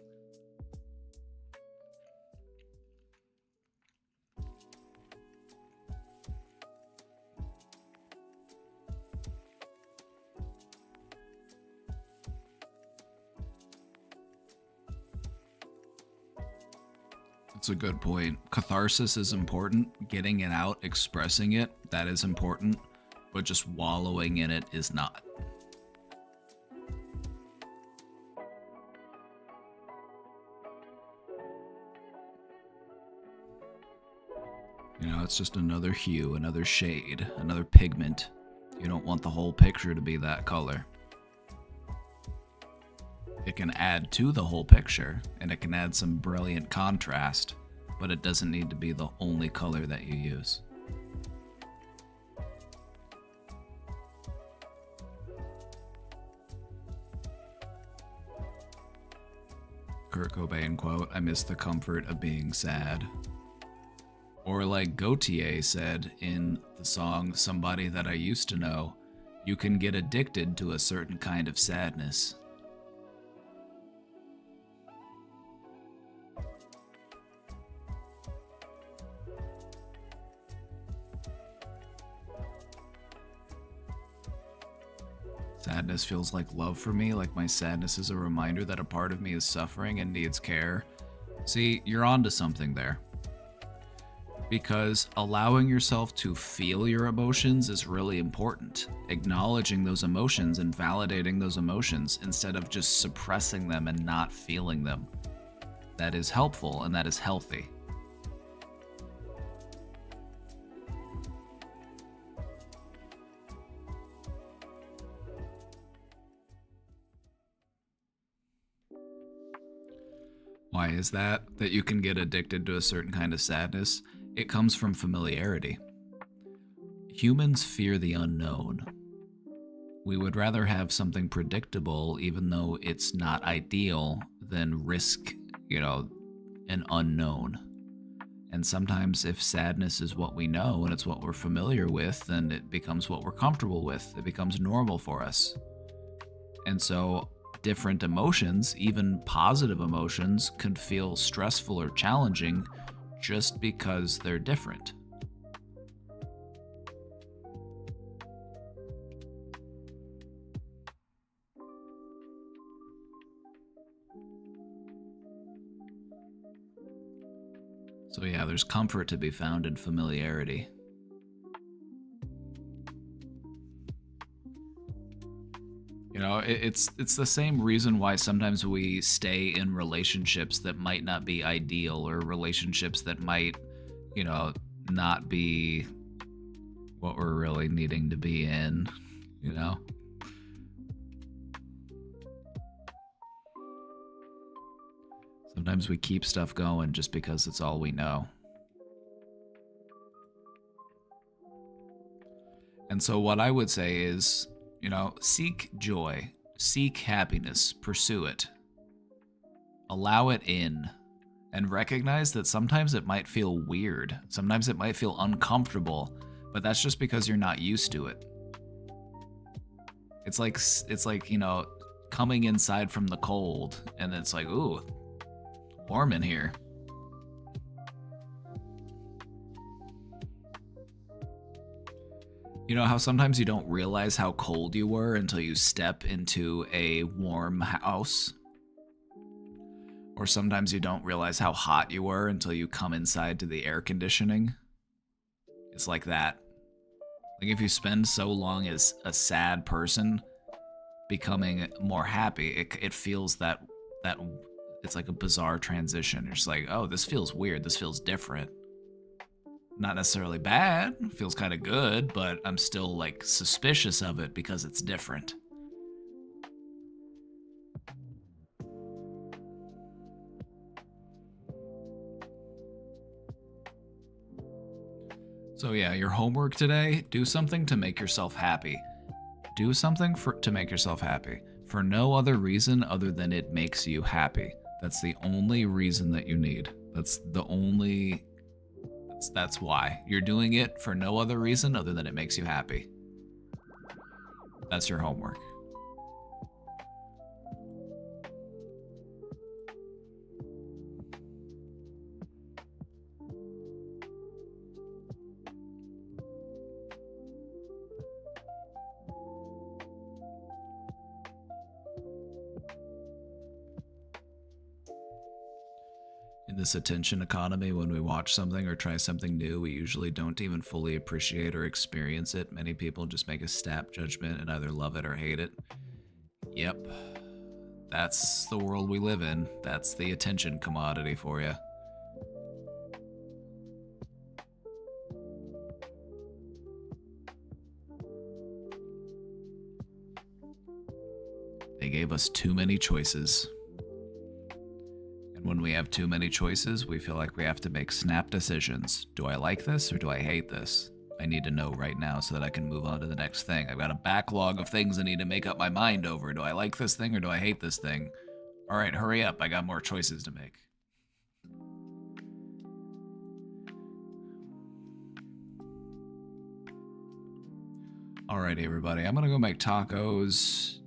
That's a good point. Catharsis is important. Getting it out, expressing it, that is important. But just wallowing in it is not. You know, it's just another hue, another shade, another pigment. You don't want the whole picture to be that color. It can add to the whole picture, and it can add some brilliant contrast, but it doesn't need to be the only color that you use. Kurt Cobain quote, "I miss the comfort of being sad." Or like Gautier said in the song Somebody That I Used to Know, you can get addicted to a certain kind of sadness. Sadness feels like love for me, like my sadness is a reminder that a part of me is suffering and needs care. See, you're onto something there. Because allowing yourself to feel your emotions is really important. Acknowledging those emotions and validating those emotions instead of just suppressing them and not feeling them. That is helpful and that is healthy. Why is that? That you can get addicted to a certain kind of sadness? It comes from familiarity. Humans fear the unknown. We would rather have something predictable, even though it's not ideal, than risk, an unknown. And sometimes if sadness is what we know and it's what we're familiar with, then it becomes what we're comfortable with. It becomes normal for us. And so different emotions, even positive emotions, can feel stressful or challenging just because they're different. So yeah, there's comfort to be found in familiarity. It's the same reason why sometimes we stay in relationships that might not be ideal, or relationships that might, not be what we're really needing to be in, Sometimes we keep stuff going just because it's all we know. And so what I would say is, seek joy, seek happiness, pursue it. Allow it in, and recognize that sometimes it might feel weird. Sometimes it might feel uncomfortable, but that's just because you're not used to it. It's like, coming inside from the cold, and it's like, ooh, warm in here. You know how sometimes you don't realize how cold you were until you step into a warm house? Or sometimes you don't realize how hot you were until you come inside to the air conditioning? It's like that. Like if you spend so long as a sad person becoming more happy, it feels that it's like a bizarre transition. You're just like, oh, this feels weird. This feels different. Not necessarily bad, feels kind of good, but I'm still like suspicious of it because it's different. So yeah, your homework today, do something to make yourself happy. Do something to make yourself happy. For no other reason other than it makes you happy. That's the only reason that you need. That's why. You're doing it for no other reason other than it makes you happy. That's your homework. In this attention economy, when we watch something or try something new, we usually don't even fully appreciate or experience it. Many people just make a snap judgment and either love it or hate it. Yep. That's the world we live in. That's the attention commodity for you. They gave us too many choices. And when we have too many choices, we feel like we have to make snap decisions. Do I like this or do I hate this? I need to know right now so that I can move on to the next thing. I've got a backlog of things I need to make up my mind over. Do I like this thing or do I hate this thing? All right, hurry up. I got more choices to make. All right, everybody. I'm going to go make tacos.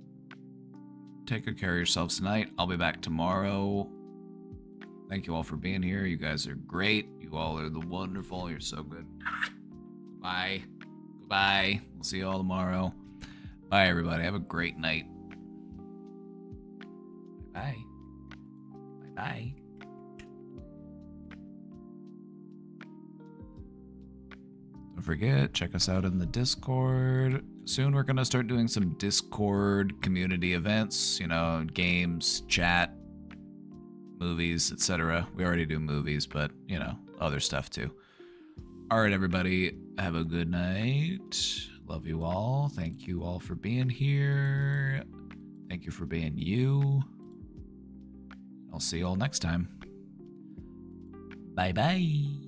Take good care of yourselves tonight. I'll be back tomorrow. Thank you all for being here. You guys are great. You all are the wonderful. You're so good. Bye. Goodbye. We'll see you all tomorrow. Bye, everybody. Have a great night. Bye. Bye-bye. Don't forget, check us out in the Discord. Soon we're going to start doing some Discord community events. You know, games, chat, movies, etc. We already do movies, but, you know, other stuff too. All right, everybody, have a good night. Love you all. Thank you all for being here. Thank you for being you. I'll see you all next time. Bye-bye.